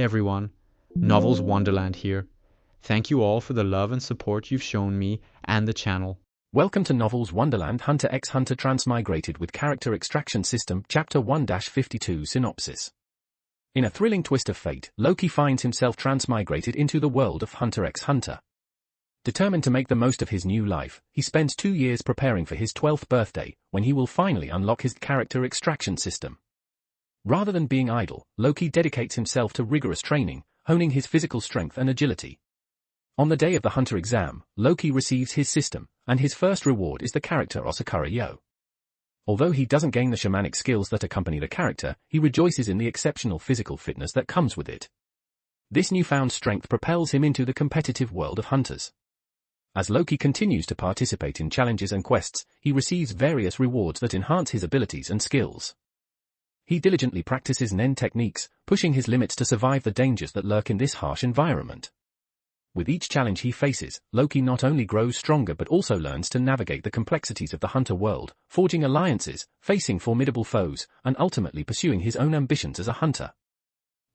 everyone, Novels Wonderland here. Thank you all for the love and support you've shown me and the channel. Welcome to Novels Wonderland Hunter x Hunter Transmigrated with Character Extraction System Chapter 1-52 Synopsis. In a thrilling twist of fate, Loki finds himself transmigrated into the world of Hunter x Hunter. Determined to make the most of his new life, he spends 2 years preparing for his 12th birthday, when he will finally unlock his character extraction system. Rather than being idle, Loki dedicates himself to rigorous training, honing his physical strength and agility. On the day of the Hunter exam, Loki receives his system, and his first reward is the character Osakura Yo. Although he doesn't gain the shamanic skills that accompany the character, he rejoices in the exceptional physical fitness that comes with it. This newfound strength propels him into the competitive world of hunters. As Loki continues to participate in challenges and quests, he receives various rewards that enhance his abilities and skills. He diligently practices Nen techniques, pushing his limits to survive the dangers that lurk in this harsh environment. With each challenge he faces, Loki not only grows stronger but also learns to navigate the complexities of the hunter world, forging alliances, facing formidable foes, and ultimately pursuing his own ambitions as a hunter.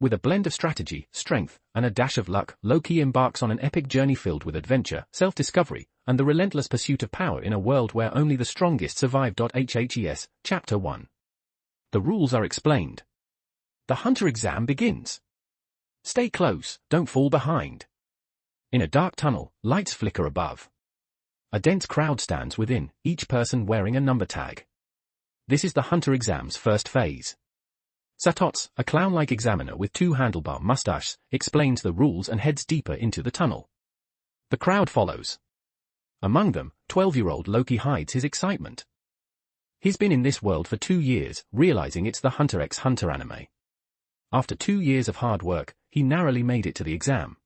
With a blend of strategy, strength, and a dash of luck, Loki embarks on an epic journey filled with adventure, self-discovery, and the relentless pursuit of power in a world where only the strongest survive. HHES, Chapter 1. The rules are explained. The Hunter exam begins. Stay close, don't fall behind. In a dark tunnel, lights flicker above. A dense crowd stands within, each person wearing a number tag. This is the Hunter exam's first phase. Satots, a clown-like examiner with 2 handlebar mustaches, explains the rules and heads deeper into the tunnel. The crowd follows. Among them, 12-year-old Loki hides his excitement. He's been in this world for 2 years, realizing it's the Hunter x Hunter anime. After 2 years of hard work, he narrowly made it to the exam.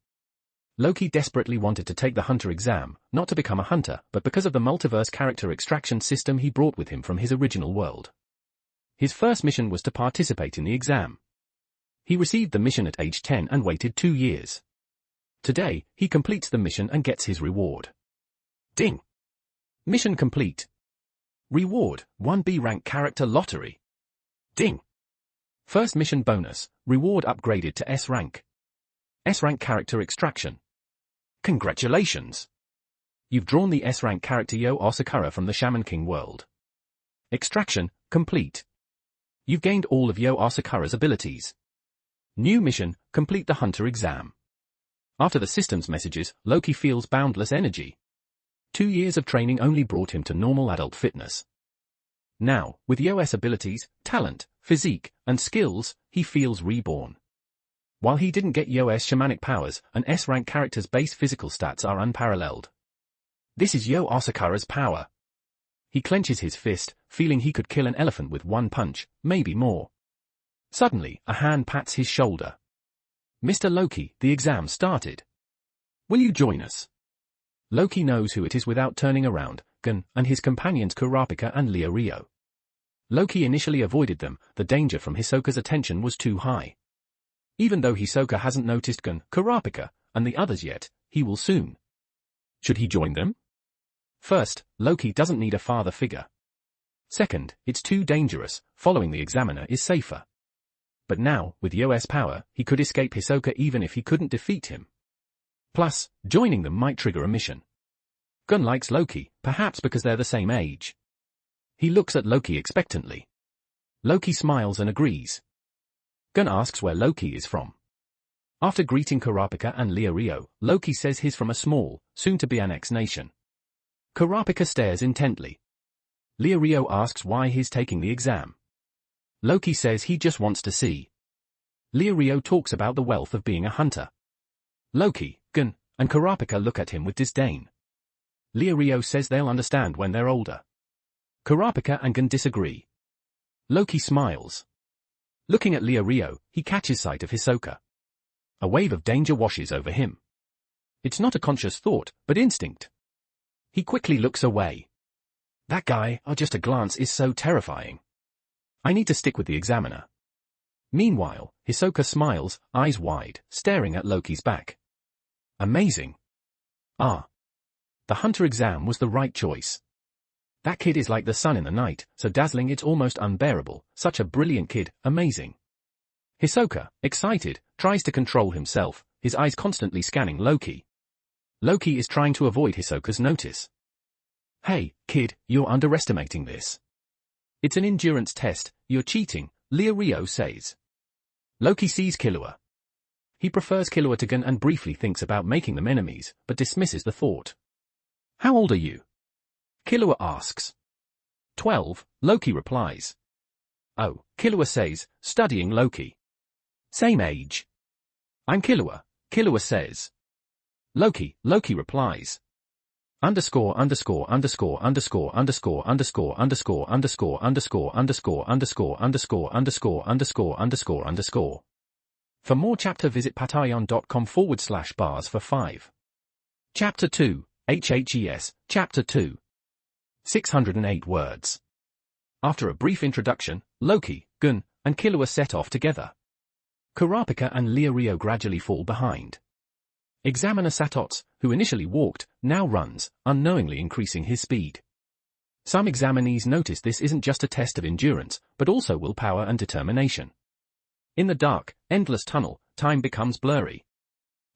Loki desperately wanted to take the Hunter exam, not to become a hunter, but because of the multiverse character extraction system he brought with him from his original world. His first mission was to participate in the exam. He received the mission at age 10 and waited 2 years. Today, he completes the mission and gets his reward. Ding! Mission complete. Reward, 1B rank character lottery. Ding! First mission bonus, reward upgraded to S rank. S rank character extraction. Congratulations! You've drawn the S rank character Yo Osakura from the Shaman King world. Extraction, complete. You've gained all of Yo Osakura's abilities. New mission, complete the Hunter exam. After the system's messages, Loki feels boundless energy. 2 years of training only brought him to normal adult fitness. Now, with Yo's abilities, talent, physique, and skills, he feels reborn. While he didn't get Yo's shamanic powers, an S-rank character's base physical stats are unparalleled. This is Yo Osakura's power. He clenches his fist, feeling he could kill an elephant with 1 punch, maybe more. Suddenly, a hand pats his shoulder. Mr. Loki, the exam started. Will you join us? Loki knows who it is without turning around, Gun, and his companions Kurapika and Leorio. Loki initially avoided them, the danger from Hisoka's attention was too high. Even though Hisoka hasn't noticed Gun, Kurapika, and the others yet, he will soon. Should he join them? First, Loki doesn't need a father figure. Second, it's too dangerous, following the examiner is safer. But now, with Yo's power, he could escape Hisoka even if he couldn't defeat him. Plus, joining them might trigger a mission. Gun likes Loki, perhaps because they're the same age. He looks at Loki expectantly. Loki smiles and agrees. Gun asks where Loki is from. After greeting Kurapika and Leorio, Loki says he's from a small, soon-to-be annexed nation. Kurapika stares intently. Leorio asks why he's taking the exam. Loki says he just wants to see. Leorio talks about the wealth of being a hunter. Loki, Gun, and Kurapika look at him with disdain. Leorio says they'll understand when they're older. Kurapika and Gun disagree. Loki smiles. Looking at Leorio, he catches sight of Hisoka. A wave of danger washes over him. It's not a conscious thought, but instinct. He quickly looks away. That guy, just a glance, is so terrifying. I need to stick with the examiner. Meanwhile, Hisoka smiles, eyes wide, staring at Loki's back. Amazing. The Hunter exam was the right choice. That kid is like the sun in the night, so dazzling it's almost unbearable, such a brilliant kid, amazing. Hisoka, excited, tries to control himself, his eyes constantly scanning Loki. Loki is trying to avoid Hisoka's notice. Hey, kid, you're underestimating this. It's an endurance test, you're cheating, Rio says. Loki sees Killua. He prefers Killua to Gun and briefly thinks about making them enemies, but dismisses the thought. How old are you? Killua asks. 12, Loki replies. Oh, Killua says, studying Loki. Same age. I'm Killua, Killua says. Loki replies. Underscore underscore underscore underscore underscore underscore underscore underscore underscore underscore underscore underscore underscore underscore underscore underscore. For more chapter visit patreon.com/bars for 5. Chapter 2, HHES, Chapter 2. 608 words. After a brief introduction, Loki, Gun, and Killua set off together. Kurapika and Rio gradually fall behind. Examiner Satots, who initially walked, now runs, unknowingly increasing his speed. Some examinees notice this isn't just a test of endurance, but also willpower and determination. In the dark, endless tunnel, time becomes blurry.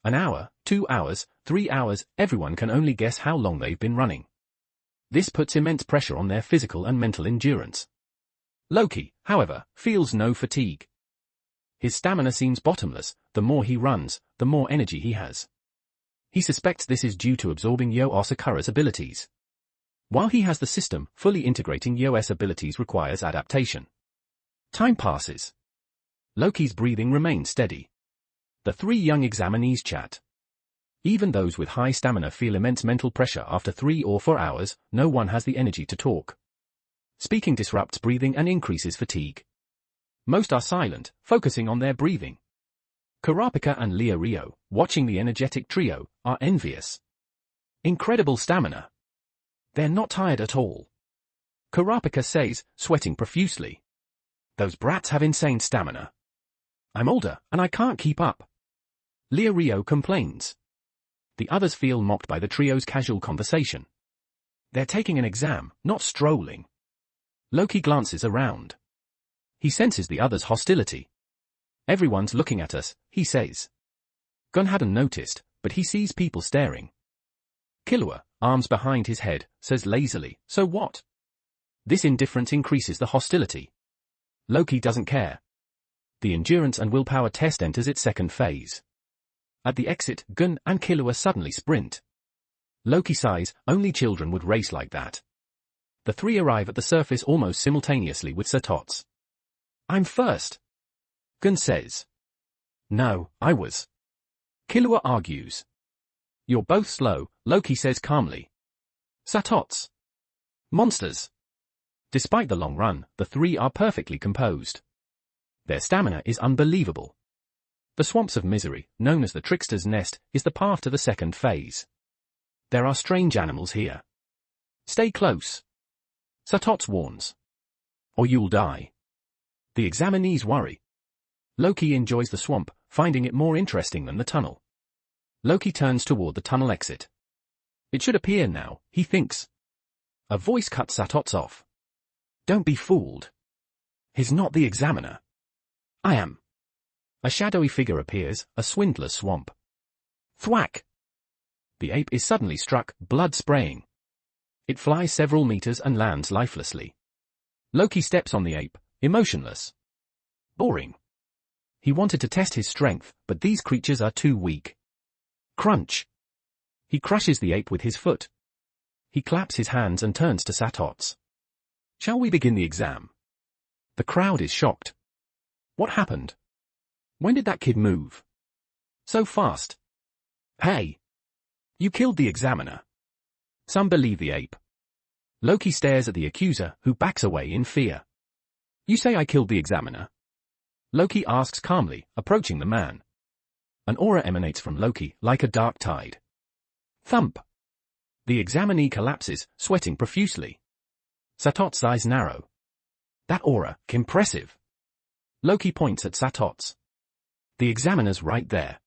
An hour, 2 hours, 3 hours, everyone can only guess how long they've been running. This puts immense pressure on their physical and mental endurance. Loki, however, feels no fatigue. His stamina seems bottomless, the more he runs, the more energy he has. He suspects this is due to absorbing Yo Asakura's abilities. While he has the system, fully integrating Yo's abilities requires adaptation. Time passes. Loki's breathing remains steady. The 3 young examinees chat. Even those with high stamina feel immense mental pressure after 3 or 4 hours, no one has the energy to talk. Speaking disrupts breathing and increases fatigue. Most are silent, focusing on their breathing. Kurapika and Rio, watching the energetic trio, are envious. Incredible stamina. They're not tired at all. Kurapika says, sweating profusely. Those brats have insane stamina. I'm older, and I can't keep up. Rio complains. The others feel mocked by the trio's casual conversation. They're taking an exam, not strolling. Loki glances around. He senses the others' hostility. Everyone's looking at us, he says. Gun hadn't noticed, but he sees people staring. Killua, arms behind his head, says lazily, so what? This indifference increases the hostility. Loki doesn't care. The endurance and willpower test enters its second phase. At the exit, Gun and Killua suddenly sprint. Loki sighs, only children would race like that. The 3 arrive at the surface almost simultaneously with Satots. I'm first. Gun says. No, I was. Killua argues. You're both slow, Loki says calmly. Satots. Monsters. Despite the long run, the 3 are perfectly composed. Their stamina is unbelievable. The swamps of misery, known as the Trickster's Nest, is the path to the second phase. There are strange animals here. Stay close. Satots warns. Or you'll die. The examinees worry. Loki enjoys the swamp, finding it more interesting than the tunnel. Loki turns toward the tunnel exit. It should appear now, he thinks. A voice cuts Satots off. Don't be fooled. He's not the examiner. I am. A shadowy figure appears, a swindler's swamp. Thwack! The ape is suddenly struck, blood spraying. It flies several meters and lands lifelessly. Loki steps on the ape, emotionless. Boring. He wanted to test his strength, but these creatures are too weak. Crunch. He crushes the ape with his foot. He claps his hands and turns to Satots. Shall we begin the exam? The crowd is shocked. What happened? When did that kid move? So fast. Hey! You killed the examiner. Some believe the ape. Loki stares at the accuser, who backs away in fear. You say I killed the examiner? Loki asks calmly, approaching the man. An aura emanates from Loki, like a dark tide. Thump! The examinee collapses, sweating profusely. Satot's eyes narrow. That aura, impressive. Loki points at Satots. The examiner's right there.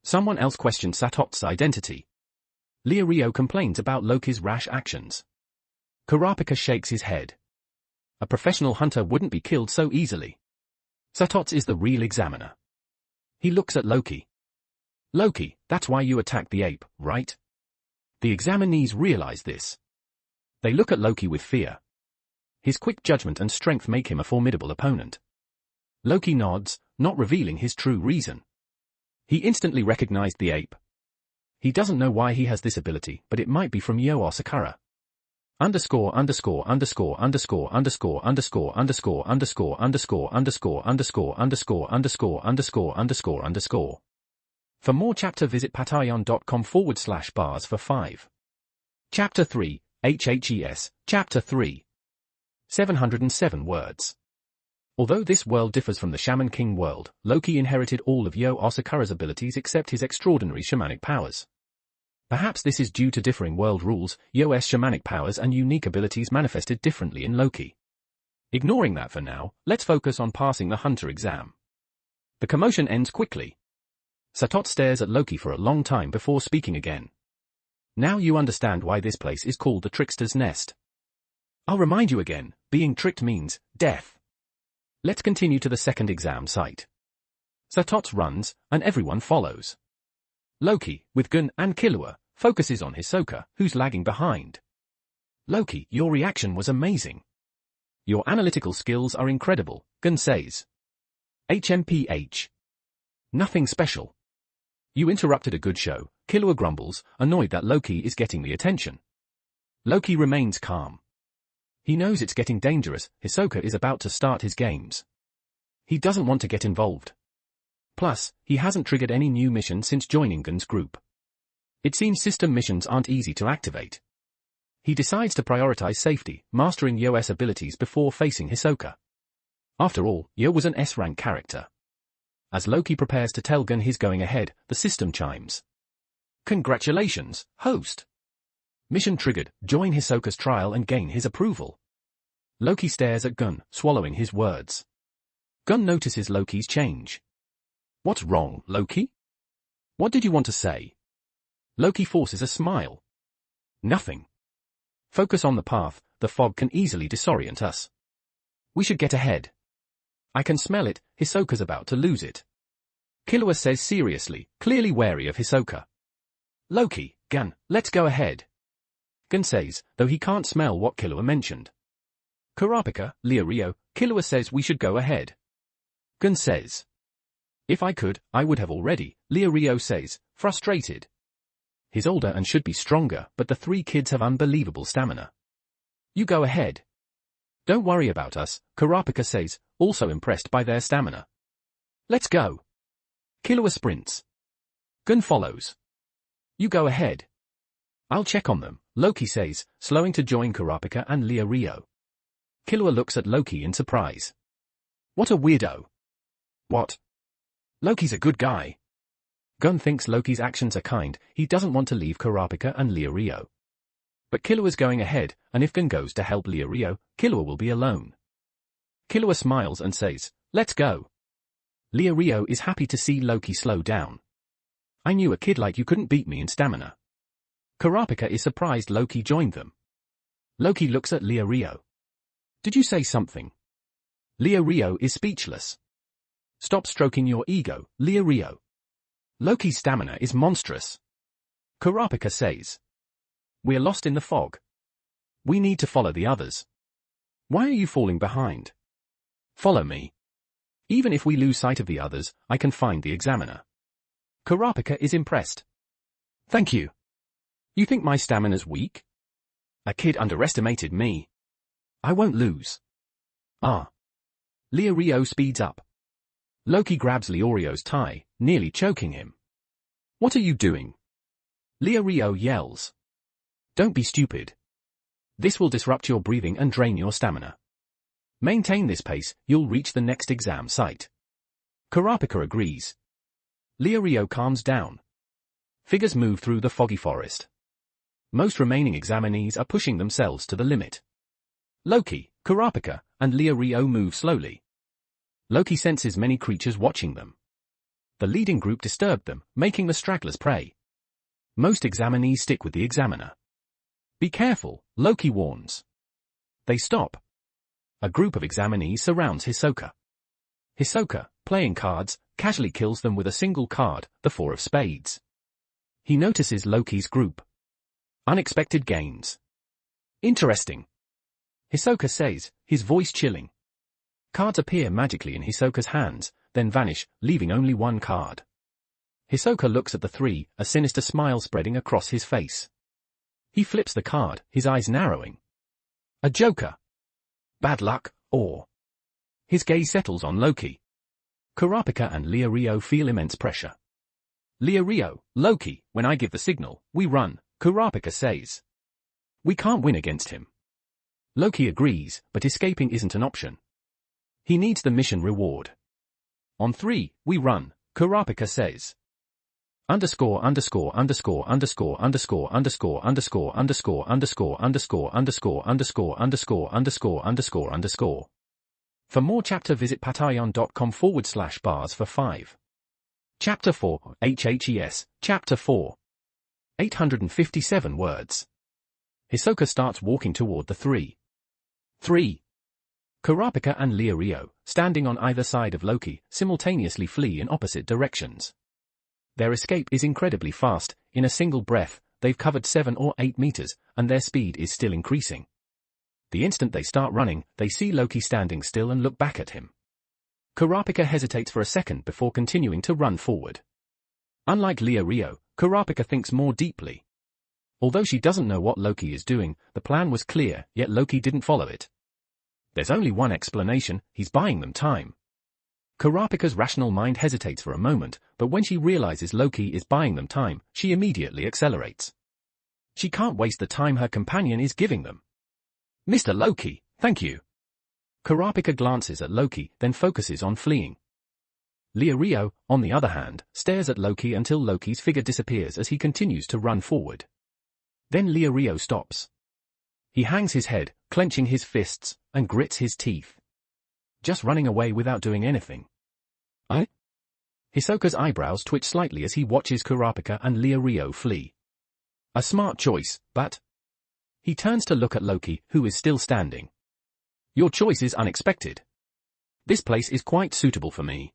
Someone else questions Satot's identity. Rio complains about Loki's rash actions. Kurapika shakes his head. A professional hunter wouldn't be killed so easily. Satots is the real examiner. He looks at Loki. Loki, that's why you attacked the ape, right? The examinees realize this. They look at Loki with fear. His quick judgment and strength make him a formidable opponent. Loki nods, not revealing his true reason. He instantly recognized the ape. He doesn't know why he has this ability, but it might be from Yo Asakura. Underscore underscore underscore underscore underscore underscore underscore underscore underscore underscore underscore underscore underscore underscore underscore underscore. For more chapter visit patreon.com/bars for 5. Chapter 3, HHES, Chapter 3. 707 words. Although this world differs from the Shaman King world, Loki inherited all of Yo Asakura's abilities except his extraordinary shamanic powers. Perhaps this is due to differing world rules, Yo's shamanic powers and unique abilities manifested differently in Loki. Ignoring that for now, let's focus on passing the Hunter exam. The commotion ends quickly. Satot stares at Loki for a long time before speaking again. Now you understand why this place is called the Trickster's Nest. I'll remind you again, being tricked means death. Let's continue to the second exam site. Satot runs, and everyone follows. Loki, with Gun and Killua, focuses on Hisoka, who's lagging behind. Loki, your reaction was amazing. Your analytical skills are incredible, Gun says. HMPH. Nothing special. You interrupted a good show, Killua grumbles, annoyed that Loki is getting the attention. Loki remains calm. He knows it's getting dangerous, Hisoka is about to start his games. He doesn't want to get involved. Plus, he hasn't triggered any new mission since joining Gun's group. It seems system missions aren't easy to activate. He decides to prioritize safety, mastering Yo's abilities before facing Hisoka. After all, Yo was an S-rank character. As Loki prepares to tell Gun he's going ahead, the system chimes. Congratulations, host. Mission triggered, join Hisoka's trial and gain his approval. Loki stares at Gun, swallowing his words. Gun notices Loki's change. What's wrong, Loki? What did you want to say? Loki forces a smile. Nothing. Focus on the path, the fog can easily disorient us. We should get ahead. I can smell it, Hisoka's about to lose it. Killua says seriously, clearly wary of Hisoka. Loki, Gun, let's go ahead. Gun says, though he can't smell what Killua mentioned. Kurapika, Leorio, Killua says we should go ahead. Gun says. If I could, I would have already, Leorio says, frustrated. He's older and should be stronger, but the 3 kids have unbelievable stamina. You go ahead. Don't worry about us, Kurapika says, also impressed by their stamina. Let's go. Killua sprints. Gun follows. You go ahead. I'll check on them, Loki says, slowing to join Kurapika and Leorio. Killua looks at Loki in surprise. What a weirdo. What? Loki's a good guy. Gun thinks Loki's actions are kind, he doesn't want to leave Kurapika and Leorio. But Killua's going ahead, and if Gun goes to help Leorio, Killua will be alone. Killua smiles and says, let's go. Leorio is happy to see Loki slow down. I knew a kid like you couldn't beat me in stamina. Kurapika is surprised Loki joined them. Loki looks at Leorio. Did you say something? Leorio is speechless. Stop stroking your ego, Leorio. Loki's stamina is monstrous. Kurapika says. We're lost in the fog. We need to follow the others. Why are you falling behind? Follow me. Even if we lose sight of the others, I can find the examiner. Kurapika is impressed. Thank you. You think my stamina's weak? A kid underestimated me. I won't lose. Ah. Leorio speeds up. Loki grabs Leorio's tie, nearly choking him. What are you doing? Leorio yells. Don't be stupid. This will disrupt your breathing and drain your stamina. Maintain this pace, you'll reach the next exam site. Kurapika agrees. Leorio calms down. Figures move through the foggy forest. Most remaining examinees are pushing themselves to the limit. Loki, Kurapika, and Leorio move slowly. Loki senses many creatures watching them. The leading group disturbed them, making the stragglers prey. Most examinees stick with the examiner. Be careful, Loki warns. They stop. A group of examinees surrounds Hisoka. Hisoka, playing cards, casually kills them with a single card, the 4 of spades. He notices Loki's group. Unexpected gains. Interesting, Hisoka says, his voice chilling. Cards appear magically in Hisoka's hands, then vanish, leaving only 1 card. Hisoka looks at the 3, a sinister smile spreading across his face. He flips the card, his eyes narrowing. A joker. Bad luck, or... His gaze settles on Loki. Kurapika and Leorio feel immense pressure. Leorio, Loki, when I give the signal, we run, Kurapika says. We can't win against him. Loki agrees, but escaping isn't an option. He needs the mission reward. On 3, we run, Kurapika says. Underscore underscore underscore underscore underscore underscore underscore underscore underscore underscore underscore underscore underscore underscore underscore underscore. For more chapter visit patreon.com/bars for 5. Chapter 4, HHES, Chapter 4. 857 words. Hisoka starts walking toward the 3. Kurapika and Leorio, standing on either side of Loki, simultaneously flee in opposite directions. Their escape is incredibly fast. In a single breath, they've covered 7 or 8 meters, and their speed is still increasing. The instant they start running, they see Loki standing still and look back at him. Kurapika hesitates for a second before continuing to run forward. Unlike Leorio, Kurapika thinks more deeply. Although she doesn't know what Loki is doing, the plan was clear, yet Loki didn't follow it. There's only one explanation: he's buying them time. Kurapika's rational mind hesitates for a moment, but when she realizes Loki is buying them time, she immediately accelerates. She can't waste the time her companion is giving them. Mr. Loki, thank you. Kurapika glances at Loki, then focuses on fleeing. Leorio, on the other hand, stares at Loki until Loki's figure disappears as he continues to run forward. Then Leorio stops. He hangs his head, clenching his fists, and grits his teeth. Just running away without doing anything. Hisoka's eyebrows twitch slightly as he watches Kurapika and Leorio flee. A smart choice, but... He turns to look at Loki, who is still standing. Your choice is unexpected. This place is quite suitable for me.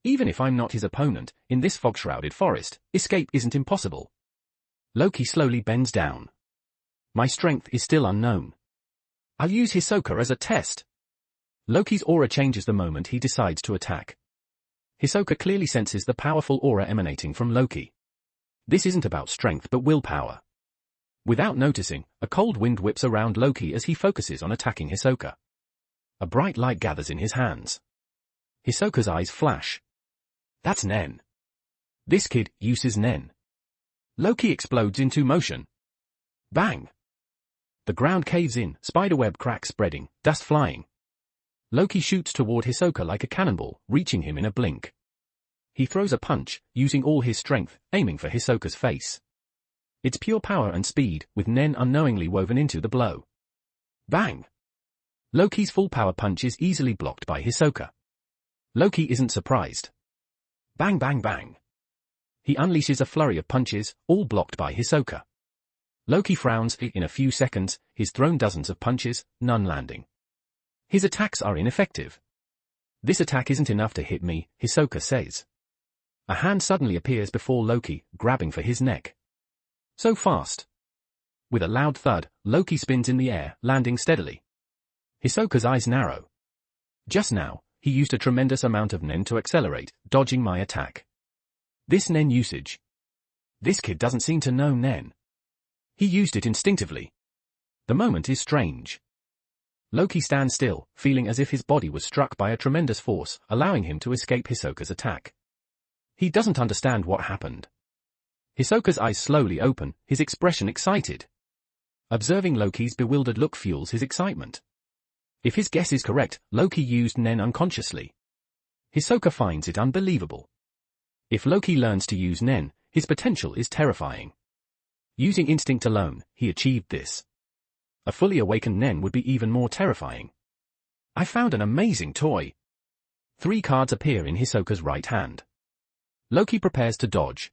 Even if I'm not his opponent, in this fog-shrouded forest, escape isn't impossible. Loki slowly bends down. My strength is still unknown. I'll use Hisoka as a test. Loki's aura changes the moment he decides to attack. Hisoka clearly senses the powerful aura emanating from Loki. This isn't about strength but willpower. Without noticing, a cold wind whips around Loki as he focuses on attacking Hisoka. A bright light gathers in his hands. Hisoka's eyes flash. That's Nen. This kid uses Nen. Loki explodes into motion. Bang! The ground caves in, spiderweb cracks spreading, dust flying. Loki shoots toward Hisoka like a cannonball, reaching him in a blink. He throws a punch, using all his strength, aiming for Hisoka's face. It's pure power and speed, with Nen unknowingly woven into the blow. Bang! Loki's full power punch is easily blocked by Hisoka. Loki isn't surprised. Bang bang bang! He unleashes a flurry of punches, all blocked by Hisoka. Loki frowns. In a few seconds, he's thrown dozens of punches, none landing. His attacks are ineffective. This attack isn't enough to hit me, Hisoka says. A hand suddenly appears before Loki, grabbing for his neck. So fast. With a loud thud, Loki spins in the air, landing steadily. Hisoka's eyes narrow. Just now, he used a tremendous amount of Nen to accelerate, dodging my attack. This Nen usage. This kid doesn't seem to know Nen. He used it instinctively. The moment is strange. Loki stands still, feeling as if his body was struck by a tremendous force, allowing him to escape Hisoka's attack. He doesn't understand what happened. Hisoka's eyes slowly open, his expression excited. Observing Loki's bewildered look fuels his excitement. If his guess is correct, Loki used Nen unconsciously. Hisoka finds it unbelievable. If Loki learns to use Nen, his potential is terrifying. Using instinct alone, he achieved this. A fully awakened Nen would be even more terrifying. I found an amazing toy. 3 cards appear in Hisoka's right hand. Loki prepares to dodge.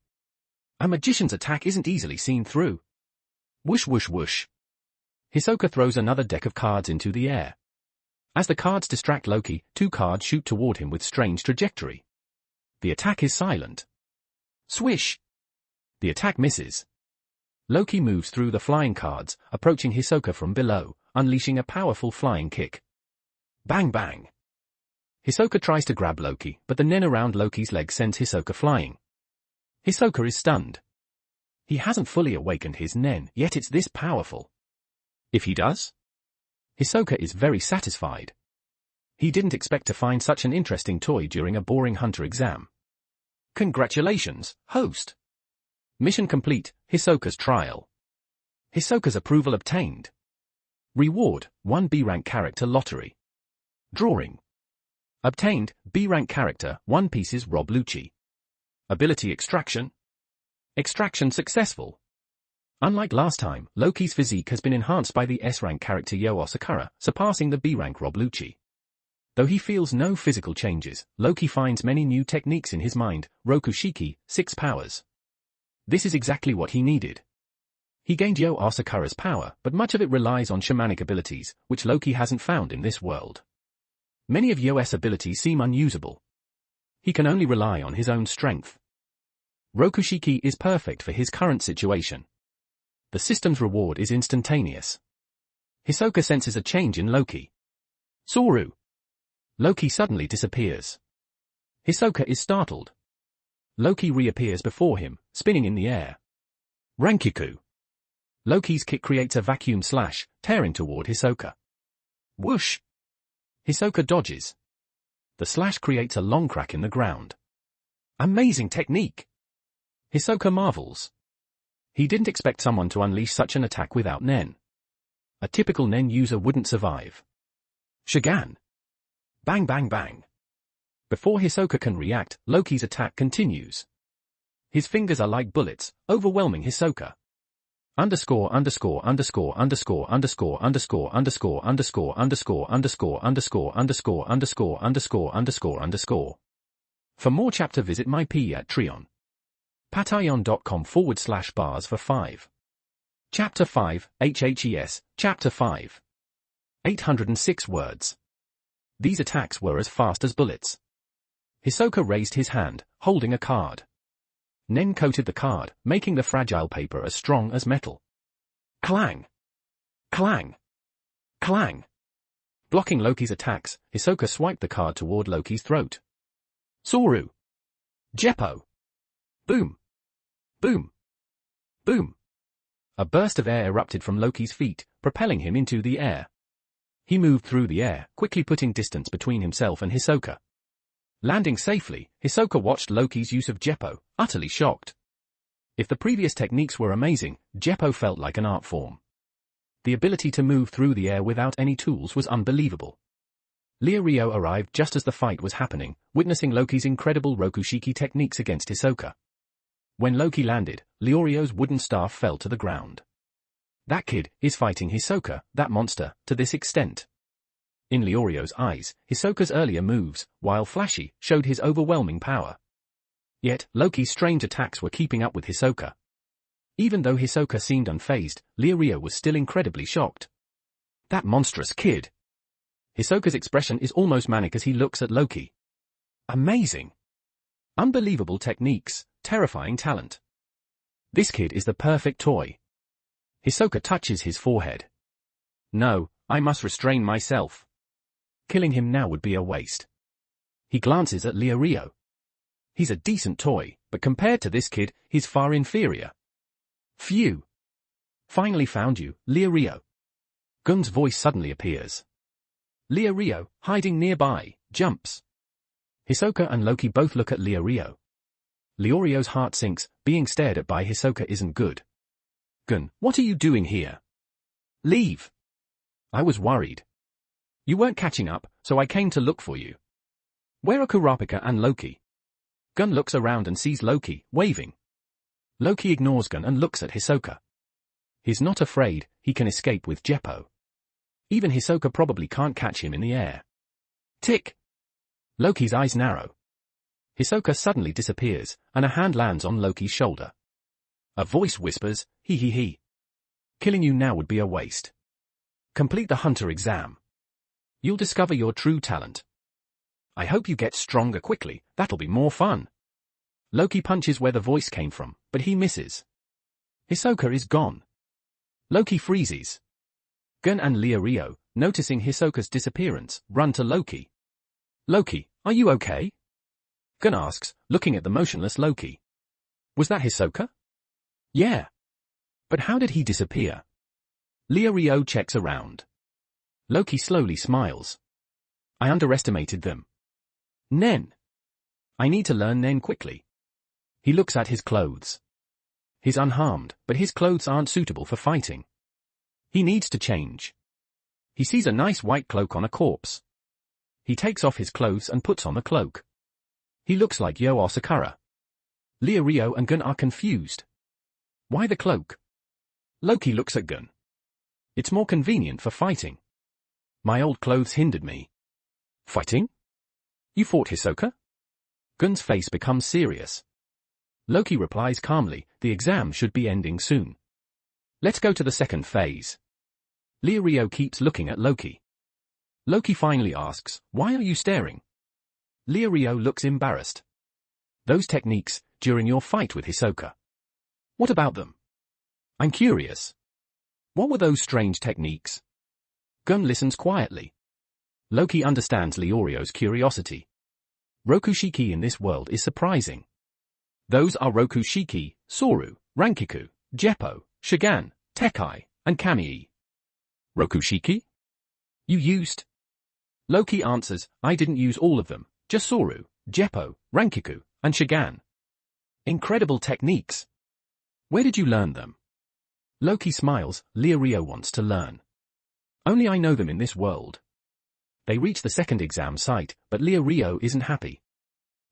A magician's attack isn't easily seen through. Whoosh whoosh whoosh. Hisoka throws another deck of cards into the air. As the cards distract Loki, 2 cards shoot toward him with strange trajectory. The attack is silent. Swish! The attack misses. Loki moves through the flying cards, approaching Hisoka from below, unleashing a powerful flying kick. Bang bang! Hisoka tries to grab Loki, but the nen around Loki's leg sends Hisoka flying. Hisoka is stunned. He hasn't fully awakened his nen, yet it's this powerful. If he does? Hisoka is very satisfied. He didn't expect to find such an interesting toy during a boring hunter exam. Congratulations, host! Mission complete, Hisoka's trial. Hisoka's approval obtained. Reward, 1 B-rank character lottery. Drawing. Obtained, B-rank character, 1 pieces Rob Lucci. Ability extraction. Extraction successful. Unlike last time, Loki's physique has been enhanced by the S-rank character Yo Asakura, surpassing the B-rank Rob Lucci. Though he feels no physical changes, Loki finds many new techniques in his mind. Rokushiki, 6 powers. This is exactly what he needed. He gained Yo Asakura's power, but much of it relies on shamanic abilities, which Loki hasn't found in this world. Many of Yo's abilities seem unusable. He can only rely on his own strength. Rokushiki is perfect for his current situation. The system's reward is instantaneous. Hisoka senses a change in Loki. Soru! Loki suddenly disappears. Hisoka is startled. Loki reappears before him, spinning in the air. Rankiku! Loki's kick creates a vacuum slash, tearing toward Hisoka. Whoosh! Hisoka dodges. The slash creates a long crack in the ground. Amazing technique! Hisoka marvels. He didn't expect someone to unleash such an attack without Nen. A typical Nen user wouldn't survive. Shagan! Bang bang bang! Before Hisoka can react, Loki's attack continues. His fingers are like bullets, overwhelming Hisoka. Underscore underscore underscore underscore underscore underscore underscore underscore underscore underscore underscore underscore underscore underscore underscore underscore. For more chapter visit my Patreon. Patreon.com/bars for 5. Chapter 5, HHES, Chapter 5. 806 words. These attacks were as fast as bullets. Hisoka raised his hand, holding a card. Nen coated the card, making the fragile paper as strong as metal. Clang! Clang! Clang! Blocking Loki's attacks, Hisoka swiped the card toward Loki's throat. Soru! Jeppo! Boom! Boom! Boom! A burst of air erupted from Loki's feet, propelling him into the air. He moved through the air, quickly putting distance between himself and Hisoka. Landing safely, Hisoka watched Loki's use of Jeppo, utterly shocked. If the previous techniques were amazing, Jeppo felt like an art form. The ability to move through the air without any tools was unbelievable. Leorio arrived just as the fight was happening, witnessing Loki's incredible Rokushiki techniques against Hisoka. When Loki landed, Leorio's wooden staff fell to the ground. That kid is fighting Hisoka, that monster, to this extent. In Leorio's eyes, Hisoka's earlier moves, while flashy, showed his overwhelming power. Yet, Loki's strange attacks were keeping up with Hisoka. Even though Hisoka seemed unfazed, Leorio was still incredibly shocked. That monstrous kid! Hisoka's expression is almost manic as he looks at Loki. Amazing! Unbelievable techniques, terrifying talent. This kid is the perfect toy. Hisoka touches his forehead. No, I must restrain myself. Killing him now would be a waste. He glances at Leorio. He's a decent toy, but compared to this kid, he's far inferior. Phew. Finally found you, Leorio. Gun's voice suddenly appears. Leorio, hiding nearby, jumps. Hisoka and Loki both look at Leorio. Leorio's heart sinks, being stared at by Hisoka isn't good. Gun, what are you doing here? Leave. I was worried. You weren't catching up, so I came to look for you. Where are Kurapika and Loki? Gun looks around and sees Loki, waving. Loki ignores Gun and looks at Hisoka. He's not afraid, he can escape with Jeppo. Even Hisoka probably can't catch him in the air. Tick! Loki's eyes narrow. Hisoka suddenly disappears, and a hand lands on Loki's shoulder. A voice whispers, hee hee hee. Killing you now would be a waste. Complete the hunter exam. You'll discover your true talent. I hope you get stronger quickly, that'll be more fun. Loki punches where the voice came from, but he misses. Hisoka is gone. Loki freezes. Gun and Leorio, noticing Hisoka's disappearance, run to Loki. Loki, are you okay? Gun asks, looking at the motionless Loki. Was that Hisoka? Yeah. But how did he disappear? Leorio checks around. Loki slowly smiles. I underestimated them. Nen. I need to learn Nen quickly. He looks at his clothes. He's unharmed, but his clothes aren't suitable for fighting. He needs to change. He sees a nice white cloak on a corpse. He takes off his clothes and puts on the cloak. He looks like Yo Asakura. Leorio and Gun are confused. Why the cloak? Loki looks at Gun. It's more convenient for fighting. My old clothes hindered me. Fighting? You fought Hisoka? Gun's face becomes serious. Loki replies calmly, the exam should be ending soon. Let's go to the second phase. Leorio keeps looking at Loki. Loki finally asks, why are you staring? Leorio looks embarrassed. Those techniques, during your fight with Hisoka. What about them? I'm curious. What were those strange techniques? Gun listens quietly. Loki understands Leorio's curiosity. Rokushiki in this world is surprising. Those are Rokushiki, Soru, Rankiku, Jeppo, Shigan, Tekai, and Kamii. Rokushiki? You used? Loki answers, I didn't use all of them, just Soru, Jeppo, Rankiku, and Shigan. Incredible techniques. Where did you learn them? Loki smiles, Leorio wants to learn. Only I know them in this world. They reach the second exam site, but Leorio isn't happy.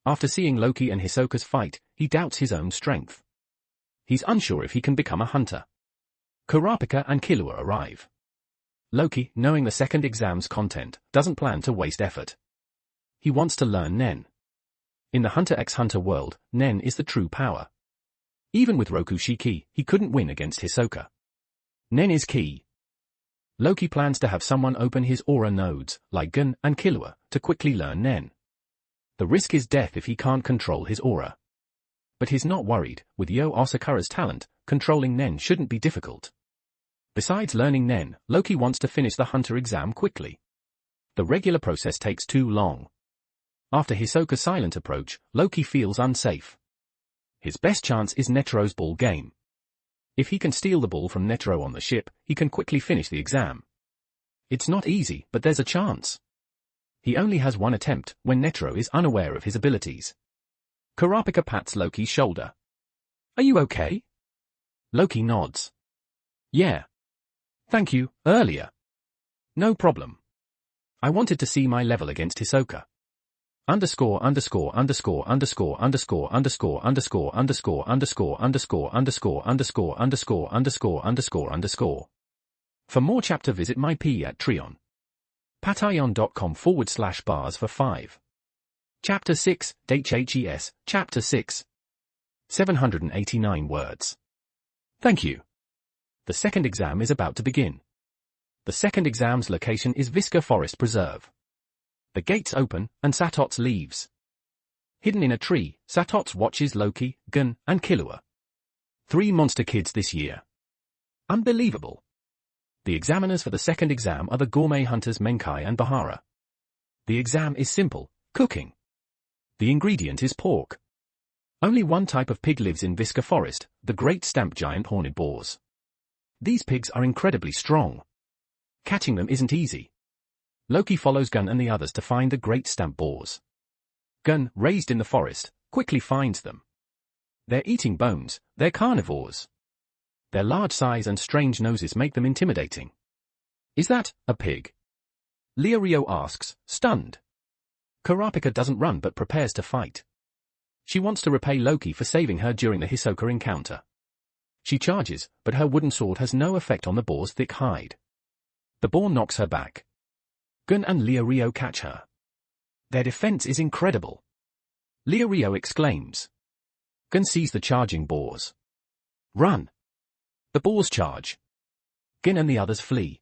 After seeing Loki and Hisoka's fight, he doubts his own strength. He's unsure if he can become a hunter. Kurapika and Killua arrive. Loki, knowing the second exam's content, doesn't plan to waste effort. He wants to learn Nen. In the Hunter x Hunter world, Nen is the true power. Even with Rokushiki, he couldn't win against Hisoka. Nen is key. Loki plans to have someone open his aura nodes, like Gun and Killua, to quickly learn Nen. The risk is death if he can't control his aura. But he's not worried, with Yo Asakura's talent, controlling Nen shouldn't be difficult. Besides learning Nen, Loki wants to finish the Hunter exam quickly. The regular process takes too long. After Hisoka's silent approach, Loki feels unsafe. His best chance is Netero's ball game. If he can steal the ball from Netero on the ship, he can quickly finish the exam. It's not easy, but there's a chance. He only has one attempt, when Netero is unaware of his abilities. Kurapika pats Loki's shoulder. Are you okay? Loki nods. Yeah. Thank you, earlier. No problem. I wanted to see my level against Hisoka. Underscore underscore underscore underscore underscore underscore underscore underscore underscore underscore underscore underscore underscore underscore underscore underscore. For more chapter visit my P at Treon. Patreon.com/bars for 5. Chapter 6, HHES, Chapter 6. 789 words. Thank you. The second exam is about to begin. The second exam's location is Visca Forest Preserve. The gates open, and Satots leaves. Hidden in a tree, Satots watches Loki, Gun, and Killua. 3 monster kids this year. Unbelievable. The examiners for the second exam are the gourmet hunters Menkai and Bahara. The exam is simple, cooking. The ingredient is pork. Only one type of pig lives in Visca Forest, the great stamp giant horned boars. These pigs are incredibly strong. Catching them isn't easy. Loki follows Gun and the others to find the great stamp boars. Gun, raised in the forest, quickly finds them. They're eating bones, they're carnivores. Their large size and strange noses make them intimidating. Is that a pig? Leorio asks, stunned. Kurapika doesn't run but prepares to fight. She wants to repay Loki for saving her during the Hisoka encounter. She charges, but her wooden sword has no effect on the boar's thick hide. The boar knocks her back. Gun and Leorio catch her. Their defense is incredible. Leorio exclaims. Gun sees the charging boars. Run! The boars charge. Gun and the others flee.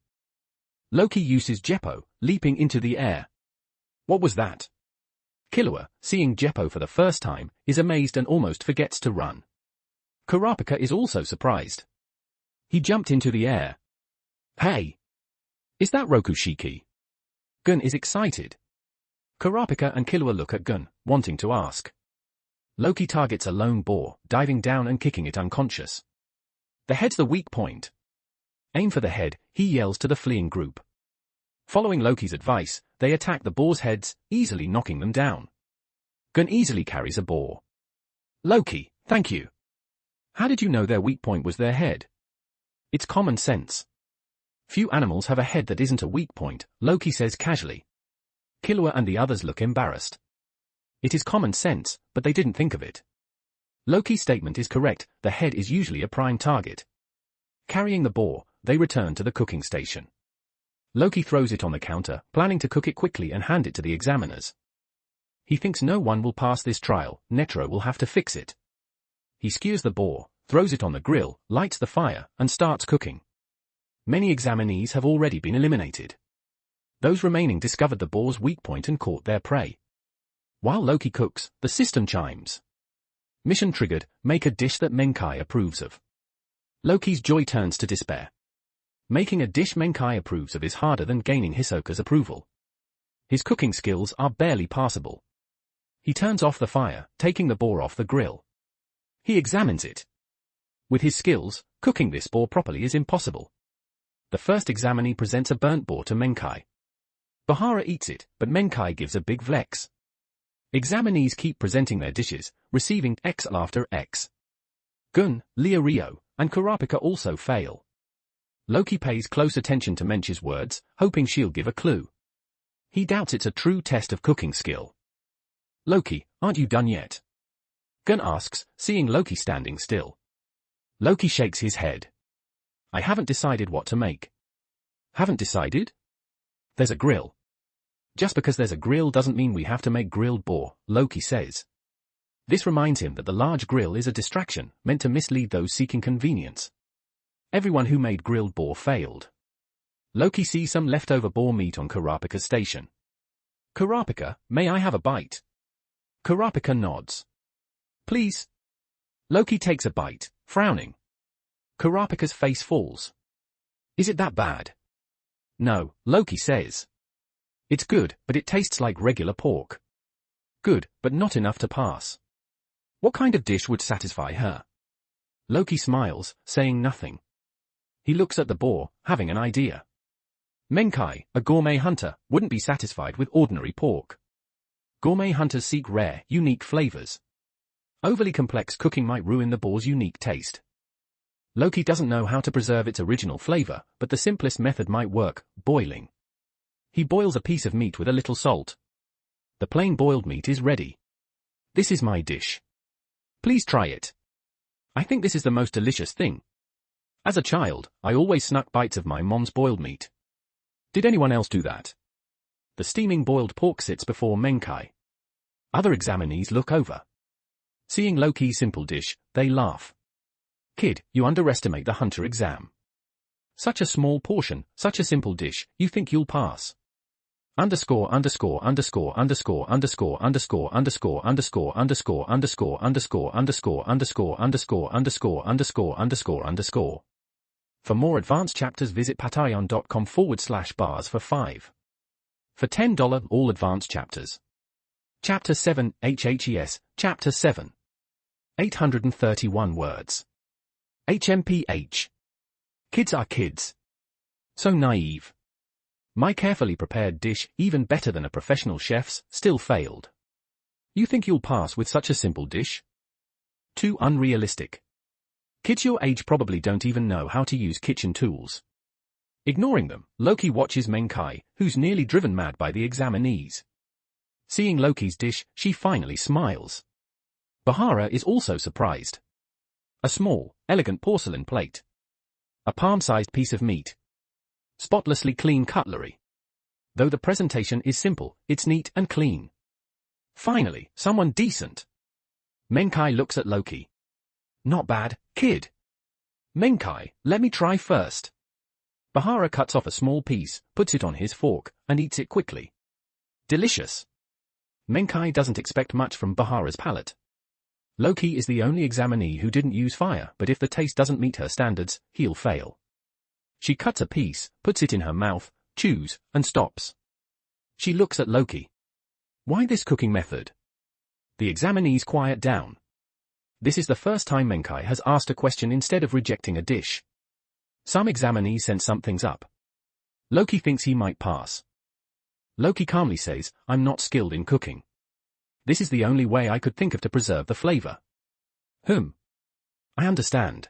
Loki uses Jeppo, leaping into the air. What was that? Killua, seeing Jeppo for the first time, is amazed and almost forgets to run. Kurapika is also surprised. He jumped into the air. Hey! Is that Rokushiki? Gun is excited. Kurapika and Killua look at Gun, wanting to ask. Loki targets a lone boar, diving down and kicking it unconscious. The head's the weak point. Aim for the head, he yells to the fleeing group. Following Loki's advice, they attack the boar's heads, easily knocking them down. Gun easily carries a boar. Loki, thank you. How did you know their weak point was their head? It's common sense. Few animals have a head that isn't a weak point, Loki says casually. Killua and the others look embarrassed. It is common sense, but they didn't think of it. Loki's statement is correct, the head is usually a prime target. Carrying the boar, they return to the cooking station. Loki throws it on the counter, planning to cook it quickly and hand it to the examiners. He thinks no one will pass this trial, Netro will have to fix it. He skewers the boar, throws it on the grill, lights the fire, and starts cooking. Many examinees have already been eliminated. Those remaining discovered the boar's weak point and caught their prey. While Loki cooks, the system chimes. Mission triggered, make a dish that Menkai approves of. Loki's joy turns to despair. Making a dish Menkai approves of is harder than gaining Hisoka's approval. His cooking skills are barely passable. He turns off the fire, taking the boar off the grill. He examines it. With his skills, cooking this boar properly is impossible. The first examinee presents a burnt boar to Menkai. Bahara eats it, but Menkai gives a big flex. Examinees keep presenting their dishes, receiving X after X. Gun, Leorio, and Kurapika also fail. Loki pays close attention to Mench's words, hoping she'll give a clue. He doubts it's a true test of cooking skill. Loki, aren't you done yet? Gun asks, seeing Loki standing still. Loki shakes his head. I haven't decided what to make. Haven't decided? There's a grill. Just because there's a grill doesn't mean we have to make grilled boar, Loki says. This reminds him that the large grill is a distraction, meant to mislead those seeking convenience. Everyone who made grilled boar failed. Loki sees some leftover boar meat on Kurapika's station. Kurapika, may I have a bite? Kurapika nods. Please. Loki takes a bite, frowning. Kurapika's face falls. Is it that bad? No, Loki says. It's good, but it tastes like regular pork. Good, but not enough to pass. What kind of dish would satisfy her? Loki smiles, saying nothing. He looks at the boar, having an idea. Menkai, a gourmet hunter, wouldn't be satisfied with ordinary pork. Gourmet hunters seek rare, unique flavors. Overly complex cooking might ruin the boar's unique taste. Loki doesn't know how to preserve its original flavor, but the simplest method might work, boiling. He boils a piece of meat with a little salt. The plain boiled meat is ready. This is my dish. Please try it. I think this is the most delicious thing. As a child, I always snuck bites of my mom's boiled meat. Did anyone else do that? The steaming boiled pork sits before Menkai. Other examinees look over. Seeing Loki's simple dish, they laugh. Kid, you underestimate the hunter exam. Such a small portion, such a simple dish, you think you'll pass. Underscore underscore underscore underscore underscore underscore underscore underscore underscore underscore underscore underscore underscore underscore underscore underscore underscore underscore. For more advanced chapters visit patreon.com/bars for 5. For $10 all advanced chapters. Chapter 7, HHES, Chapter 7. 831 words. HMPH. Kids are kids. So naive. My carefully prepared dish, even better than a professional chef's, still failed. You think you'll pass with such a simple dish? Too unrealistic. Kids your age probably don't even know how to use kitchen tools. Ignoring them, Loki watches Menkai, who's nearly driven mad by the examinees. Seeing Loki's dish, she finally smiles. Bahara is also surprised. A small, elegant porcelain plate. A palm-sized piece of meat. Spotlessly clean cutlery. Though the presentation is simple, it's neat and clean. Finally, someone decent. Menkai looks at Loki. Not bad, kid. Menkai, let me try first. Bahara cuts off a small piece, puts it on his fork, and eats it quickly. Delicious. Menkai doesn't expect much from Bahara's palate. Loki is the only examinee who didn't use fire, but if the taste doesn't meet her standards, he'll fail. She cuts a piece, puts it in her mouth, chews, and stops. She looks at Loki. Why this cooking method? The examinees quiet down. This is the first time Menkai has asked a question instead of rejecting a dish. Some examinees sense something's up. Loki thinks he might pass. Loki calmly says, I'm not skilled in cooking. This is the only way I could think of to preserve the flavor. I understand.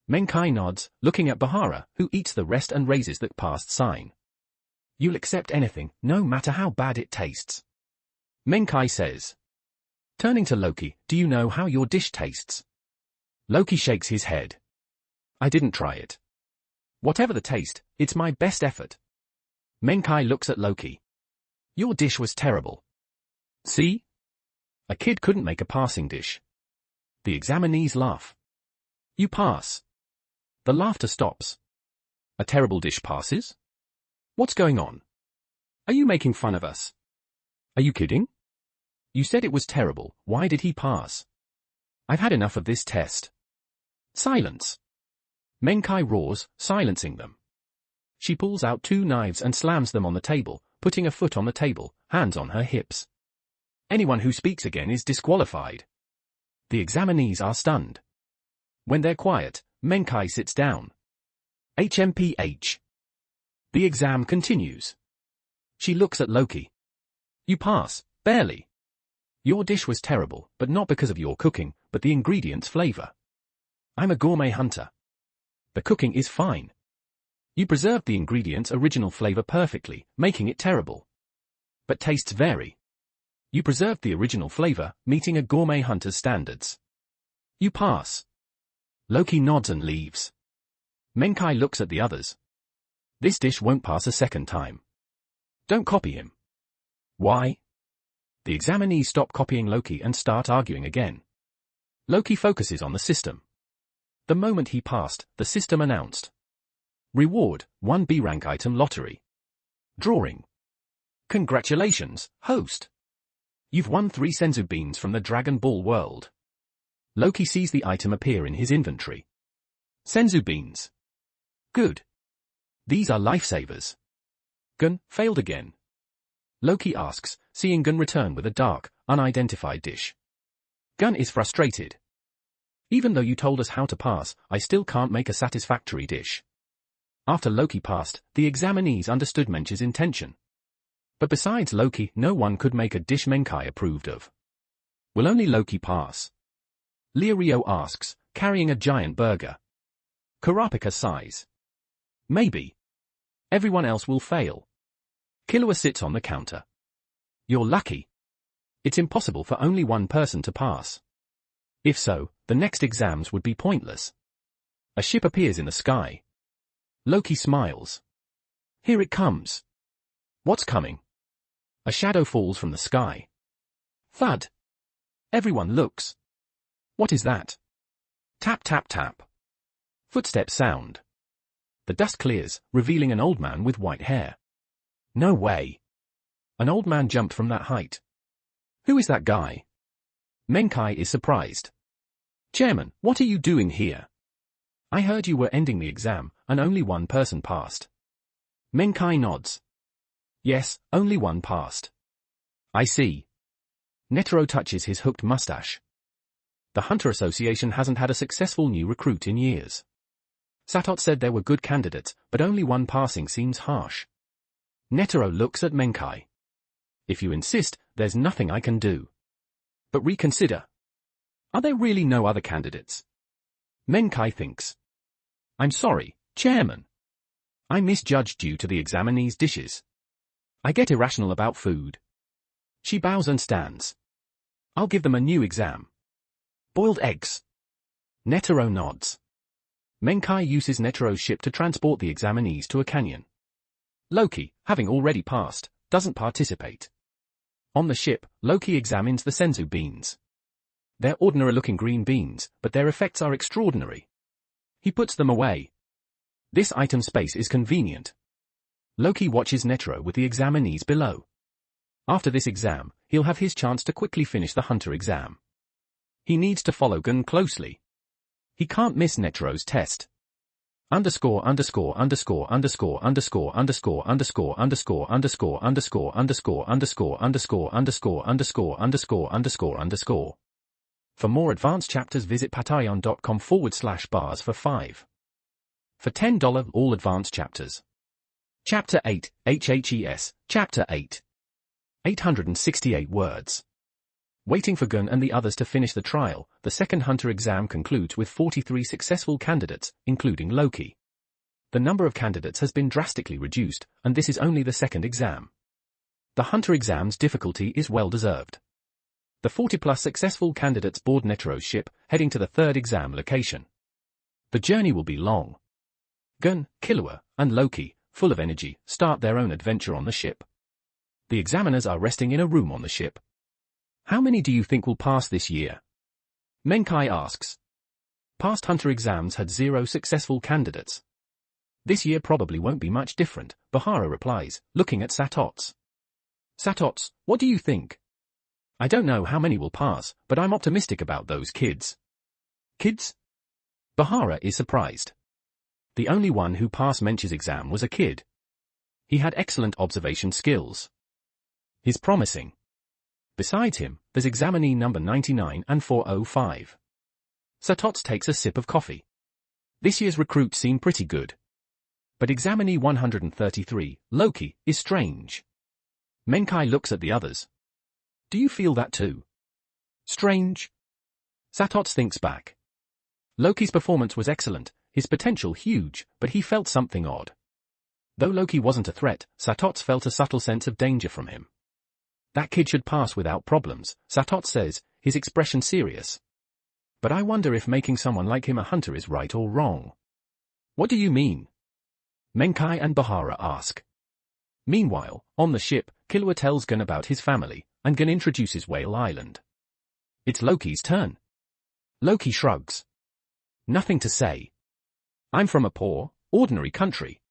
Menkai nods, looking at Bahara, who eats the rest and raises the passed sign. You'll accept anything, no matter how bad it tastes. Menkai says. Turning to Loki, do you know how your dish tastes? Loki shakes his head. I didn't try it. Whatever the taste, it's my best effort. Menkai looks at Loki. Your dish was terrible. See? A kid couldn't make a passing dish. The examinees laugh. You pass. The laughter stops. A terrible dish passes? What's going on? Are you making fun of us? Are you kidding? You said it was terrible, why did he pass? I've had enough of this test. Silence. Menkai roars, silencing them. She pulls out 2 knives and slams them on the table, putting a foot on the table, hands on her hips. Anyone who speaks again is disqualified. The examinees are stunned. When they're quiet, Menkai sits down. HMPH. The exam continues. She looks at Loki. You pass, barely. Your dish was terrible, but not because of your cooking, but the ingredients' flavor. I'm a gourmet hunter. The cooking is fine. You preserved the ingredients' original flavor perfectly, making it terrible. But tastes vary. You preserved the original flavor, meeting a gourmet hunter's standards. You pass. Loki nods and leaves. Menkai looks at the others. This dish won't pass a second time. Don't copy him. Why? The examinees stop copying Loki and start arguing again. Loki focuses on the system. The moment he passed, the system announced. Reward, 1 B rank item lottery. Drawing. Congratulations, host. You've won 3 senzu beans from the Dragon Ball world. Loki sees the item appear in his inventory. Senzu beans. Good. These are lifesavers. Gun, failed again. Loki asks, seeing Gun return with a dark, unidentified dish. Gun is frustrated. Even though you told us how to pass, I still can't make a satisfactory dish. After Loki passed, the examinees understood Mensch's intention. But besides Loki, no one could make a dish Menkai approved of. Will only Loki pass? Lirio asks, carrying a giant burger. Kurapika sighs. Maybe. Everyone else will fail. Killua sits on the counter. You're lucky. It's impossible for only one person to pass. If so, the next exams would be pointless. A ship appears in the sky. Loki smiles. Here it comes. What's coming? A shadow falls from the sky. Thud. Everyone looks. What is that? Tap tap tap. Footsteps sound. The dust clears, revealing an old man with white hair. No way. An old man jumped from that height. Who is that guy? Menkai is surprised. Chairman, what are you doing here? I heard you were ending the exam, and only one person passed. Menkai nods. Yes, only one passed. I see. Netero touches his hooked mustache. The Hunter Association hasn't had a successful new recruit in years. Satot said there were good candidates, but only one passing seems harsh. Netero looks at Menkai. If you insist, there's nothing I can do. But reconsider. Are there really no other candidates? Menkai thinks. I'm sorry, Chairman. I misjudged due to the examinees' dishes. I get irrational about food. She bows and stands. I'll give them a new exam. Boiled eggs. Netero nods. Menkai uses Netero's ship to transport the examinees to a canyon. Loki, having already passed, doesn't participate. On the ship, Loki examines the senzu beans. They're ordinary-looking green beans, but their effects are extraordinary. He puts them away. This item space is convenient. Loki watches Netero with the examinees below. After this exam, he'll have his chance to quickly finish the hunter exam. He needs to follow Gun closely. He can't miss Netero's test. Underscore underscore underscore underscore underscore underscore underscore underscore underscore underscore underscore underscore underscore underscore underscore underscore underscore underscore. For more advanced chapters visit patreon.com/bars for 5. For $10 all advanced chapters. Chapter 8, HHES, Chapter 8. 868 words. Waiting for Gun and the others to finish the trial, the second hunter exam concludes with 43 successful candidates, including Loki. The number of candidates has been drastically reduced, and this is only the second exam. The hunter exam's difficulty is well deserved. The 40+ successful candidates board Netero's ship, heading to the third exam location. The journey will be long. Gun, Killua, and Loki, full of energy, start their own adventure on the ship. The examiners are resting in a room on the ship. How many do you think will pass this year? Menkai asks. Past hunter exams had 0 successful candidates. This year probably won't be much different, Bahara replies, looking at Satots. Satots, what do you think? I don't know how many will pass, but I'm optimistic about those kids. Kids? Bahara is surprised. The only one who passed Mench's exam was a kid. He had excellent observation skills. He's promising. Besides him, there's examinee number 99 and 405. Satots takes a sip of coffee. This year's recruits seem pretty good. But examinee 133, Loki, is strange. Menkai looks at the others. Do you feel that too? Strange? Satots thinks back. Loki's performance was excellent, his potential huge, but he felt something odd. Though Loki wasn't a threat, Satots felt a subtle sense of danger from him. That kid should pass without problems, Satots says, his expression serious. But I wonder if making someone like him a hunter is right or wrong. What do you mean? Menkai and Bahara ask. Meanwhile, on the ship, Killua tells Gun about his family, and Gun introduces Whale Island. It's Loki's turn. Loki shrugs. Nothing to say. I'm from a poor, ordinary country.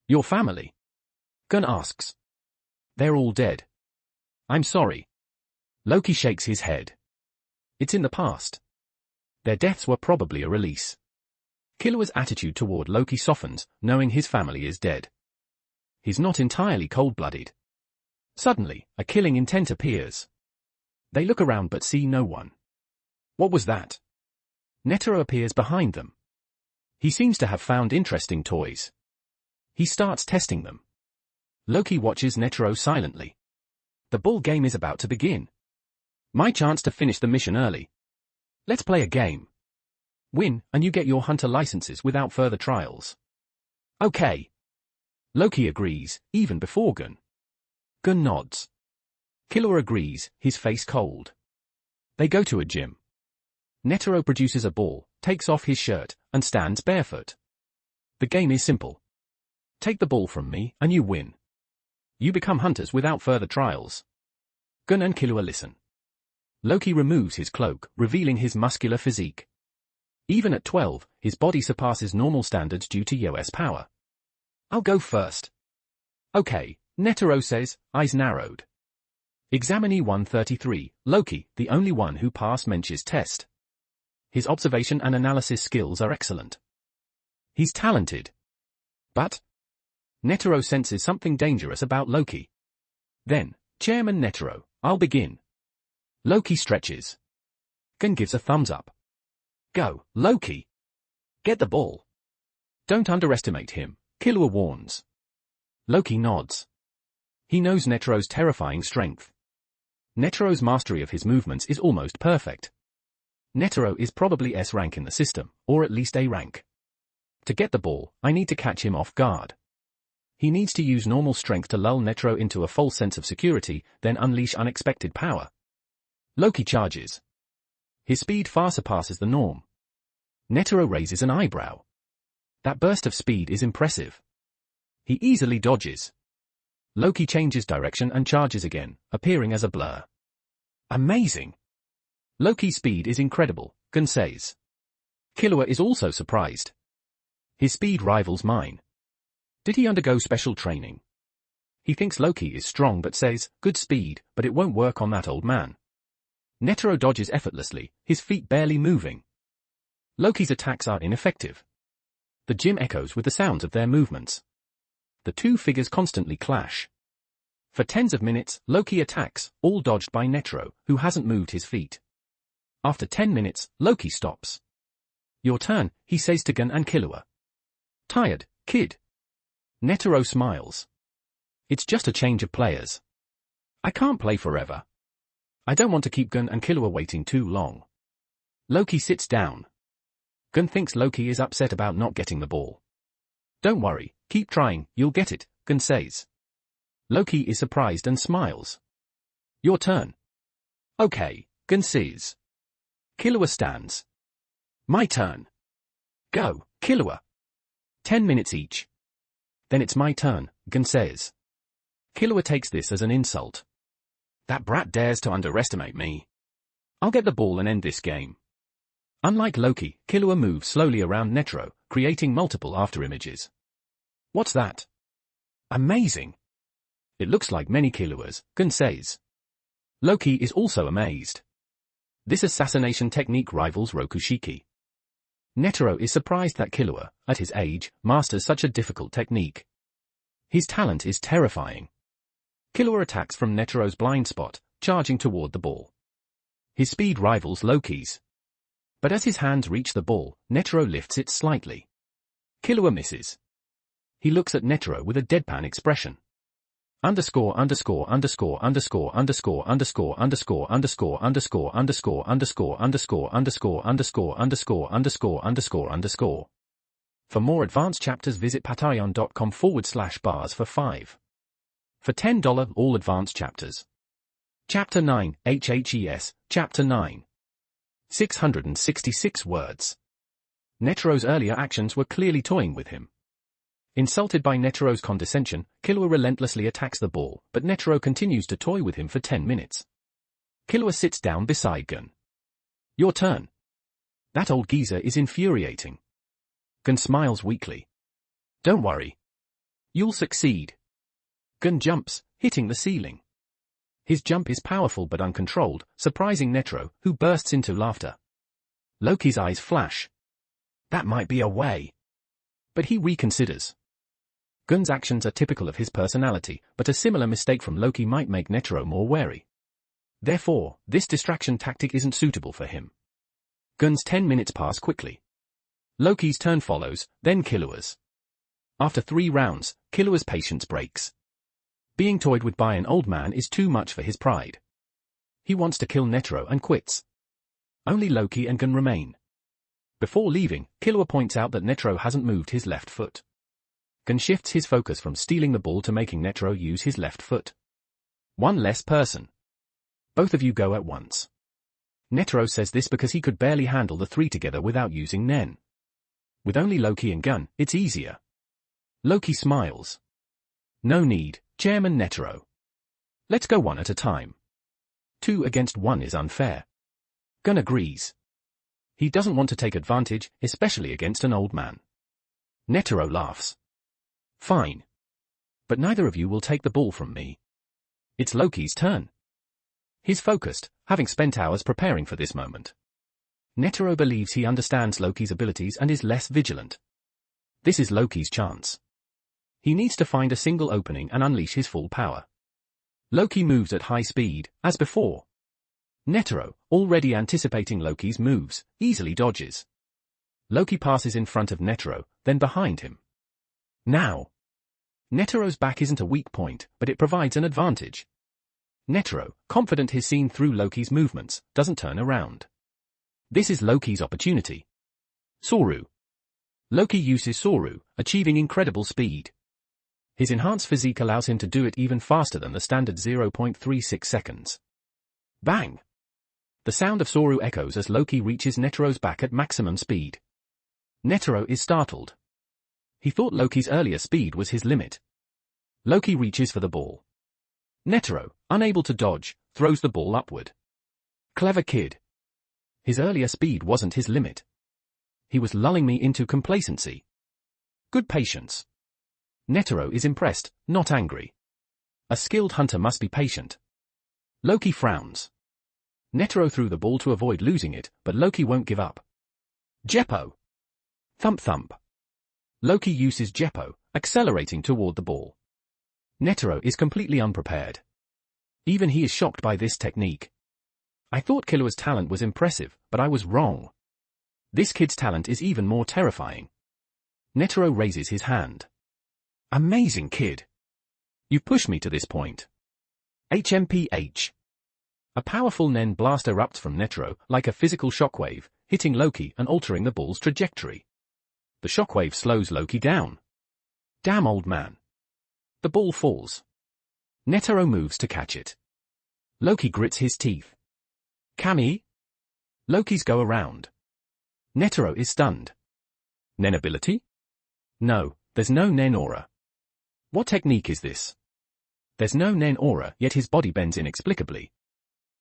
Your family? Gun asks. They're all dead. I'm sorry. Loki shakes his head. It's in the past. Their deaths were probably a release. Killua's attitude toward Loki softens, knowing his family is dead. He's not entirely cold-blooded. Suddenly, a killing intent appears. They look around but see no one. What was that? Netero appears behind them. He seems to have found interesting toys. He starts testing them. Loki watches Netero silently. The ball game is about to begin. My chance to finish the mission early. Let's play a game. Win, and you get your hunter licenses without further trials. Okay. Loki agrees, even before Gun. Gun nods. Killua agrees, his face cold. They go to a gym. Netero produces a ball, takes off his shirt, and stands barefoot. The game is simple. Take the ball from me, and you win. You become hunters without further trials. Gun and Killua listen. Loki removes his cloak, revealing his muscular physique. Even at 12, his body surpasses normal standards due to Yo's power. I'll go first. Okay, Netero says, eyes narrowed. Examinee 133, Loki, the only one who passed Mench's test. His observation and analysis skills are excellent. He's talented. But Netero senses something dangerous about Loki. Then, Chairman Netero, I'll begin. Loki stretches. Gun gives a thumbs up. Go, Loki. Get the ball. Don't underestimate him, Killua warns. Loki nods. He knows Netero's terrifying strength. Netero's mastery of his movements is almost perfect. Netero is probably S rank in the system, or at least A rank. To get the ball, I need to catch him off guard. He needs to use normal strength to lull Netero into a false sense of security, then unleash unexpected power. Loki charges. His speed far surpasses the norm. Netero raises an eyebrow. That burst of speed is impressive. He easily dodges. Loki changes direction and charges again, appearing as a blur. Amazing! Loki's speed is incredible, Gun says. Killua is also surprised. His speed rivals mine. Did he undergo special training? He thinks Loki is strong but says, good speed, but it won't work on that old man. Netero dodges effortlessly, his feet barely moving. Loki's attacks are ineffective. The gym echoes with the sounds of their movements. The two figures constantly clash. For tens of minutes, Loki attacks, all dodged by Netero, who hasn't moved his feet. After 10 minutes, Loki stops. Your turn, he says to Gun and Killua. Tired, kid? Netero smiles. It's just a change of players. I can't play forever. I don't want to keep Gun and Killua waiting too long. Loki sits down. Gun thinks Loki is upset about not getting the ball. Don't worry, keep trying, you'll get it, Gun says. Loki is surprised and smiles. Your turn. Okay, Gun says. Killua stands. My turn. Go, Killua. 10 minutes each. Then it's my turn, Gun says. Killua takes this as an insult. That brat dares to underestimate me. I'll get the ball and end this game. Unlike Loki, Killua moves slowly around Netero, creating multiple afterimages. What's that? Amazing. It looks like many Killuas, Gun says. Loki is also amazed. This assassination technique rivals Rokushiki. Netero is surprised that Killua, at his age, masters such a difficult technique. His talent is terrifying. Killua attacks from Netero's blind spot, charging toward the ball. His speed rivals Loki's. But as his hands reach the ball, Netero lifts it slightly. Killua misses. He looks at Netero with a deadpan expression. Underscore underscore underscore underscore underscore underscore underscore underscore underscore underscore underscore underscore underscore underscore underscore underscore underscore underscore. For more advanced chapters visit patreon.com/bars for 5. For $10 all advanced chapters. Chapter 9, HHES, Chapter 9. 666 words. Netero's earlier actions were clearly toying with him. Insulted by Netero's condescension, Killua relentlessly attacks the ball, but Netero continues to toy with him for 10 minutes. Killua sits down beside Gun. Your turn. That old geezer is infuriating. Gun smiles weakly. Don't worry. You'll succeed. Gun jumps, hitting the ceiling. His jump is powerful but uncontrolled, surprising Netero, who bursts into laughter. Loki's eyes flash. That might be a way. But he reconsiders. Gun's actions are typical of his personality, but a similar mistake from Loki might make Netero more wary. Therefore, this distraction tactic isn't suitable for him. Gun's 10 minutes pass quickly. Loki's turn follows, then Killua's. After 3 rounds, Killua's patience breaks. Being toyed with by an old man is too much for his pride. He wants to kill Netero and quits. Only Loki and Gun remain. Before leaving, Killua points out that Netero hasn't moved his left foot. Gun shifts his focus from stealing the ball to making Netero use his left foot. One less person. Both of you go at once. Netero says this because he could barely handle the 3 together without using Nen. With only Loki and Gun, it's easier. Loki smiles. No need, Chairman Netero. Let's go one at a time. 2 against 1 is unfair. Gun agrees. He doesn't want to take advantage, especially against an old man. Netero laughs. Fine. But neither of you will take the ball from me. It's Loki's turn. He's focused, having spent hours preparing for this moment. Netero believes he understands Loki's abilities and is less vigilant. This is Loki's chance. He needs to find a single opening and unleash his full power. Loki moves at high speed, as before. Netero, already anticipating Loki's moves, easily dodges. Loki passes in front of Netero, then behind him. Now. Netero's back isn't a weak point, but it provides an advantage. Netero, confident he's seen through Loki's movements, doesn't turn around. This is Loki's opportunity. Soru. Loki uses Soru, achieving incredible speed. His enhanced physique allows him to do it even faster than the standard 0.36 seconds. Bang! The sound of Soru echoes as Loki reaches Netero's back at maximum speed. Netero is startled. He thought Loki's earlier speed was his limit. Loki reaches for the ball. Netero, unable to dodge, throws the ball upward. Clever kid. His earlier speed wasn't his limit. He was lulling me into complacency. Good patience. Netero is impressed, not angry. A skilled hunter must be patient. Loki frowns. Netero threw the ball to avoid losing it, but Loki won't give up. Jeppo. Thump thump. Loki uses Jeppo, accelerating toward the ball. Netero is completely unprepared. Even he is shocked by this technique. I thought Killua's talent was impressive, but I was wrong. This kid's talent is even more terrifying. Netero raises his hand. Amazing kid. You've pushed me to this point. HMPH. A powerful Nen blast erupts from Netero like a physical shockwave, hitting Loki and altering the ball's trajectory. The shockwave slows Loki down. Damn old man. The ball falls. Netero moves to catch it. Loki grits his teeth. Kami? Loki's go around. Netero is stunned. Nen ability? No, there's no Nen aura. What technique is this? There's no Nen aura, yet his body bends inexplicably.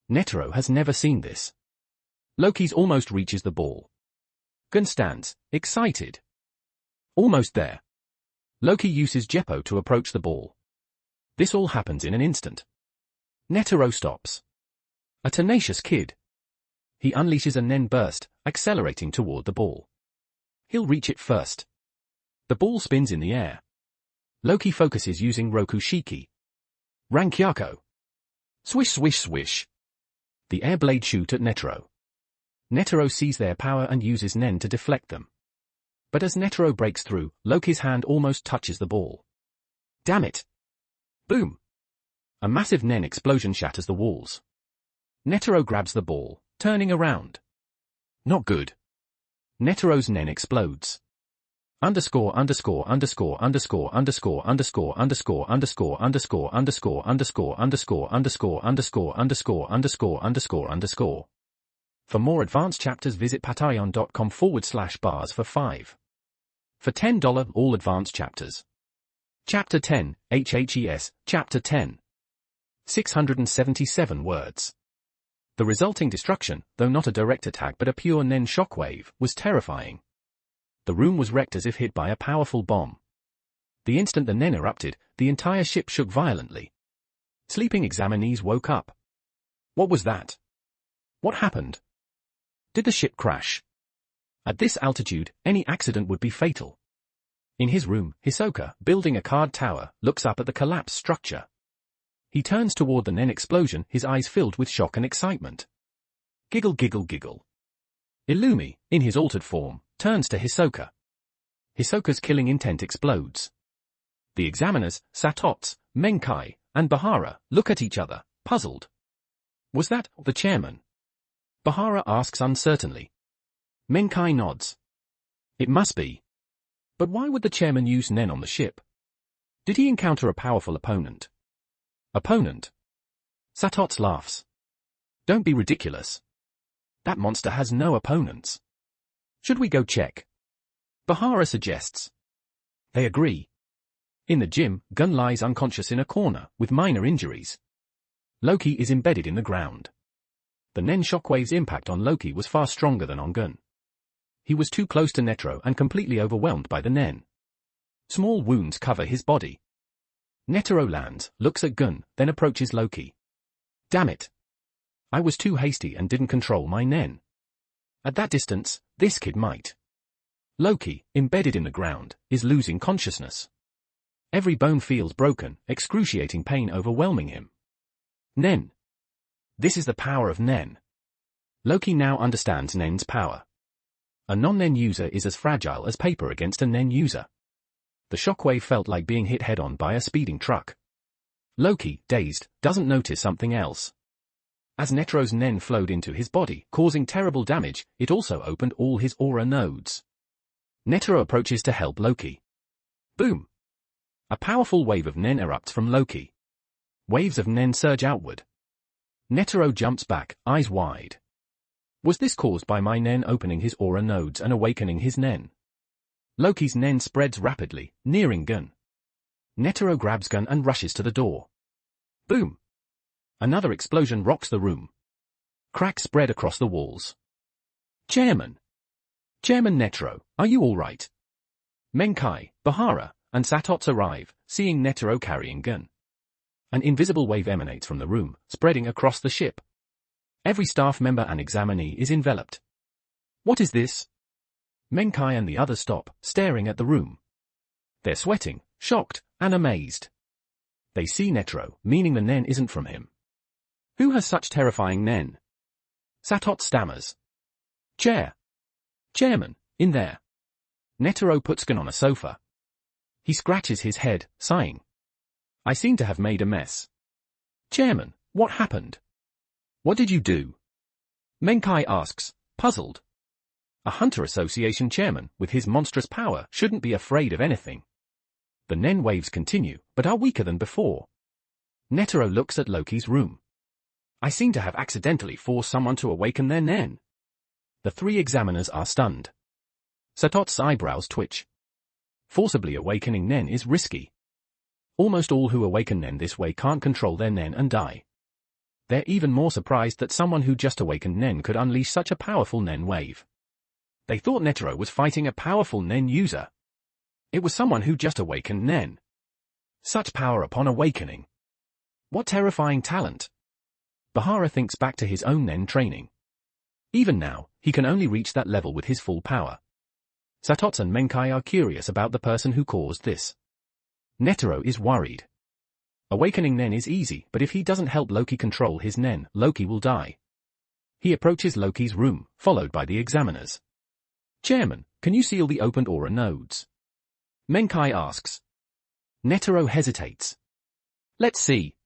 Netero has never seen this. Loki's almost reaches the ball. Gun stands, excited. Almost there. Loki uses Jeppo to approach the ball. This all happens in an instant. Netero stops. A tenacious kid. He unleashes a Nen burst, accelerating toward the ball. He'll reach it first. The ball spins in the air. Loki focuses using Roku Shiki. Rankyako. Swish swish swish. The air blades shoot at Netero. Netero sees their power and uses Nen to deflect them. But as Netero breaks through, Loki's hand almost touches the ball. Damn it! Boom! A massive Nen explosion shatters the walls. Netero grabs the ball, turning around. Not good. Netero's Nen explodes. Underscore underscore underscore underscore underscore underscore underscore underscore underscore underscore underscore underscore underscore underscore underscore underscore underscore underscore. For more advanced chapters visit patreon.com/bars for 5. For $10 all advanced chapters. Chapter 10, HHES, Chapter 10. 677 words. The resulting destruction, though not a direct attack but a pure Nen shockwave, was terrifying. The room was wrecked as if hit by a powerful bomb. The instant the Nen erupted, the entire ship shook violently. Sleeping examinees woke up. What was that? What happened? Did the ship crash? At this altitude, any accident would be fatal. In his room, Hisoka, building a card tower, looks up at the collapsed structure. He turns toward the Nen explosion, his eyes filled with shock and excitement. Giggle giggle giggle. Illumi, in his altered form, turns to Hisoka. Hisoka's killing intent explodes. The examiners, Satots, Menkai, and Bahara, look at each other, puzzled. Was that the chairman? Bahara asks uncertainly. Menkai nods. It must be. But why would the chairman use Nen on the ship? Did he encounter a powerful opponent? Opponent? Satots laughs. Don't be ridiculous. That monster has no opponents. Should we go check? Bahara suggests. They agree. In the gym, Gun lies unconscious in a corner, with minor injuries. Loki is embedded in the ground. The Nen shockwave's impact on Loki was far stronger than on Gun. He was too close to Netero and completely overwhelmed by the Nen. Small wounds cover his body. Netero lands, looks at Gun, then approaches Loki. Damn it! I was too hasty and didn't control my Nen. At that distance, this kid might. Loki, embedded in the ground, is losing consciousness. Every bone feels broken, excruciating pain overwhelming him. Nen. This is the power of Nen. Loki now understands Nen's power. A non-Nen user is as fragile as paper against a Nen user. The shockwave felt like being hit head-on by a speeding truck. Loki, dazed, doesn't notice something else. As Netero's Nen flowed into his body, causing terrible damage, it also opened all his aura nodes. Netero approaches to help Loki. Boom! A powerful wave of Nen erupts from Loki. Waves of Nen surge outward. Netero jumps back, eyes wide. Was this caused by my Nen opening his aura nodes and awakening his Nen? Loki's Nen spreads rapidly, nearing Gun. Netero grabs Gun and rushes to the door. Boom! Another explosion rocks the room. Cracks spread across the walls. Chairman! Chairman Netero, are you all right? Menkai, Bahara and Satots arrive, seeing Netero carrying gun. An invisible wave emanates from the room, spreading across the ship. Every staff member and examinee is enveloped. What is this? Menkai and the others stop, staring at the room. They're sweating, shocked, and amazed. They see Netero, meaning the Nen isn't from him. Who has such terrifying Nen? Satot stammers. Chairman, in there. Netero puts gun on a sofa. He scratches his head, sighing. I seem to have made a mess. Chairman, what happened? What did you do? Menkai asks, puzzled. A Hunter Association chairman, with his monstrous power, shouldn't be afraid of anything. The Nen waves continue, but are weaker than before. Netero looks at Loki's room. I seem to have accidentally forced someone to awaken their Nen. The three examiners are stunned. Satot's eyebrows twitch. Forcibly awakening Nen is risky. Almost all who awaken Nen this way can't control their Nen and die. They're even more surprised that someone who just awakened Nen could unleash such a powerful Nen wave. They thought Netero was fighting a powerful Nen user. It was someone who just awakened Nen. Such power upon awakening. What terrifying talent. Bahara thinks back to his own Nen training. Even now, he can only reach that level with his full power. Satots and Menkai are curious about the person who caused this. Netero is worried. Awakening Nen is easy, but if he doesn't help Loki control his Nen, Loki will die. He approaches Loki's room, followed by the examiners. Chairman, can you seal the opened aura nodes? Menkai asks. Netero hesitates. Let's see.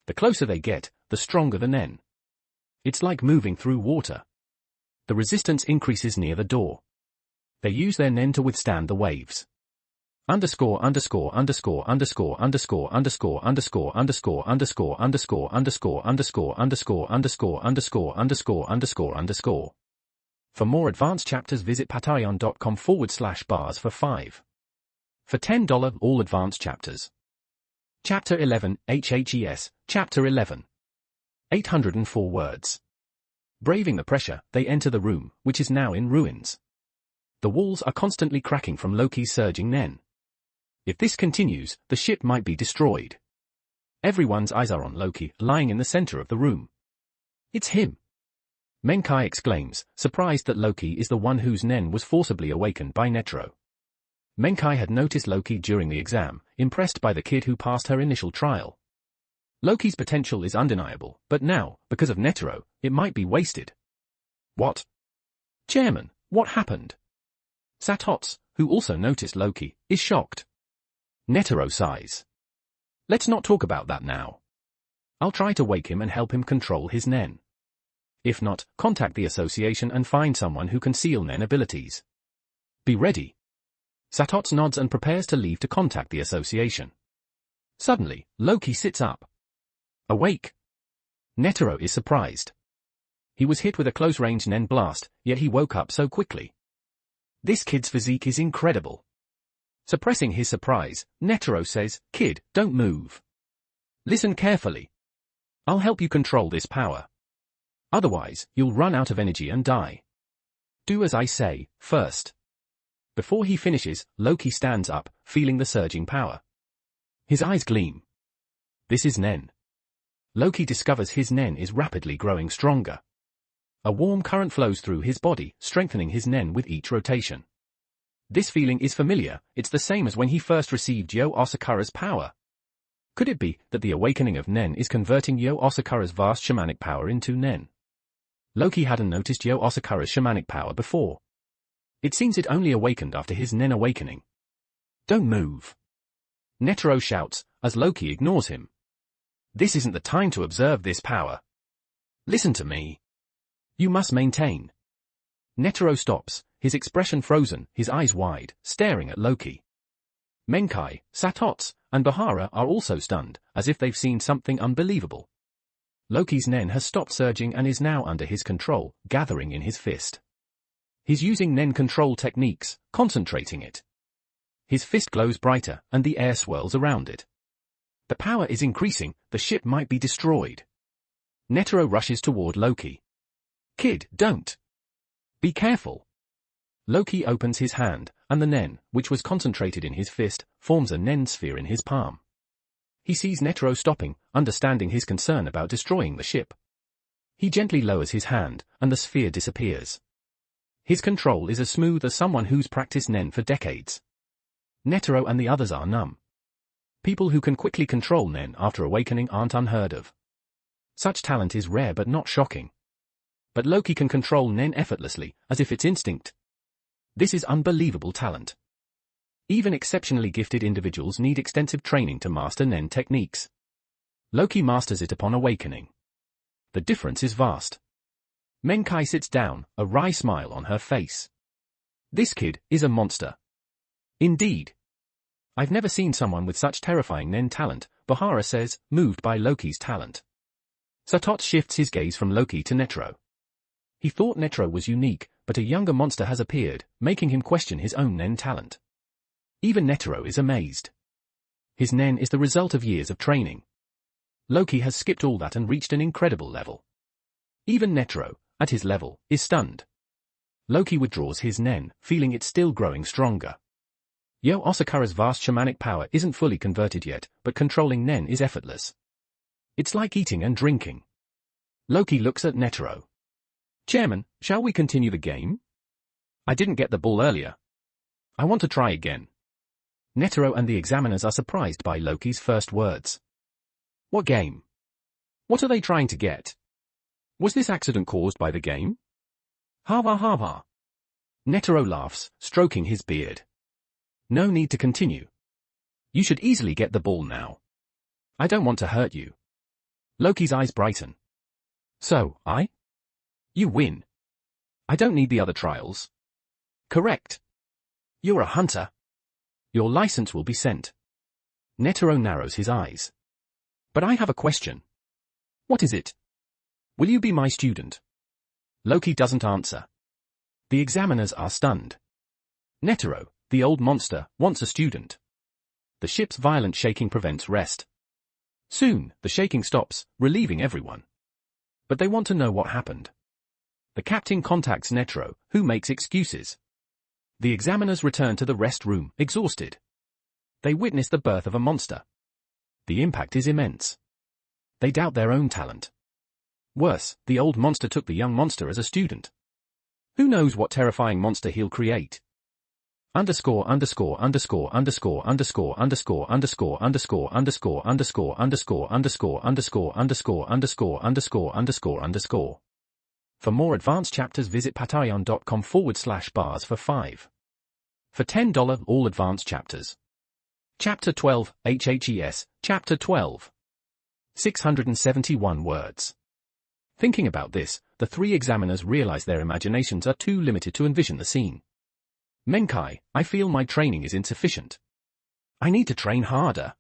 The closer they get, the stronger the Nen. It's like moving through water. The resistance increases near the door. They use their Nen to withstand the waves. Underscore. For more advanced chapters visit patreon.com/bars for 5. For $10 all advanced chapters. Chapter 11, HHES, Chapter 11. 804 words. Braving the pressure, they enter the room, which is now in ruins. The walls are constantly cracking from Loki's surging Nen. If this continues, the ship might be destroyed. Everyone's eyes are on Loki, lying in the center of the room. It's him. Menkai exclaims, surprised that Loki is the one whose Nen was forcibly awakened by Netero. Menkai had noticed Loki during the exam, impressed by the kid who passed her initial trial. Loki's potential is undeniable, but now, because of Netero, it might be wasted. What? Chairman, what happened? Satots, who also noticed Loki, is shocked. Netero sighs. Let's not talk about that now. I'll try to wake him and help him control his Nen. If not, contact the association and find someone who can seal Nen abilities. Be ready. Satots nods and prepares to leave to contact the association. Suddenly, Loki sits up. Awake. Netero is surprised. He was hit with a close-range Nen blast, yet he woke up so quickly. This kid's physique is incredible. Suppressing his surprise, Netero says, Kid, don't move. Listen carefully. I'll help you control this power. Otherwise, you'll run out of energy and die. Do as I say, first. Before he finishes, Loki stands up, feeling the surging power. His eyes gleam. This is Nen. Loki discovers his Nen is rapidly growing stronger. A warm current flows through his body, strengthening his Nen with each rotation. This feeling is familiar, it's the same as when he first received Yo Osakura's power. Could it be that the awakening of Nen is converting Yo Osakura's vast shamanic power into Nen? Loki hadn't noticed Yo Osakura's shamanic power before. It seems it only awakened after his Nen awakening. Don't move. Netero shouts, as Loki ignores him. This isn't the time to observe this power. Listen to me. You must maintain. Netero stops, his expression frozen, his eyes wide, staring at Loki. Menkai, Satots, and Bahara are also stunned, as if they've seen something unbelievable. Loki's Nen has stopped surging and is now under his control, gathering in his fist. He's using Nen control techniques, concentrating it. His fist glows brighter, and the air swirls around it. The power is increasing, the ship might be destroyed. Netero rushes toward Loki. Kid, don't. Be careful. Loki opens his hand, and the Nen, which was concentrated in his fist, forms a Nen sphere in his palm. He sees Netero stopping, understanding his concern about destroying the ship. He gently lowers his hand, and the sphere disappears. His control is as smooth as someone who's practiced Nen for decades. Netero and the others are numb. People who can quickly control Nen after awakening aren't unheard of. Such talent is rare but not shocking. But Loki can control Nen effortlessly, as if it's instinct. This is unbelievable talent. Even exceptionally gifted individuals need extensive training to master Nen techniques. Loki masters it upon awakening. The difference is vast. Menkai sits down, a wry smile on her face. This kid is a monster. Indeed. I've never seen someone with such terrifying Nen talent, Bahara says, moved by Loki's talent. Satot shifts his gaze from Loki to Netero. He thought Netero was unique, but a younger monster has appeared, making him question his own Nen talent. Even Netero is amazed. His Nen is the result of years of training. Loki has skipped all that and reached an incredible level. Even Netero, at his level, is stunned. Loki withdraws his Nen, feeling it still growing stronger. Yo Osakara's vast shamanic power isn't fully converted yet, but controlling Nen is effortless. It's like eating and drinking. Loki looks at Netero. Chairman, shall we continue the game? I didn't get the ball earlier. I want to try again. Netero and the examiners are surprised by Loki's first words. What game? What are they trying to get? Was this accident caused by the game? Hava hava. Netero laughs, stroking his beard. No need to continue. You should easily get the ball now. I don't want to hurt you. Loki's eyes brighten. So, You win. I don't need the other trials. Correct. You're a hunter. Your license will be sent. Netero narrows his eyes. But I have a question. What is it? Will you be my student? Loki doesn't answer. The examiners are stunned. Netero, the old monster, wants a student. The ship's violent shaking prevents rest. Soon, the shaking stops, relieving everyone. But they want to know what happened. The captain contacts Netero, who makes excuses. The examiners return to the rest room, exhausted. They witness the birth of a monster. The impact is immense. They doubt their own talent. Worse, the old monster took the young monster as a student. Who knows what terrifying monster he'll create? Underscore underscore underscore underscore underscore underscore underscore underscore underscore underscore underscore underscore underscore underscore underscore underscore underscore underscore. For more advanced chapters visit patreon.com/bars for 5. For $10 all advanced chapters. Chapter 12, HHES, Chapter 12. 671 words. Thinking about this, the three examiners realize their imaginations are too limited to envision the scene. Menkai, I feel my training is insufficient. I need to train harder.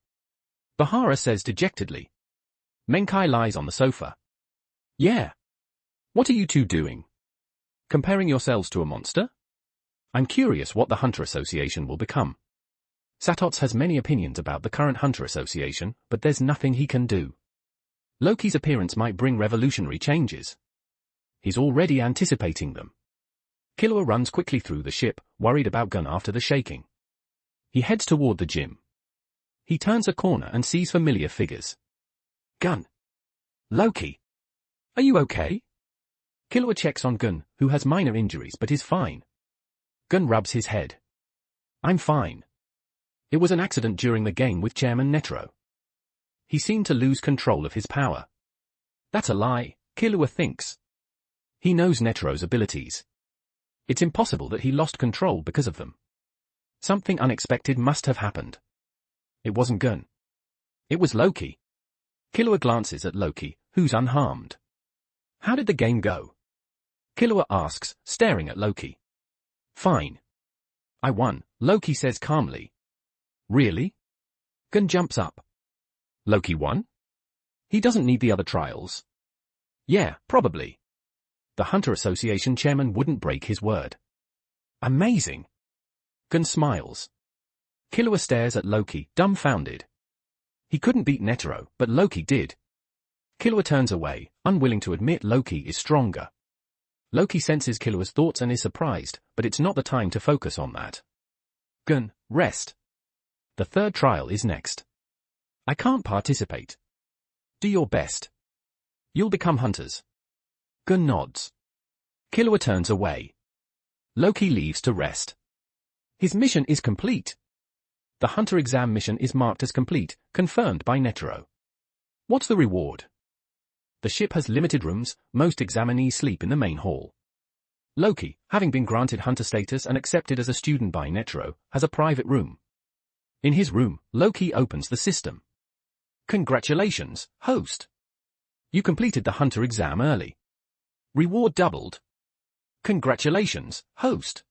Bahara says dejectedly. Menkai lies on the sofa. Yeah. What are you two doing? Comparing yourselves to a monster? I'm curious what the Hunter Association will become. Satots has many opinions about the current Hunter Association, but there's nothing he can do. Loki's appearance might bring revolutionary changes. He's already anticipating them. Killua runs quickly through the ship, worried about Gun after the shaking. He heads toward the gym. He turns a corner and sees familiar figures. Gun. Loki. Are you okay? Killua checks on Gun, who has minor injuries but is fine. Gun rubs his head. I'm fine. It was an accident during the game with Chairman Netero. He seemed to lose control of his power. That's a lie, Killua thinks. He knows Netero's abilities. It's impossible that he lost control because of them. Something unexpected must have happened. It wasn't Gun. It was Loki. Killua glances at Loki, who's unharmed. How did the game go? Killua asks, staring at Loki. Fine. I won, Loki says calmly. Really? Gun jumps up. Loki won? He doesn't need the other trials. Yeah, probably. The Hunter Association chairman wouldn't break his word. Amazing. Gun smiles. Killua stares at Loki, dumbfounded. He couldn't beat Netero, but Loki did. Killua turns away, unwilling to admit Loki is stronger. Loki senses Killua's thoughts and is surprised, but it's not the time to focus on that. Gun, rest. The third trial is next. I can't participate. Do your best. You'll become hunters. Gun nods. Killua turns away. Loki leaves to rest. His mission is complete. The hunter exam mission is marked as complete, confirmed by Netero. What's the reward? The ship has limited rooms, most examinees sleep in the main hall. Loki, having been granted hunter status and accepted as a student by Netero, has a private room. In his room, Loki opens the system. Congratulations, host. You completed the hunter exam early. Reward doubled. Congratulations, host.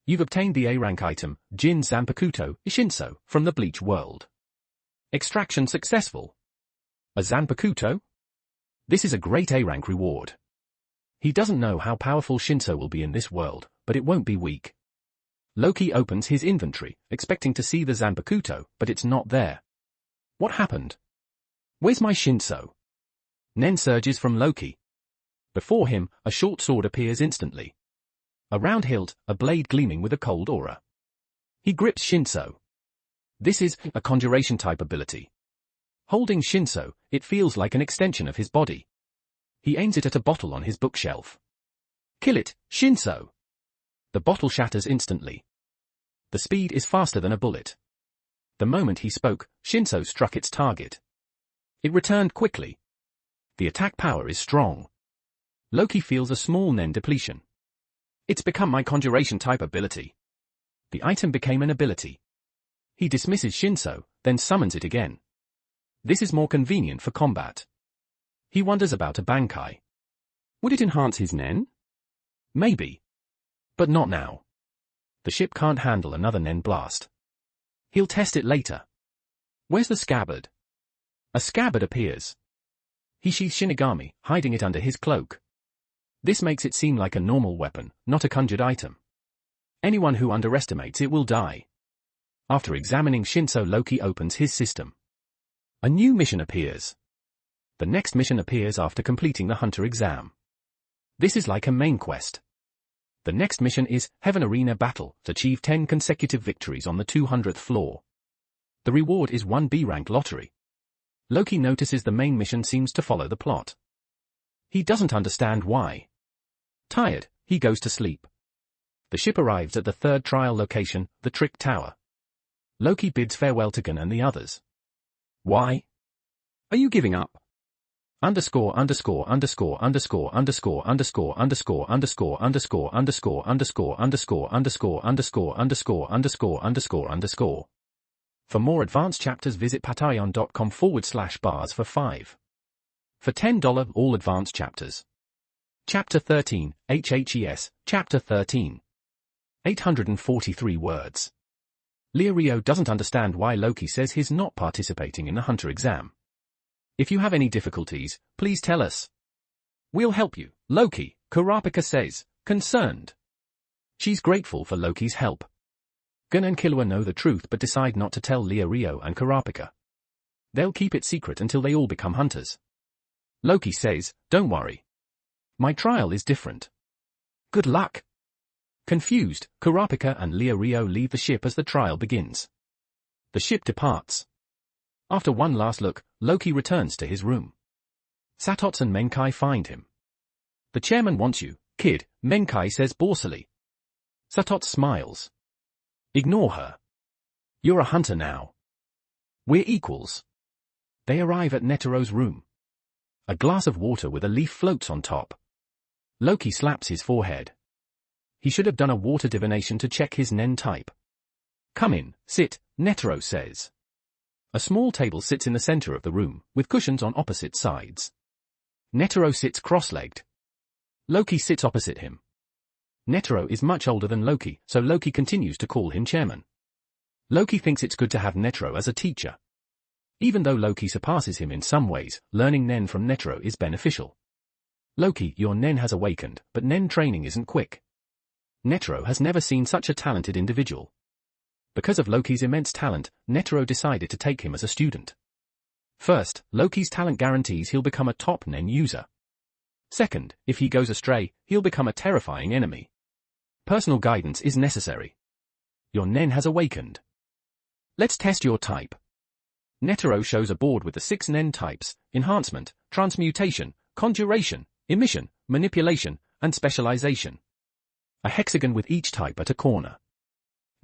You've obtained the A-rank item, Jin Zanpakuto Ishinso, from the Bleach world. Extraction successful. A Zanpakuto? This is a great A-rank reward. He doesn't know how powerful Shinso will be in this world, but it won't be weak. Loki opens his inventory, expecting to see the Zanpakuto, but it's not there. What happened? Where's my Shinso? Nen surges from Loki. Before him, a short sword appears instantly. A round hilt, a blade gleaming with a cold aura. He grips Shinso. This is a conjuration-type ability. Holding Shinso, it feels like an extension of his body. He aims it at a bottle on his bookshelf. Kill it, Shinso! The bottle shatters instantly. The speed is faster than a bullet. The moment he spoke, Shinso struck its target. It returned quickly. The attack power is strong. Loki feels a small Nen depletion. It's become my conjuration-type ability. The item became an ability. He dismisses Shinso, then summons it again. This is more convenient for combat. He wonders about a Bankai. Would it enhance his Nen? Maybe. But not now. The ship can't handle another Nen blast. He'll test it later. Where's the scabbard? A scabbard appears. He sheaths Shinigami, hiding it under his cloak. This makes it seem like a normal weapon, not a conjured item. Anyone who underestimates it will die. After examining Shinso, Loki opens his system. A new mission appears. The next mission appears after completing the hunter exam. This is like a main quest. The next mission is Heaven Arena Battle to achieve 10 consecutive victories on the 200th floor. The reward is 1 B-rank lottery. Loki notices the main mission seems to follow the plot. He doesn't understand why. Tired, he goes to sleep. The ship arrives at the third trial location, the Trick Tower. Loki bids farewell to Gun and the others. Why? Are you giving up? Underscore underscore underscore underscore underscore underscore underscore underscore underscore underscore underscore underscore underscore underscore underscore underscore underscore underscore. For more advanced chapters visit patreon.com/bars for 5. For $10 all advanced chapters. Chapter 13, HHES, Chapter 13. 843 words. Leorio doesn't understand why Loki says he's not participating in the hunter exam. If you have any difficulties, please tell us. We'll help you, Loki, Kurapika says, concerned. She's grateful for Loki's help. Gun and Killua know the truth but decide not to tell Leorio and Kurapika. They'll keep it secret until they all become hunters. Loki says, don't worry. My trial is different. Good luck. Confused, Kurapika and Leorio leave the ship as the trial begins. The ship departs. After one last look, Loki returns to his room. Satots and Menkai find him. The chairman wants you, kid, Menkai says borsally. Satots smiles. Ignore her. You're a hunter now. We're equals. They arrive at Netero's room. A glass of water with a leaf floats on top. Loki slaps his forehead. He should have done a water divination to check his Nen type. Come in, sit, Netero says. A small table sits in the center of the room, with cushions on opposite sides. Netero sits cross-legged. Loki sits opposite him. Netero is much older than Loki, so Loki continues to call him chairman. Loki thinks it's good to have Netero as a teacher. Even though Loki surpasses him in some ways, learning Nen from Netero is beneficial. Loki, your Nen has awakened, but Nen training isn't quick. Netero has never seen such a talented individual. Because of Loki's immense talent, Netero decided to take him as a student. First, Loki's talent guarantees he'll become a top Nen user. Second, if he goes astray, he'll become a terrifying enemy. Personal guidance is necessary. Your Nen has awakened. Let's test your type. Netero shows a board with the 6 Nen types: enhancement, transmutation, conjuration, emission, manipulation, and specialization. A hexagon with each type at a corner.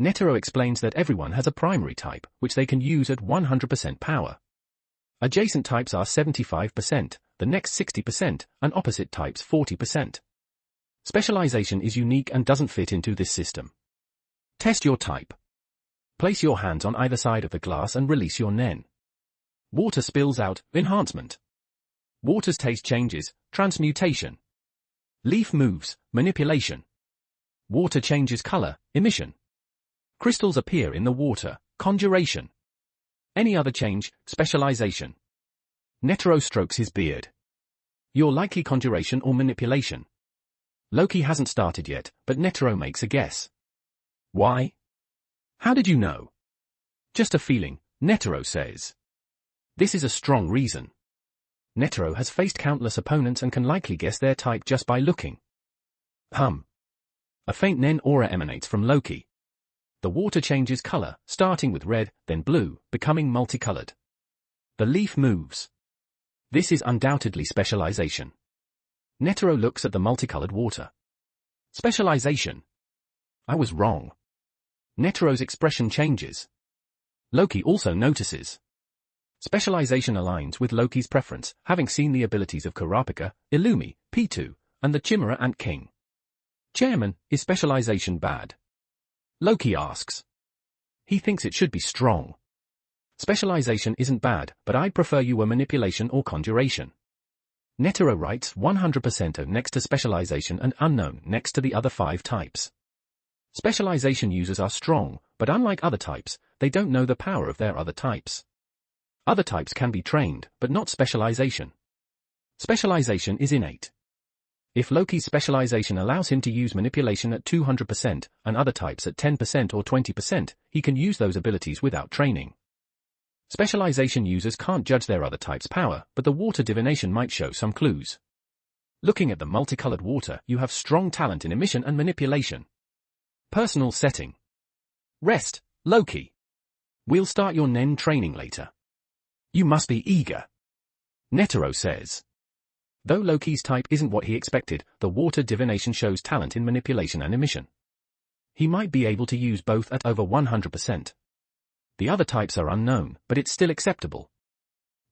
Netero explains that everyone has a primary type, which they can use at 100% power. Adjacent types are 75%, the next 60%, and opposite types 40%. Specialization is unique and doesn't fit into this system. Test your type. Place your hands on either side of the glass and release your Nen. Water spills out, enhancement. Water's taste changes, transmutation. Leaf moves, manipulation. Water changes color, emission. Crystals appear in the water, conjuration. Any other change, specialization. Netero strokes his beard. Your likely conjuration or manipulation. Loki hasn't started yet, but Netero makes a guess. Why? How did you know? Just a feeling, Netero says. This is a strong reason. Netero has faced countless opponents and can likely guess their type just by looking. A faint Nen aura emanates from Loki. The water changes color, starting with red, then blue, becoming multicolored. The leaf moves. This is undoubtedly specialization. Netero looks at the multicolored water. Specialization. I was wrong. Netero's expression changes. Loki also notices. Specialization aligns with Loki's preference, having seen the abilities of Kurapika, Illumi, P2, and the Chimera Ant King. Chairman, is specialization bad? Loki asks. He thinks it should be strong. Specialization isn't bad, but I'd prefer you were manipulation or conjuration. Netero writes 100% next to specialization and unknown next to the other 5 types. Specialization users are strong, but unlike other types, they don't know the power of their other types. Other types can be trained, but not specialization. Specialization is innate. If Loki's specialization allows him to use manipulation at 200% and other types at 10% or 20%, he can use those abilities without training. Specialization users can't judge their other type's power, but the water divination might show some clues. Looking at the multicolored water, you have strong talent in emission and manipulation. Personal setting. Rest, Loki. We'll start your Nen training later. You must be eager. Netero says. Though Loki's type isn't what he expected, the water divination shows talent in manipulation and emission. He might be able to use both at over 100%. The other types are unknown, but it's still acceptable.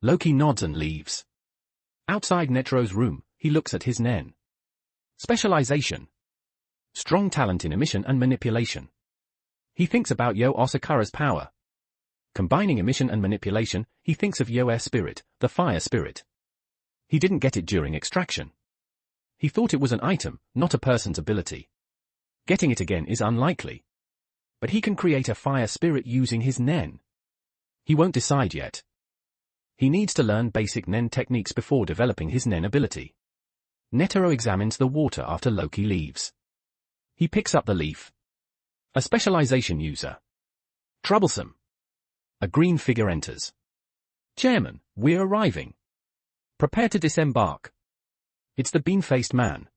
Loki nods and leaves. Outside Netero's room, he looks at his Nen. Specialization. Strong talent in emission and manipulation. He thinks about Yo Osakura's power. Combining emission and manipulation, he thinks of Yo-Air Spirit, the fire spirit. He didn't get it during extraction. He thought it was an item, not a person's ability. Getting it again is unlikely. But he can create a fire spirit using his Nen. He won't decide yet. He needs to learn basic Nen techniques before developing his Nen ability. Netero examines the water after Loki leaves. He picks up the leaf. A specialization user. Troublesome. A green figure enters. Chairman, we're arriving. Prepare to disembark. It's the bean-faced man.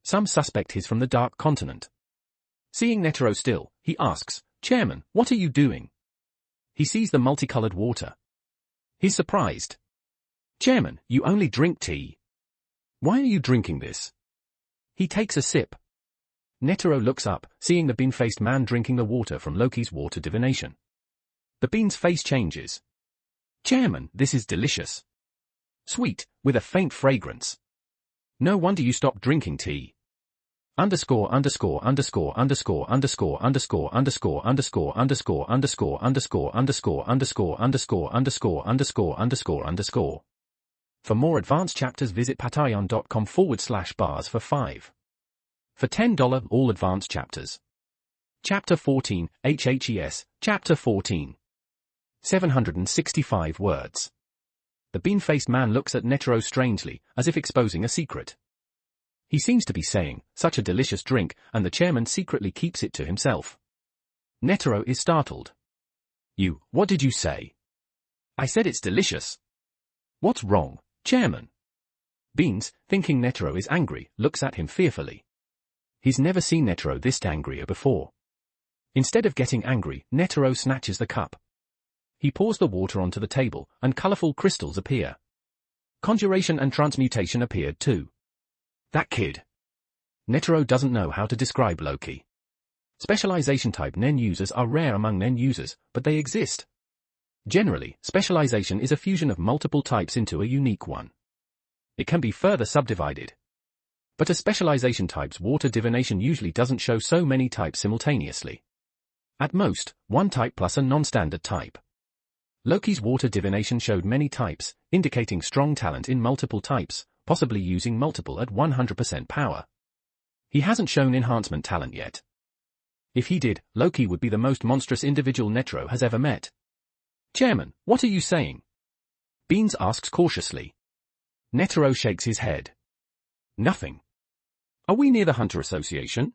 Some suspect he's from the Dark Continent. Seeing Netero still, he asks, Chairman, what are you doing? He sees the multicolored water. He's surprised. Chairman, you only drink tea. Why are you drinking this? He takes a sip. Netero looks up, seeing the bean-faced man drinking the water from Loki's water divination. The bean's face changes. Chairman, this is delicious. Sweet, with a faint fragrance. No wonder you stopped drinking tea. Underscore underscore underscore underscore underscore underscore underscore underscore underscore underscore underscore underscore underscore underscore underscore underscore underscore underscore. For more advanced chapters visit patreon.com/bars for 5. For $10 all advanced chapters. Chapter 14, HHES, Chapter 14. 765 words. The bean-faced man looks at Netero strangely, as if exposing a secret. He seems to be saying, such a delicious drink, and the chairman secretly keeps it to himself. Netero is startled. What did you say? I said it's delicious. What's wrong, chairman? Beans, thinking Netero is angry, looks at him fearfully. He's never seen Netero this angrier before. Instead of getting angry, Netero snatches the cup. He pours the water onto the table, and colorful crystals appear. Conjuration and transmutation appeared too. That kid. Netero doesn't know how to describe Loki. Specialization type NEN users are rare among NEN users, but they exist. Generally, specialization is a fusion of multiple types into a unique one. It can be further subdivided. But a specialization type's water divination usually doesn't show so many types simultaneously. At most, one type plus a non-standard type. Loki's water divination showed many types, indicating strong talent in multiple types, possibly using multiple at 100% power. He hasn't shown enhancement talent yet. If he did, Loki would be the most monstrous individual Netero has ever met. Chairman, what are you saying? Beans asks cautiously. Netero shakes his head. Nothing. Are we near the Hunter Association?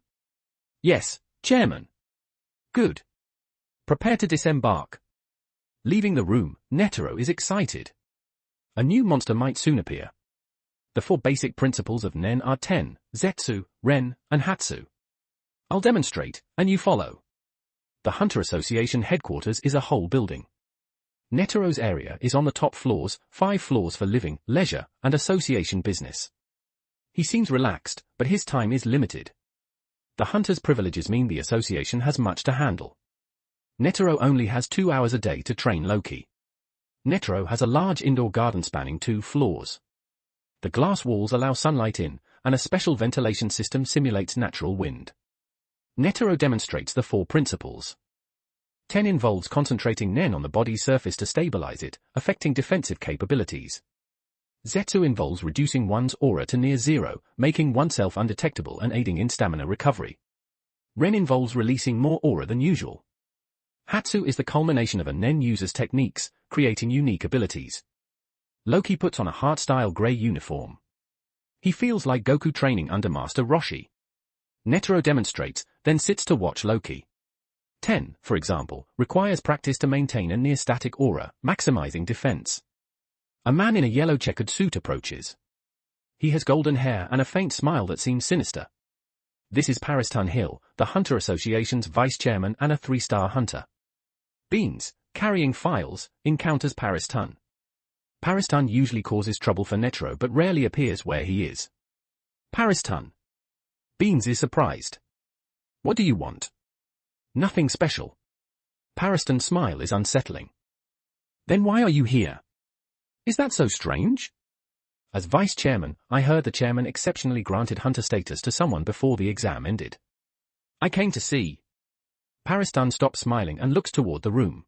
Yes, Chairman. Good. Prepare to disembark. Leaving the room, Netero is excited. A new monster might soon appear. The 4 basic principles of NEN are Ten, Zetsu, Ren, and Hatsu. I'll demonstrate, and you follow. The Hunter Association headquarters is a whole building. Netero's area is on the top floors, 5 floors for living, leisure, and association business. He seems relaxed, but his time is limited. The hunter's privileges mean the association has much to handle. Netero only has 2 hours a day to train Loki. Netero has a large indoor garden spanning 2 floors. The glass walls allow sunlight in, and a special ventilation system simulates natural wind. Netero demonstrates the 4 principles. 10 involves concentrating NEN on the body's surface to stabilize it, affecting defensive capabilities. Zetsu involves reducing one's aura to near zero, making oneself undetectable and aiding in stamina recovery. Ren involves releasing more aura than usual. Hatsu is the culmination of a NEN user's techniques, creating unique abilities. Loki puts on a heart-style grey uniform. He feels like Goku training under Master Roshi. Netero demonstrates, then sits to watch Loki. 10, for example, requires practice to maintain a near-static aura, maximizing defense. A man in a yellow checkered suit approaches. He has golden hair and a faint smile that seems sinister. This is Paristan Hill, the Hunter Association's vice-chairman and a 3-star hunter. Beans, carrying files, encounters Paristan. Paristan usually causes trouble for Netero but rarely appears where he is. Paristan. Beans is surprised. What do you want? Nothing special. Paristan's smile is unsettling. Then why are you here? Is that so strange? As vice chairman, I heard the chairman exceptionally granted hunter status to someone before the exam ended. I came to see. Paristan stops smiling and looks toward the room.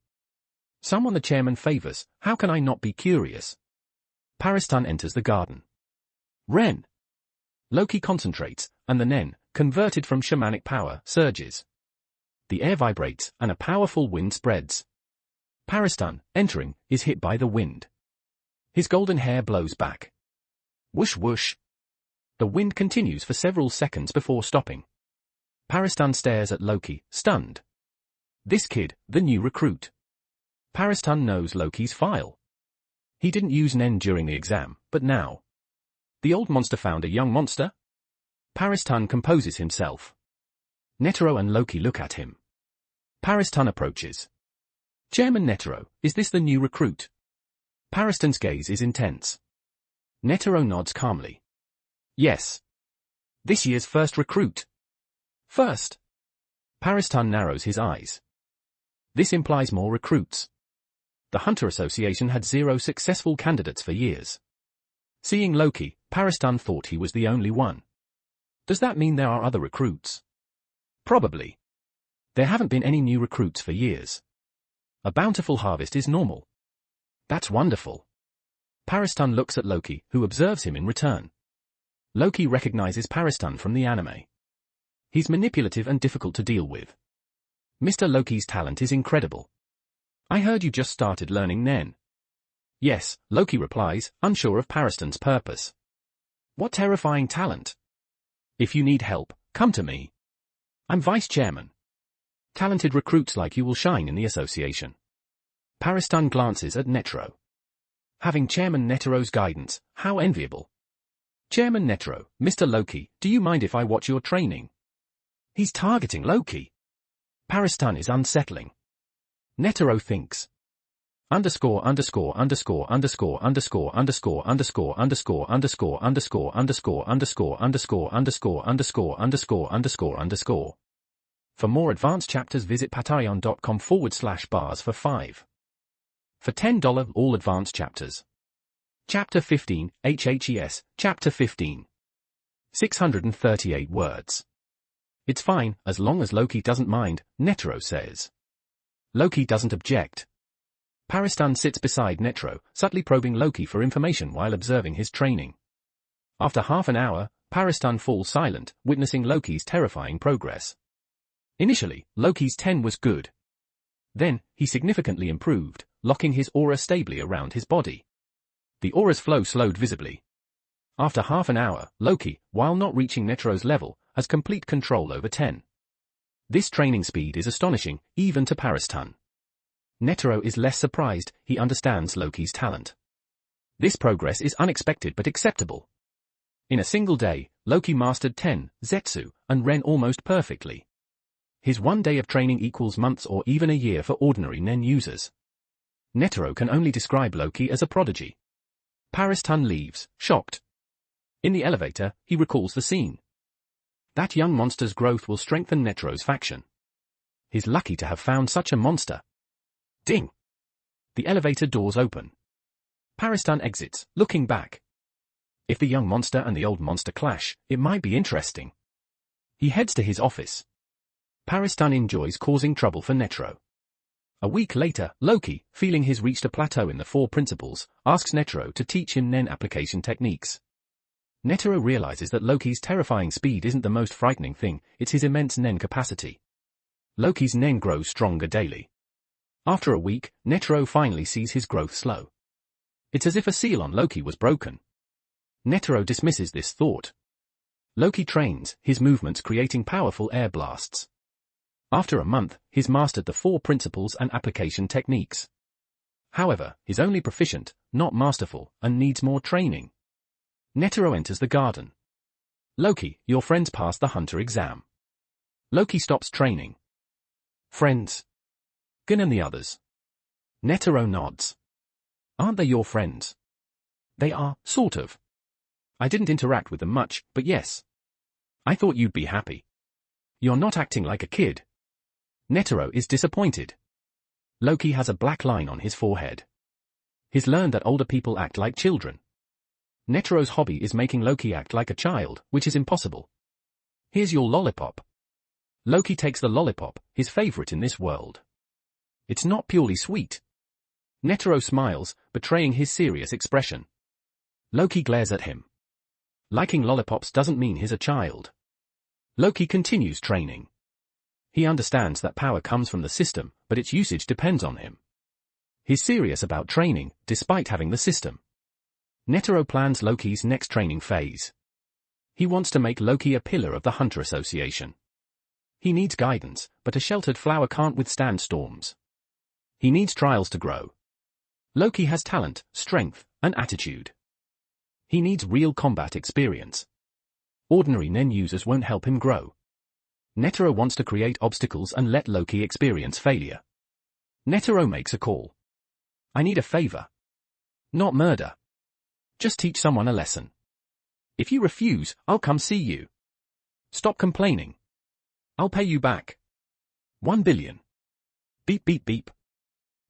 Someone the chairman favors, how can I not be curious? Paristan enters the garden. Ren. Loki concentrates, and the NEN, converted from shamanic power, surges. The air vibrates, and a powerful wind spreads. Paristan, entering, is hit by the wind. His golden hair blows back. Whoosh whoosh. The wind continues for several seconds before stopping. Paristan stares at Loki, stunned. This kid, the new recruit. Paristan knows Loki's file. He didn't use NEN during the exam, but now. The old monster found a young monster? Paristan composes himself. Netero and Loki look at him. Paristan approaches. Chairman Netero, is this the new recruit? Paristan's gaze is intense. Netero nods calmly. Yes. This year's first recruit. First. Paristan narrows his eyes. This implies more recruits. The Hunter Association had 0 successful candidates for years. Seeing Loki, Paristan thought he was the only one. Does that mean there are other recruits? Probably. There haven't been any new recruits for years. A bountiful harvest is normal. That's wonderful. Paristan looks at Loki, who observes him in return. Loki recognizes Paristan from the anime. He's manipulative and difficult to deal with. Mr. Loki's talent is incredible. I heard you just started learning NEN. Yes, Loki replies, unsure of Paristan's purpose. What terrifying talent. If you need help, come to me. I'm vice chairman. Talented recruits like you will shine in the association. Paristan glances at Netero. Having Chairman Netero's guidance, how enviable. Chairman Netero, Mr. Loki, do you mind if I watch your training? He's targeting Loki. Paristan is unsettling. Netero thinks. Underscore underscore underscore underscore underscore underscore underscore underscore underscore underscore underscore underscore underscore underscore underscore underscore underscore underscore. For more advanced chapters visit patreon.com/bars for 5. For $10 all advanced chapters. Chapter 15, HHES, Chapter 15. 638 words. It's fine, as long as Loki doesn't mind, Netero says. Loki doesn't object. Paristan sits beside Netero, subtly probing Loki for information while observing his training. After half an hour, Paristan falls silent, witnessing Loki's terrifying progress. Initially, Loki's 10 was good. Then, he significantly improved, locking his aura stably around his body. The aura's flow slowed visibly. After half an hour, Loki, while not reaching Netero's level, has complete control over 10. This training speed is astonishing, even to Paristan. Netero is less surprised, he understands Loki's talent. This progress is unexpected but acceptable. In a single day, Loki mastered 10, Zetsu, and Ren almost perfectly. His 1 day of training equals months or even a year for ordinary Nen users. Netero can only describe Loki as a prodigy. Paristan leaves, shocked. In the elevator, he recalls the scene. That young monster's growth will strengthen Netero's faction. He's lucky to have found such a monster. Ding! The elevator doors open. Paristan exits, looking back. If the young monster and the old monster clash, it might be interesting. He heads to his office. Paristan enjoys causing trouble for Netero. A week later, Loki, feeling he's reached a plateau in the 4 principles, asks Netero to teach him Nen application techniques. Netero realizes that Loki's terrifying speed isn't the most frightening thing, it's his immense Nen capacity. Loki's Nen grows stronger daily. After a week, Netero finally sees his growth slow. It's as if a seal on Loki was broken. Netero dismisses this thought. Loki trains, his movements creating powerful air blasts. After a month, he's mastered the 4 principles and application techniques. However, he's only proficient, not masterful, and needs more training. Netero enters the garden. Loki, your friends passed the hunter exam. Loki stops training. Friends? Gunn and the others. Netero nods. Aren't they your friends? They are, sort of. I didn't interact with them much, but yes. I thought you'd be happy. You're not acting like a kid. Netero is disappointed. Loki has a black line on his forehead. He's learned that older people act like children. Netero's hobby is making Loki act like a child, which is impossible. Here's your lollipop. Loki takes the lollipop, his favorite in this world. It's not purely sweet. Netero smiles, betraying his serious expression. Loki glares at him. Liking lollipops doesn't mean he's a child. Loki continues training. He understands that power comes from the system, but its usage depends on him. He's serious about training, despite having the system. Netero plans Loki's next training phase. He wants to make Loki a pillar of the Hunter Association. He needs guidance, but a sheltered flower can't withstand storms. He needs trials to grow. Loki has talent, strength, and attitude. He needs real combat experience. Ordinary Nen users won't help him grow. Netero wants to create obstacles and let Loki experience failure. Netero makes a call. I need a favor. Not murder. Just teach someone a lesson. If you refuse, I'll come see you. Stop complaining. I'll pay you back. 1 billion. Beep beep beep.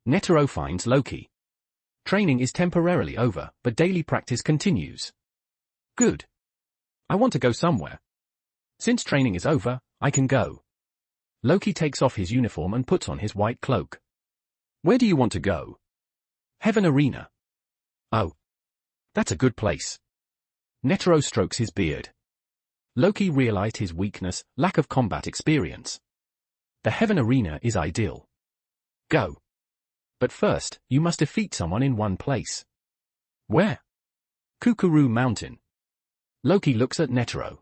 Netero finds Loki. Training is temporarily over, but daily practice continues. Good. I want to go somewhere. Since training is over, I can go. Loki takes off his uniform and puts on his white cloak. Where do you want to go? Heaven Arena. Oh. That's a good place. Netero strokes his beard. Loki realized his weakness, lack of combat experience. The Heaven Arena is ideal. Go. But first, you must defeat someone in one place. Where? Kukuru Mountain. Loki looks at Netero.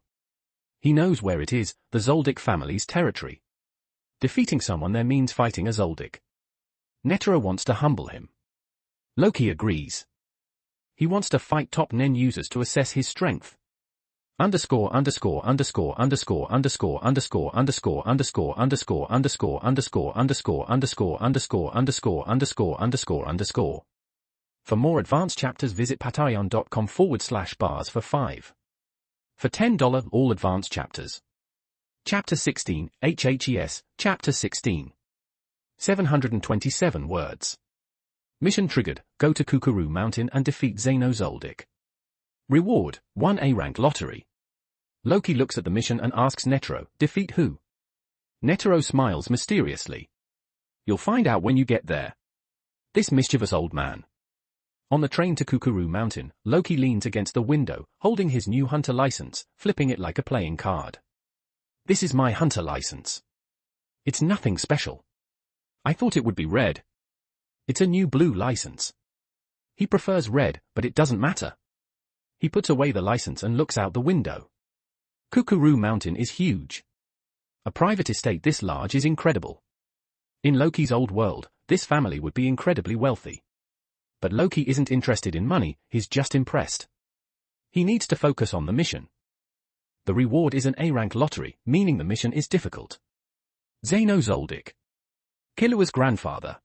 He knows where it is, the Zoldyck family's territory. Defeating someone there means fighting a Zoldyck. Netero wants to humble him. Loki agrees. He wants to fight top Nen users to assess his strength. Underscore underscore underscore underscore underscore underscore underscore underscore underscore underscore underscore underscore underscore underscore underscore underscore underscore underscore. For more advanced chapters visit patreon.com/bars for 5. For $10 all advanced chapters. Chapter 16, HHES, Chapter 16. 727 words. Mission triggered, go to Kukuru Mountain and defeat Xeno-Zoldyck. Reward, 1 A-rank lottery. Loki looks at the mission and asks Netero, defeat who? Netero smiles mysteriously. You'll find out when you get there. This mischievous old man. On the train to Kukuru Mountain, Loki leans against the window, holding his new hunter license, flipping it like a playing card. This is my hunter license. It's nothing special. I thought it would be red. It's a new blue license. He prefers red, but it doesn't matter. He puts away the license and looks out the window. Kukuru Mountain is huge. A private estate this large is incredible. In Loki's old world, this family would be incredibly wealthy. But Loki isn't interested in money, he's just impressed. He needs to focus on the mission. The reward is an A-rank lottery, meaning the mission is difficult. Xeno-Zoldyck. Killua's grandfather.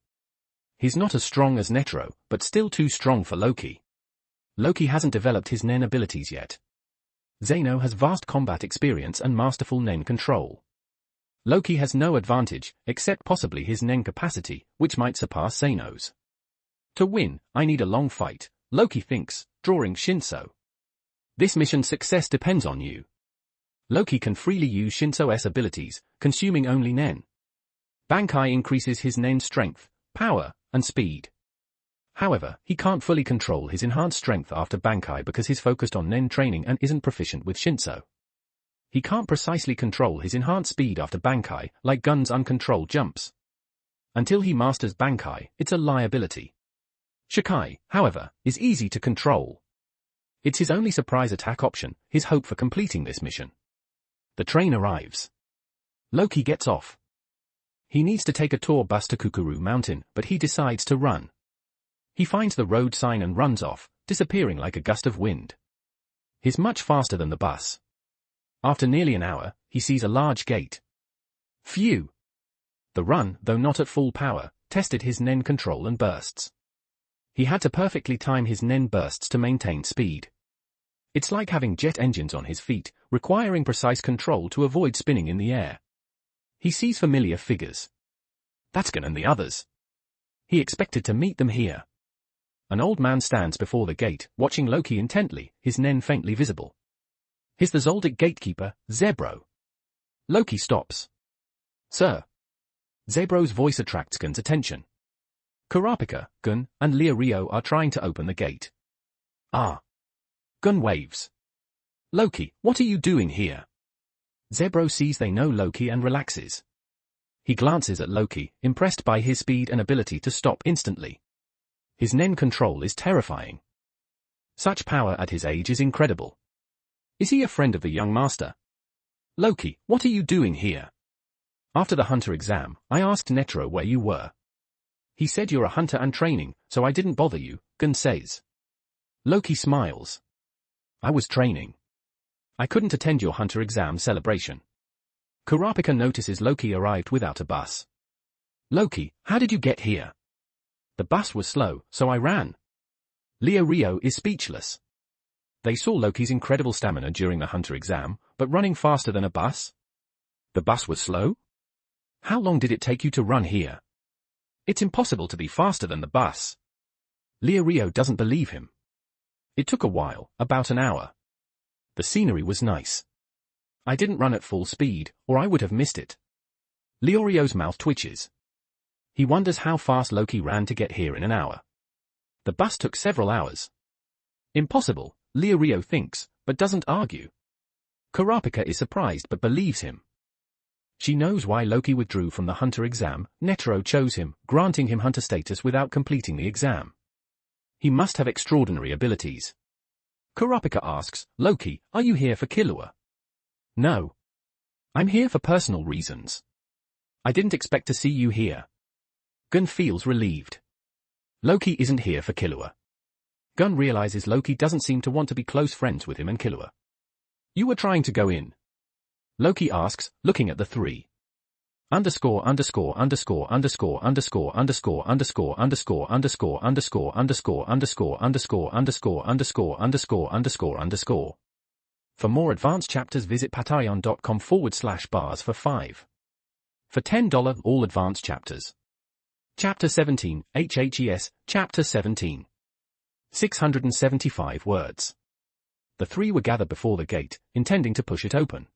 He's not as strong as Netero, but still too strong for Loki. Loki hasn't developed his Nen abilities yet. Xeno has vast combat experience and masterful Nen control. Loki has no advantage, except possibly his Nen capacity, which might surpass Xeno's. To win, I need a long fight, Loki thinks, drawing Shinso. This mission's success depends on you. Loki can freely use Shinso's abilities, consuming only Nen. Bankai increases his Nen strength, power, and speed. However, he can't fully control his enhanced strength after Bankai because he's focused on Nen training and isn't proficient with Shinso. He can't precisely control his enhanced speed after Bankai, like Gun's uncontrolled jumps. Until he masters Bankai, it's a liability. Shikai, however, is easy to control. It's his only surprise attack option, his hope for completing this mission. The train arrives. Loki gets off. He needs to take a tour bus to Kukuru Mountain, but he decides to run. He finds the road sign and runs off, disappearing like a gust of wind. He's much faster than the bus. After nearly an hour, he sees a large gate. Phew! The run, though not at full power, tested his Nen control and bursts. He had to perfectly time his Nen bursts to maintain speed. It's like having jet engines on his feet, requiring precise control to avoid spinning in the air. He sees familiar figures. That's Gun and the others. He expected to meet them here. An old man stands before the gate, watching Loki intently, his Nen faintly visible. He's the Zoldyck gatekeeper, Zebro. Loki stops. Sir. Zebro's voice attracts Gun's attention. Kurapika, Gun, and Leorio are trying to open the gate. Ah. Gun waves. Loki, what are you doing here? Zebro sees they know Loki and relaxes. He glances at Loki, impressed by his speed and ability to stop instantly. His Nen control is terrifying. Such power at his age is incredible. Is he a friend of the young master? Loki, what are you doing here? After the hunter exam, I asked Netero where you were. He said you're a hunter and training, so I didn't bother you, Gun says. Loki smiles. I was training. I couldn't attend your hunter exam celebration. Kurapika notices Loki arrived without a bus. Loki, how did you get here? The bus was slow, so I ran. Leorio is speechless. They saw Loki's incredible stamina during the hunter exam, but running faster than a bus? The bus was slow? How long did it take you to run here? It's impossible to be faster than the bus. Leorio doesn't believe him. It took a while, about an hour. The scenery was nice. I didn't run at full speed, or I would have missed it. Leorio's mouth twitches. He wonders how fast Loki ran to get here in an hour. The bus took several hours. Impossible, Leorio thinks, but doesn't argue. Kurapika is surprised but believes him. She knows why Loki withdrew from the hunter exam. Netero chose him, granting him hunter status without completing the exam. He must have extraordinary abilities. Kurapika asks, Loki, are you here for Killua? No. I'm here for personal reasons. I didn't expect to see you here. Gun feels relieved. Loki isn't here for Killua. Gun realizes Loki doesn't seem to want to be close friends with him and Killua. You were trying to go in? Loki asks, looking at the three. Underscore underscore underscore underscore underscore underscore underscore underscore underscore underscore underscore underscore underscore underscore underscore underscore underscore underscore. For more advanced chapters visit patreon.com/bars for 5. For $10 all advanced chapters. Chapter 17, HHES, Chapter 17. 675 words. The three were gathered before the gate, intending to push it open.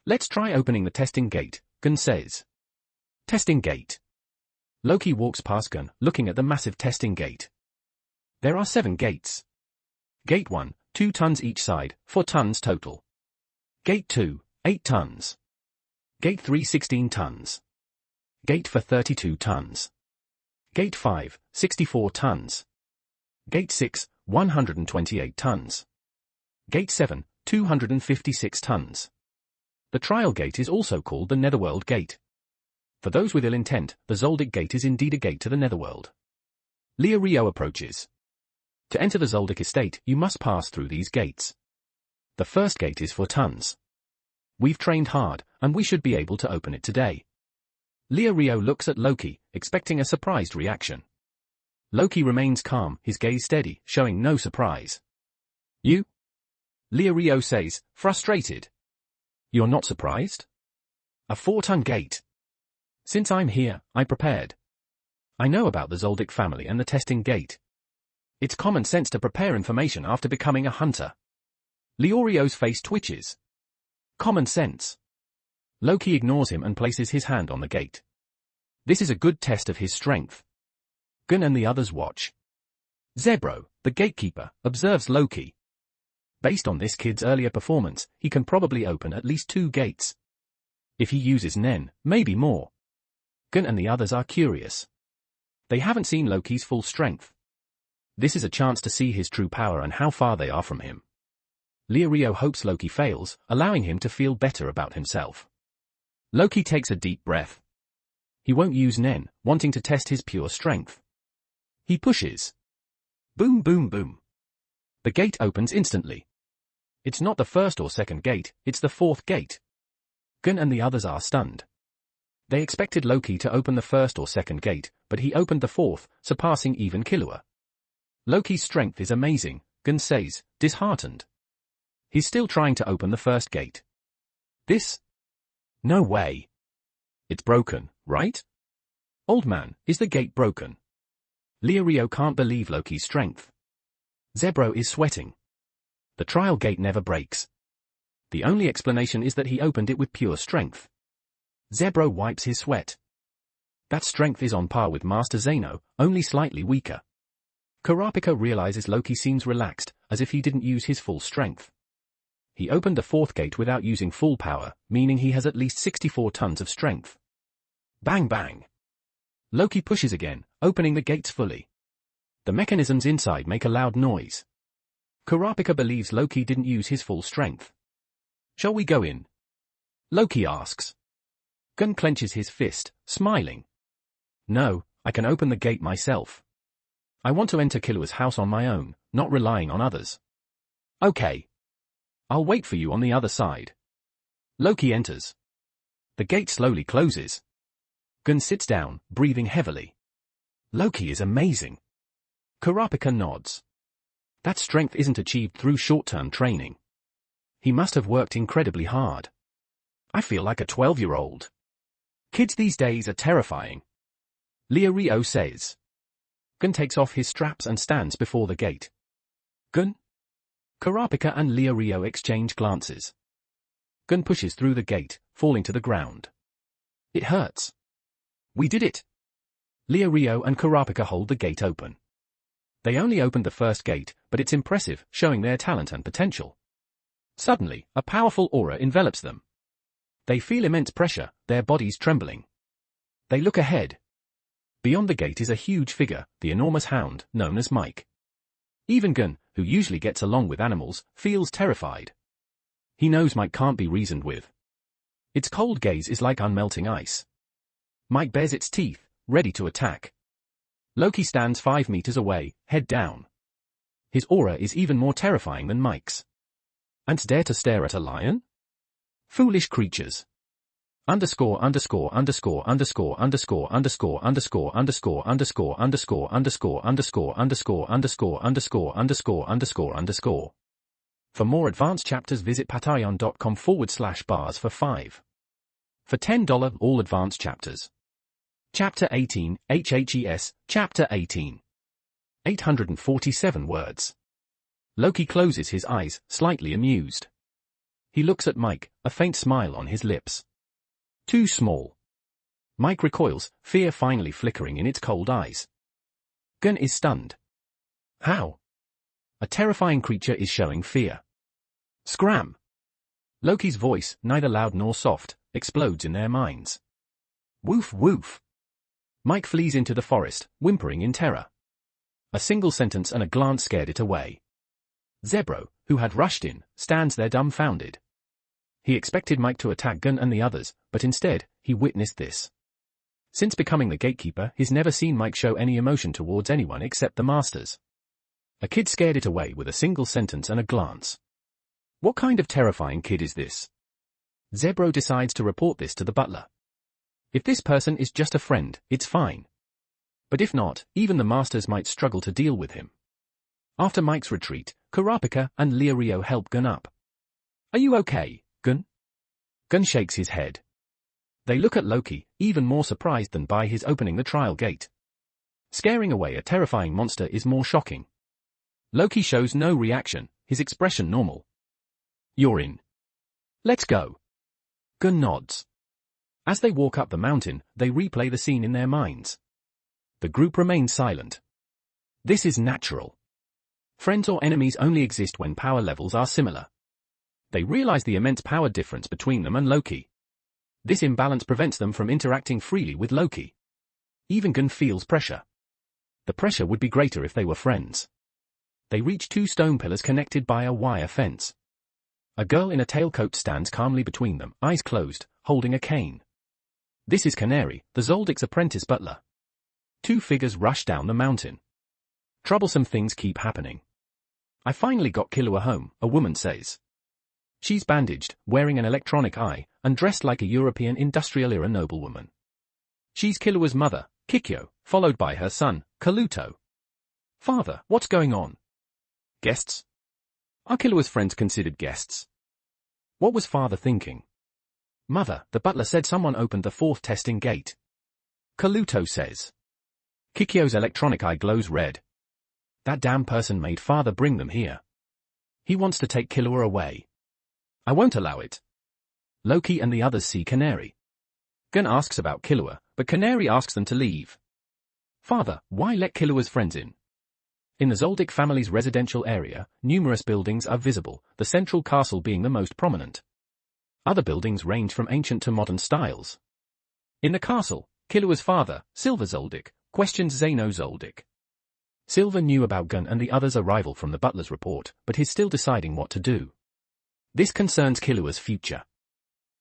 Let's try opening the testing gate, Gunn says. Testing gate. Loki walks past Gunn, looking at the massive testing gate. There are 7 gates. Gate 1, 2 tons each side, 4 tons total. Gate 2, 8 tons. Gate 3, 16 tons. Gate 4, 32 tons. Gate 5, 64 tons. Gate 6, 128 tons. Gate 7, 256 tons. The trial gate is also called the Netherworld Gate. For those with ill intent, the Zoldyck Gate is indeed a gate to the Netherworld. Leah Rio approaches. To enter the Zoldyck estate, you must pass through these gates. The first gate is 4 tons. We've trained hard, and we should be able to open it today. Leah Rio looks at Loki, expecting a surprised reaction. Loki remains calm, his gaze steady, showing no surprise. You? Leah Rio says, frustrated. You're not surprised? A 4-ton gate. Since I'm here, I prepared. I know about the Zoldyck family and the testing gate. It's common sense to prepare information after becoming a hunter. Leorio's face twitches. Common sense. Loki ignores him and places his hand on the gate. This is a good test of his strength. Gunn and the others watch. Zebro, the gatekeeper, observes Loki. Based on this kid's earlier performance, he can probably open at least 2 gates. If he uses Nen, maybe more. Gunn and the others are curious. They haven't seen Loki's full strength. This is a chance to see his true power and how far they are from him. Leah Rio hopes Loki fails, allowing him to feel better about himself. Loki takes a deep breath. He won't use Nen, wanting to test his pure strength. He pushes. Boom boom boom. The gate opens instantly. It's not the first or second gate, it's the 4th gate. Gunn and the others are stunned. They expected Loki to open the first or second gate, but he opened the 4th, surpassing even Killua. Loki's strength is amazing, Gunn says, disheartened. He's still trying to open the first gate. This? No way. It's broken, right? Old man, is the gate broken? Leah Rio can't believe Loki's strength. Zebro is sweating. The trial gate never breaks. The only explanation is that he opened it with pure strength. Zebro wipes his sweat. That strength is on par with Master Zeno, only slightly weaker. Kurapika realizes Loki seems relaxed, as if he didn't use his full strength. He opened the 4th gate without using full power, meaning he has at least 64 tons of strength. Bang bang. Loki pushes again, opening the gates fully. The mechanisms inside make a loud noise. Kurapika believes Loki didn't use his full strength. Shall we go in? Loki asks. Gunn clenches his fist, smiling. No, I can open the gate myself. I want to enter Killua's house on my own, not relying on others. Okay. I'll wait for you on the other side. Loki enters. The gate slowly closes. Gunn sits down, breathing heavily. Loki is amazing. Kurapika nods. That strength isn't achieved through short-term training. He must have worked incredibly hard. I feel like a 12-year-old. Kids these days are terrifying. Leah Rio says. Gunn takes off his straps and stands before the gate. Gunn? Kurapika and Leah Rio exchange glances. Gunn pushes through the gate, falling to the ground. It hurts. We did it. Leah Rio and Kurapika hold the gate open. They only opened the first gate, but it's impressive, showing their talent and potential. Suddenly, a powerful aura envelops them. They feel immense pressure, their bodies trembling. They look ahead. Beyond the gate is a huge figure, the enormous hound, known as Mike. Even Gunn, who usually gets along with animals, feels terrified. He knows Mike can't be reasoned with. Its cold gaze is like unmelting ice. Mike bares its teeth, ready to attack. Loki stands 5 meters away, head down. His aura is even more terrifying than Mike's. Ants dare to stare at a lion? Foolish creatures. Underscore underscore underscore underscore underscore underscore underscore underscore underscore underscore underscore underscore underscore underscore underscore underscore underscore underscore. For more advanced chapters visit patreon.com/bars for 5. For $10 all advanced chapters. Chapter 18, HHES, Chapter 18. 847 words. Loki closes his eyes, slightly amused. He looks at Mike, a faint smile on his lips. Too small. Mike recoils, fear finally flickering in its cold eyes. Gunn is stunned. How? A terrifying creature is showing fear. Scram! Loki's voice, neither loud nor soft, explodes in their minds. Woof woof! Mike flees into the forest, whimpering in terror. A single sentence and a glance scared it away. Zebro, who had rushed in, stands there dumbfounded. He expected Mike to attack Gunn and the others, but instead, he witnessed this. Since becoming the gatekeeper, he's never seen Mike show any emotion towards anyone except the masters. A kid scared it away with a single sentence and a glance. What kind of terrifying kid is this? Zebro decides to report this to the butler. If this person is just a friend, it's fine. But if not, even the masters might struggle to deal with him. After Mike's retreat, Kurapika and Leorio help Gunn up. Are you okay, Gunn? Gunn shakes his head. They look at Loki, even more surprised than by his opening the trial gate. Scaring away a terrifying monster is more shocking. Loki shows no reaction, his expression normal. You're in. Let's go. Gunn nods. As they walk up the mountain, they replay the scene in their minds. The group remains silent. This is natural. Friends or enemies only exist when power levels are similar. They realize the immense power difference between them and Loki. This imbalance prevents them from interacting freely with Loki. Even Gunn feels pressure. The pressure would be greater if they were friends. They reach 2 stone pillars connected by a wire fence. A girl in a tailcoat stands calmly between them, eyes closed, holding a cane. This is Canary, the Zoldic's apprentice butler. 2 figures rush down the mountain. Troublesome things keep happening. I finally got Killua home, a woman says. She's bandaged, wearing an electronic eye, and dressed like a European industrial-era noblewoman. She's Killua's mother, Kikyo, followed by her son, Kaluto. Father, what's going on? Guests? Are Killua's friends considered guests? What was father thinking? Mother, the butler said someone opened the 4th testing gate. Kaluto says. Kikyo's electronic eye glows red. That damn person made father bring them here. He wants to take Killua away. I won't allow it. Loki and the others see Canary. Gunn asks about Killua, but Canary asks them to leave. Father, why let Killua's friends in? In the Zoldyck family's residential area, numerous buildings are visible, the central castle being the most prominent. Other buildings range from ancient to modern styles. In the castle, Killua's father, Silver Zoldyck, questions Zeno Zoldyck. Silver knew about Gunn and the others' arrival from the butler's report, but he's still deciding what to do. This concerns Killua's future.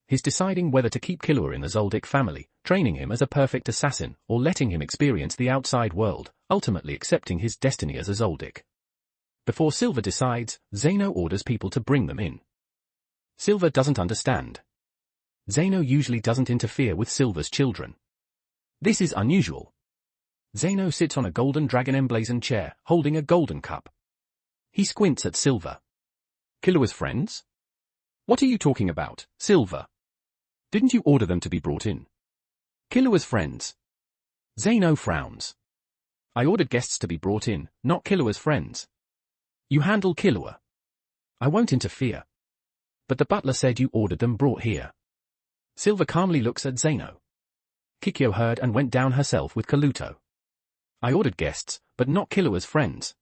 He's deciding whether to keep Killua in the Zoldyck family, training him as a perfect assassin, or letting him experience the outside world, ultimately accepting his destiny as a Zoldyck. Before Silver decides, Zeno orders people to bring them in. Silver doesn't understand. Zeno usually doesn't interfere with Silver's children. This is unusual. Zeno sits on a golden dragon emblazoned chair, holding a golden cup. He squints at Silver. Killua's friends? What are you talking about, Silver? Didn't you order them to be brought in? Killua's friends. Zeno frowns. I ordered guests to be brought in, not Killua's friends. You handle Killua. I won't interfere. But the butler said you ordered them brought here. Silver calmly looks at Zeno. Kikyo heard and went down herself with Kaluto. I ordered guests, but not Killua's friends.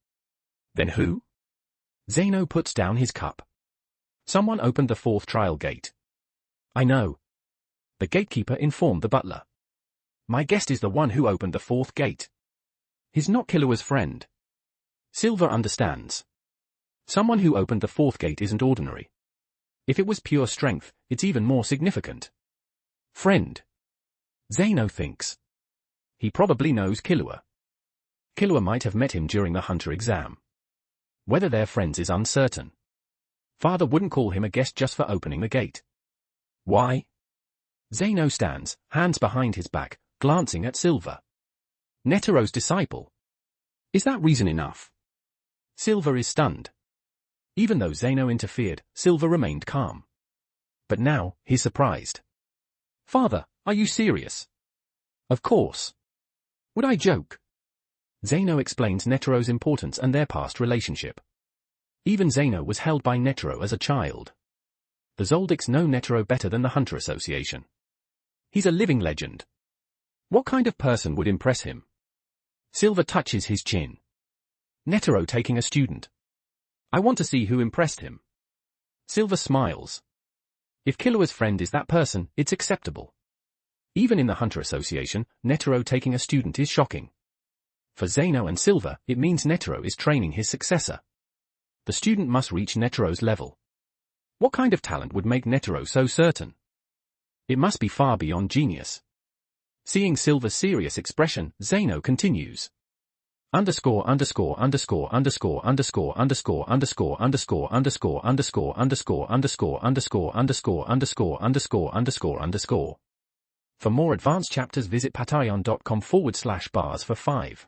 Then who? Zeno puts down his cup. Someone opened the 4th trial gate. I know. The gatekeeper informed the butler. My guest is the one who opened the 4th gate. He's not Killua's friend. Silver understands. Someone who opened the 4th gate isn't ordinary. If it was pure strength, it's even more significant. Friend. Zeno thinks. He probably knows Killua. Killua might have met him during the hunter exam. Whether they're friends is uncertain. Father wouldn't call him a guest just for opening the gate. Why? Zeno stands, hands behind his back, glancing at Silver. Netero's disciple. Is that reason enough? Silver is stunned. Even though Zeno interfered, Silver remained calm. But now, he's surprised. Father, are you serious? Of course. Would I joke? Zeno explains Netero's importance and their past relationship. Even Zeno was held by Netero as a child. The Zoldycks know Netero better than the Hunter Association. He's a living legend. What kind of person would impress him? Silver touches his chin. Netero taking a student. I want to see who impressed him. Silver smiles. If Killua's friend is that person, it's acceptable. Even in the Hunter Association, Netero taking a student is shocking. For Zeno and Silver, it means Netero is training his successor. The student must reach Netero's level. What kind of talent would make Netero so certain? It must be far beyond genius. Seeing Silver's serious expression, Zeno continues. Underscore underscore underscore underscore underscore underscore underscore underscore underscore underscore underscore underscore underscore underscore underscore underscore underscore underscore. For more advanced chapters visit patreon.com/bars for 5.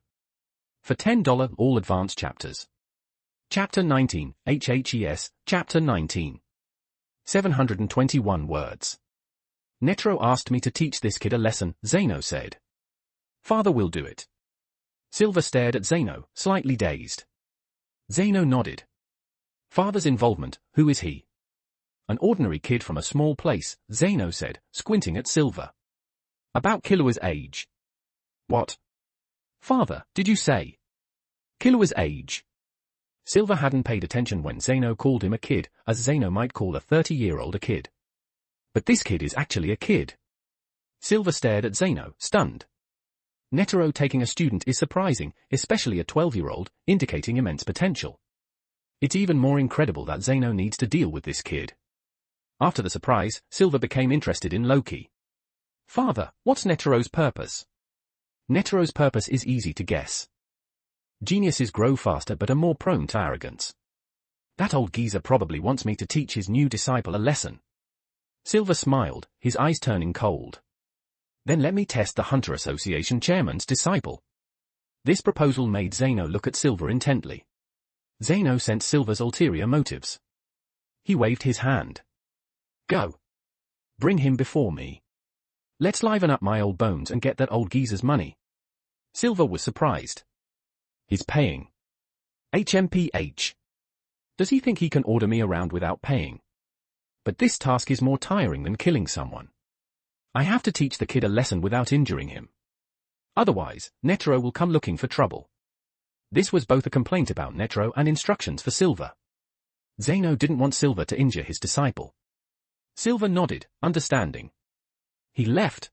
For $10 all advanced chapters. Chapter 19, HHES, Chapter 19. 721 words. Netero asked me to teach this kid a lesson, Zeno said. Father will do it. Silver stared at Zeno, slightly dazed. Zeno nodded. Father's involvement, who is he? An ordinary kid from a small place, Zeno said, squinting at Silver. About Killua's age. What? Father, did you say? Killua's age. Silver hadn't paid attention when Zeno called him a kid, as Zeno might call a 30-year-old a kid. But this kid is actually a kid. Silver stared at Zeno, stunned. Netero taking a student is surprising, especially a 12-year-old, indicating immense potential. It's even more incredible that Zeno needs to deal with this kid. After the surprise, Silver became interested in Loki. Father, what's Netero's purpose? Netero's purpose is easy to guess. Geniuses grow faster but are more prone to arrogance. That old geezer probably wants me to teach his new disciple a lesson. Silver smiled, his eyes turning cold. Then let me test the Hunter Association chairman's disciple. This proposal made Zeno look at Silver intently. Zeno sensed Silver's ulterior motives. He waved his hand. Go. Bring him before me. Let's liven up my old bones and get that old geezer's money. Silver was surprised. He's paying. HMPH. Does he think he can order me around without paying? But this task is more tiring than killing someone. I have to teach the kid a lesson without injuring him. Otherwise, Netero will come looking for trouble. This was both a complaint about Netero and instructions for Silver. Zeno didn't want Silver to injure his disciple. Silver nodded, understanding. He left.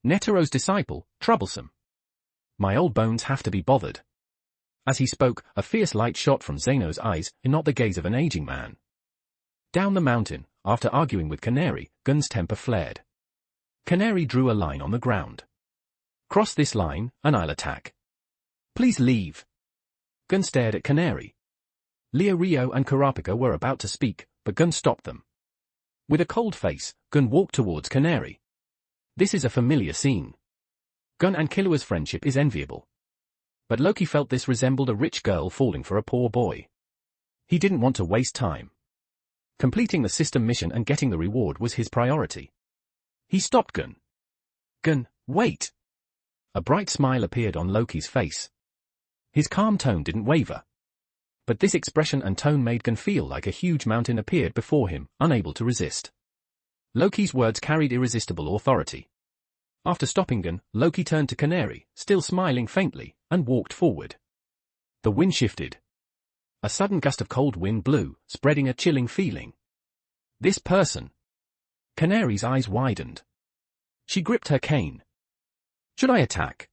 Netero's disciple, troublesome. My old bones have to be bothered. As he spoke, a fierce light shot from Zeno's eyes, and not the gaze of an aging man. Down the mountain, after arguing with Canary, Gun's temper flared. Canary drew a line on the ground. Cross this line, and I'll attack. Please leave. Gun stared at Canary. Leo Rio and Kurapika were about to speak, but Gun stopped them. With a cold face, Gun walked towards Canary. This is a familiar scene. Gun and Killua's friendship is enviable. But Loki felt this resembled a rich girl falling for a poor boy. He didn't want to waste time. Completing the system mission and getting the reward was his priority. He stopped Gun. Gun, wait! A bright smile appeared on Loki's face. His calm tone didn't waver. But this expression and tone made Gun feel like a huge mountain appeared before him, unable to resist. Loki's words carried irresistible authority. After stopping Gun, Loki turned to Canary, still smiling faintly, and walked forward. The wind shifted. A sudden gust of cold wind blew, spreading a chilling feeling. This person. Canary's eyes widened. She gripped her cane. Should I attack?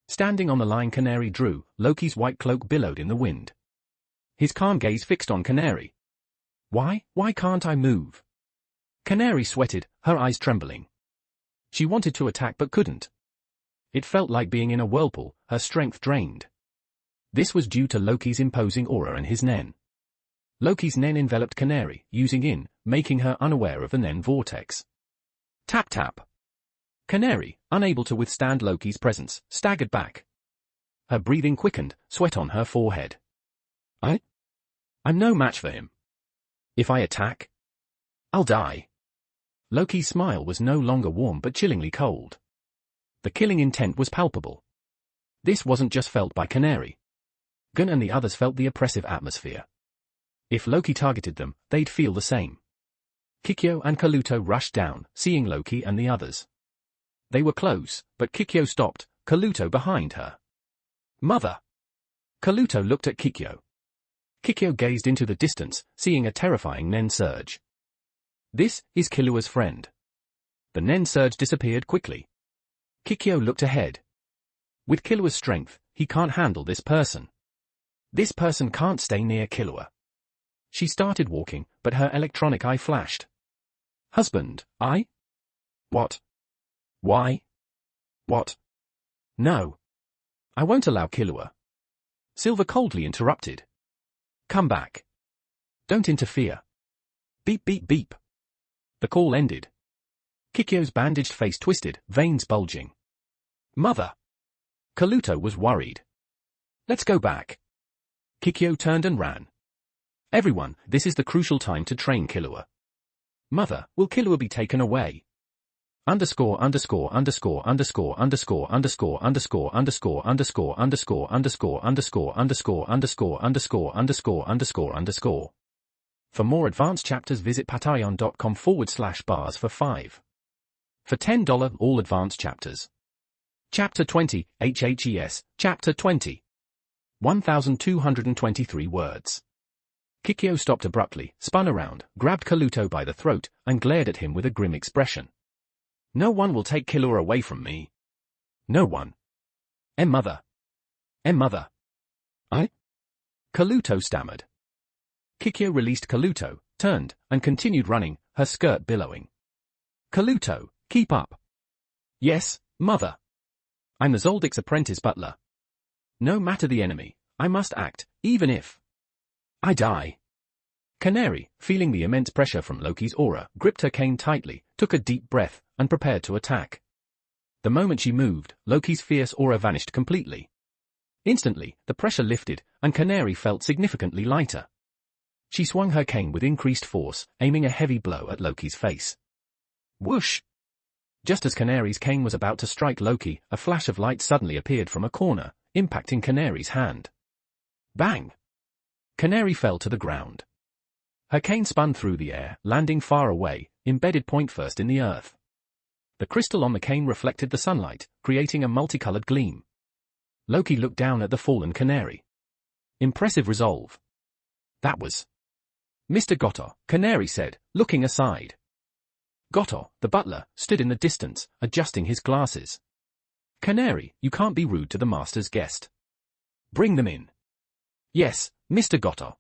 Standing on the line Canary drew, Loki's white cloak billowed in the wind. His calm gaze fixed on Canary. Why can't I move? Canary sweated, her eyes trembling. She wanted to attack but couldn't. It felt like being in a whirlpool, her strength drained. This was due to Loki's imposing aura and his nen. Loki's Nen enveloped Canary, using in, making her unaware of the Nen vortex. Tap tap. Canary, unable to withstand Loki's presence, staggered back. Her breathing quickened, sweat on her forehead. I'm no match for him. If I attack, I'll die. Loki's smile was no longer warm but chillingly cold. The killing intent was palpable. This wasn't just felt by Canary. Gun and the others felt the oppressive atmosphere. If Loki targeted them, they'd feel the same. Kikyo and Kaluto rushed down, seeing Loki and the others. They were close, but Kikyo stopped, Kaluto behind her. Mother! Kaluto looked at Kikyo. Kikyo gazed into the distance, seeing a terrifying Nen surge. This is Killua's friend. The Nen surge disappeared quickly. Kikyo looked ahead. With Killua's strength, he can't handle this person. This person can't stay near Killua. She started walking, but her electronic eye flashed. Husband, I? What? Why? What? No. I won't allow Killua. Silver coldly interrupted. Come back. Don't interfere. Beep beep beep. The call ended. Kikyo's bandaged face twisted, veins bulging. Mother! Kaluto was worried. Let's go back. Kikyo turned and ran. Everyone, this is the crucial time to train Killua. Mother, will Killua be taken away? Underscore underscore underscore underscore underscore underscore underscore underscore underscore underscore underscore underscore underscore underscore underscore underscore underscore underscore. For more advanced chapters visit patreon.com/bars for 5. For $10 all advanced chapters. Chapter 20, HHES, Chapter 20. 1,223 words. Kikyo stopped abruptly, spun around, grabbed Kaluto by the throat, and glared at him with a grim expression. No one will take Killua away from me. No one. Mother. Mother. I? Kaluto stammered. Kikyo released Kaluto, turned, and continued running, her skirt billowing. Kaluto, keep up. Yes, Mother. I'm the Zoldic's apprentice butler. No matter the enemy, I must act, even if I die. Canary, feeling the immense pressure from Loki's aura, gripped her cane tightly, took a deep breath, and prepared to attack. The moment she moved, Loki's fierce aura vanished completely. Instantly, the pressure lifted, and Canary felt significantly lighter. She swung her cane with increased force, aiming a heavy blow at Loki's face. Whoosh! Just as Canary's cane was about to strike Loki, a flash of light suddenly appeared from a corner, impacting Canary's hand. Bang! Canary fell to the ground. Her cane spun through the air, landing far away, embedded point first in the earth. The crystal on the cane reflected the sunlight, creating a multicolored gleam. Loki looked down at the fallen Canary. Impressive resolve. That was Mr. Goto, Canary said, looking aside. Goto, the butler, stood in the distance, adjusting his glasses. Canary, you can't be rude to the master's guest. Bring them in. Yes, Mr. Goto.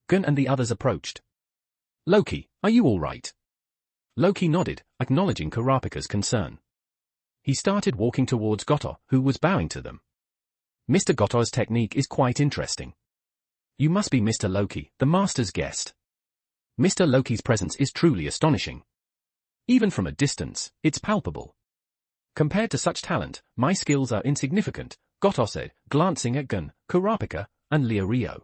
Gun and the others approached. Loki, are you all right? Loki nodded, acknowledging Kurapika's concern. He started walking towards Goto, who was bowing to them. Mr. Goto's technique is quite interesting. You must be Mr. Loki, the master's guest. Mr. Loki's presence is truly astonishing. Even from a distance, it's palpable. Compared to such talent, my skills are insignificant, Goto said, glancing at Gun, Kurapika, and Leorio.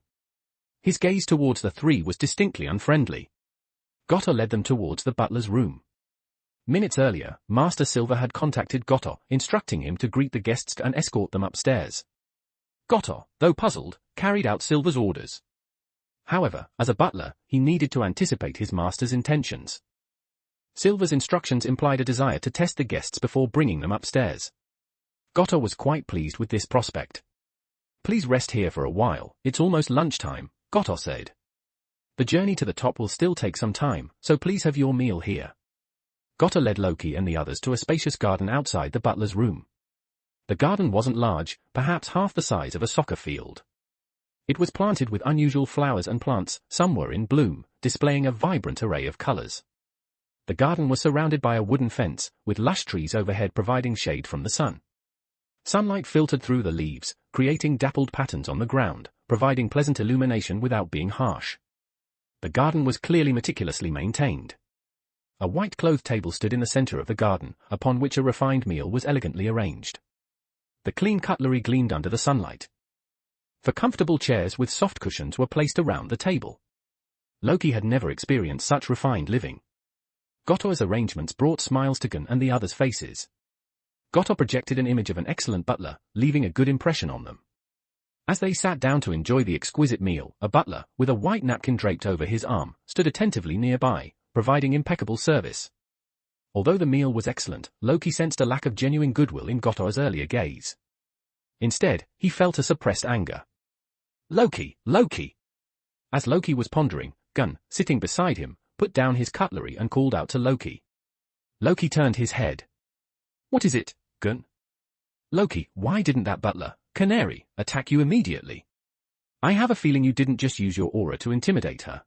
His gaze towards the three was distinctly unfriendly. Goto led them towards the butler's room. Minutes earlier, Master Silver had contacted Goto, instructing him to greet the guests and escort them upstairs. Goto, though puzzled, carried out Silver's orders. However, as a butler, he needed to anticipate his master's intentions. Silver's instructions implied a desire to test the guests before bringing them upstairs. Goto was quite pleased with this prospect. Please rest here for a while, it's almost lunchtime, Goto said. The journey to the top will still take some time, so please have your meal here. Goto led Loki and the others to a spacious garden outside the butler's room. The garden wasn't large, perhaps half the size of a soccer field. It was planted with unusual flowers and plants, some were in bloom, displaying a vibrant array of colors. The garden was surrounded by a wooden fence, with lush trees overhead providing shade from the sun. Sunlight filtered through the leaves, creating dappled patterns on the ground, providing pleasant illumination without being harsh. The garden was clearly meticulously maintained. A white-clothed table stood in the center of the garden, upon which a refined meal was elegantly arranged. The clean cutlery gleamed under the sunlight. For comfortable chairs with soft cushions were placed around the table. Loki had never experienced such refined living. Gottor's arrangements brought smiles to Gunn and the others' faces. Gottor projected an image of an excellent butler, leaving a good impression on them. As they sat down to enjoy the exquisite meal, a butler, with a white napkin draped over his arm, stood attentively nearby, providing impeccable service. Although the meal was excellent, Loki sensed a lack of genuine goodwill in Gottor's earlier gaze. Instead, he felt a suppressed anger. Loki, Loki! As Loki was pondering, Gunn, sitting beside him, put down his cutlery and called out to Loki. Loki turned his head. What is it, Gunn? Loki, why didn't that butler, Canary, attack you immediately? I have a feeling you didn't just use your aura to intimidate her.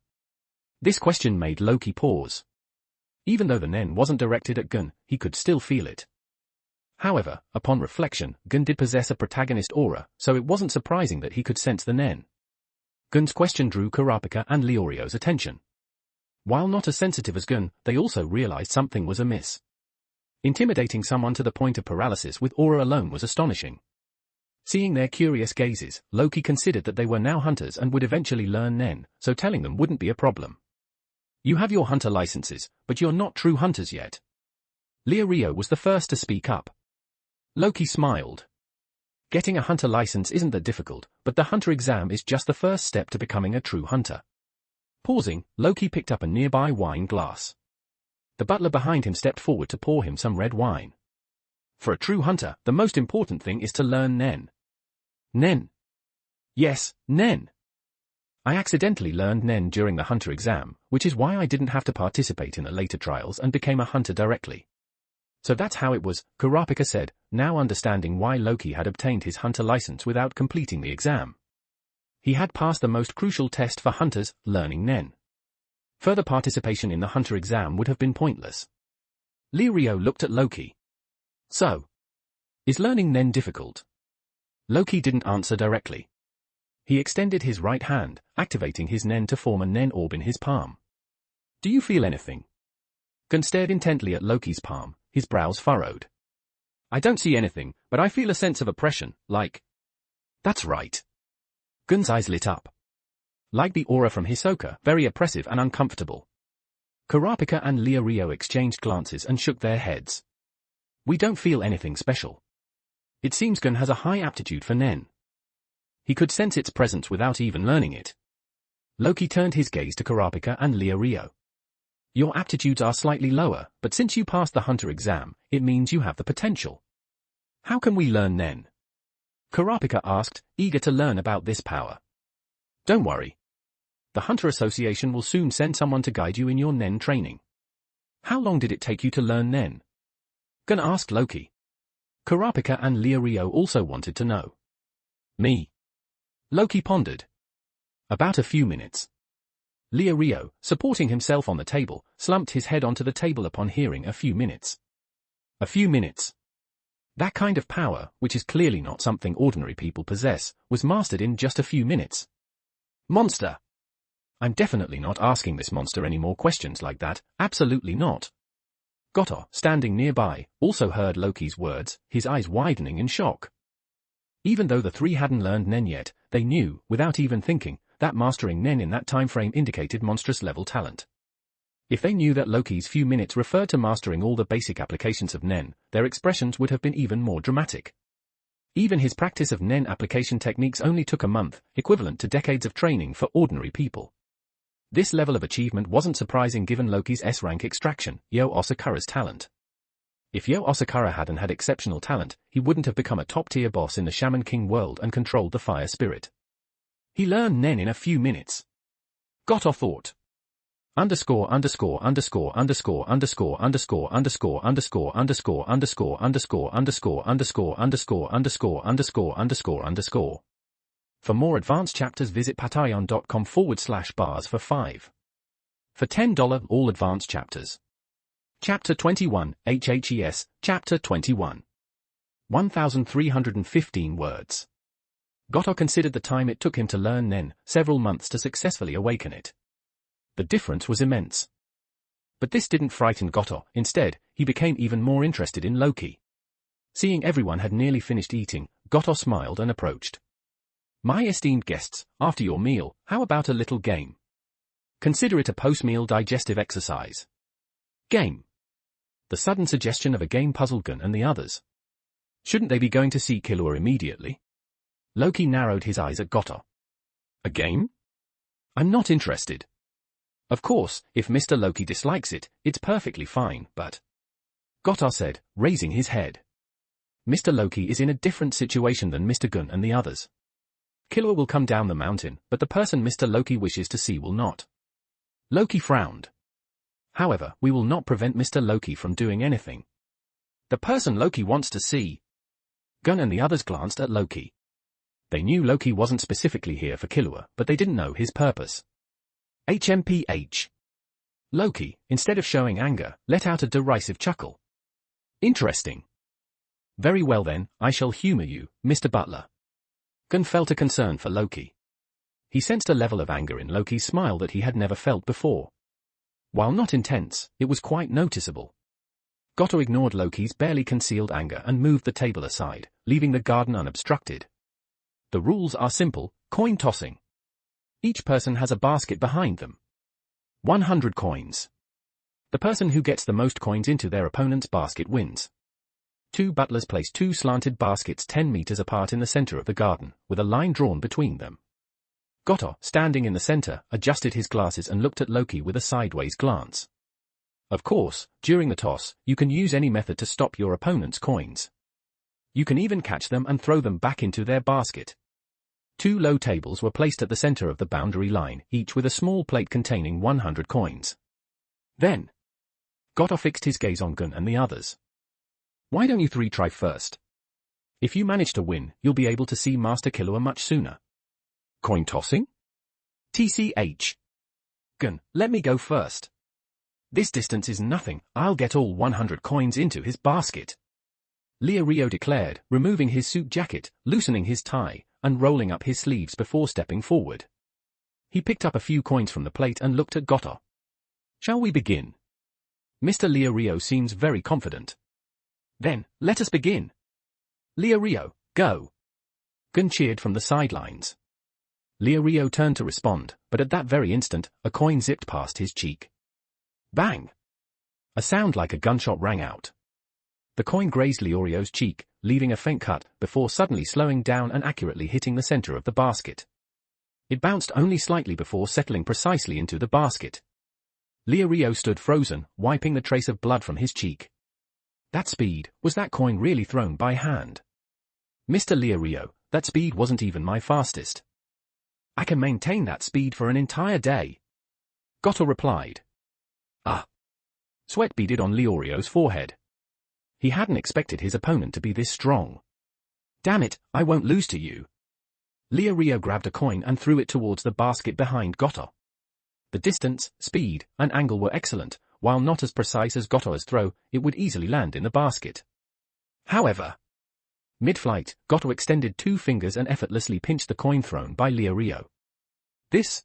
This question made Loki pause. Even though the Nen wasn't directed at Gunn, he could still feel it. However, upon reflection, Gunn did possess a protagonist aura, so it wasn't surprising that he could sense the Nen. Gunn's question drew Kurapika and Leorio's attention. While not as sensitive as Gunn, they also realized something was amiss. Intimidating someone to the point of paralysis with aura alone was astonishing. Seeing their curious gazes, Loki considered that they were now hunters and would eventually learn Nen, so telling them wouldn't be a problem. You have your hunter licenses, but you're not true hunters yet. Leorio was the first to speak up. Loki smiled. Getting a hunter license isn't that difficult, but the hunter exam is just the first step to becoming a true hunter. Pausing, Loki picked up a nearby wine glass. The butler behind him stepped forward to pour him some red wine. For a true hunter, the most important thing is to learn Nen. Nen. Yes, Nen. I accidentally learned Nen during the hunter exam, which is why I didn't have to participate in the later trials and became a hunter directly. So that's how it was, Kurapika said, now understanding why Loki had obtained his hunter license without completing the exam. He had passed the most crucial test for hunters, learning Nen. Further participation in the hunter exam would have been pointless. Leorio looked at Loki. So, is learning Nen difficult? Loki didn't answer directly. He extended his right hand, activating his Nen to form a Nen orb in his palm. Do you feel anything? Gunn stared intently at Loki's palm, his brows furrowed. I don't see anything, but I feel a sense of oppression, like... That's right. Gunn's eyes lit up. Like the aura from Hisoka, very oppressive and uncomfortable. Kurapika and Leorio exchanged glances and shook their heads. We don't feel anything special. It seems Gunn has a high aptitude for Nen. He could sense its presence without even learning it. Loki turned his gaze to Kurapika and Leorio. Your aptitudes are slightly lower, but since you passed the hunter exam, it means you have the potential. How can we learn Nen? Kurapika asked, eager to learn about this power. Don't worry. The Hunter Association will soon send someone to guide you in your Nen training. How long did it take you to learn Nen? Gunn asked Loki. Kurapika and Leorio also wanted to know. Me. Loki pondered. About a few minutes. Leorio, supporting himself on the table, slumped his head onto the table upon hearing a few minutes. A few minutes. That kind of power, which is clearly not something ordinary people possess, was mastered in just a few minutes. Monster! I'm definitely not asking this monster any more questions like that, absolutely not. Gottor, standing nearby, also heard Loki's words, his eyes widening in shock. Even though the three hadn't learned Nen yet, they knew, without even thinking, that mastering Nen in that time frame indicated monstrous-level talent. If they knew that Loki's few minutes referred to mastering all the basic applications of Nen, their expressions would have been even more dramatic. Even his practice of Nen application techniques only took a month, equivalent to decades of training for ordinary people. This level of achievement wasn't surprising given Loki's S-rank extraction, Yo Osakura's talent. If Yo Osakura hadn't had exceptional talent, he wouldn't have become a top-tier boss in the Shaman King world and controlled the fire spirit. He learned Nen in a few minutes. Gottor thought. Underscore underscore underscore underscore underscore underscore underscore underscore underscore underscore underscore underscore underscore underscore underscore underscore underscore underscore. For more advanced chapters visit patreon.com/bars for 5. For $10 all advanced chapters. Chapter 21, HHES, Chapter 21. 1,315 words. Gottor considered the time it took him to learn Nen, several months to successfully awaken it. The difference was immense. But this didn't frighten Goto. Instead, he became even more interested in Loki. Seeing everyone had nearly finished eating, Goto smiled and approached. My esteemed guests, after your meal, how about a little game? Consider it a post-meal digestive exercise. Game. The sudden suggestion of a game puzzled Gun and the others. Shouldn't they be going to see Killua immediately? Loki narrowed his eyes at Goto. A game? I'm not interested. Of course, if Mr. Loki dislikes it, it's perfectly fine, but... Goto said, raising his head. Mr. Loki is in a different situation than Mr. Gun and the others. Killua will come down the mountain, but the person Mr. Loki wishes to see will not. Loki frowned. However, we will not prevent Mr. Loki from doing anything. The person Loki wants to see. Gun and the others glanced at Loki. They knew Loki wasn't specifically here for Killua, but they didn't know his purpose. HMPH. Loki, instead of showing anger, let out a derisive chuckle. Interesting. Very well then, I shall humor you, Mr. Butler. Gun felt a concern for Loki. He sensed a level of anger in Loki's smile that he had never felt before. While not intense, it was quite noticeable. Goto ignored Loki's barely concealed anger and moved the table aside, leaving the garden unobstructed. The rules are simple, coin tossing. Each person has a basket behind them. 100 coins. The person who gets the most coins into their opponent's basket wins. Two butlers place two slanted baskets 10 meters apart in the center of the garden, with a line drawn between them. Goto, standing in the center, adjusted his glasses and looked at Loki with a sideways glance. Of course, during the toss, you can use any method to stop your opponent's coins. You can even catch them and throw them back into their basket. Two low tables were placed at the center of the boundary line, each with a small plate containing 100 coins. Then, Goto fixed his gaze on Gun and the others. Why don't you three try first? If you manage to win, you'll be able to see Master Killua much sooner. Coin tossing? TCH. Gun, let me go first. This distance is nothing, I'll get all 100 coins into his basket. Rio declared, removing his suit jacket, loosening his tie, and rolling up his sleeves before stepping forward. He picked up a few coins from the plate and looked at Goto. Shall we begin? Mr. Rio seems very confident. Then, let us begin. Rio, go. Gun cheered from the sidelines. Rio turned to respond, but at that very instant, a coin zipped past his cheek. Bang! A sound like a gunshot rang out. The coin grazed Rio's cheek, leaving a faint cut, before suddenly slowing down and accurately hitting the center of the basket. It bounced only slightly before settling precisely into the basket. Rio stood frozen, wiping the trace of blood from his cheek. That speed, was that coin really thrown by hand? Mr. Rio, that speed wasn't even my fastest. I can maintain that speed for an entire day. Goto replied. Ah. Sweat beaded on Rio's forehead. He hadn't expected his opponent to be this strong. Damn it, I won't lose to you. Rio grabbed a coin and threw it towards the basket behind Goto. The distance, speed, and angle were excellent, while not as precise as Goto's throw, it would easily land in the basket. However, mid-flight, Goto extended two fingers and effortlessly pinched the coin thrown by Rio. This?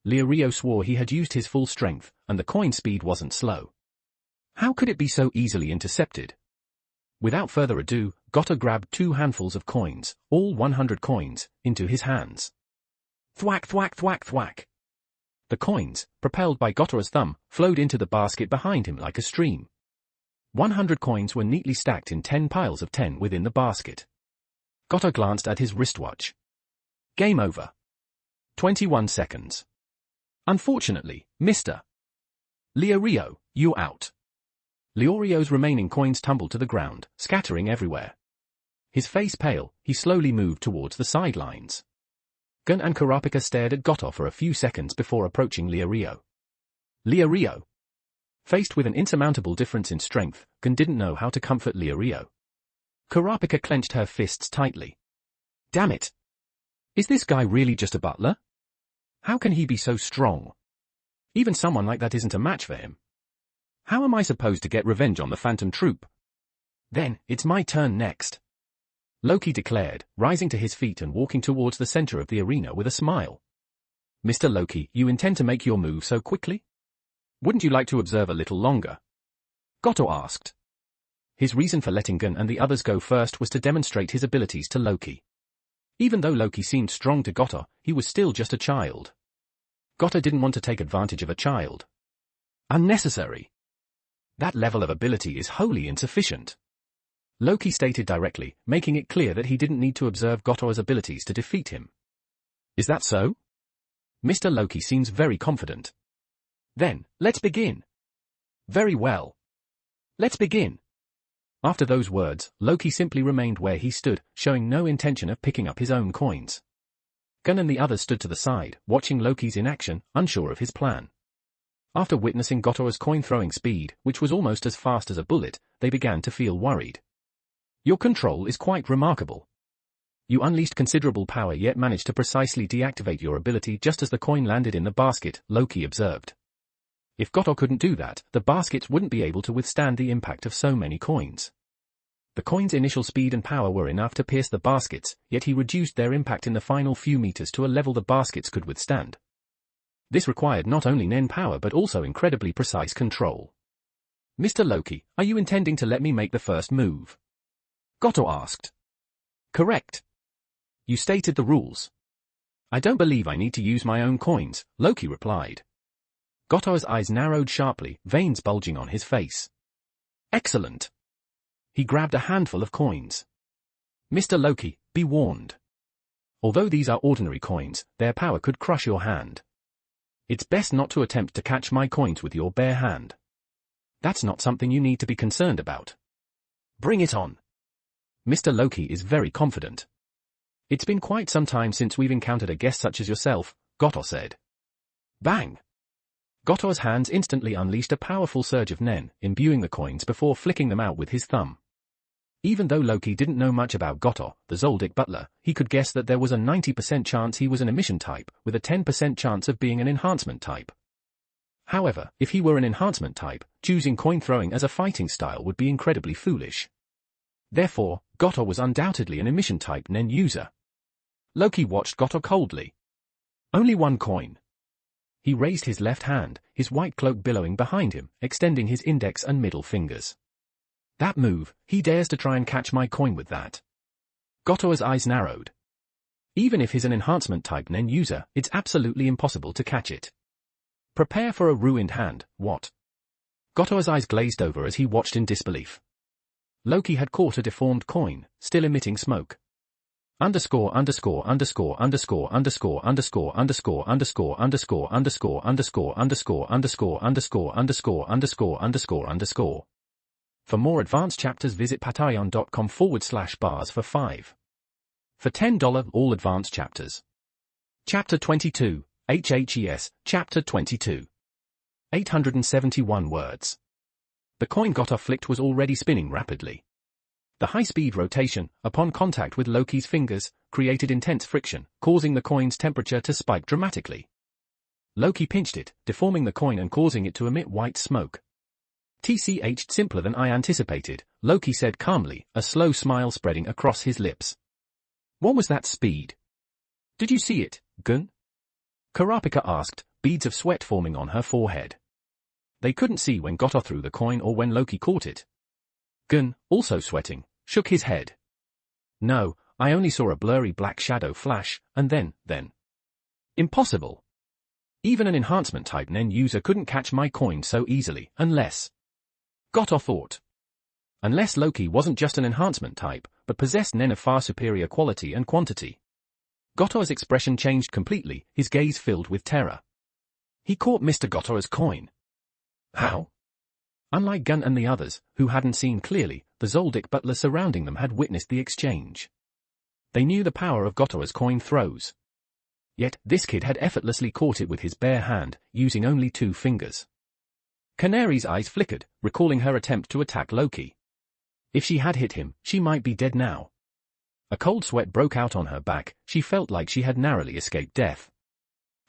Rio swore he had used his full strength, and the coin speed wasn't slow. How could it be so easily intercepted? Without further ado, Goto grabbed two handfuls of coins, all 100 coins, into his hands. Thwack thwack thwack thwack. The coins, propelled by Goto's thumb, flowed into the basket behind him like a stream. 100 coins were neatly stacked in 10 piles of 10 within the basket. Goto glanced at his wristwatch. Game over. 21 seconds. Unfortunately, Mr. Rio, you're out. Rio's remaining coins tumbled to the ground, scattering everywhere. His face pale, he slowly moved towards the sidelines. Gun and Kurapika stared at Goto for a few seconds before approaching Rio. Rio. Faced with an insurmountable difference in strength, Gun didn't know how to comfort Rio. Kurapika clenched her fists tightly. Damn it! Is this guy really just a butler? How can he be so strong? Even someone like that isn't a match for him. How am I supposed to get revenge on the Phantom Troop? Then, it's my turn next. Loki declared, rising to his feet and walking towards the center of the arena with a smile. Mr. Loki, you intend to make your move so quickly? Wouldn't you like to observe a little longer? Goto asked. His reason for letting Gun and the others go first was to demonstrate his abilities to Loki. Even though Loki seemed strong to Goto, he was still just a child. Goto didn't want to take advantage of a child. Unnecessary. That level of ability is wholly insufficient. Loki stated directly, making it clear that he didn't need to observe Goto's abilities to defeat him. Is that so? Mr. Loki seems very confident. Then, let's begin. Very well. Let's begin. After those words, Loki simply remained where he stood, showing no intention of picking up his own coins. Gun and the others stood to the side, watching Loki's inaction, unsure of his plan. After witnessing Goto's coin-throwing speed, which was almost as fast as a bullet, they began to feel worried. Your control is quite remarkable. You unleashed considerable power yet managed to precisely deactivate your ability just as the coin landed in the basket, Loki observed. If Goto couldn't do that, the baskets wouldn't be able to withstand the impact of so many coins. The coin's initial speed and power were enough to pierce the baskets, yet he reduced their impact in the final few meters to a level the baskets could withstand. This required not only Nen power but also incredibly precise control. Mr. Loki, are you intending to let me make the first move? Goto asked. Correct. You stated the rules. I don't believe I need to use my own coins, Loki replied. Goto's eyes narrowed sharply, veins bulging on his face. Excellent. He grabbed a handful of coins. Mr. Loki, be warned. Although these are ordinary coins, their power could crush your hand. It's best not to attempt to catch my coins with your bare hand. That's not something you need to be concerned about. Bring it on. Mr. Loki is very confident. It's been quite some time since we've encountered a guest such as yourself, Goto said. Bang! Goto's hands instantly unleashed a powerful surge of Nen, imbuing the coins before flicking them out with his thumb. Even though Loki didn't know much about Goto, the Zoldyck butler, he could guess that there was a 90% chance he was an emission type, with a 10% chance of being an enhancement type. However, if he were an enhancement type, choosing coin throwing as a fighting style would be incredibly foolish. Therefore, Goto was undoubtedly an emission type Nen user. Loki watched Goto coldly. Only one coin. He raised his left hand, his white cloak billowing behind him, extending his index and middle fingers. That move, he dares to try and catch my coin with that. Goto's eyes narrowed. Even if he's an enhancement type Nen user, it's absolutely impossible to catch it. Prepare for a ruined hand, what? Goto's eyes glazed over as he watched in disbelief. Loki had caught a deformed coin, still emitting smoke. Underscore underscore underscore underscore underscore underscore underscore underscore underscore underscore underscore underscore underscore underscore underscore underscore underscore underscore. For more advanced chapters visit patreon.com/bars for 5. For $10 all advanced chapters. Chapter 22, HHES, Chapter 22. 871 words. The coin Goto flicked was already spinning rapidly. The high-speed rotation, upon contact with Loki's fingers, created intense friction, causing the coin's temperature to spike dramatically. Loki pinched it, deforming the coin and causing it to emit white smoke. "TCH simpler than I anticipated," Loki said calmly, a slow smile spreading across his lips. What was that speed? Did you see it, Gun? Karapika asked, beads of sweat forming on her forehead. They couldn't see when Goto threw the coin or when Loki caught it. Gun, also sweating, shook his head. No, I only saw a blurry black shadow flash, and then. Impossible. Even an enhancement type Nen user couldn't catch my coin so easily, unless. Goto thought. Unless Loki wasn't just an enhancement type, but possessed Nen of far superior quality and quantity. Goto's expression changed completely, his gaze filled with terror. He caught Mr. Goto's coin. How? Unlike Gun and the others, who hadn't seen clearly, the Zoldyck butler surrounding them had witnessed the exchange. They knew the power of Goto's coin throws. Yet, this kid had effortlessly caught it with his bare hand, using only 2 fingers. Canary's eyes flickered, recalling her attempt to attack Loki. If she had hit him, she might be dead now. A cold sweat broke out on her back, she felt like she had narrowly escaped death.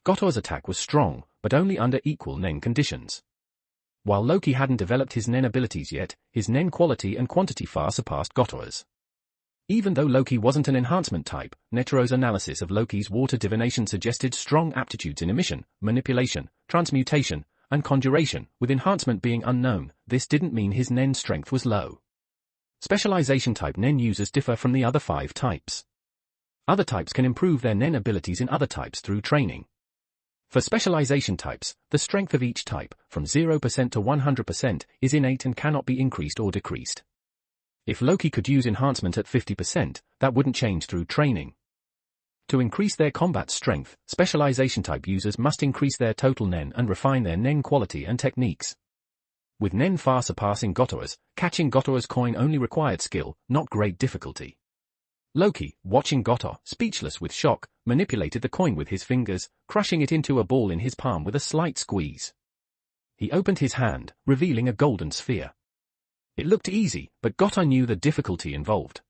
Goto's attack was strong, but only under equal Nen conditions. While Loki hadn't developed his Nen abilities yet, his Nen quality and quantity far surpassed Goto's. Even though Loki wasn't an enhancement type, Netero's analysis of Loki's water divination suggested strong aptitudes in emission, manipulation, transmutation, and conjuration, with enhancement being unknown. This didn't mean his Nen strength was low. Specialization type Nen users differ from the other 5 types. Other types can improve their Nen abilities in other types through training. For specialization types, the strength of each type, from 0% to 100%, is innate and cannot be increased or decreased. If Loki could use enhancement at 50%, that wouldn't change through training. To increase their combat strength, specialization type users must increase their total Nen and refine their Nen quality and techniques. With Nen far surpassing Gotora's, catching Gotora's coin only required skill, not great difficulty. Loki, watching Gotor, speechless with shock, manipulated the coin with his fingers, crushing it into a ball in his palm with a slight squeeze. He opened his hand, revealing a golden sphere. It looked easy, but Gotor knew the difficulty involved.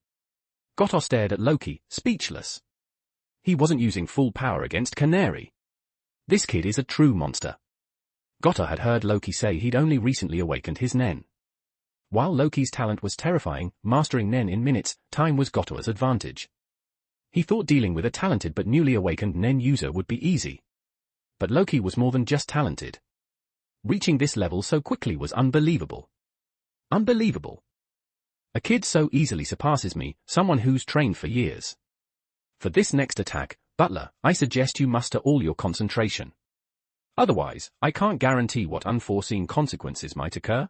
Gotor stared at Loki, speechless. He wasn't using full power against Canary. This kid is a true monster. Gotor had heard Loki say he'd only recently awakened his Nen. While Loki's talent was terrifying, mastering Nen in minutes, time was Gotor's advantage. He thought dealing with a talented but newly awakened Nen user would be easy. But Loki was more than just talented. Reaching this level so quickly was unbelievable. Unbelievable. A kid so easily surpasses me, someone who's trained for years. For this next attack, Butler, I suggest you muster all your concentration. Otherwise, I can't guarantee what unforeseen consequences might occur.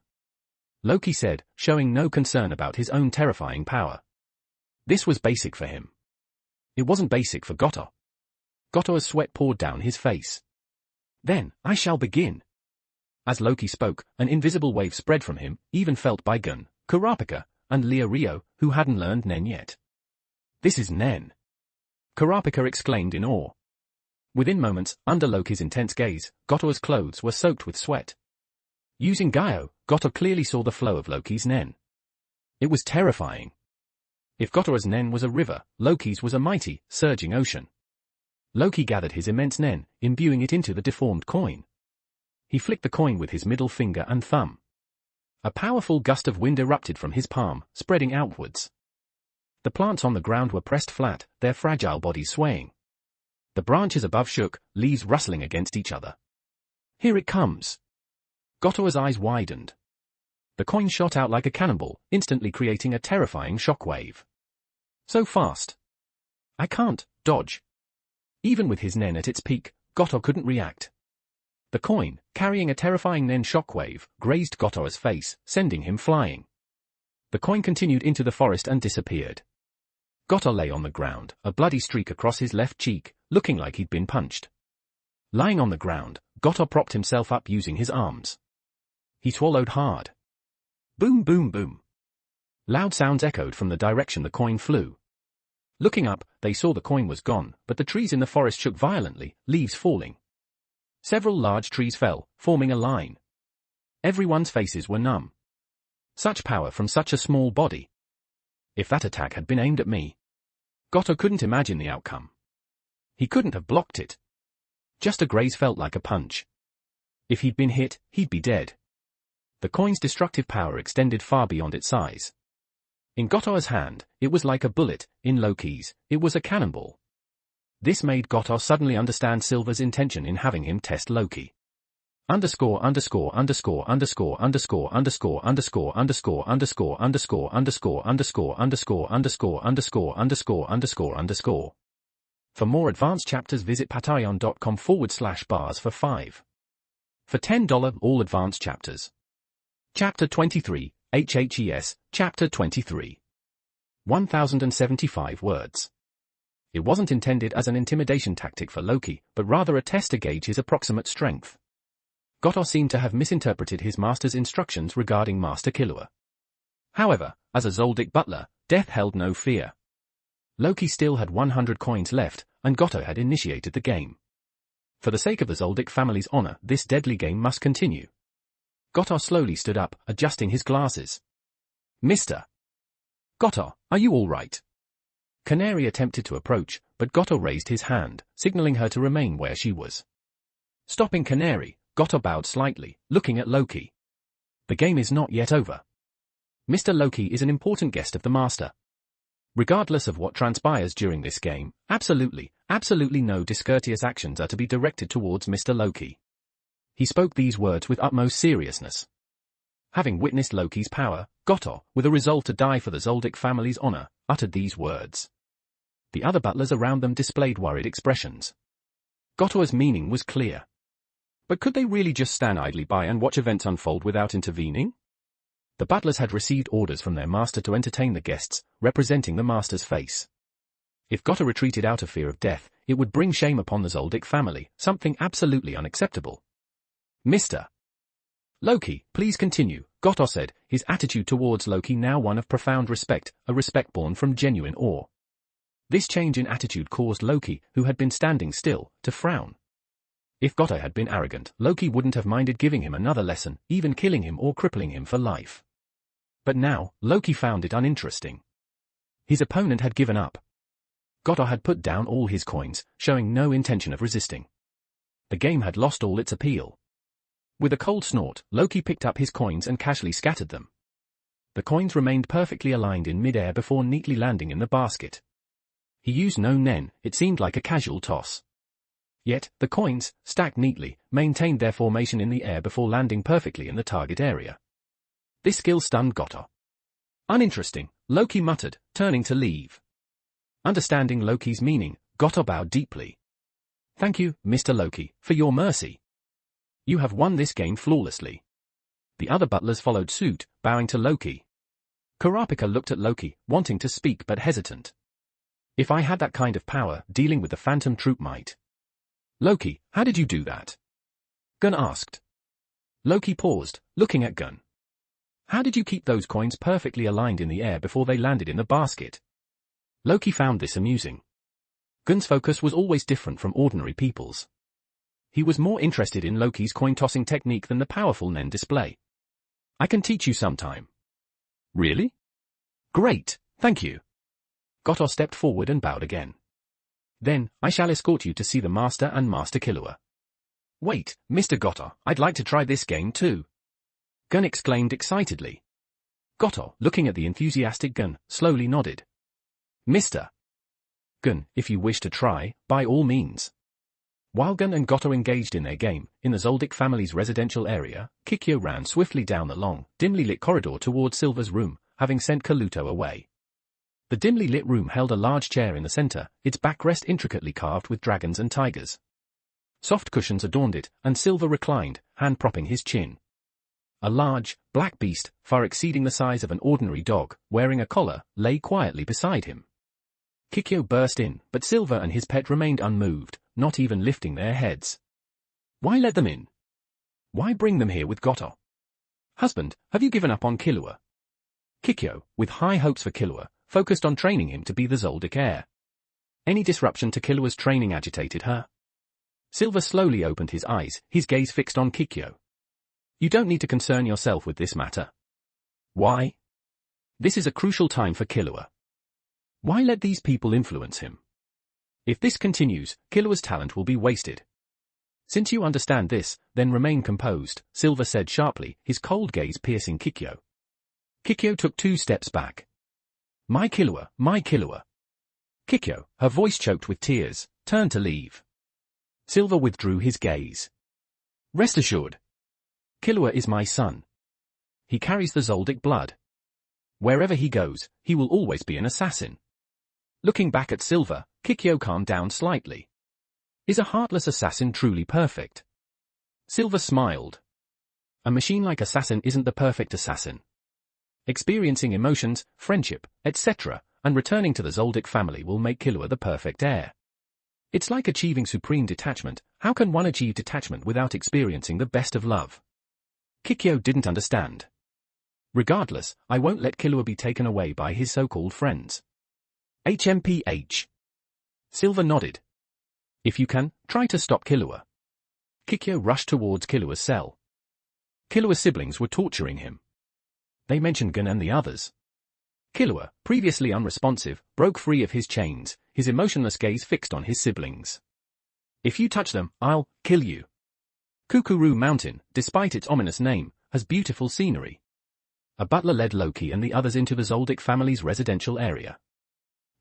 Loki said, showing no concern about his own terrifying power. This was basic for him. It wasn't basic for Gotor. Gotor's sweat poured down his face. Then, I shall begin. As Loki spoke, an invisible wave spread from him, even felt by Gun, Kurapika, and Leah Rio, who hadn't learned Nen yet. This is Nen. Kurapika exclaimed in awe. Within moments, under Loki's intense gaze, Gotor's clothes were soaked with sweat. Using Gaio, Gotor clearly saw the flow of Loki's Nen. It was terrifying. If Gotor's Nen was a river, Loki's was a mighty, surging ocean. Loki gathered his immense Nen, imbuing it into the deformed coin. He flicked the coin with his middle finger and thumb. A powerful gust of wind erupted from his palm, spreading outwards. The plants on the ground were pressed flat, their fragile bodies swaying. The branches above shook, leaves rustling against each other. Here it comes. Gotor's eyes widened. The coin shot out like a cannonball, instantly creating a terrifying shockwave. So fast. I can't dodge. Even with his Nen at its peak, Gotor couldn't react. The coin, carrying a terrifying Nen shockwave, grazed Gotor's face, sending him flying. The coin continued into the forest and disappeared. Gotor lay on the ground, a bloody streak across his left cheek, looking like he'd been punched. Lying on the ground, Gotor propped himself up using his arms. He swallowed hard. Boom, boom, boom. Loud sounds echoed from the direction the coin flew. Looking up, they saw the coin was gone, but the trees in the forest shook violently, leaves falling. Several large trees fell, forming a line. Everyone's faces were numb. Such power from such a small body. If that attack had been aimed at me, Gotor couldn't imagine the outcome. He couldn't have blocked it. Just a graze felt like a punch. If he'd been hit, he'd be dead. The coin's destructive power extended far beyond its size. In Gotor's hand, it was like a bullet, in Loki's, it was a cannonball. This made Gotor suddenly understand Silver's intention in having him test Loki. Underscore underscore underscore underscore underscore underscore underscore underscore underscore underscore underscore underscore underscore underscore underscore underscore underscore underscore. For more advanced chapters visit patreon.com/bars for 5. For $10 all advanced chapters. Chapter 23, HHES, Chapter 23. 1075 words. It wasn't intended as an intimidation tactic for Loki, but rather a test to gauge his approximate strength. Gotor seemed to have misinterpreted his master's instructions regarding Master Killua. However, as a Zoldyck butler, death held no fear. Loki still had 100 coins left, and Gotor had initiated the game. For the sake of the Zoldyck family's honor, this deadly game must continue. Gotor slowly stood up, adjusting his glasses. Mr. Gotor, are you all right? Canary attempted to approach, but Gotor raised his hand, signaling her to remain where she was. Stopping Canary, Gotor bowed slightly, looking at Loki. The game is not yet over. Mr. Loki is an important guest of the Master. Regardless of what transpires during this game, absolutely no discourteous actions are to be directed towards Mr. Loki. He spoke these words with utmost seriousness. Having witnessed Loki's power, Gotor, with a resolve to die for the Zoldyck family's honor, uttered these words. The other butlers around them displayed worried expressions. Gotor's meaning was clear. But could they really just stand idly by and watch events unfold without intervening? The butlers had received orders from their master to entertain the guests, representing the master's face. If Gotor retreated out of fear of death, it would bring shame upon the Zoldyck family, something absolutely unacceptable. Mr. Loki, please continue, Gotor said, his attitude towards Loki now one of profound respect, a respect born from genuine awe. This change in attitude caused Loki, who had been standing still, to frown. If Gotor had been arrogant, Loki wouldn't have minded giving him another lesson, even killing him or crippling him for life. But now, Loki found it uninteresting. His opponent had given up. Gotor had put down all his coins, showing no intention of resisting. The game had lost all its appeal. With a cold snort, Loki picked up his coins and casually scattered them. The coins remained perfectly aligned in mid-air before neatly landing in the basket. He used no nen, it seemed like a casual toss. Yet, the coins, stacked neatly, maintained their formation in the air before landing perfectly in the target area. This skill stunned Gotor. Uninteresting, Loki muttered, turning to leave. Understanding Loki's meaning, Gotor bowed deeply. Thank you, Mr. Loki, for your mercy. You have won this game flawlessly. The other butlers followed suit, bowing to Loki. Kurapika looked at Loki, wanting to speak but hesitant. If I had that kind of power, dealing with the Phantom Troop might. Loki, how did you do that? Gun asked. Loki paused, looking at Gun. How did you keep those coins perfectly aligned in the air before they landed in the basket? Loki found this amusing. Gun's focus was always different from ordinary people's. He was more interested in Loki's coin-tossing technique than the powerful Nen display. I can teach you sometime. Really? Great, thank you. Gotor stepped forward and bowed again. Then, I shall escort you to see the Master and Master Killua. Wait, Mr. Gotor, I'd like to try this game too. Gun exclaimed excitedly. Gotor, looking at the enthusiastic Gun, slowly nodded. Mr. Gun, if you wish to try, by all means. While Gun and Gotor engaged in their game, in the Zoldyck family's residential area, Kikyo ran swiftly down the long, dimly lit corridor towards Silver's room, having sent Kaluto away. The dimly lit room held a large chair in the center, its backrest intricately carved with dragons and tigers. Soft cushions adorned it, and Silver reclined, hand propping his chin. A large, black beast, far exceeding the size of an ordinary dog, wearing a collar, lay quietly beside him. Kikyo burst in, but Silver and his pet remained unmoved, not even lifting their heads. Why let them in? Why bring them here with Gotor? Husband, have you given up on Killua? Kikyo, with high hopes for Killua, focused on training him to be the Zoldyck heir. Any disruption to Killua's training agitated her. Silver slowly opened his eyes, his gaze fixed on Kikyo. You don't need to concern yourself with this matter. Why? This is a crucial time for Killua. Why let these people influence him? If this continues, Killua's talent will be wasted. Since you understand this, then remain composed, Silver said sharply, his cold gaze piercing Kikyo. Kikyo took 2 steps back. My Killua, my Killua. Kikyo, her voice choked with tears, turned to leave. Silver withdrew his gaze. Rest assured. Killua is my son. He carries the Zoldyck blood. Wherever he goes, he will always be an assassin. Looking back at Silver, Kikyo calmed down slightly. Is a heartless assassin truly perfect? Silver smiled. A machine-like assassin isn't the perfect assassin. Experiencing emotions, friendship, etc., and returning to the Zoldyck family will make Killua the perfect heir. It's like achieving supreme detachment. How can one achieve detachment without experiencing the best of love? Kikyo didn't understand. Regardless, I won't let Killua be taken away by his so-called friends. HMPH. Silver nodded. If you can, try to stop Killua. Kikyo rushed towards Killua's cell. Killua's siblings were torturing him. They mentioned Gun and the others. Killua, previously unresponsive, broke free of his chains, his emotionless gaze fixed on his siblings. If you touch them, I'll kill you. Kukuru Mountain, despite its ominous name, has beautiful scenery. A butler led Loki and the others into the Zoldyck family's residential area.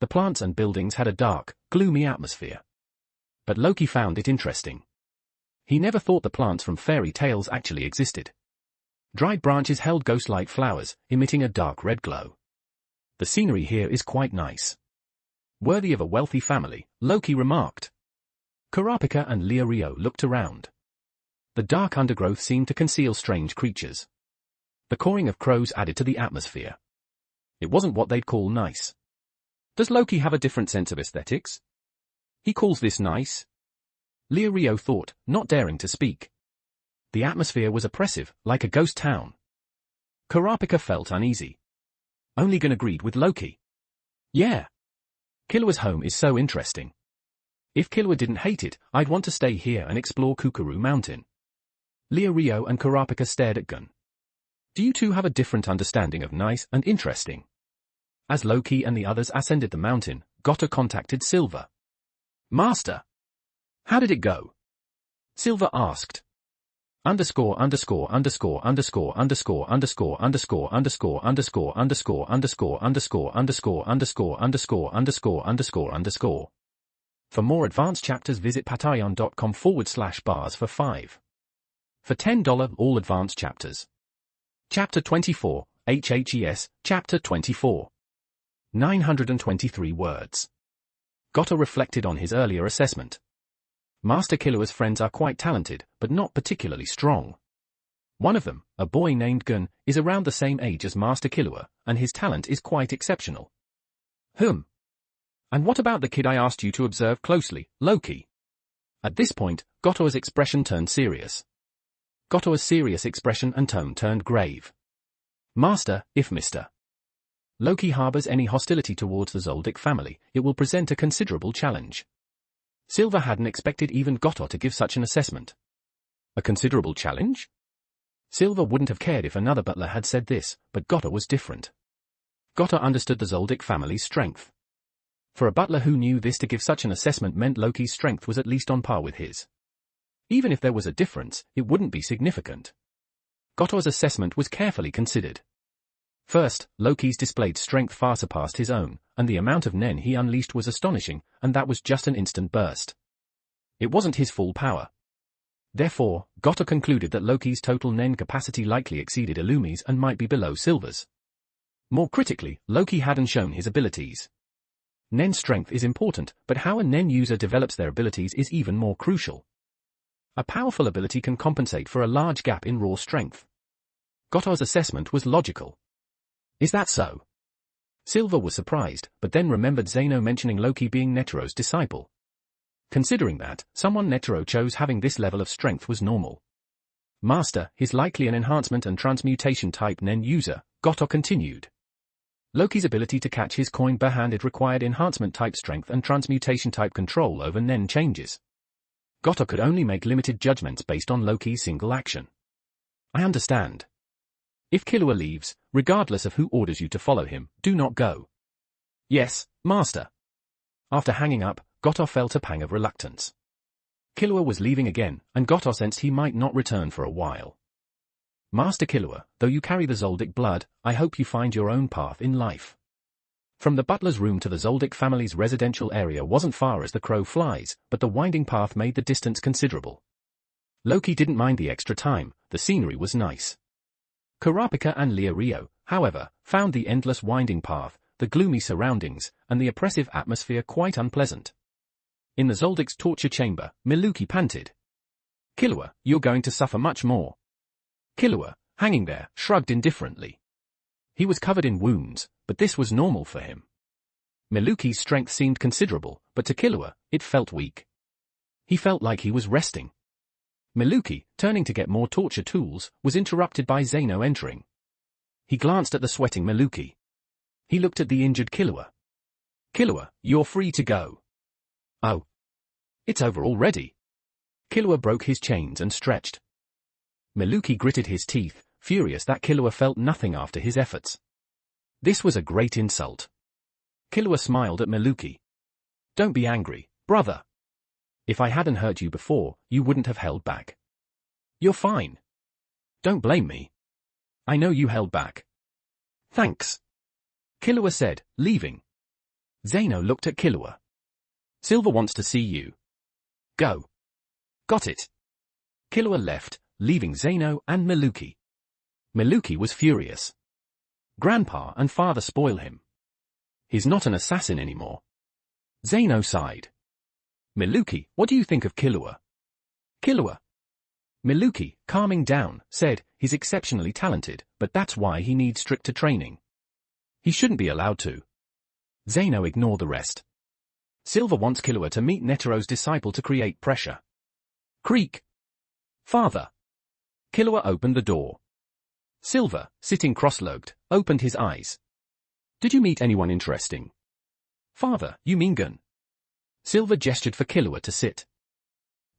The plants and buildings had a dark, gloomy atmosphere. But Loki found it interesting. He never thought the plants from fairy tales actually existed. Dried branches held ghost-like flowers, emitting a dark red glow. The scenery here is quite nice. Worthy of a wealthy family, Loki remarked. Kurapika and Leorio looked around. The dark undergrowth seemed to conceal strange creatures. The cawing of crows added to the atmosphere. It wasn't what they'd call nice. Does Loki have a different sense of aesthetics? He calls this nice? Leorio thought, not daring to speak. The atmosphere was oppressive, like a ghost town. Kurapika felt uneasy. Only Gunn agreed with Loki. Yeah. Killua's home is so interesting. If Killua didn't hate it, I'd want to stay here and explore Kukuru Mountain. Leorio and Kurapika stared at Gunn. Do you two have a different understanding of nice and interesting? As Loki and the others ascended the mountain, Gotta contacted Silver. Master. How did it go? Silver asked. Underscore underscore underscore underscore underscore underscore underscore underscore underscore underscore underscore underscore underscore underscore underscore underscore underscore underscore. For more advanced chapters visit patreon.com/bars for 5. For $10 all advanced chapters. Chapter 24, HHES, Chapter 24. 923 words. Gotta reflected on his earlier assessment. Master Killua's friends are quite talented, but not particularly strong. One of them, a boy named Gunn, is around the same age as Master Killua, and his talent is quite exceptional. And what about the kid I asked you to observe closely, Loki? At this point, Goto's expression turned serious. Goto's serious expression and tone turned grave. Master, if Mr. Loki harbors any hostility towards the Zoldyck family, it will present a considerable challenge. Silver hadn't expected even Goto to give such an assessment. A considerable challenge? Silver wouldn't have cared if another butler had said this, but Goto was different. Goto understood the Zoldyck family's strength. For a butler who knew this, to give such an assessment meant Loki's strength was at least on par with his. Even if there was a difference, it wouldn't be significant. Goto's assessment was carefully considered. First, Loki's displayed strength far surpassed his own, and the amount of nen he unleashed was astonishing, and that was just an instant burst. It wasn't his full power. Therefore, Goto concluded that Loki's total nen capacity likely exceeded Illumi's and might be below Silver's. More critically, Loki hadn't shown his abilities. Nen strength is important, but how a nen user develops their abilities is even more crucial. A powerful ability can compensate for a large gap in raw strength. Goto's assessment was logical. Is that so? Silver was surprised, but then remembered Zeno mentioning Loki being Netero's disciple. Considering that, someone Netero chose having this level of strength was normal. Master, is likely an enhancement and transmutation type nen user, Goto continued. Loki's ability to catch his coin barehanded required enhancement type strength and transmutation type control over nen changes. Goto could only make limited judgments based on Loki's single action. I understand. If Killua leaves, regardless of who orders you to follow him, do not go. Yes, Master. After hanging up, Goto felt a pang of reluctance. Killua was leaving again, and Goto sensed he might not return for a while. Master Killua, though you carry the Zoldyck blood, I hope you find your own path in life. From the butler's room to the Zoldyck family's residential area wasn't far as the crow flies, but the winding path made the distance considerable. Loki didn't mind the extra time, the scenery was nice. Kurapika and Leorio, however, found the endless winding path, the gloomy surroundings, and the oppressive atmosphere quite unpleasant. In the Zoldyck's torture chamber, Miluki panted. Killua, you're going to suffer much more. Killua, hanging there, shrugged indifferently. He was covered in wounds, but this was normal for him. Miluki's strength seemed considerable, but to Killua, it felt weak. He felt like he was resting. Miluki, turning to get more torture tools, was interrupted by Zeno entering. He glanced at the sweating Miluki. He looked at the injured Killua. Killua, you're free to go. Oh. It's over already. Killua broke his chains and stretched. Miluki gritted his teeth, furious that Killua felt nothing after his efforts. This was a great insult. Killua smiled at Miluki. Don't be angry, brother. If I hadn't hurt you before, you wouldn't have held back. You're fine. Don't blame me. I know you held back. Thanks. Killua said, leaving. Zeno looked at Killua. Silver wants to see you. Go. Got it. Killua left, leaving Zeno and Miluki. Miluki was furious. Grandpa and father spoil him. He's not an assassin anymore. Zeno sighed. Miluki, what do you think of Killua? Killua. Miluki, calming down, said, he's exceptionally talented, but that's why he needs stricter training. He shouldn't be allowed to. Zeno ignored the rest. Silver wants Killua to meet Netero's disciple to create pressure. Creak. Father. Killua opened the door. Silver, sitting cross-legged, opened his eyes. Did you meet anyone interesting? Father, you mean Gun? Silver gestured for Killua to sit.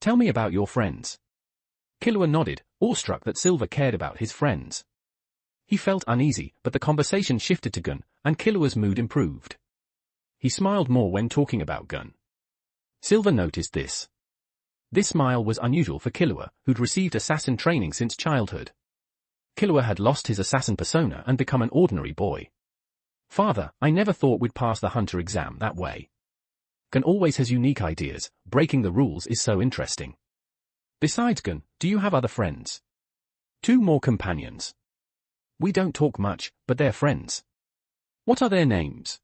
Tell me about your friends. Killua nodded, awestruck that Silver cared about his friends. He felt uneasy, but the conversation shifted to Gun, and Killua's mood improved. He smiled more when talking about Gun. Silver noticed this. This smile was unusual for Killua, who'd received assassin training since childhood. Killua had lost his assassin persona and become an ordinary boy. Father, I never thought we'd pass the hunter exam that way. Gun always has unique ideas, breaking the rules is so interesting. Besides Gun, do you have other friends? 2 more companions. We don't talk much, but they're friends. What are their names?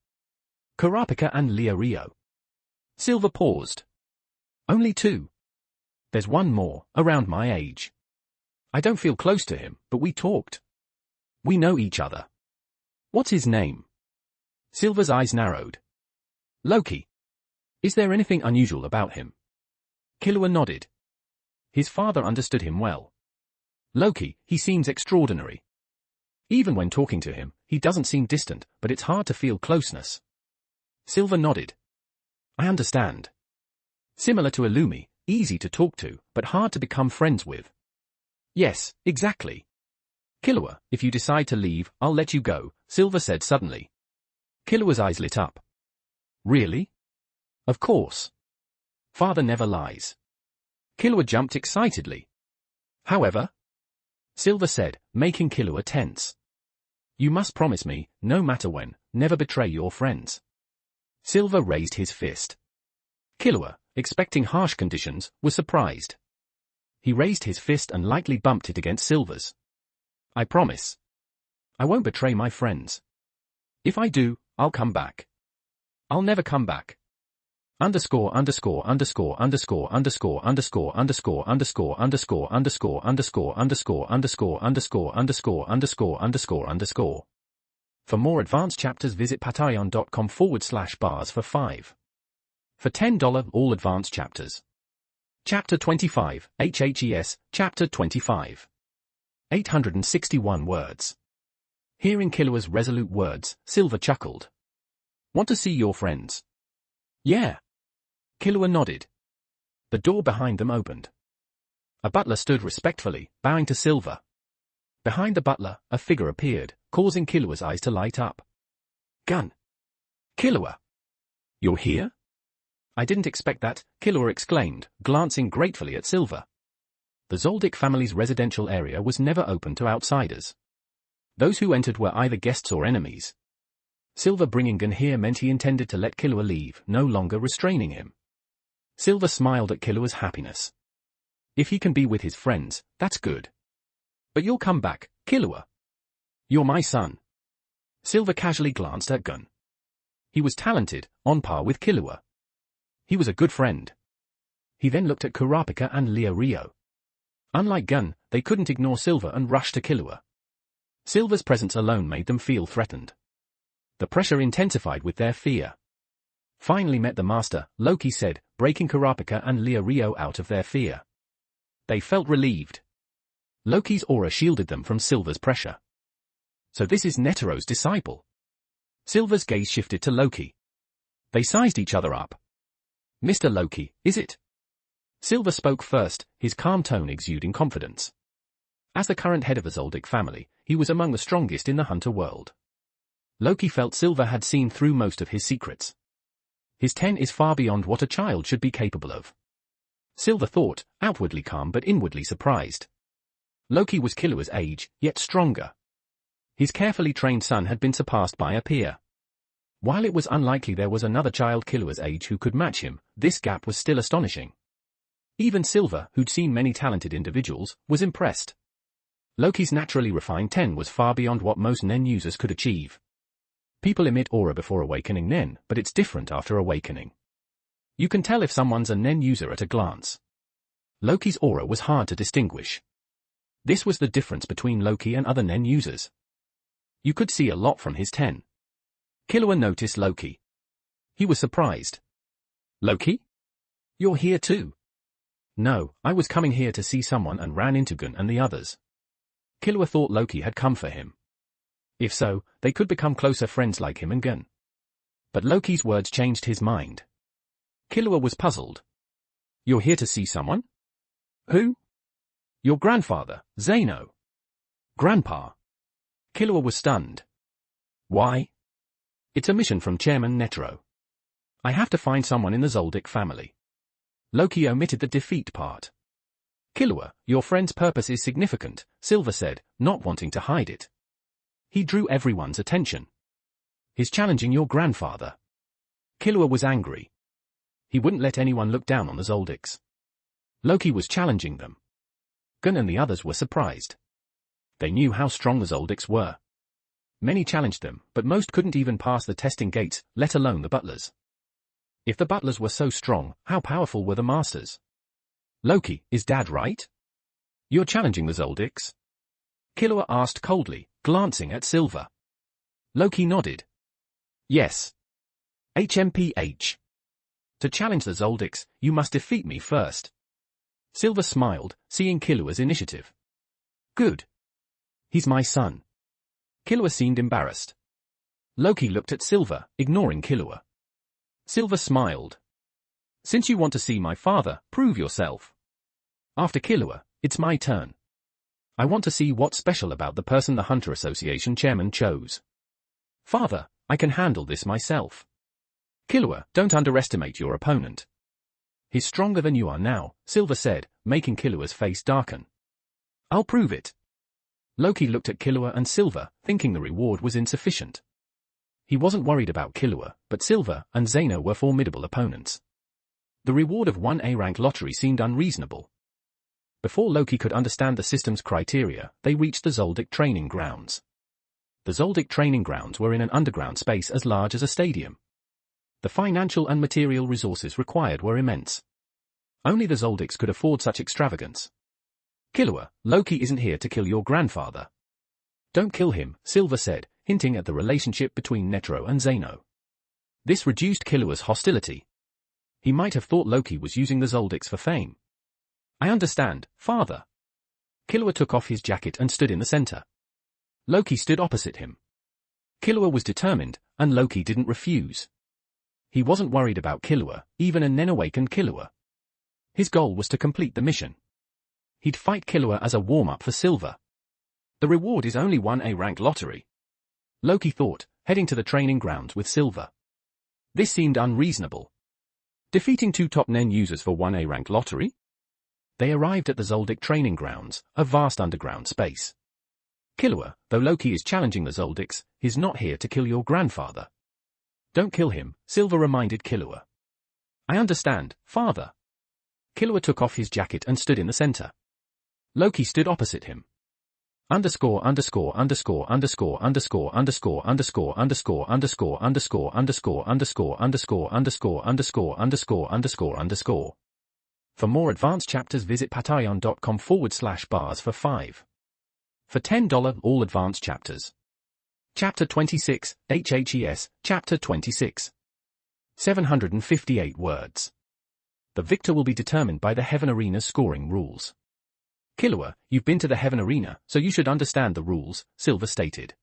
Kurapika and Rio. Silver paused. Only 2. There's one more, around my age. I don't feel close to him, but we talked. We know each other. What's his name? Silver's eyes narrowed. Loki. Is there anything unusual about him? Killua nodded. His father understood him well. Loki, he seems extraordinary. Even when talking to him, he doesn't seem distant, but it's hard to feel closeness. Silver nodded. I understand. Similar to Illumi, easy to talk to, but hard to become friends with. Yes, exactly. Killua, if you decide to leave, I'll let you go, Silver said suddenly. Killua's eyes lit up. Really? Of course. Father never lies. Killua jumped excitedly. However? Silver said, making Killua tense. You must promise me, no matter when, never betray your friends. Silver raised his fist. Killua, expecting harsh conditions, was surprised. He raised his fist and lightly bumped it against Silver's. I promise. I won't betray my friends. If I do, I'll come back. I'll never come back. Underscore underscore underscore underscore underscore underscore underscore underscore underscore underscore underscore underscore underscore underscore underscore underscore underscore underscore. For more advanced chapters visit patreon.com/bars for 5. For $10 all advanced chapters. Chapter 25, HHES, Chapter 25. 861 words. Hearing Killua's resolute words, Silver chuckled. Want to see your friends? Yeah. Killua nodded. The door behind them opened. A butler stood respectfully, bowing to Silver. Behind the butler, a figure appeared, causing Killua's eyes to light up. Gun. Killua. You're here? I didn't expect that, Killua exclaimed, glancing gratefully at Silver. The Zoldyck family's residential area was never open to outsiders. Those who entered were either guests or enemies. Silver bringing Gun here meant he intended to let Killua leave, no longer restraining him. Silver smiled at Killua's happiness. If he can be with his friends, that's good. But you'll come back, Killua. You're my son. Silver casually glanced at Gun. He was talented, on par with Killua. He was a good friend. He then looked at Kurapika and Rio. Unlike Gun, they couldn't ignore Silver and rush to Killua. Silver's presence alone made them feel threatened. The pressure intensified with their fear. Finally met the master, Loki said, breaking Kurapika and Rio out of their fear. They felt relieved. Loki's aura shielded them from Silver's pressure. So this is Netero's disciple. Silver's gaze shifted to Loki. They sized each other up. Mr. Loki, is it? Silver spoke first, his calm tone exuding confidence. As the current head of the Zoldyck family, he was among the strongest in the hunter world. Loki felt Silver had seen through most of his secrets. His 10 is far beyond what a child should be capable of. Silver thought, outwardly calm but inwardly surprised. Loki was Killua's age, yet stronger. His carefully trained son had been surpassed by a peer. While it was unlikely there was another child Killua's age who could match him, this gap was still astonishing. Even Silver, who'd seen many talented individuals, was impressed. Loki's naturally refined Ten was far beyond what most Nen users could achieve. People emit aura before awakening Nen, but it's different after awakening. You can tell if someone's a Nen user at a glance. Loki's aura was hard to distinguish. This was the difference between Loki and other Nen users. You could see a lot from his Ten. Killua noticed Loki. He was surprised. Loki? You're here too? No, I was coming here to see someone and ran into Gun and the others. Killua thought Loki had come for him. If so, they could become closer friends like him and Gun. But Loki's words changed his mind. Killua was puzzled. You're here to see someone? Who? Your grandfather, Zeno. Grandpa. Killua was stunned. Why? It's a mission from Chairman Netero. I have to find someone in the Zoldyck family. Loki omitted the defeat part. Killua, your friend's purpose is significant, Silver said, not wanting to hide it. He drew everyone's attention. He's challenging your grandfather. Killua was angry. He wouldn't let anyone look down on the Zoldicks. Loki was challenging them. Gun and the others were surprised. They knew how strong the Zoldicks were. Many challenged them, but most couldn't even pass the testing gates, let alone the butlers. If the butlers were so strong, how powerful were the masters? Loki, is Dad right? You're challenging the Zoldicks? Killua asked coldly, glancing at Silver. Loki nodded. Yes. HMPH. To challenge the Zoldicks, you must defeat me first. Silver smiled, seeing Killua's initiative. Good. He's my son. Killua seemed embarrassed. Loki looked at Silver, ignoring Killua. Silver smiled. Since you want to see my father, prove yourself. After Killua, it's my turn. I want to see what's special about the person the Hunter Association chairman chose. Father, I can handle this myself. Killua, don't underestimate your opponent. He's stronger than you are now, Silver said, making Killua's face darken. I'll prove it. Loki looked at Killua and Silver, thinking the reward was insufficient. He wasn't worried about Killua, but Silver and Zeno were formidable opponents. The reward of one A-rank lottery seemed unreasonable. Before Loki could understand the system's criteria, they reached the Zoldyck training grounds. The Zoldyck training grounds were in an underground space as large as a stadium. The financial and material resources required were immense. Only the Zoldicks could afford such extravagance. Killua, Loki isn't here to kill your grandfather. Don't kill him, Silver said, hinting at the relationship between Netero and Zeno. This reduced Killua's hostility. He might have thought Loki was using the Zoldicks for fame. I understand, father. Killua took off his jacket and stood in the center. Loki stood opposite him. Killua was determined, and Loki didn't refuse. He wasn't worried about Killua, even a Nen-awakened Killua. His goal was to complete the mission. He'd fight Killua as a warm-up for Silver. The reward is only one A-rank lottery. Loki thought, heading to the training grounds with Silver. This seemed unreasonable. Defeating two top Nen users for one A-rank lottery? They arrived at the Zoldyck training grounds, a vast underground space. Killua, though Loki is challenging the Zoldicks, is not here to kill your grandfather. Don't kill him, Silver reminded Killua. I understand, father. Killua took off his jacket and stood in the center. Loki stood opposite him. Underscore underscore underscore underscore underscore underscore underscore underscore underscore underscore underscore underscore underscore underscore underscore underscore underscore underscore. For more advanced chapters visit patreon.com/bars for 5. For $10 all advanced chapters. Chapter 26, HHES, Chapter 26. 758 words. The victor will be determined by the Heaven Arena's scoring rules. Killua, you've been to the Heaven Arena, so you should understand the rules, Silver stated.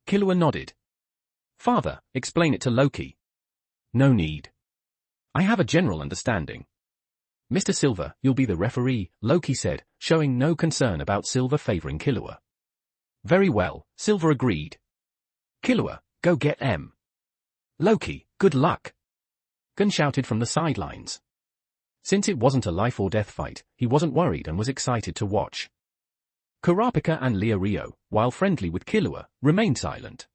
Killua nodded. Father, explain it to Loki. No need. I have a general understanding. Mr. Silver, you'll be the referee, Loki said, showing no concern about Silver favoring Killua. Very well, Silver agreed. Killua, go get M. Loki, good luck. Gun shouted from the sidelines. Since it wasn't a life-or-death fight, he wasn't worried and was excited to watch. Kurapika and Leorio, while friendly with Killua, remained silent.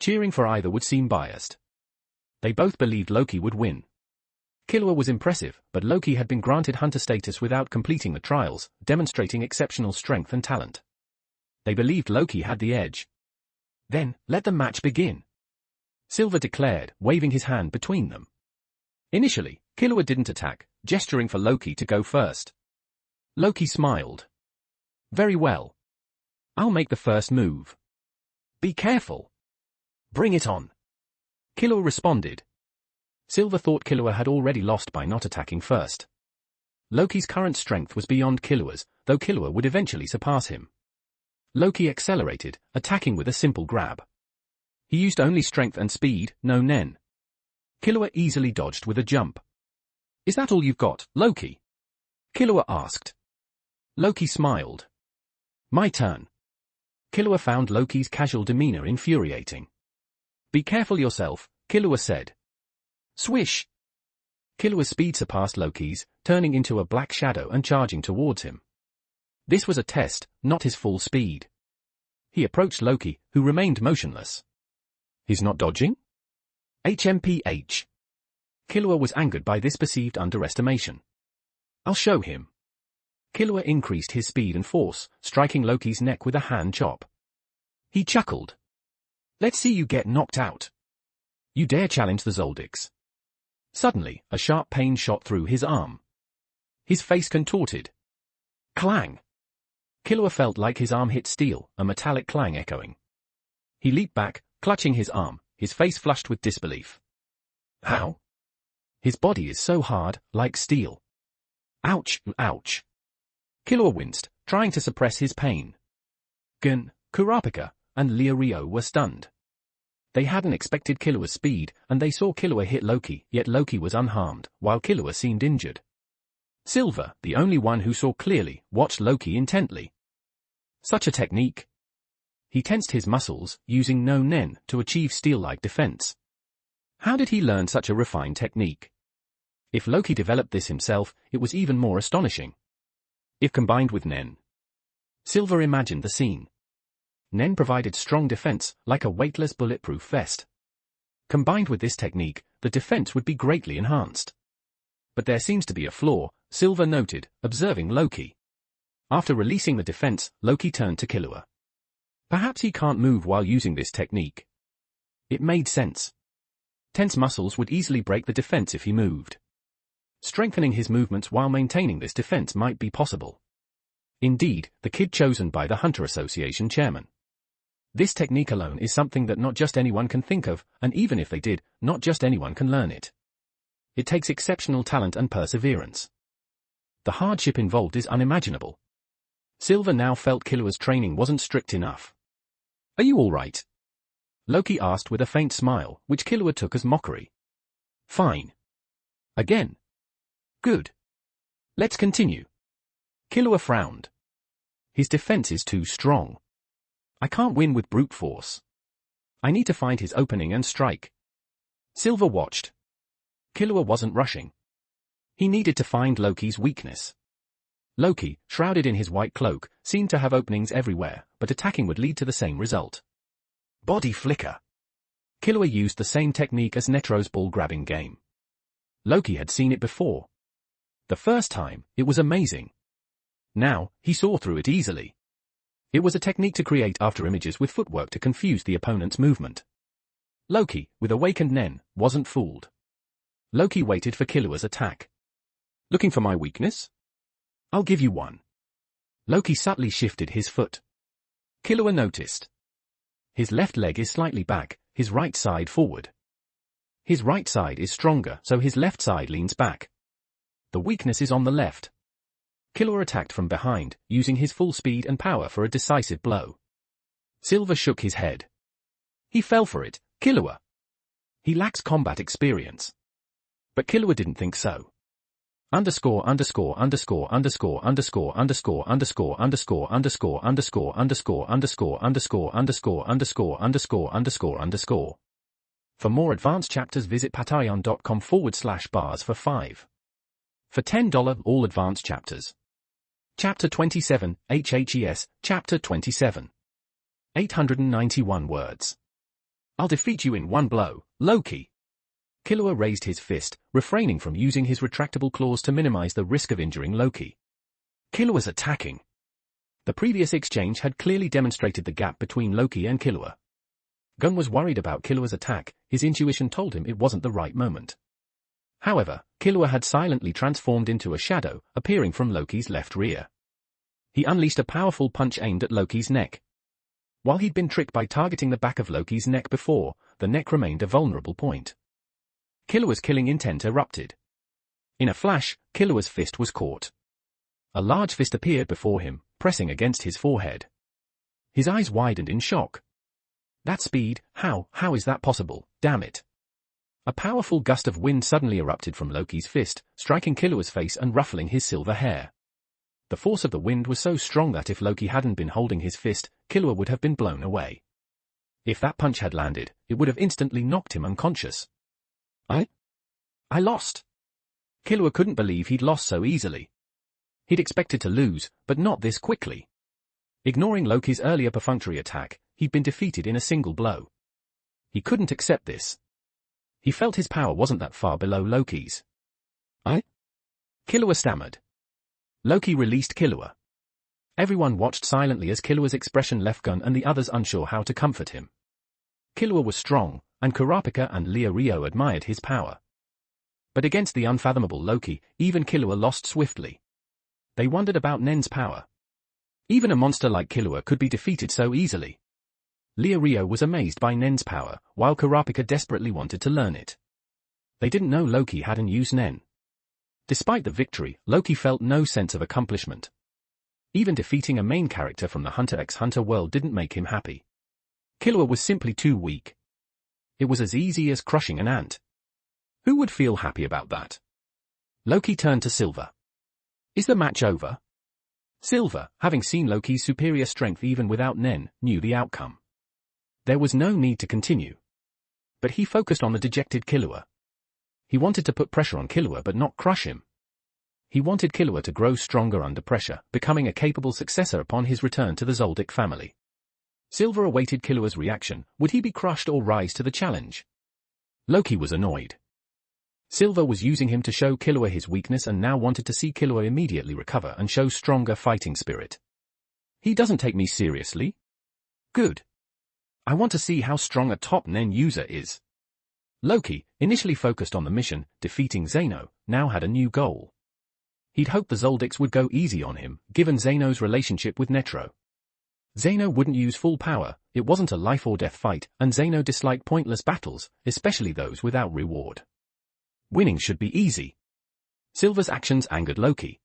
Cheering for either would seem biased. They both believed Loki would win. Killua was impressive, but Loki had been granted hunter status without completing the trials, demonstrating exceptional strength and talent. They believed Loki had the edge. Then, let the match begin, Silver declared, waving his hand between them. Initially, Killua didn't attack, gesturing for Loki to go first. Loki smiled. Very well. I'll make the first move. Be careful. Bring it on. Killua responded. Silver thought Killua had already lost by not attacking first. Loki's current strength was beyond Killua's, though Killua would eventually surpass him. Loki accelerated, attacking with a simple grab. He used only strength and speed, no nen. Killua easily dodged with a jump. Is that all you've got, Loki? Killua asked. Loki smiled. My turn. Killua found Loki's casual demeanor infuriating. Be careful yourself, Killua said. Swish! Killua's speed surpassed Loki's, turning into a black shadow and charging towards him. This was a test, not his full speed. He approached Loki, who remained motionless. He's not dodging? HMPH. Killua was angered by this perceived underestimation. I'll show him. Killua increased his speed and force, striking Loki's neck with a hand chop. He chuckled. Let's see you get knocked out. You dare challenge the Zoldix. Suddenly, a sharp pain shot through his arm. His face contorted. Clang! Killua felt like his arm hit steel, a metallic clang echoing. He leaped back, clutching his arm, his face flushed with disbelief. How? His body is so hard, like steel. Ouch, ouch. Killua winced, trying to suppress his pain. Gun, Kurapika, and Leorio were stunned. They hadn't expected Killua's speed, and they saw Killua hit Loki, yet Loki was unharmed, while Killua seemed injured. Silver, the only one who saw clearly, watched Loki intently. Such a technique. He tensed his muscles, using no nen, to achieve steel-like defense. How did he learn such a refined technique? If Loki developed this himself, it was even more astonishing. If combined with nen. Silver imagined the scene. Nen provided strong defense, like a weightless bulletproof vest. Combined with this technique, the defense would be greatly enhanced. But there seems to be a flaw, Silver noted, observing Loki. After releasing the defense, Loki turned to Killua. Perhaps he can't move while using this technique. It made sense. Tense muscles would easily break the defense if he moved. Strengthening his movements while maintaining this defense might be possible. Indeed, the kid chosen by the Hunter Association chairman. This technique alone is something that not just anyone can think of, and even if they did, not just anyone can learn it. It takes exceptional talent and perseverance. The hardship involved is unimaginable. Silver now felt Killua's training wasn't strict enough. Are you all right? Loki asked with a faint smile, which Killua took as mockery. Fine. Again. Good. Let's continue. Killua frowned. His defense is too strong. I can't win with brute force. I need to find his opening and strike. Silver watched. Killua wasn't rushing. He needed to find Loki's weakness. Loki, shrouded in his white cloak, seemed to have openings everywhere, but attacking would lead to the same result. Body flicker. Killua used the same technique as Netro's ball-grabbing game. Loki had seen it before. The first time, it was amazing. Now, he saw through it easily. It was a technique to create after-images with footwork to confuse the opponent's movement. Loki, with awakened Nen, wasn't fooled. Loki waited for Killua's attack. Looking for my weakness? I'll give you one. Loki subtly shifted his foot. Killua noticed. His left leg is slightly back, his right side forward. His right side is stronger, so his left side leans back. The weakness is on the left. Killua attacked from behind, using his full speed and power for a decisive blow. Silver shook his head. He fell for it, Killua. He lacks combat experience. But Killua didn't think so. Underscore underscore underscore underscore underscore underscore underscore underscore underscore underscore underscore underscore underscore underscore underscore underscore underscore underscore. For more advanced chapters visit patreon.com/bars for 5. For $10 all advanced chapters. Chapter 27, HHES, Chapter 27. 891 words. I'll defeat you in one blow, Loki. Killua raised his fist, refraining from using his retractable claws to minimize the risk of injuring Loki. Killua's attacking. The previous exchange had clearly demonstrated the gap between Loki and Killua. Gun was worried about Killua's attack, his intuition told him it wasn't the right moment. However, Killua had silently transformed into a shadow, appearing from Loki's left rear. He unleashed a powerful punch aimed at Loki's neck. While he'd been tricked by targeting the back of Loki's neck before, the neck remained a vulnerable point. Killua's killing intent erupted. In a flash, Killua's fist was caught. A large fist appeared before him, pressing against his forehead. His eyes widened in shock. That speed, how is that possible, damn it? A powerful gust of wind suddenly erupted from Loki's fist, striking Killua's face and ruffling his silver hair. The force of the wind was so strong that if Loki hadn't been holding his fist, Killua would have been blown away. If that punch had landed, it would have instantly knocked him unconscious. I lost. Killua couldn't believe he'd lost so easily. He'd expected to lose, but not this quickly. Ignoring Loki's earlier perfunctory attack, he'd been defeated in a single blow. He couldn't accept this. He felt his power wasn't that far below Loki's. Killua stammered. Loki released Killua. Everyone watched silently as Killua's expression left Gun and the others unsure how to comfort him. Killua was strong, and Kurapika and Rio admired his power. But against the unfathomable Loki, even Killua lost swiftly. They wondered about Nen's power. Even a monster like Killua could be defeated so easily. Rio was amazed by Nen's power, while Kurapika desperately wanted to learn it. They didn't know Loki hadn't used Nen. Despite the victory, Loki felt no sense of accomplishment. Even defeating a main character from the Hunter x Hunter world didn't make him happy. Killua was simply too weak. It was as easy as crushing an ant. Who would feel happy about that? Loki turned to Silver. Is the match over? Silver, having seen Loki's superior strength even without Nen, knew the outcome. There was no need to continue. But he focused on the dejected Killua. He wanted to put pressure on Killua but not crush him. He wanted Killua to grow stronger under pressure, becoming a capable successor upon his return to the Zoldyck family. Silver awaited Killua's reaction. Would he be crushed or rise to the challenge? Loki was annoyed. Silver was using him to show Killua his weakness and now wanted to see Killua immediately recover and show stronger fighting spirit. He doesn't take me seriously? Good. I want to see how strong a top Nen user is. Loki, initially focused on the mission, defeating Zeno, now had a new goal. He'd hoped the Zoldicks would go easy on him, given Zeno's relationship with Netro. Zeno wouldn't use full power, it wasn't a life-or-death fight, and Zeno disliked pointless battles, especially those without reward. Winning should be easy. Silver's actions angered Loki.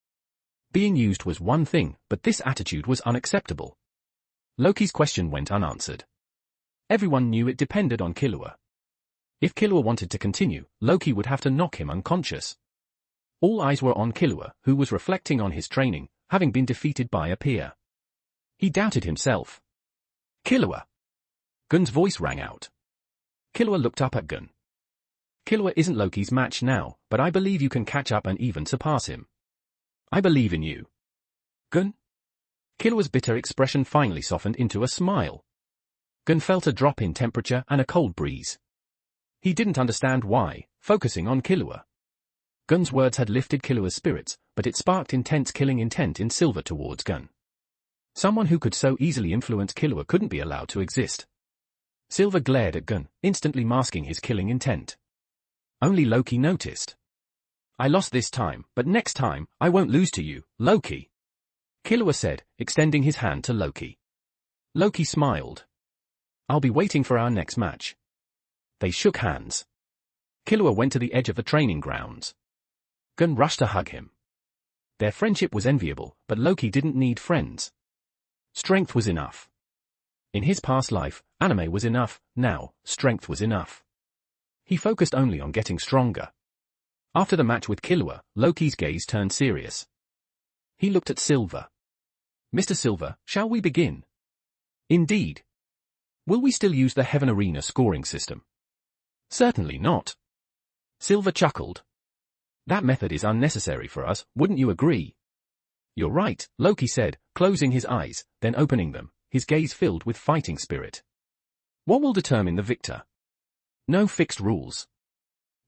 Being used was one thing, but this attitude was unacceptable. Loki's question went unanswered. Everyone knew it depended on Killua. If Killua wanted to continue, Loki would have to knock him unconscious. All eyes were on Killua, who was reflecting on his training, having been defeated by a peer. He doubted himself. Killua! Gun's voice rang out. Killua looked up at Gun. Killua isn't Loki's match now, but I believe you can catch up and even surpass him. I believe in you. Gun? Killua's bitter expression finally softened into a smile. Gun felt a drop in temperature and a cold breeze. He didn't understand why, focusing on Killua. Gun's words had lifted Killua's spirits, but it sparked intense killing intent in Silver towards Gun. Someone who could so easily influence Killua couldn't be allowed to exist. Silver glared at Gun, instantly masking his killing intent. Only Loki noticed. I lost this time, but next time, I won't lose to you, Loki. Killua said, extending his hand to Loki. Loki smiled. I'll be waiting for our next match. They shook hands. Killua went to the edge of the training grounds. Gun rushed to hug him. Their friendship was enviable, but Loki didn't need friends. Strength was enough. In his past life, anime was enough, now, strength was enough. He focused only on getting stronger. After the match with Killua, Loki's gaze turned serious. He looked at Silver. Mr. Silver, shall we begin? Indeed. Will we still use the Heaven Arena scoring system? Certainly not. Silver chuckled. That method is unnecessary for us, wouldn't you agree? You're right, Loki said, closing his eyes, then opening them, his gaze filled with fighting spirit. What will determine the victor? No fixed rules.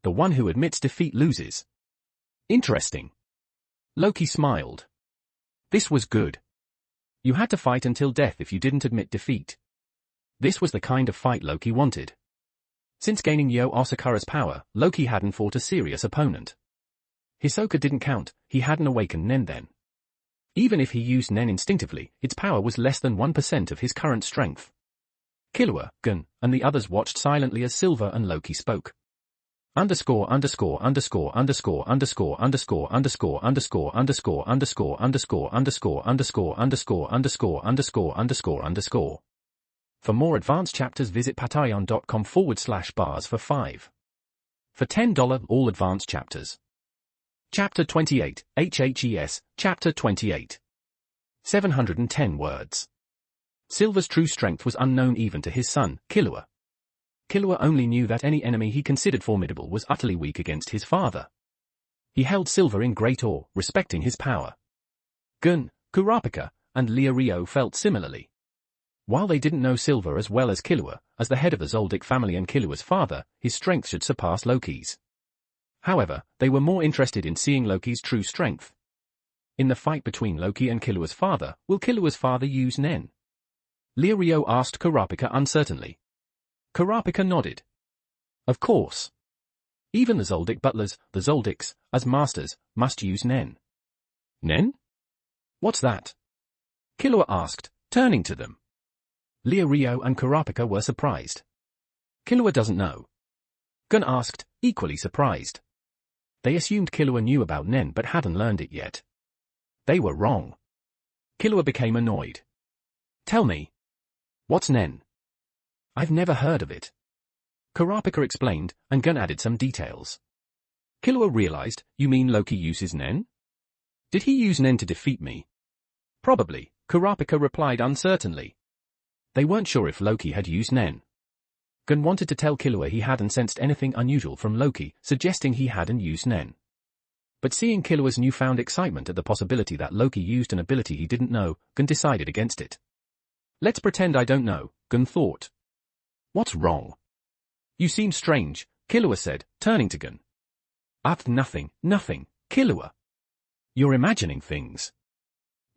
The one who admits defeat loses. Interesting. Loki smiled. This was good. You had to fight until death if you didn't admit defeat. This was the kind of fight Loki wanted. Since gaining Yo Asakura's power, Loki hadn't fought a serious opponent. Hisoka didn't count, he hadn't awakened Nen then. Even if he used Nen instinctively, its power was less than 1% of his current strength. Killua, Gun, and the others watched silently as Silver and Loki spoke. Underscore underscore underscore underscore underscore underscore underscore underscore underscore underscore underscore underscore underscore underscore underscore underscore underscore underscore. For more advanced chapters visit patreon.com/bars for 5. For $10 all advanced chapters. Chapter 28, HHES, Chapter 28. 710 words. Silver's true strength was unknown even to his son, Killua. Killua only knew that any enemy he considered formidable was utterly weak against his father. He held Silver in great awe, respecting his power. Gun, Kurapika, and Leorio felt similarly. While they didn't know Silver as well as Killua, as the head of the Zoldyck family and Killua's father, his strength should surpass Loki's. However, they were more interested in seeing Loki's true strength. In the fight between Loki and Killua's father, will Killua's father use Nen? Leorio asked Kurapika uncertainly. Kurapika nodded. Of course. Even the Zoldyck butlers, the Zoldicks, as masters, must use Nen. Nen? What's that? Killua asked, turning to them. Leorio and Kurapika were surprised. Killua doesn't know. Gun asked, equally surprised. They assumed Killua knew about Nen but hadn't learned it yet. They were wrong. Killua became annoyed. Tell me. What's Nen? I've never heard of it. Kurapika explained, and Gun added some details. Killua realized, you mean Loki uses Nen? Did he use Nen to defeat me? Probably, Kurapika replied uncertainly. They weren't sure if Loki had used Nen. Gun wanted to tell Killua he hadn't sensed anything unusual from Loki, suggesting he hadn't used Nen. But seeing Killua's newfound excitement at the possibility that Loki used an ability he didn't know, Gun decided against it. Let's pretend I don't know, Gun thought. What's wrong? You seem strange, Killua said, turning to Gun. Nothing, Killua. You're imagining things.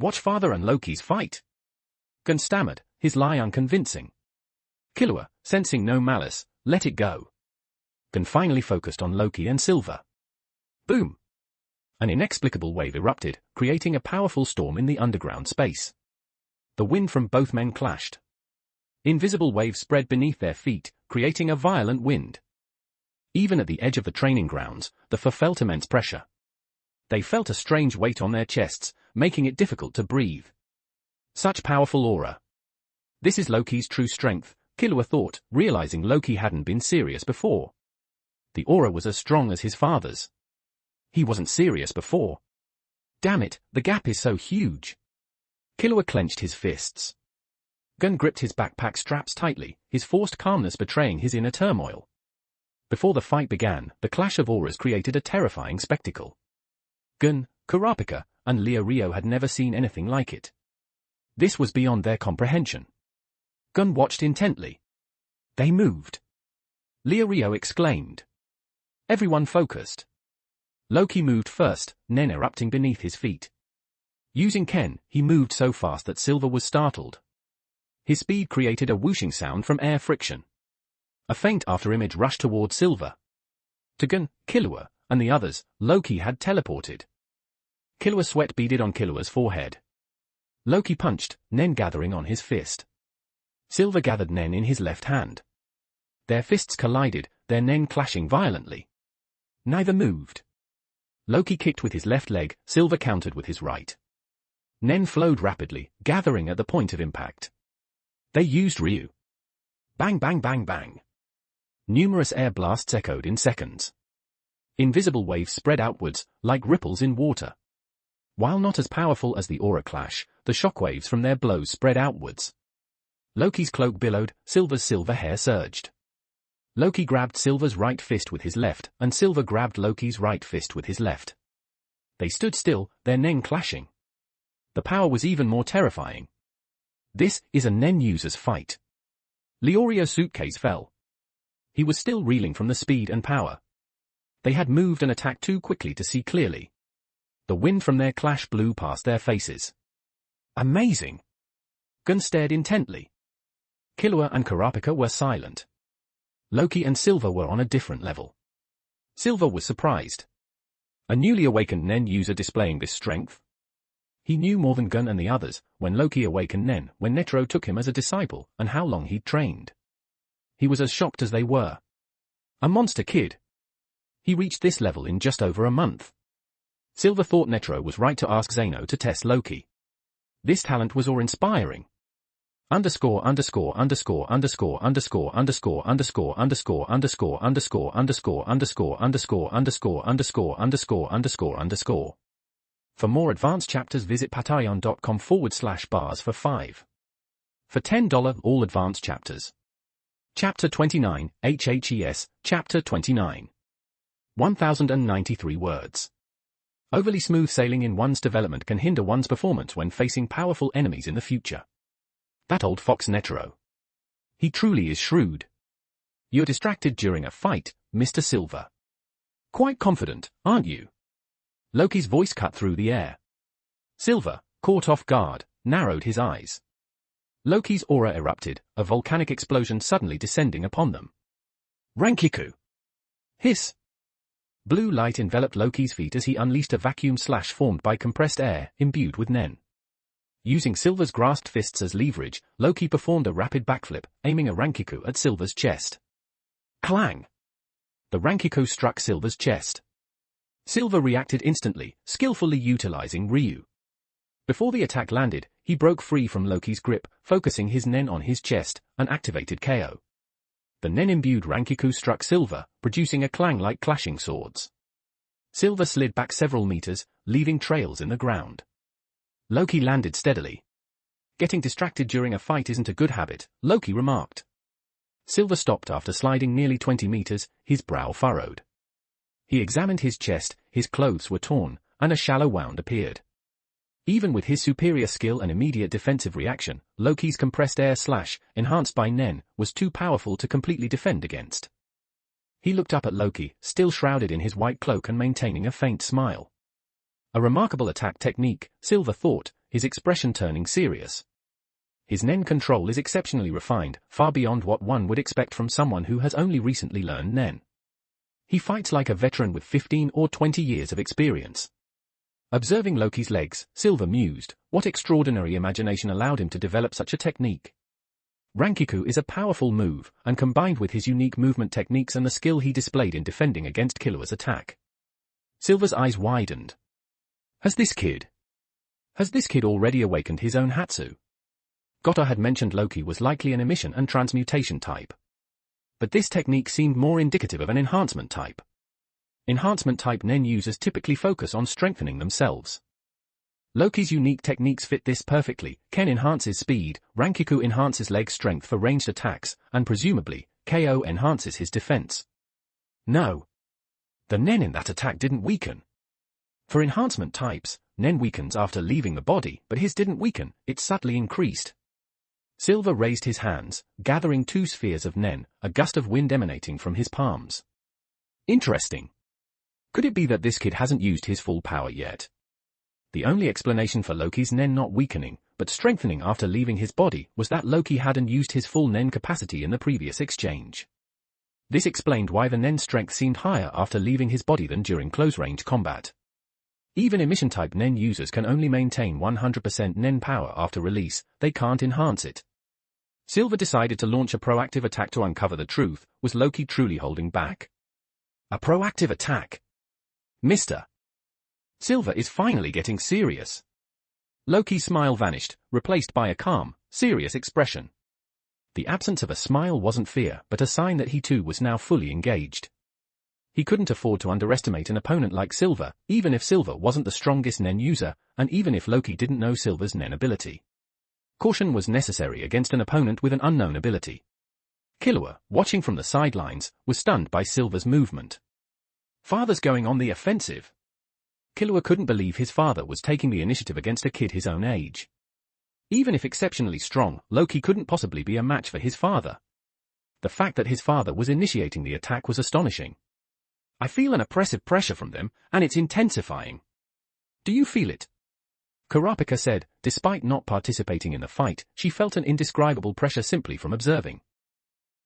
Watch Father and Loki's fight. Gun stammered, his lie unconvincing. Killua, sensing no malice, let it go. Gun finally focused on Loki and Silver. Boom! An inexplicable wave erupted, creating a powerful storm in the underground space. The wind from both men clashed. Invisible waves spread beneath their feet, creating a violent wind. Even at the edge of the training grounds, the four felt immense pressure. They felt a strange weight on their chests, making it difficult to breathe. Such powerful aura. This is Loki's true strength, Killua thought, realizing Loki hadn't been serious before. The aura was as strong as his father's. He wasn't serious before. Damn it, the gap is so huge. Killua clenched his fists. Gun gripped his backpack straps tightly, his forced calmness betraying his inner turmoil. Before the fight began, the clash of auras created a terrifying spectacle. Gun, Kurapika, and Leorio had never seen anything like it. This was beyond their comprehension. Gun watched intently. They moved. Leorio exclaimed. Everyone focused. Loki moved first, Nen erupting beneath his feet. Using Ken, he moved so fast that Silver was startled. His speed created a whooshing sound from air friction. A faint afterimage rushed toward Silver. To Gun, Killua, and the others, Loki had teleported. Killua's sweat beaded on Killua's forehead. Loki punched, Nen gathering on his fist. Silver gathered Nen in his left hand. Their fists collided, their Nen clashing violently. Neither moved. Loki kicked with his left leg, Silver countered with his right. Nen flowed rapidly, gathering at the point of impact. They used Ryu. Bang bang bang bang. Numerous air blasts echoed in seconds. Invisible waves spread outwards, like ripples in water. While not as powerful as the aura clash, the shockwaves from their blows spread outwards. Loki's cloak billowed, Silver's silver hair surged. Loki grabbed Silver's right fist with his left, and Silver grabbed Loki's right fist with his left. They stood still, their Nen clashing. The power was even more terrifying. This is a Nen user's fight. Leorio's suitcase fell. He was still reeling from the speed and power. They had moved and attacked too quickly to see clearly. The wind from their clash blew past their faces. Amazing! Gunn stared intently. Killua and Kurapika were silent. Loki and Silver were on a different level. Silver was surprised. A newly awakened Nen user displaying this strength? He knew more than Gunn and the others, when Loki awakened Nen, when Netero took him as a disciple, and how long he'd trained. He was as shocked as they were. A monster kid. He reached this level in just over a month. Silver thought Netero was right to ask Zeno to test Loki. This talent was awe-inspiring. Underscore underscore underscore underscore underscore underscore underscore underscore underscore underscore underscore underscore underscore underscore underscore underscore underscore underscore. For more advanced chapters visit patreon.com/bars for 5. For $10 all advanced chapters. Chapter 29, HHES, Chapter 29. 1093 words. Overly smooth sailing in one's development can hinder one's performance when facing powerful enemies in the future. That old fox Netero. He truly is shrewd. You're distracted during a fight, Mr. Silver. Quite confident, aren't you? Loki's voice cut through the air. Silver, caught off guard, narrowed his eyes. Loki's aura erupted, a volcanic explosion suddenly descending upon them. Rankiku! Hiss! Blue light enveloped Loki's feet as he unleashed a vacuum slash formed by compressed air, imbued with Nen. Using Silver's grasped fists as leverage, Loki performed a rapid backflip, aiming a Rankiku at Silver's chest. Clang! The Rankiku struck Silver's chest. Silver reacted instantly, skillfully utilizing Ryu. Before the attack landed, he broke free from Loki's grip, focusing his Nen on his chest, and activated KO. The Nen-imbued Rankiku struck Silver, producing a clang like clashing swords. Silver slid back several meters, leaving trails in the ground. Loki landed steadily. Getting distracted during a fight isn't a good habit, Loki remarked. Silver stopped after sliding nearly 20 meters, his brow furrowed. He examined his chest, his clothes were torn, and a shallow wound appeared. Even with his superior skill and immediate defensive reaction, Loki's compressed air slash, enhanced by Nen, was too powerful to completely defend against. He looked up at Loki, still shrouded in his white cloak and maintaining a faint smile. A remarkable attack technique, Silver thought, his expression turning serious. His Nen control is exceptionally refined, far beyond what one would expect from someone who has only recently learned Nen. He fights like a veteran with 15 or 20 years of experience. Observing Loki's legs, Silver mused, what extraordinary imagination allowed him to develop such a technique. Rankiku is a powerful move, and combined with his unique movement techniques and the skill he displayed in defending against Killua's attack. Silver's eyes widened. Has this kid already awakened his own Hatsu? Gotta had mentioned Loki was likely an emission and transmutation type. But this technique seemed more indicative of an enhancement type. Enhancement type Nen users typically focus on strengthening themselves. Loki's unique techniques fit this perfectly. Ken enhances speed, Rankiku enhances leg strength for ranged attacks, and presumably, KO enhances his defense. No. The Nen in that attack didn't weaken. For enhancement types, Nen weakens after leaving the body, but his didn't weaken, it subtly increased. Silver raised his hands, gathering 2 spheres of Nen, a gust of wind emanating from his palms. Interesting. Could it be that this kid hasn't used his full power yet? The only explanation for Loki's Nen not weakening, but strengthening after leaving his body, was that Loki hadn't used his full Nen capacity in the previous exchange. This explained why the Nen's strength seemed higher after leaving his body than during close-range combat. Even emission-type Nen users can only maintain 100% Nen power after release, they can't enhance it. Silver decided to launch a proactive attack to uncover the truth. Was Loki truly holding back? A proactive attack? Mr. Silver is finally getting serious. Loki's smile vanished, replaced by a calm, serious expression. The absence of a smile wasn't fear, but a sign that he too was now fully engaged. He couldn't afford to underestimate an opponent like Silver, even if Silver wasn't the strongest Nen user, and even if Loki didn't know Silver's Nen ability. Caution was necessary against an opponent with an unknown ability. Killua, watching from the sidelines, was stunned by Silver's movement. Father's going on the offensive. Killua couldn't believe his father was taking the initiative against a kid his own age. Even if exceptionally strong, Loki couldn't possibly be a match for his father. The fact that his father was initiating the attack was astonishing. I feel an oppressive pressure from them, and it's intensifying. Do you feel it? Kurapika said. Despite not participating in the fight, she felt an indescribable pressure simply from observing.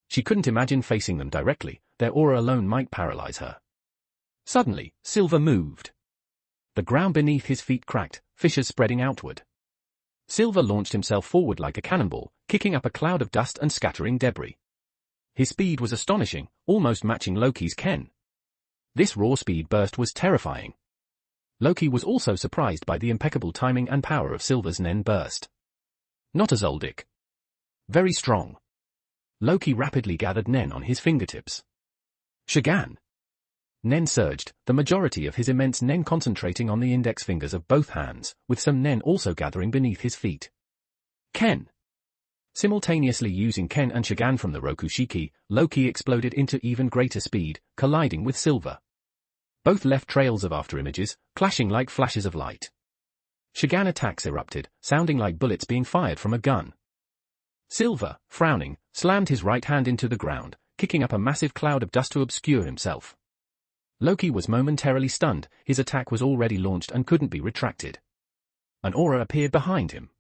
She couldn't imagine facing them directly, their aura alone might paralyze her. Suddenly, Silver moved. The ground beneath his feet cracked, fissures spreading outward. Silver launched himself forward like a cannonball, kicking up a cloud of dust and scattering debris. His speed was astonishing, almost matching Loki's Ken. This raw speed burst was terrifying. Loki was also surprised by the impeccable timing and power of Silver's Nen burst. Not a Zoldyck. Very strong. Loki rapidly gathered Nen on his fingertips. Shagan. Nen surged, the majority of his immense Nen concentrating on the index fingers of both hands, with some Nen also gathering beneath his feet. Ken. Simultaneously using Ken and Shagan from the Rokushiki, Loki exploded into even greater speed, colliding with Silver. Both left trails of afterimages, clashing like flashes of light. Shagan attacks erupted, sounding like bullets being fired from a gun. Silver, frowning, slammed his right hand into the ground, kicking up a massive cloud of dust to obscure himself. Loki was momentarily stunned, his attack was already launched and couldn't be retracted. An aura appeared behind him.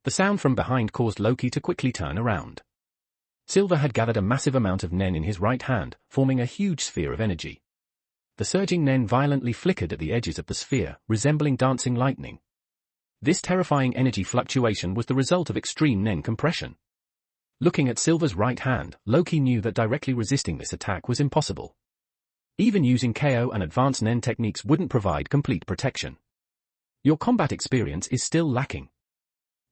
The sound from behind caused Loki to quickly turn around. Silver had gathered a massive amount of Nen in his right hand, forming a huge sphere of energy. The surging Nen violently flickered at the edges of the sphere, resembling dancing lightning. This terrifying energy fluctuation was the result of extreme Nen compression. Looking at Silver's right hand, Loki knew that directly resisting this attack was impossible. Even using KO and advanced Nen techniques wouldn't provide complete protection. Your combat experience is still lacking.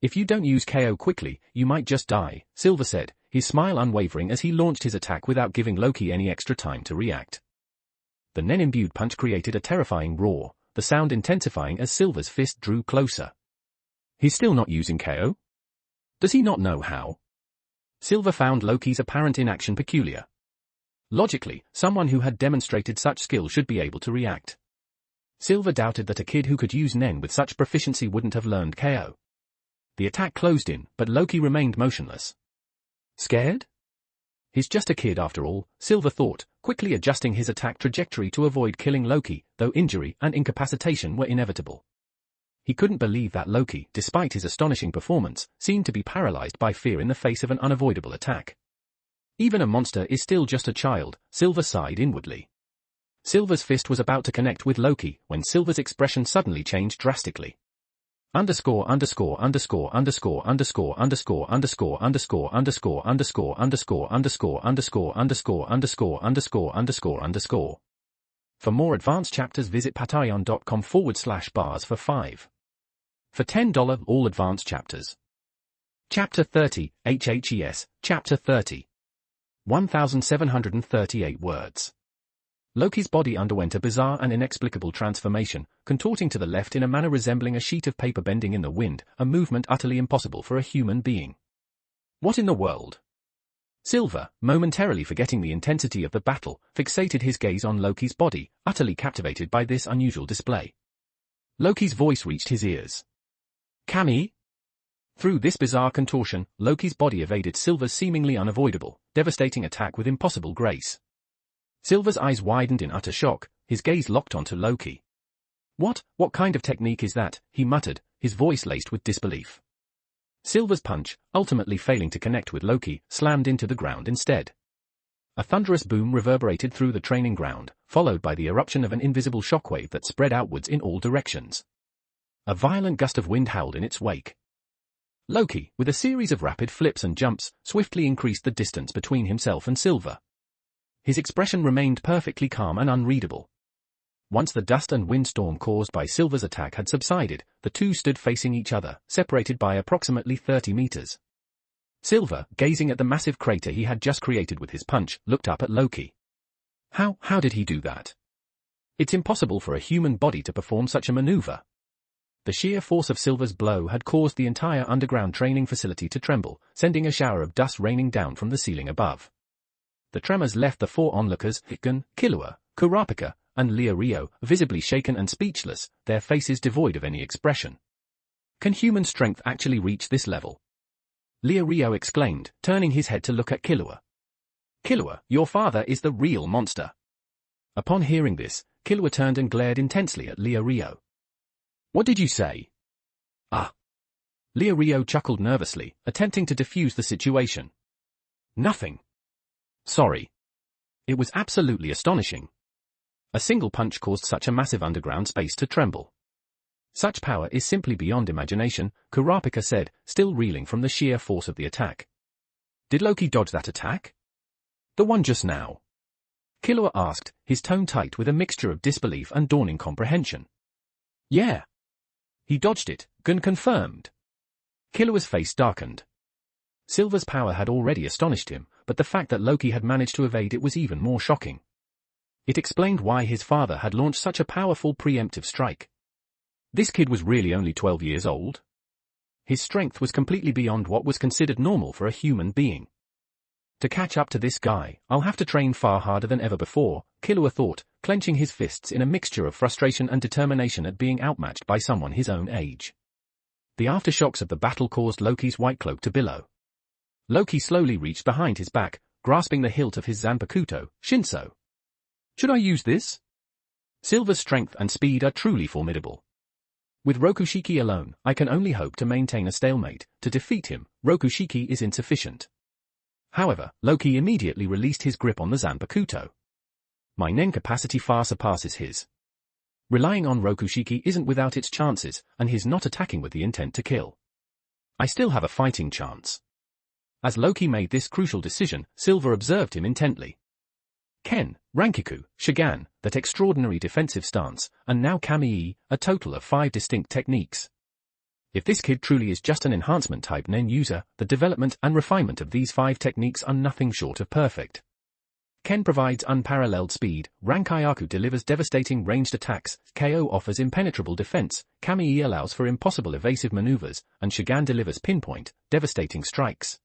If you don't use KO quickly, you might just die, Silver said, his smile unwavering as he launched his attack without giving Loki any extra time to react. The Nen-imbued punch created a terrifying roar, the sound intensifying as Silver's fist drew closer. He's still not using KO? Does he not know how? Silver found Loki's apparent inaction peculiar. Logically, someone who had demonstrated such skill should be able to react. Silver doubted that a kid who could use Nen with such proficiency wouldn't have learned KO. The attack closed in, but Loki remained motionless. Scared? He's just a kid after all, Silver thought, quickly adjusting his attack trajectory to avoid killing Loki, though injury and incapacitation were inevitable. He couldn't believe that Loki, despite his astonishing performance, seemed to be paralyzed by fear in the face of an unavoidable attack. Even a monster is still just a child, Silver sighed inwardly. Silver's fist was about to connect with Loki when Silver's expression suddenly changed drastically. Underscore underscore underscore underscore underscore underscore underscore underscore underscore underscore underscore underscore underscore underscore underscore underscore underscore underscore. For more advanced chapters visit patreon.com/bars for 5. For $10 all advanced chapters. Chapter 30, HHES, Chapter 30. 1,738 words. Loki's body underwent a bizarre and inexplicable transformation, contorting to the left in a manner resembling a sheet of paper bending in the wind, a movement utterly impossible for a human being. What in the world? Silver, momentarily forgetting the intensity of the battle, fixated his gaze on Loki's body, utterly captivated by this unusual display. Loki's voice reached his ears. Kami? Through this bizarre contortion, Loki's body evaded Silver's seemingly unavoidable, devastating attack with impossible grace. Silver's eyes widened in utter shock, his gaze locked onto Loki. What kind of technique is that? He muttered, his voice laced with disbelief. Silver's punch, ultimately failing to connect with Loki, slammed into the ground instead. A thunderous boom reverberated through the training ground, followed by the eruption of an invisible shockwave that spread outwards in all directions. A violent gust of wind howled in its wake. Loki, with a series of rapid flips and jumps, swiftly increased the distance between himself and Silver. His expression remained perfectly calm and unreadable. Once the dust and windstorm caused by Silver's attack had subsided, the two stood facing each other, separated by approximately 30 meters. Silver, gazing at the massive crater he had just created with his punch, looked up at Loki. How did he do that? It's impossible for a human body to perform such a maneuver. The sheer force of Silver's blow had caused the entire underground training facility to tremble, sending a shower of dust raining down from the ceiling above. The tremors left the four onlookers, Hikken, Killua, Kurapika, and Leorio, visibly shaken and speechless, their faces devoid of any expression. Can human strength actually reach this level? Leorio exclaimed, turning his head to look at Killua. Killua, your father is the real monster. Upon hearing this, Killua turned and glared intensely at Leorio. What did you say? Ah. Leorio chuckled nervously, attempting to defuse the situation. Nothing. Sorry. It was absolutely astonishing. A single punch caused such a massive underground space to tremble. Such power is simply beyond imagination, Kurapika said, still reeling from the sheer force of the attack. Did Loki dodge that attack? The one just now? Killua asked, his tone tight with a mixture of disbelief and dawning comprehension. Yeah. He dodged it, Gun confirmed. Killua's face darkened. Silver's power had already astonished him, but the fact that Loki had managed to evade it was even more shocking. It explained why his father had launched such a powerful preemptive strike. This kid was really only 12 years old. His strength was completely beyond what was considered normal for a human being. To catch up to this guy, I'll have to train far harder than ever before, Killua thought, clenching his fists in a mixture of frustration and determination at being outmatched by someone his own age. The aftershocks of the battle caused Loki's white cloak to billow. Loki slowly reached behind his back, grasping the hilt of his Zanpakuto, Shinso. Should I use this? Silver's strength and speed are truly formidable. With Rokushiki alone, I can only hope to maintain a stalemate. To defeat him, Rokushiki is insufficient. However, Loki immediately released his grip on the Zanpakuto. My Nen capacity far surpasses his. Relying on Rokushiki isn't without its chances, and he's not attacking with the intent to kill. I still have a fighting chance. As Loki made this crucial decision, Silver observed him intently. Ken, Rankiku, Shagan, that extraordinary defensive stance, and now Kamii, a total of 5 distinct techniques. If this kid truly is just an enhancement-type Nen user, the development and refinement of these 5 techniques are nothing short of perfect. Ken provides unparalleled speed, Rankyaku delivers devastating ranged attacks, KO offers impenetrable defense, Kamii allows for impossible evasive maneuvers, and Shagan delivers pinpoint, devastating strikes.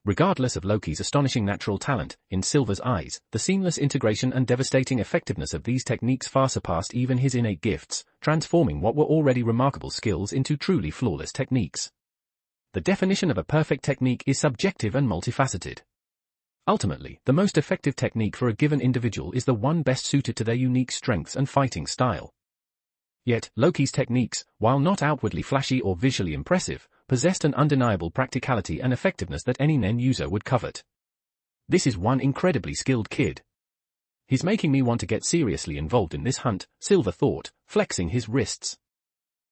Regardless of Loki's astonishing natural talent, in Silver's eyes, the seamless integration and devastating effectiveness of these techniques far surpassed even his innate gifts, transforming what were already remarkable skills into truly flawless techniques. The definition of a perfect technique is subjective and multifaceted. Ultimately, the most effective technique for a given individual is the one best suited to their unique strengths and fighting style. Yet, Loki's techniques, while not outwardly flashy or visually impressive, possessed an undeniable practicality and effectiveness that any Nen user would covet. This is one incredibly skilled kid. He's making me want to get seriously involved in this hunt, Silver thought, flexing his wrists.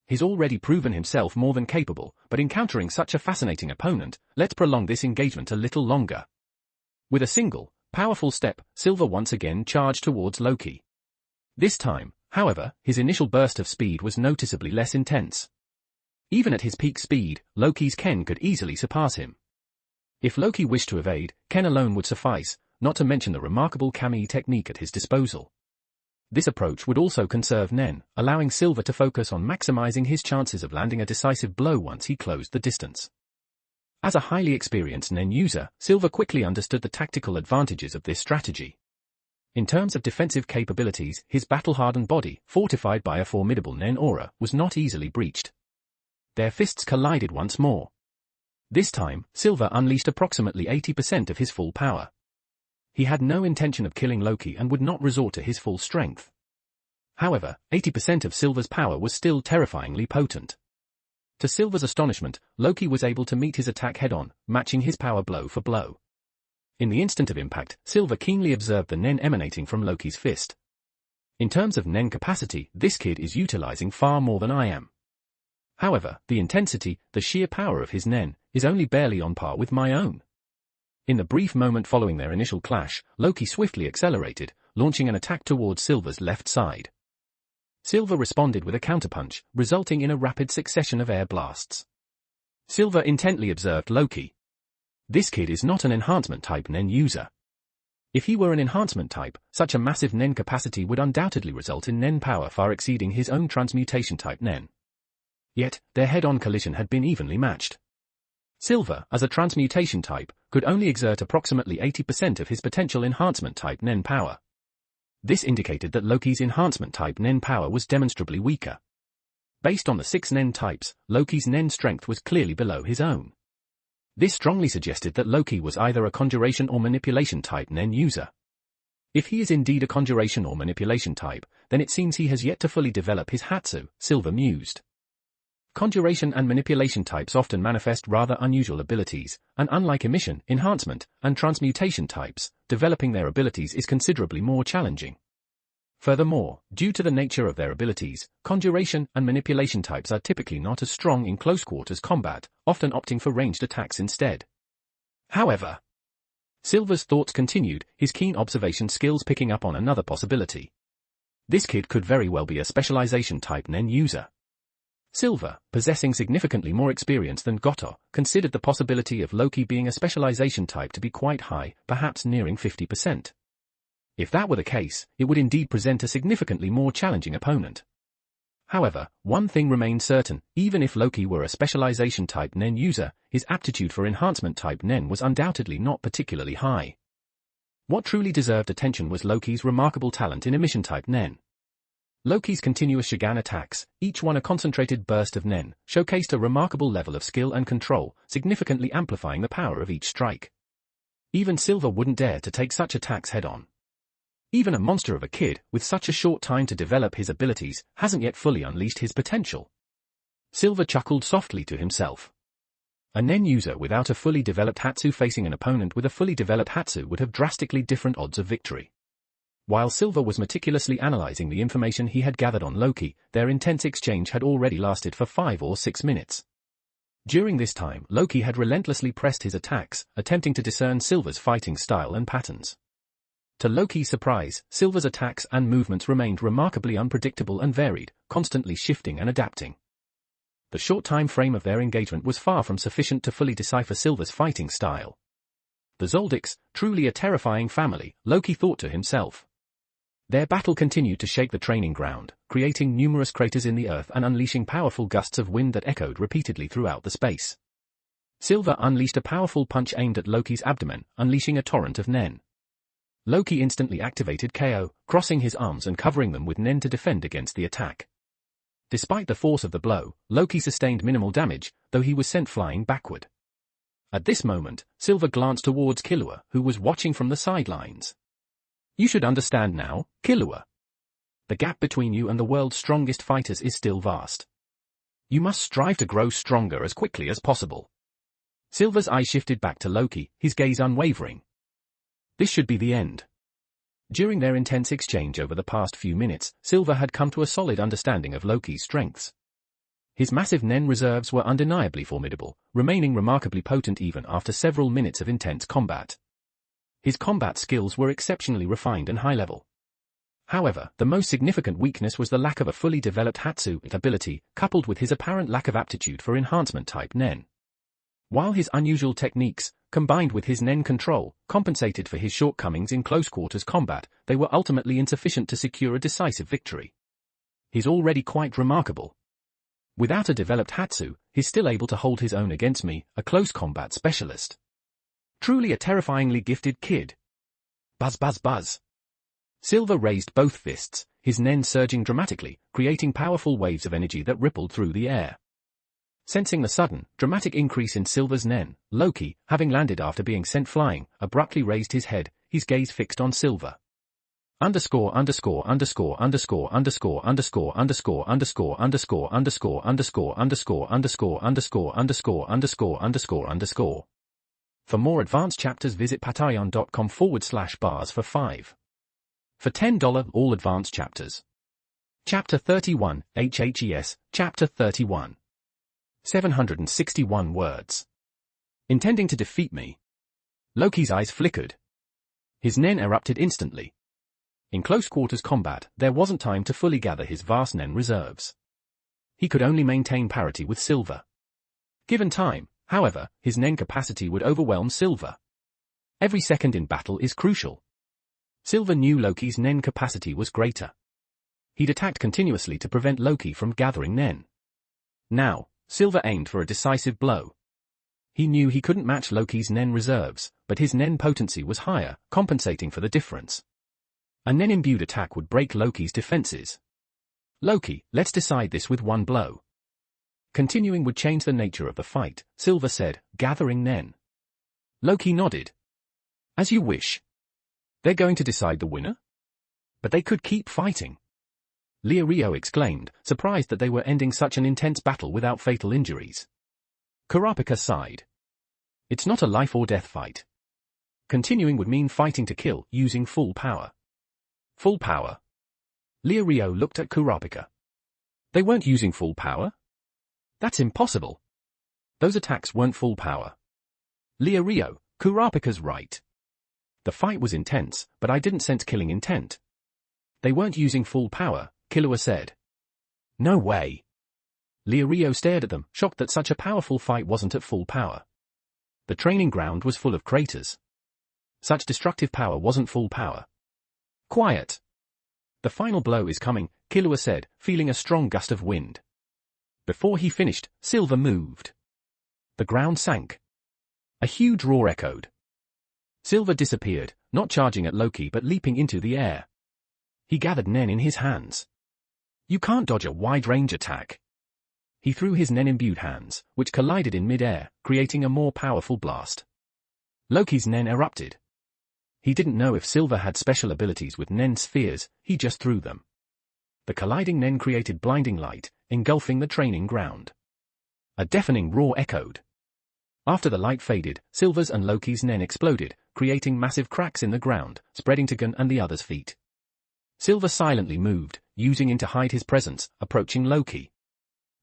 He's already proven himself more than capable, but encountering such a fascinating opponent, let's prolong this engagement a little longer. With a single, powerful step, Silver once again charged towards Loki. This time, however, his initial burst of speed was noticeably less intense. Even at his peak speed, Loki's Ken could easily surpass him. If Loki wished to evade, Ken alone would suffice, not to mention the remarkable Kamii technique at his disposal. This approach would also conserve Nen, allowing Silver to focus on maximizing his chances of landing a decisive blow once he closed the distance. As a highly experienced Nen user, Silver quickly understood the tactical advantages of this strategy. In terms of defensive capabilities, his battle-hardened body, fortified by a formidable Nen aura, was not easily breached. Their fists collided once more. This time, Silver unleashed approximately 80% of his full power. He had no intention of killing Loki and would not resort to his full strength. However, 80% of Silver's power was still terrifyingly potent. To Silver's astonishment, Loki was able to meet his attack head-on, matching his power blow for blow. In the instant of impact, Silver keenly observed the Nen emanating from Loki's fist. In terms of Nen capacity, this kid is utilizing far more than I am. However, the intensity, the sheer power of his Nen, is only barely on par with my own. In the brief moment following their initial clash, Loki swiftly accelerated, launching an attack towards Silver's left side. Silver responded with a counterpunch, resulting in a rapid succession of air blasts. Silver intently observed Loki. This kid is not an enhancement-type Nen user. If he were an enhancement type, such a massive Nen capacity would undoubtedly result in Nen power far exceeding his own transmutation-type Nen. Yet, their head-on collision had been evenly matched. Silver, as a transmutation type, could only exert approximately 80% of his potential enhancement-type Nen power. This indicated that Loki's enhancement-type Nen power was demonstrably weaker. Based on the 6 Nen types, Loki's Nen strength was clearly below his own. This strongly suggested that Loki was either a conjuration or manipulation type Nen user. If he is indeed a conjuration or manipulation type, then it seems he has yet to fully develop his Hatsu, Silver mused. Conjuration and manipulation types often manifest rather unusual abilities, and unlike emission, enhancement, and transmutation types, developing their abilities is considerably more challenging. Furthermore, due to the nature of their abilities, conjuration and manipulation types are typically not as strong in close-quarters combat, often opting for ranged attacks instead. However, Silver's thoughts continued, his keen observation skills picking up on another possibility. This kid could very well be a specialization type Nen user. Silver, possessing significantly more experience than Goto, considered the possibility of Loki being a specialization type to be quite high, perhaps nearing 50%. If that were the case, it would indeed present a significantly more challenging opponent. However, one thing remained certain, even if Loki were a specialization type Nen user, his aptitude for enhancement type Nen was undoubtedly not particularly high. What truly deserved attention was Loki's remarkable talent in emission type Nen. Loki's continuous Shagan attacks, each one a concentrated burst of Nen, showcased a remarkable level of skill and control, significantly amplifying the power of each strike. Even Silver wouldn't dare to take such attacks head-on. Even a monster of a kid, with such a short time to develop his abilities, hasn't yet fully unleashed his potential. Silver chuckled softly to himself. A Nen user without a fully developed Hatsu facing an opponent with a fully developed Hatsu would have drastically different odds of victory. While Silver was meticulously analyzing the information he had gathered on Loki, their intense exchange had already lasted for 5 or 6 minutes. During this time, Loki had relentlessly pressed his attacks, attempting to discern Silver's fighting style and patterns. To Loki's surprise, Silver's attacks and movements remained remarkably unpredictable and varied, constantly shifting and adapting. The short time frame of their engagement was far from sufficient to fully decipher Silver's fighting style. The Zoldyks, truly a terrifying family, Loki thought to himself. Their battle continued to shake the training ground, creating numerous craters in the earth and unleashing powerful gusts of wind that echoed repeatedly throughout the space. Silver unleashed a powerful punch aimed at Loki's abdomen, unleashing a torrent of Nen. Loki instantly activated KO, crossing his arms and covering them with Nen to defend against the attack. Despite the force of the blow, Loki sustained minimal damage, though he was sent flying backward. At this moment, Silver glanced towards Killua, who was watching from the sidelines. You should understand now, Killua. The gap between you and the world's strongest fighters is still vast. You must strive to grow stronger as quickly as possible. Silver's eye shifted back to Loki, his gaze unwavering. This should be the end. During their intense exchange over the past few minutes, Silver had come to a solid understanding of Loki's strengths. His massive Nen reserves were undeniably formidable, remaining remarkably potent even after several minutes of intense combat. His combat skills were exceptionally refined and high-level. However, the most significant weakness was the lack of a fully developed Hatsu ability, coupled with his apparent lack of aptitude for enhancement-type Nen. While his unusual techniques, combined with his Nen control, compensated for his shortcomings in close-quarters combat, they were ultimately insufficient to secure a decisive victory. He's already quite remarkable. Without a developed Hatsu, he's still able to hold his own against me, a close combat specialist. Truly a terrifyingly gifted kid. Buzz buzz buzz. Silver raised both fists, his Nen surging dramatically, creating powerful waves of energy that rippled through the air. Sensing the sudden, dramatic increase in Silver's Nen, Loki, having landed after being sent flying, abruptly raised his head, his gaze fixed on Silver. Underscore underscore underscore underscore underscore underscore underscore underscore underscore underscore underscore underscore underscore underscore underscore underscore underscore underscore. For more advanced chapters visit patreon.com/bars for 5. For $10 all advanced chapters. Chapter 31, HHES, Chapter 31. 761 words. Intending to defeat me. Loki's eyes flickered. His Nen erupted instantly. In close-quarters combat, there wasn't time to fully gather his vast Nen reserves. He could only maintain parity with Silver. Given time, however, his Nen capacity would overwhelm Silver. Every second in battle is crucial. Silver knew Loki's Nen capacity was greater. He'd attacked continuously to prevent Loki from gathering Nen. Now, Silver aimed for a decisive blow. He knew he couldn't match Loki's Nen reserves, but his Nen potency was higher, compensating for the difference. A Nen-imbued attack would break Loki's defenses. Loki, let's decide this with one blow. Continuing would change the nature of the fight, Silver said, gathering Nen. Loki nodded. As you wish. They're going to decide the winner? But they could keep fighting. Rio exclaimed, surprised that they were ending such an intense battle without fatal injuries. Kurapika sighed. It's not a life or death fight. Continuing would mean fighting to kill, using full power. Full power? Rio looked at Kurapika. They weren't using full power? That's impossible. Those attacks weren't full power. Rio, Kurapika's right. The fight was intense, but I didn't sense killing intent. They weren't using full power, Killua said. No way. Rio stared at them, shocked that such a powerful fight wasn't at full power. The training ground was full of craters. Such destructive power wasn't full power. Quiet. The final blow is coming, Killua said, feeling a strong gust of wind. Before he finished, Silver moved. The ground sank. A huge roar echoed. Silver disappeared, not charging at Loki but leaping into the air. He gathered Nen in his hands. You can't dodge a wide-range attack. He threw his Nen-imbued hands, which collided in mid-air, creating a more powerful blast. Loki's Nen erupted. He didn't know if Silver had special abilities with Nen spheres, he just threw them. The colliding Nen created blinding light, engulfing the training ground. A deafening roar echoed. After the light faded, Silver's and Loki's Nen exploded, creating massive cracks in the ground, spreading to Gun and the others' feet. Silver silently moved, using it to hide his presence, approaching Loki.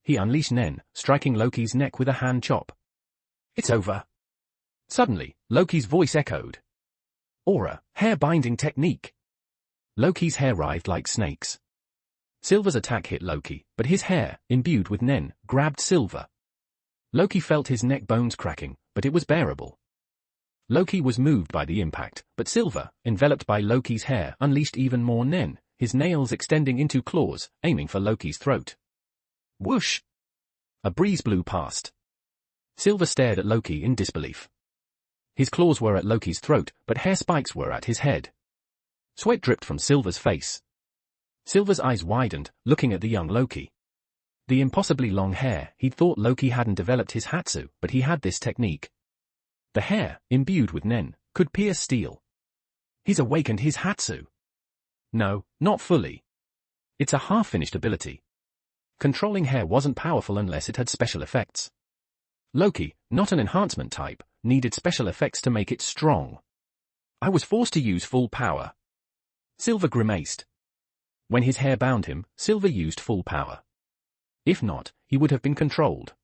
He unleashed Nen, striking Loki's neck with a hand chop. It's over. Suddenly, Loki's voice echoed. Aura, hair-binding technique. Loki's hair writhed like snakes. Silver's attack hit Loki, but his hair, imbued with Nen, grabbed Silver. Loki felt his neck bones cracking, but it was bearable. Loki was moved by the impact, but Silver, enveloped by Loki's hair, unleashed even more Nen, his nails extending into claws, aiming for Loki's throat. Whoosh! A breeze blew past. Silver stared at Loki in disbelief. His claws were at Loki's throat, but hair spikes were at his head. Sweat dripped from Silver's face. Silver's eyes widened, looking at the young Loki. The impossibly long hair, he'd thought Loki hadn't developed his Hatsu, but he had this technique. The hair, imbued with Nen, could pierce steel. He's awakened his Hatsu. No, not fully. It's a half-finished ability. Controlling hair wasn't powerful unless it had special effects. Loki, not an enhancement type, needed special effects to make it strong. I was forced to use full power. Silver grimaced. When his hair bound him, Silver used full power. If not, he would have been controlled.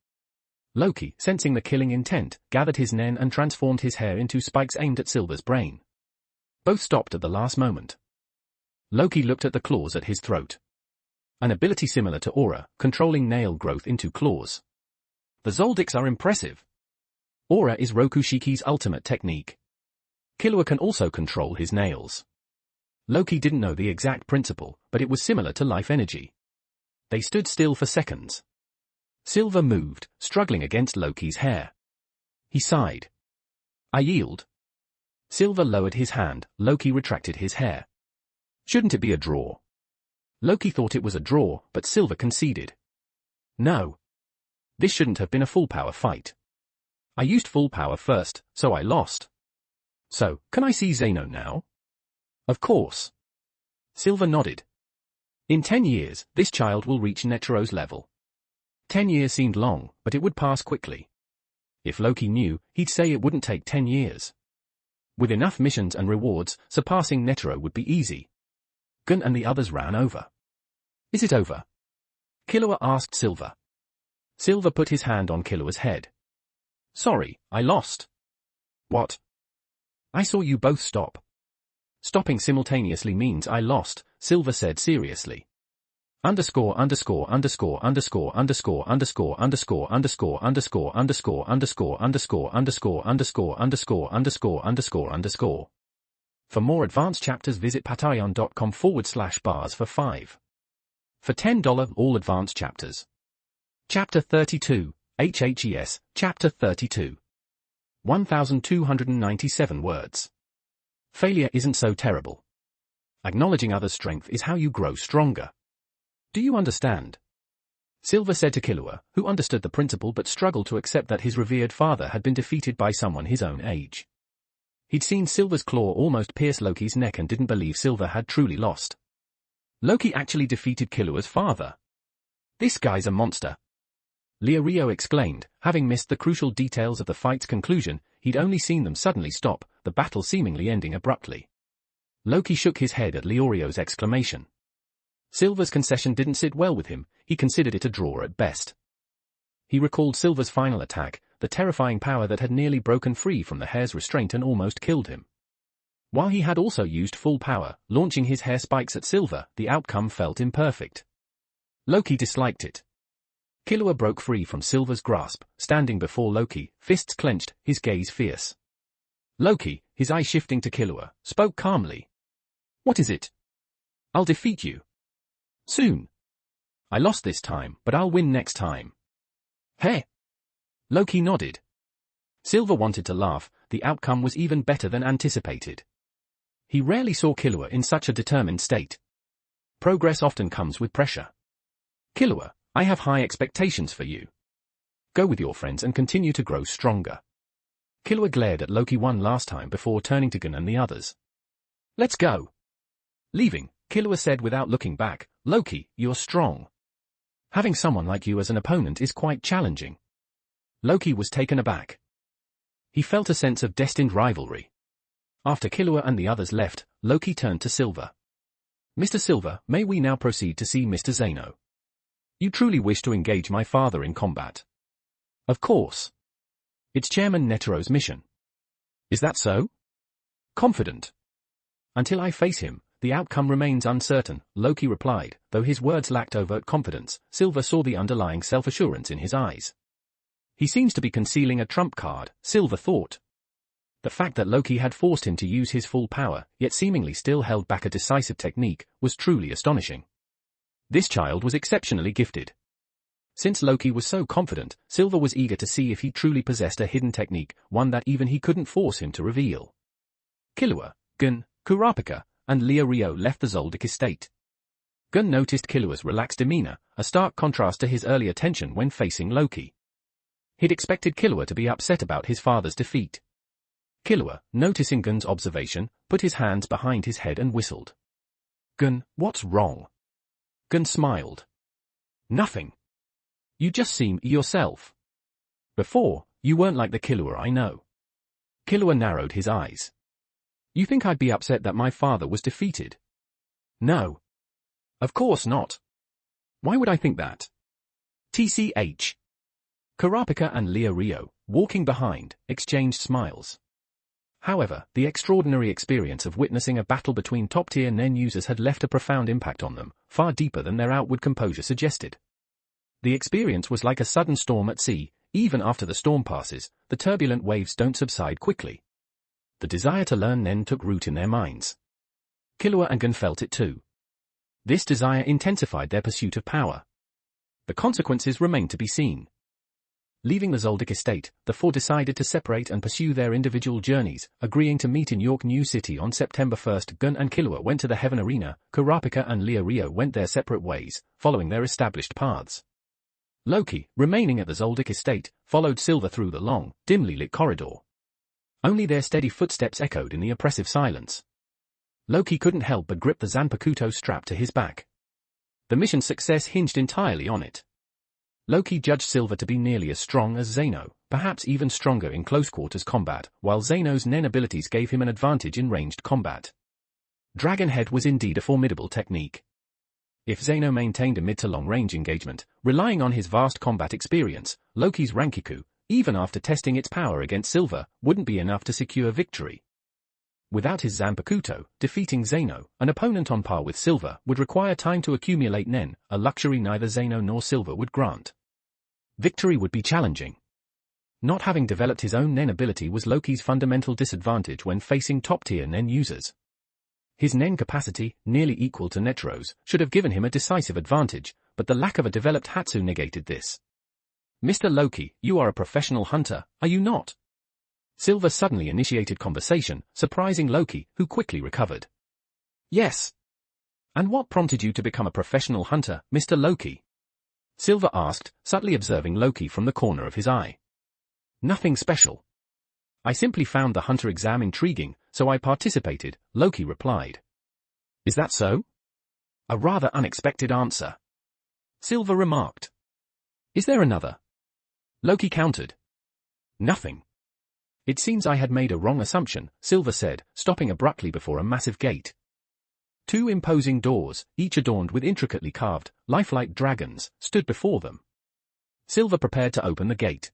Loki, sensing the killing intent, gathered his Nen and transformed his hair into spikes aimed at Silver's brain. Both stopped at the last moment. Loki looked at the claws at his throat. An ability similar to Aura, controlling nail growth into claws. The Zoldycks are impressive. Aura is Rokushiki's ultimate technique. Killua can also control his nails. Loki didn't know the exact principle, but it was similar to life energy. They stood still for seconds. Silver moved, struggling against Loki's hair. He sighed. I yield. Silver lowered his hand, Loki retracted his hair. Shouldn't it be a draw? Loki thought it was a draw, but Silver conceded. No. This shouldn't have been a full power fight. I used full power first, so I lost. So, can I see Zeno now? Of course. Silver nodded. In 10 years, this child will reach Netero's level. 10 years seemed long, but it would pass quickly. If Loki knew, he'd say it wouldn't take 10 years. With enough missions and rewards, surpassing Netero would be easy. Gun and the others ran over. Is it over? Killua asked Silver. Silver put his hand on Killua's head. Sorry, I lost. What? I saw you both stop. Stopping simultaneously means I lost, Silver said seriously. Underscore underscore underscore underscore underscore underscore underscore underscore underscore underscore underscore underscore underscore underscore underscore underscore underscore underscore. For more advanced chapters visit patreon.com/bars for 5. For $10 all advanced chapters. Chapter 32, HHES, Chapter 32. 1,297 words. Failure isn't so terrible. Acknowledging others' strength is how you grow stronger. Do you understand? Silver said to Killua, who understood the principle but struggled to accept that his revered father had been defeated by someone his own age. He'd seen Silver's claw almost pierce Loki's neck and didn't believe Silver had truly lost. Loki actually defeated Killua's father. This guy's a monster. Leorio exclaimed, having missed the crucial details of the fight's conclusion. He'd only seen them suddenly stop, the battle seemingly ending abruptly. Loki shook his head at Leorio's exclamation. Silver's concession didn't sit well with him, he considered it a draw at best. He recalled Silver's final attack, the terrifying power that had nearly broken free from the hair's restraint and almost killed him. While he had also used full power, launching his hair spikes at Silver, the outcome felt imperfect. Loki disliked it. Killua broke free from Silver's grasp, standing before Loki, fists clenched, his gaze fierce. Loki, his eye shifting to Killua, spoke calmly. "What is it?" "I'll defeat you. Soon. I lost this time, but I'll win next time." "Hey!" Loki nodded. Silver wanted to laugh, the outcome was even better than anticipated. He rarely saw Killua in such a determined state. Progress often comes with pressure. "Killua, I have high expectations for you. Go with your friends and continue to grow stronger." Killua glared at Loki one last time before turning to Gun and the others. "Let's go." Leaving, Killua said without looking back, "Loki, you're strong. Having someone like you as an opponent is quite challenging." Loki was taken aback. He felt a sense of destined rivalry. After Killua and the others left, Loki turned to Silver. "Mr. Silver, may we now proceed to see Mr. Zeno? You truly wish to engage my father in combat?" "Of course. It's Chairman Netero's mission." "Is that so?" "Confident." "Until I face him, the outcome remains uncertain," Loki replied, though his words lacked overt confidence. Silver saw the underlying self-assurance in his eyes. He seems to be concealing a trump card, Silver thought. The fact that Loki had forced him to use his full power, yet seemingly still held back a decisive technique, was truly astonishing. This child was exceptionally gifted. Since Loki was so confident, Silver was eager to see if he truly possessed a hidden technique, one that even he couldn't force him to reveal. Killua, Gun, Kurapika, and Leorio left the Zoldyck estate. Gun noticed Killua's relaxed demeanor, a stark contrast to his earlier tension when facing Loki. He'd expected Killua to be upset about his father's defeat. Killua, noticing Gun's observation, put his hands behind his head and whistled. "Gun, what's wrong?" Gun smiled. "Nothing. You just seem yourself. Before, you weren't like the Killua I know." Killua narrowed his eyes. "You think I'd be upset that my father was defeated?" "No. Of course not. Why would I think that?" TCH. Kurapika and Leorio, walking behind, exchanged smiles. However, the extraordinary experience of witnessing a battle between top-tier Nen users had left a profound impact on them, far deeper than their outward composure suggested. The experience was like a sudden storm at sea. Even after the storm passes, the turbulent waves don't subside quickly. The desire to learn Nen took root in their minds. Killua and Gun felt it too. This desire intensified their pursuit of power. The consequences remained to be seen. Leaving the Zoldyck estate, the four decided to separate and pursue their individual journeys, agreeing to meet in York New City on September 1st. Gun and Killua went to the Heaven Arena, Kurapika and Leorio went their separate ways, following their established paths. Loki, remaining at the Zoldyck estate, followed Silver through the long, dimly lit corridor. Only their steady footsteps echoed in the oppressive silence. Loki couldn't help but grip the Zanpakuto strapped to his back. The mission's success hinged entirely on it. Loki judged Silver to be nearly as strong as Zeno, perhaps even stronger in close-quarters combat, while Zeno's Nen abilities gave him an advantage in ranged combat. Dragon Head was indeed a formidable technique. If Zeno maintained a mid to long-range engagement, relying on his vast combat experience, Loki's Rankiku, even after testing its power against Silver, wouldn't be enough to secure victory. Without his Zanpakuto, defeating Zeno, an opponent on par with Silver, would require time to accumulate Nen, a luxury neither Zeno nor Silver would grant. Victory would be challenging. Not having developed his own Nen ability was Loki's fundamental disadvantage when facing top-tier Nen users. His Nen capacity, nearly equal to Netero's, should have given him a decisive advantage, but the lack of a developed Hatsu negated this. "Mr. Loki, you are a professional hunter, are you not?" Silver suddenly initiated conversation, surprising Loki, who quickly recovered. "Yes." "And what prompted you to become a professional hunter, Mr. Loki?" Silver asked, subtly observing Loki from the corner of his eye. Nothing special. I simply found the hunter exam intriguing, so I participated, Loki replied. Is that so? A rather unexpected answer. Silver remarked. Is there another? Loki countered. Nothing. It seems I had made a wrong assumption, Silver said, stopping abruptly before a massive gate. 2 imposing doors, each adorned with intricately carved, lifelike dragons, stood before them. Silver prepared to open the gate.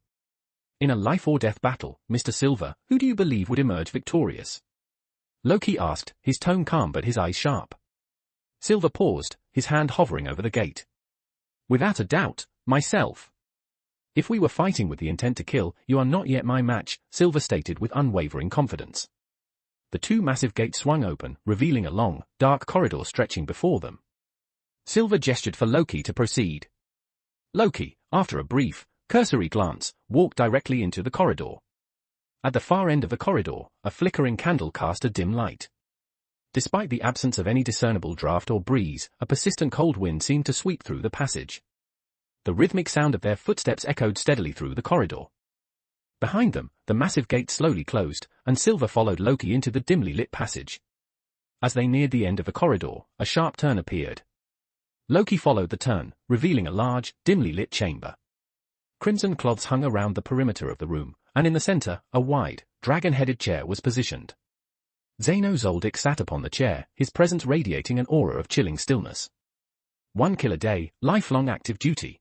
In a life-or-death battle, Mr. Silver, who do you believe would emerge victorious? Loki asked, his tone calm but his eyes sharp. Silver paused, his hand hovering over the gate. Without a doubt, myself. If we were fighting with the intent to kill, you are not yet my match, Silver stated with unwavering confidence. The 2 massive gates swung open, revealing a long, dark corridor stretching before them. Silver gestured for Loki to proceed. Loki, after a brief, cursory glance, walked directly into the corridor. At the far end of the corridor, a flickering candle cast a dim light. Despite the absence of any discernible draft or breeze, a persistent cold wind seemed to sweep through the passage. The rhythmic sound of their footsteps echoed steadily through the corridor. Behind them, the massive gate slowly closed, and Silver followed Loki into the dimly lit passage. As they neared the end of the corridor, a sharp turn appeared. Loki followed the turn, revealing a large, dimly lit chamber. Crimson cloths hung around the perimeter of the room, and in the center, a wide, dragon-headed chair was positioned. Zeno Zoldyck sat upon the chair, his presence radiating an aura of chilling stillness. 1 kill a day, lifelong active duty.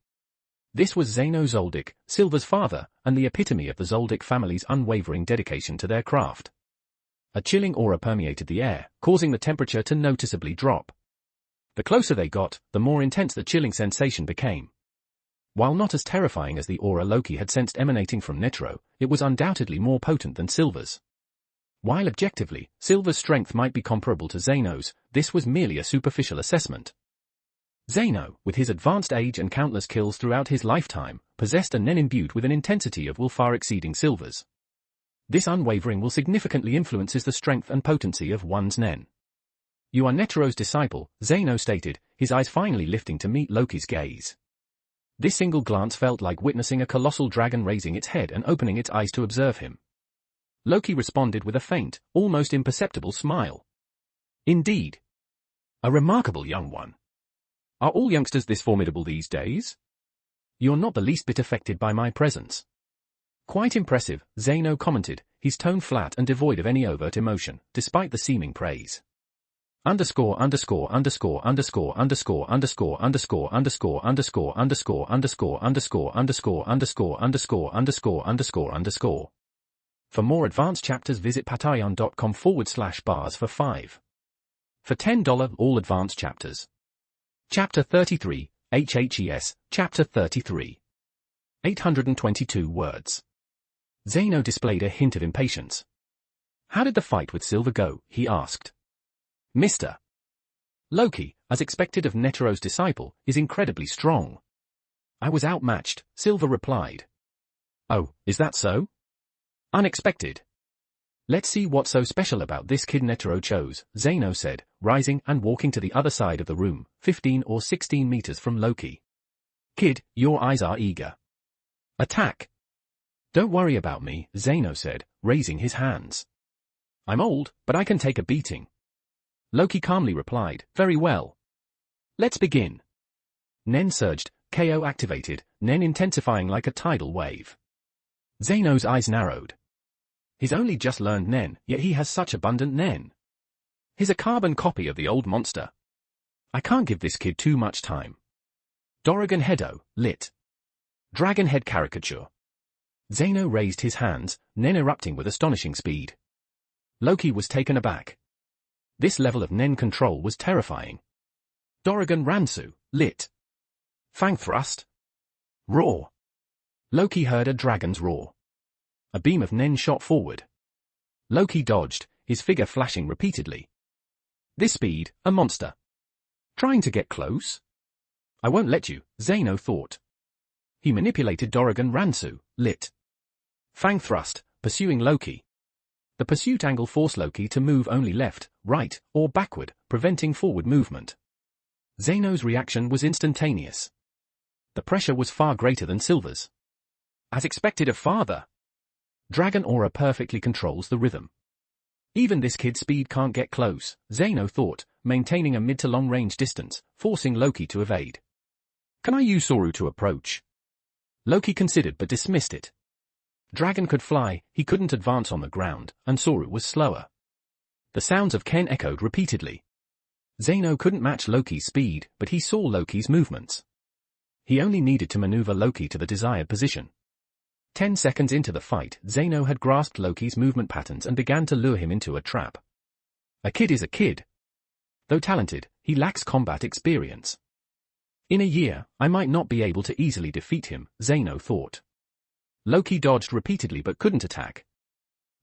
This was Zeno Zoldyck, Silver's father, and the epitome of the Zoldyck family's unwavering dedication to their craft. A chilling aura permeated the air, causing the temperature to noticeably drop. The closer they got, the more intense the chilling sensation became. While not as terrifying as the aura Loki had sensed emanating from Netero, it was undoubtedly more potent than Silver's. While objectively, Silver's strength might be comparable to Zeno's, this was merely a superficial assessment. Zeno, with his advanced age and countless kills throughout his lifetime, possessed a Nen imbued with an intensity of will far exceeding Silver's. This unwavering will significantly influences the strength and potency of one's Nen. You are Netero's disciple, Zeno stated, his eyes finally lifting to meet Loki's gaze. This single glance felt like witnessing a colossal dragon raising its head and opening its eyes to observe him. Loki responded with a faint, almost imperceptible smile. Indeed. A remarkable young one. Are all youngsters this formidable these days? You're not the least bit affected by my presence. Quite impressive, Zeno commented, his tone flat and devoid of any overt emotion, despite the seeming praise. Underscore underscore underscore underscore underscore underscore underscore underscore underscore underscore underscore underscore underscore underscore underscore underscore underscore underscore. For more advanced chapters visit patreon.com/bars for 5. For $10 all advanced chapters. Chapter 33, HHES, Chapter 33. 822 words. Zeno displayed a hint of impatience. How did the fight with Silver go? He asked. Mr. Loki, as expected of Netero's disciple, is incredibly strong. I was outmatched, Silver replied. Oh, is that so? Unexpected. Let's see what's so special about this kid Netero chose, Zeno said, rising and walking to the other side of the room, 15 or 16 meters from Loki. Kid, your eyes are eager. Attack. Don't worry about me, Zeno said, raising his hands. I'm old, but I can take a beating. Loki calmly replied, very well. Let's begin. Nen surged, KO activated, Nen intensifying like a tidal wave. Zeno's eyes narrowed. He's only just learned Nen, yet he has such abundant Nen. He's a carbon copy of the old monster. I can't give this kid too much time. Dorrigan Hedo, lit. Dragon head caricature. Zeno raised his hands, Nen erupting with astonishing speed. Loki was taken aback. This level of Nen control was terrifying. Dorrigan Ransu, lit. Fang thrust. Roar. Loki heard a dragon's roar. A beam of Nen shot forward. Loki dodged, his figure flashing repeatedly. This speed, a monster. Trying to get close? I won't let you, Zeno thought. He manipulated Dorrigan Ransu, lit. Fang thrust, pursuing Loki. The pursuit angle forced Loki to move only left, right, or backward, preventing forward movement. Zeno's reaction was instantaneous. The pressure was far greater than Silver's. As expected of father. Dragon aura perfectly controls the rhythm. Even this kid's speed can't get close, Zeno thought, maintaining a mid to long range distance, forcing Loki to evade. Can I use Soru to approach? Loki considered but dismissed it. Dragon could fly, he couldn't advance on the ground, and Soru was slower. The sounds of Ken echoed repeatedly. Zeno couldn't match Loki's speed, but he saw Loki's movements. He only needed to maneuver Loki to the desired position. 10 seconds into the fight, Zeno had grasped Loki's movement patterns and began to lure him into a trap. A kid is a kid. Though talented, he lacks combat experience. In a year, I might not be able to easily defeat him, Zeno thought. Loki dodged repeatedly but couldn't attack.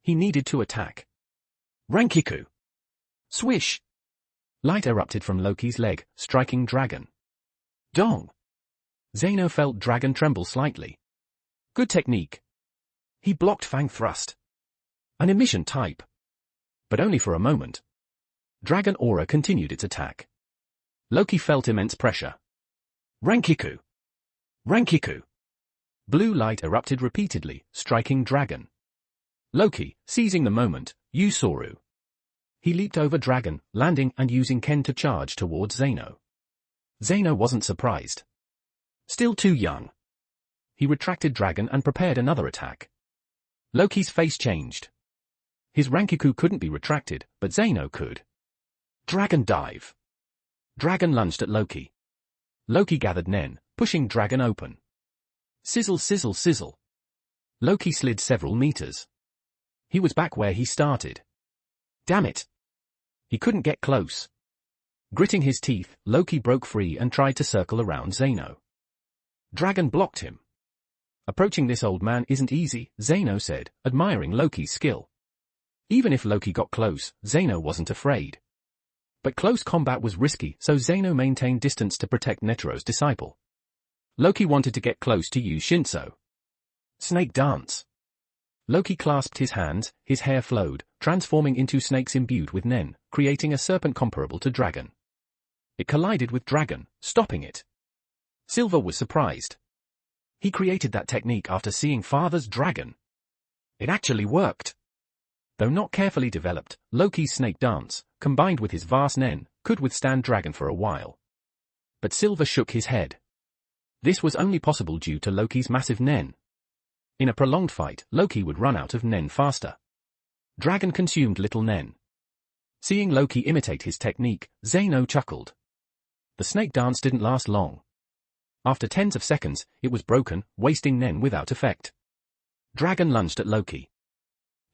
He needed to attack. Rankiku! Swish! Light erupted from Loki's leg, striking Dragon. Dong! Zeno felt Dragon tremble slightly. Good technique. He blocked Fang Thrust. An emission type. But only for a moment. Dragon aura continued its attack. Loki felt immense pressure. Rankiku! Rankiku! Blue light erupted repeatedly, striking Dragon. Loki, seizing the moment, used Soru. He leaped over Dragon, landing and using Ken to charge towards Zeno. Zeno wasn't surprised. Still too young. He retracted Dragon and prepared another attack. Loki's face changed. His Rankiku couldn't be retracted, but Zeno could. Dragon dive. Dragon lunged at Loki. Loki gathered Nen, pushing Dragon open. Sizzle sizzle sizzle. Loki slid several meters. He was back where he started. Damn it. He couldn't get close. Gritting his teeth, Loki broke free and tried to circle around Zeno. Dragon blocked him. Approaching this old man isn't easy, Zeno said, admiring Loki's skill. Even if Loki got close, Zeno wasn't afraid. But close combat was risky, so Zeno maintained distance to protect Netero's disciple. Loki wanted to get close to use Shinso. Snake dance. Loki clasped his hands, his hair flowed, transforming into snakes imbued with Nen, creating a serpent comparable to Dragon. It collided with Dragon, stopping it. Silver was surprised. He created that technique after seeing Father's Dragon. It actually worked. Though not carefully developed, Loki's snake dance, combined with his vast Nen, could withstand Dragon for a while. But Silver shook his head. This was only possible due to Loki's massive Nen. In a prolonged fight, Loki would run out of Nen faster. Dragon consumed little Nen. Seeing Loki imitate his technique, Zeno chuckled. The snake dance didn't last long. After tens of seconds, it was broken, wasting Nen without effect. Dragon lunged at Loki.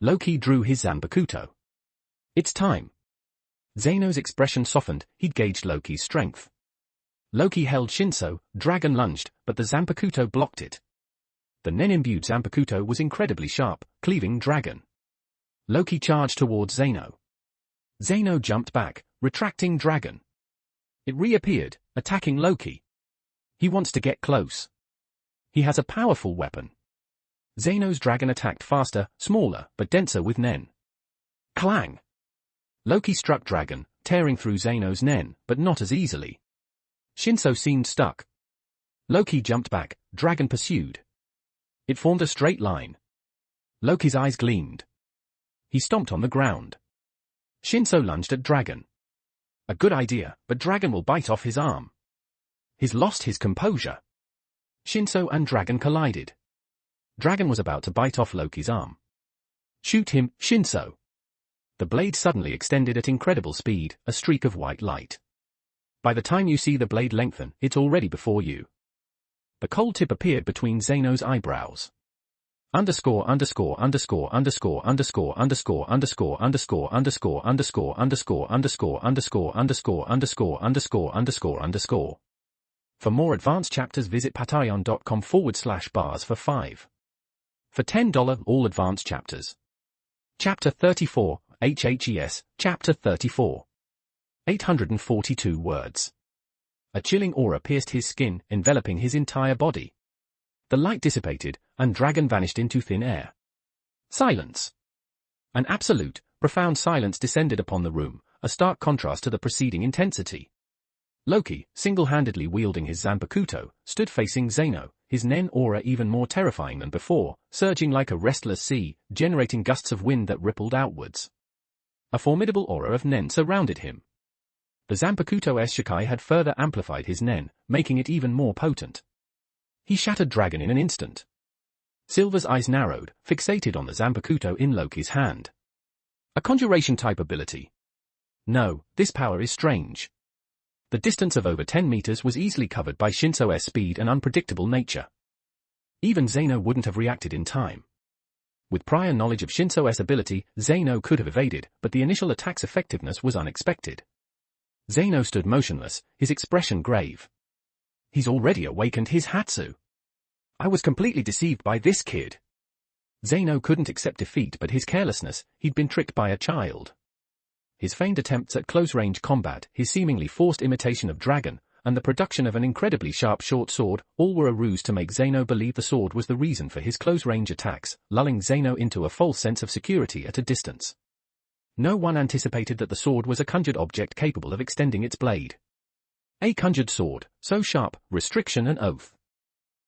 Loki drew his Zanbakuto. It's time. Zeno's expression softened, he'd gauged Loki's strength. Loki held Shinso, Dragon lunged, but the Zanbakuto blocked it. The Nen-imbued Zanbakuto was incredibly sharp, cleaving Dragon. Loki charged towards Zeno. Zeno jumped back, retracting Dragon. It reappeared, attacking Loki. He wants to get close. He has a powerful weapon. Zeno's Dragon attacked faster, smaller, but denser with Nen. Clang! Loki struck Dragon, tearing through Zeno's Nen, but not as easily. Shinso seemed stuck. Loki jumped back, Dragon pursued. It formed a straight line. Loki's eyes gleamed. He stomped on the ground. Shinso lunged at Dragon. A good idea, but Dragon will bite off his arm. He's lost his composure. Shinso and Dragon collided. Dragon was about to bite off Loki's arm. Shoot him, Shinso. The blade suddenly extended at incredible speed, a streak of white light. By the time you see the blade lengthen, it's already before you. The cold tip appeared between Zeno's eyebrows. Underscore underscore underscore underscore underscore underscore underscore underscore underscore underscore underscore underscore underscore underscore underscore underscore underscore underscore. For more advanced chapters visit patreon.com/bars for 5. For $10 all advanced chapters. Chapter 34, HHES, Chapter 34. 842 words. A chilling aura pierced his skin, enveloping his entire body. The light dissipated, and Dragon vanished into thin air. Silence. An absolute, profound silence descended upon the room, a stark contrast to the preceding intensity. Loki, single-handedly wielding his Zanpakuto, stood facing Zeno, his Nen aura even more terrifying than before, surging like a restless sea, generating gusts of wind that rippled outwards. A formidable aura of Nen surrounded him. The Zanpakuto's Shikai had further amplified his Nen, making it even more potent. He shattered Dragon in an instant. Silver's eyes narrowed, fixated on the Zanpakuto in Loki's hand. A conjuration-type ability. No, this power is strange. The distance of over 10 meters was easily covered by Shinso's speed and unpredictable nature. Even Zeno wouldn't have reacted in time. With prior knowledge of Shinso's ability, Zeno could have evaded, but the initial attack's effectiveness was unexpected. Zeno stood motionless, his expression grave. He's already awakened his Hatsu. I was completely deceived by this kid. Zeno couldn't accept defeat, but his carelessness, he'd been tricked by a child. His feigned attempts at close-range combat, his seemingly forced imitation of Dragon, and the production of an incredibly sharp short sword, all were a ruse to make Zeno believe the sword was the reason for his close-range attacks, lulling Zeno into a false sense of security at a distance. No one anticipated that the sword was a conjured object capable of extending its blade. A conjured sword, so sharp, restriction and oath.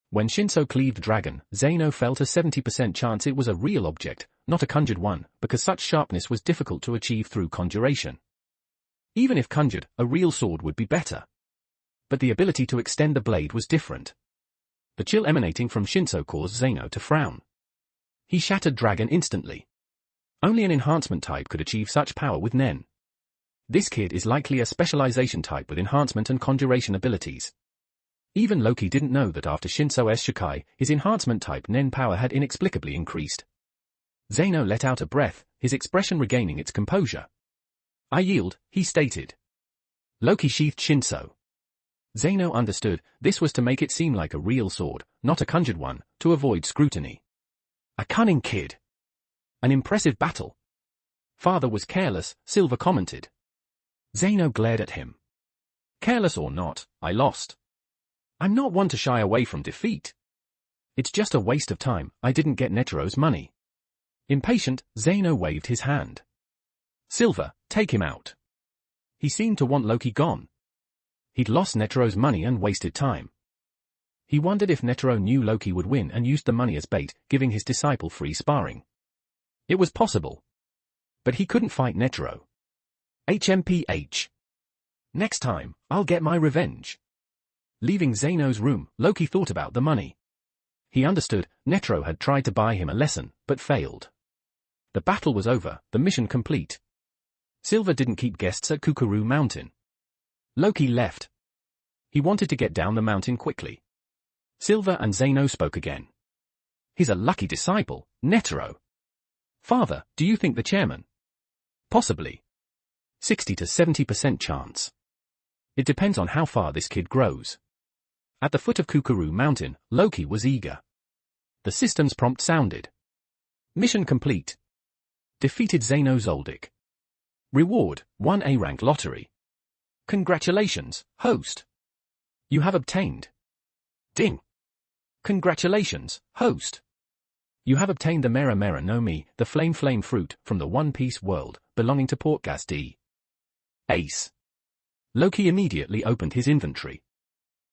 When Shinso cleaved Dragon, Zeno felt a 70% chance it was a real object, not a conjured one, because such sharpness was difficult to achieve through conjuration. Even if conjured, a real sword would be better. But the ability to extend the blade was different. The chill emanating from Shinso caused Zeno to frown. He shattered Dragon instantly. Only an enhancement type could achieve such power with Nen. This kid is likely a specialization type with enhancement and conjuration abilities. Even Loki didn't know that after Shinso's Shikai, his enhancement type Nen power had inexplicably increased. Zeno let out a breath, his expression regaining its composure. I yield, he stated. Loki sheathed Shinso. Zeno understood, this was to make it seem like a real sword, not a conjured one, to avoid scrutiny. A cunning kid. An impressive battle. Father was careless, Silver commented. Zeno glared at him. Careless or not, I lost. I'm not one to shy away from defeat. It's just a waste of time, I didn't get Netero's money. Impatient, Zeno waved his hand. Silver, take him out. He seemed to want Loki gone. He'd lost Netero's money and wasted time. He wondered if Netero knew Loki would win and used the money as bait, giving his disciple free sparring. It was possible. But he couldn't fight Netero. HMPH. Next time, I'll get my revenge. Leaving Zeno's room, Loki thought about the money. He understood, Netero had tried to buy him a lesson, but failed. The battle was over, the mission complete. Silver didn't keep guests at Kukuru Mountain. Loki left. He wanted to get down the mountain quickly. Silver and Zeno spoke again. He's a lucky disciple, Netero. Father, do you think the chairman? Possibly. 60 to 70% chance. It depends on how far this kid grows. At the foot of Kukuru Mountain, Loki was eager. The system's prompt sounded. Mission complete. Defeated Zeno Zoldyck. Reward, 1 A-rank lottery. Congratulations, host. You have obtained. Ding. Congratulations, host. You have obtained the Mera Mera no Mi, the Flame fruit, from the One Piece world, belonging to Portgas D. Ace. Loki immediately opened his inventory.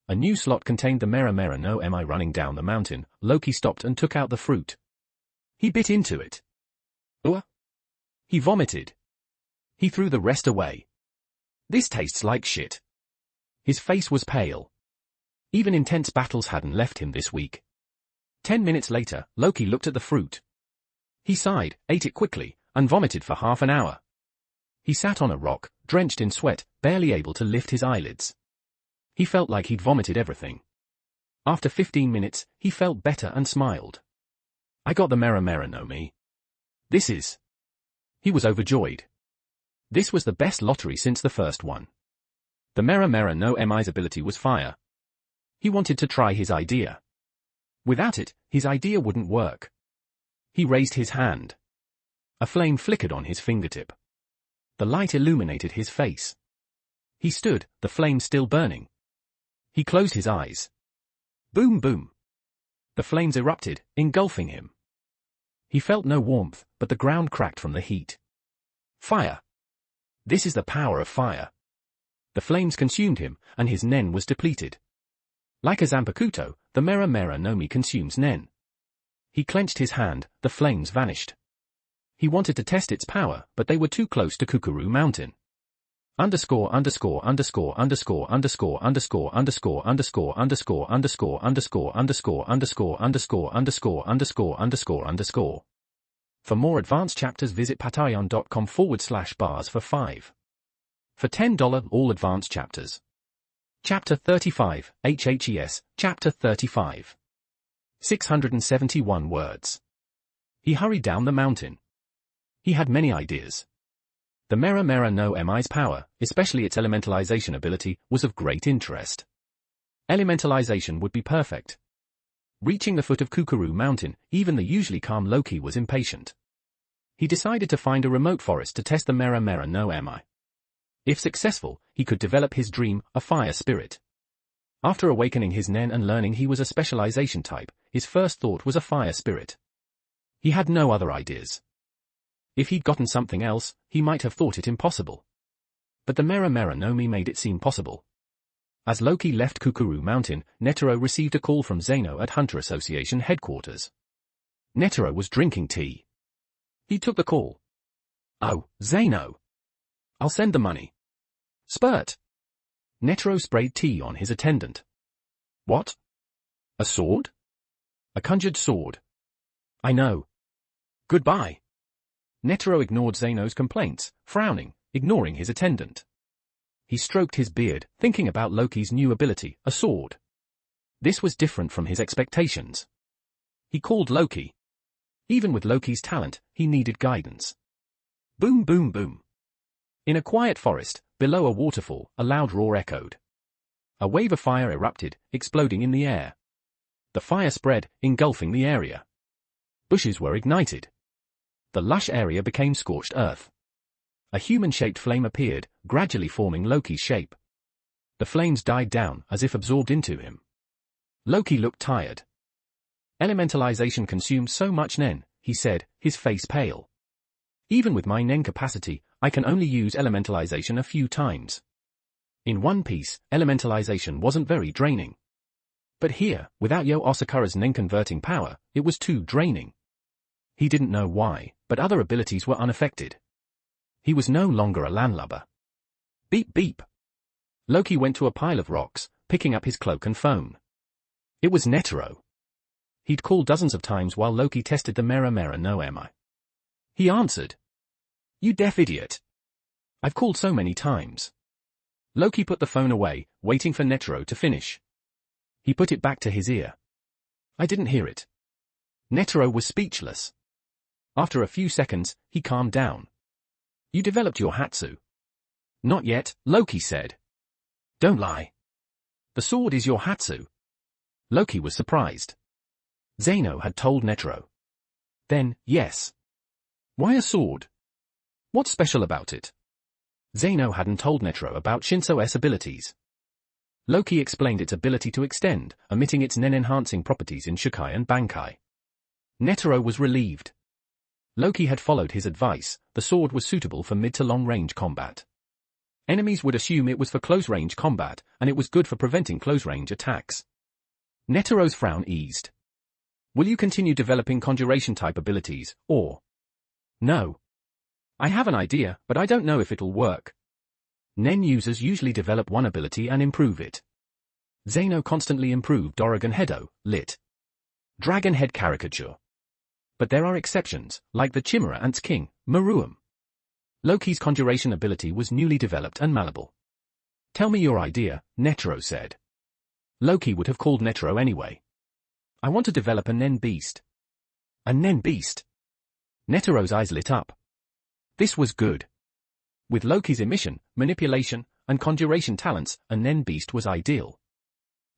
A new slot contained the Mera Mera no Mi. Running down the mountain, Loki stopped and took out the fruit. He bit into it. He vomited. He threw the rest away. This tastes like shit. His face was pale. Even intense battles hadn't left him this week. 10 minutes later, Loki looked at the fruit. He sighed, ate it quickly, and vomited for half an hour. He sat on a rock, drenched in sweat, barely able to lift his eyelids. He felt like he'd vomited everything. After 15 minutes, he felt better and smiled. I got the Mera Mera no Mi. This is... He was overjoyed. This was the best lottery since the first one. The Mera Mera no Mi's ability was fire. He wanted to try his idea. Without it, his idea wouldn't work. He raised his hand. A flame flickered on his fingertip. The light illuminated his face. He stood, the flame still burning. He closed his eyes. Boom boom. The flames erupted, engulfing him. He felt no warmth, but the ground cracked from the heat. Fire. This is the power of fire. The flames consumed him, and his nen was depleted. Like a Zanpakuto, the Mera Mera no Mi consumes nen. He clenched his hand, the flames vanished. He wanted to test its power, but they were too close to Kukuru Mountain. Underscore underscore underscore underscore underscore underscore underscore underscore underscore underscore underscore underscore underscore underscore underscore underscore underscore underscore. For more advanced chapters visit patreon.com/bars for 5. For $10 all advanced chapters. Chapter 35, HHES, Chapter 35. 671 words. He hurried down the mountain. He had many ideas. The Mera Mera no Mi's power, especially its elementalization ability, was of great interest. Elementalization would be perfect. Reaching the foot of Kukuru Mountain, even the usually calm Loki was impatient. He decided to find a remote forest to test the Mera Mera no Mi. If successful, he could develop his dream, a fire spirit. After awakening his nen and learning he was a specialization type, his first thought was a fire spirit. He had no other ideas. If he'd gotten something else, he might have thought it impossible. But the Mera Mera no Mi made it seem possible. As Loki left Kukuru Mountain, Netero received a call from Zeno at Hunter Association headquarters. Netero was drinking tea. He took the call. "Oh, Zeno. I'll send the money." "Spurt." Netero sprayed tea on his attendant. "What? A sword?" "A conjured sword." "I know. Goodbye." Netero ignored Zeno's complaints, frowning, ignoring his attendant. He stroked his beard, thinking about Loki's new ability, a sword. This was different from his expectations. He called Loki. Even with Loki's talent, he needed guidance. Boom boom boom. In a quiet forest, below a waterfall, a loud roar echoed. A wave of fire erupted, exploding in the air. The fire spread, engulfing the area. Bushes were ignited. The lush area became scorched earth. A human-shaped flame appeared, gradually forming Loki's shape. The flames died down, as if absorbed into him. Loki looked tired. Elementalization consumed so much nen, he said, his face pale. Even with my nen capacity, I can only use elementalization a few times. In One Piece, elementalization wasn't very draining. But here, without Yo Osakura's nen converting power, it was too draining. He didn't know why, but other abilities were unaffected. He was no longer a landlubber. Beep beep. Loki went to a pile of rocks, picking up his cloak and phone. It was Netero. He'd called dozens of times while Loki tested the Mera Mera no Mi. He answered. "You deaf idiot. I've called so many times." Loki put the phone away, waiting for Netero to finish. He put it back to his ear. "I didn't hear it." Netero was speechless. After a few seconds, he calmed down. "You developed your Hatsu." "Not yet," Loki said. "Don't lie. The sword is your Hatsu." Loki was surprised. Zeno had told Netero. Then, yes. Why a sword? What's special about it? Zeno hadn't told Netero about Shinso's abilities. Loki explained its ability to extend, omitting its nen-enhancing properties in Shukai and Bankai. Netero was relieved. Loki had followed his advice, the sword was suitable for mid to long-range combat. Enemies would assume it was for close-range combat, and it was good for preventing close-range attacks. Netero's frown eased. Will you continue developing conjuration-type abilities, or? No. I have an idea, but I don't know if it'll work. Nen users usually develop one ability and improve it. Zeno constantly improved Dorogon Hedo, lit. Dragon Head Caricature. But there are exceptions, like the Chimera Ant's King, Maruam. Loki's conjuration ability was newly developed and malleable. Tell me your idea, Netero said. Loki would have called Netero anyway. I want to develop a Nen Beast. A Nen Beast? Netero's eyes lit up. This was good. With Loki's emission, manipulation, and conjuration talents, a Nen Beast was ideal.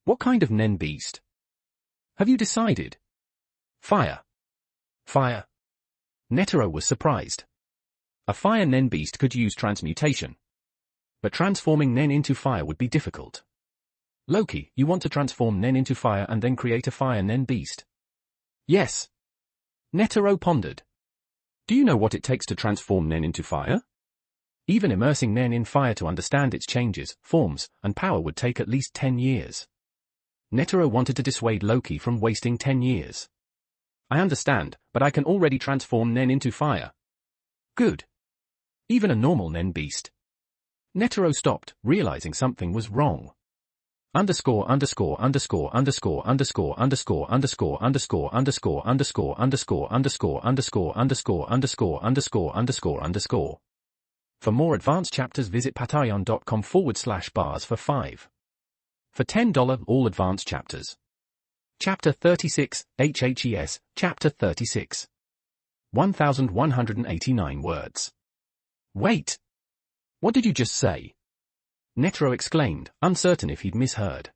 What kind of Nen Beast? Have you decided? Fire. Fire. Netero was surprised. A fire Nen Beast could use transmutation. But transforming Nen into fire would be difficult. Loki, you want to transform Nen into fire and then create a fire Nen Beast? Yes. Netero pondered. Do you know what it takes to transform Nen into fire? Even immersing Nen in fire to understand its changes, forms, and power would take at least 10 years. Netero wanted to dissuade Loki from wasting 10 years. I understand, but I can already transform Nen into fire. Good. Even a normal Nen beast. Netero stopped, realizing something was wrong. Underscore underscore underscore underscore underscore underscore underscore underscore underscore underscore underscore underscore underscore underscore underscore underscore underscore underscore. For more advanced chapters visit patreon.com/bars for 5. For $10 all advanced chapters. Chapter 36, HHES, Chapter 36. 1189 words. Wait! What did you just say? Netero exclaimed, uncertain if he'd misheard.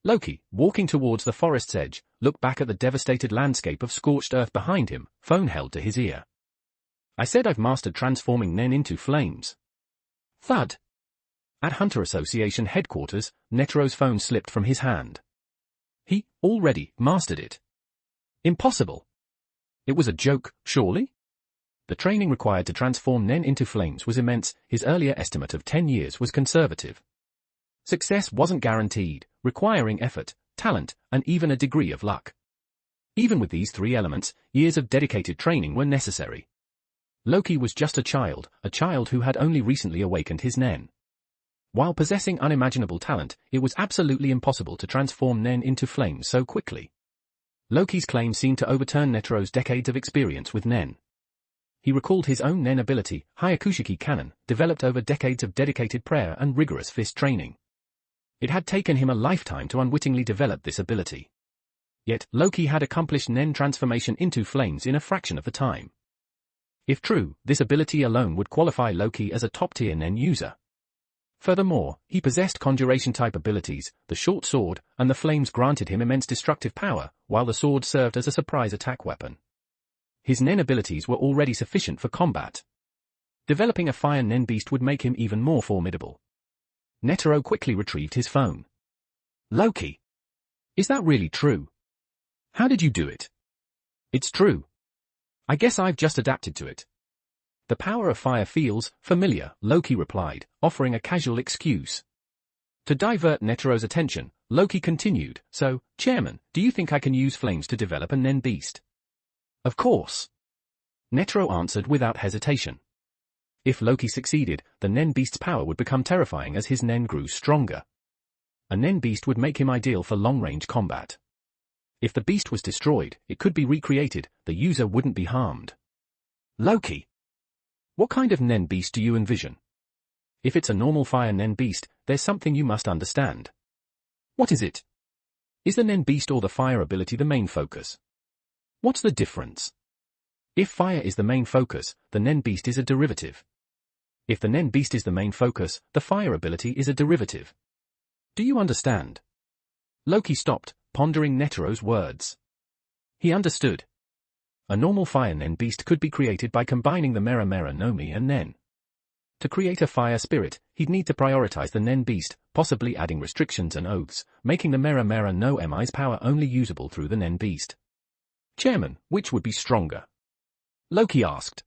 Loki, walking towards the forest's edge, looked back at the devastated landscape of scorched earth behind him, phone held to his ear. I said I've mastered transforming Nen into flames. Thud. At Hunter Association headquarters, Netero's phone slipped from his hand. He already mastered it. Impossible. It was a joke, surely? The training required to transform Nen into flames was immense. His earlier estimate of 10 years was conservative. Success wasn't guaranteed, requiring effort, talent, and even a degree of luck. Even with these 3 elements, years of dedicated training were necessary. Loki was just a child who had only recently awakened his Nen. While possessing unimaginable talent, it was absolutely impossible to transform Nen into flames so quickly. Loki's claim seemed to overturn Netero's decades of experience with Nen. He recalled his own Nen ability, Hyakushiki Cannon, developed over decades of dedicated prayer and rigorous fist training. It had taken him a lifetime to unwittingly develop this ability. Yet, Loki had accomplished Nen transformation into flames in a fraction of the time. If true, this ability alone would qualify Loki as a top-tier Nen user. Furthermore, he possessed conjuration-type abilities, the short sword, and the flames granted him immense destructive power, while the sword served as a surprise attack weapon. His Nen abilities were already sufficient for combat. Developing a fire Nen beast would make him even more formidable. Netero quickly retrieved his phone. Loki! Is that really true? How did you do it? It's true. I guess I've just adapted to it. The power of fire feels familiar, Loki replied, offering a casual excuse. To divert Netero's attention, Loki continued, so, Chairman, do you think I can use flames to develop a Nen beast? Of course. Netero answered without hesitation. If Loki succeeded, the Nen beast's power would become terrifying as his Nen grew stronger. A Nen beast would make him ideal for long-range combat. If the beast was destroyed, it could be recreated, the user wouldn't be harmed. Loki! What kind of Nen beast do you envision? If it's a normal fire Nen beast, there's something you must understand. What is it? Is the Nen beast or the fire ability the main focus? What's the difference? If fire is the main focus, the Nen beast is a derivative. If the Nen beast is the main focus, the fire ability is a derivative. Do you understand? Loki stopped, pondering Netero's words. He understood. A normal fire Nen beast could be created by combining the Mera Mera no Mi and Nen. To create a fire spirit, he'd need to prioritize the Nen beast, possibly adding restrictions and oaths, making the Mera Mera no Mi's power only usable through the Nen beast. Chairman, which would be stronger? Loki asked.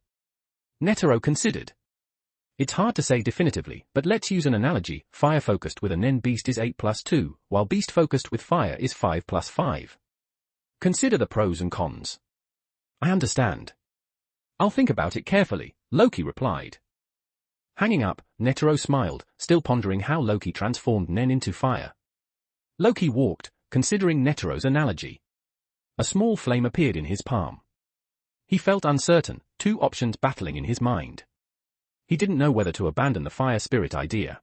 Netero considered. It's hard to say definitively, but let's use an analogy. Fire-focused with a Nen beast is 8 plus 2, while beast-focused with fire is 5 plus 5. Consider the pros and cons. I understand. I'll think about it carefully, Loki replied. Hanging up, Netero smiled, still pondering how Loki transformed Nen into fire. Loki walked, considering Netero's analogy. A small flame appeared in his palm. He felt uncertain, 2 options battling in his mind. He didn't know whether to abandon the fire spirit idea.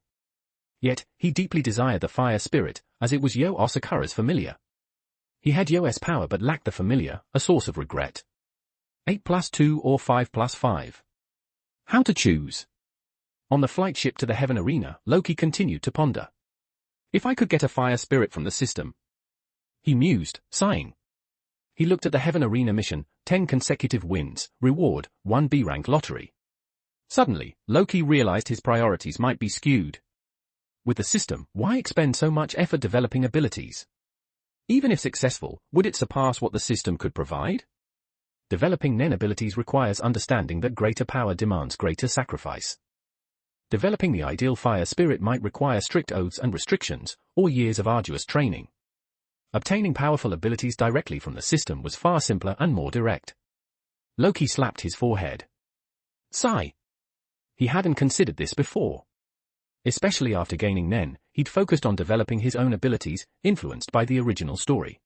Yet, he deeply desired the fire spirit, as it was Yo Osakura's familiar. He had Yo's power but lacked the familiar, a source of regret. 8 plus 2 or 5 plus 5. How to choose? On the flight ship to the Heaven Arena, Loki continued to ponder. If I could get a fire spirit from the system. He mused, sighing. He looked at the Heaven Arena mission, 10 consecutive wins, reward, 1 B-rank lottery. Suddenly, Loki realized his priorities might be skewed. With the system, why expend so much effort developing abilities? Even if successful, would it surpass what the system could provide? Developing Nen abilities requires understanding that greater power demands greater sacrifice. Developing the ideal fire spirit might require strict oaths and restrictions, or years of arduous training. Obtaining powerful abilities directly from the system was far simpler and more direct. Loki slapped his forehead. Sigh. He hadn't considered this before. Especially after gaining Nen, he'd focused on developing his own abilities, influenced by the original story.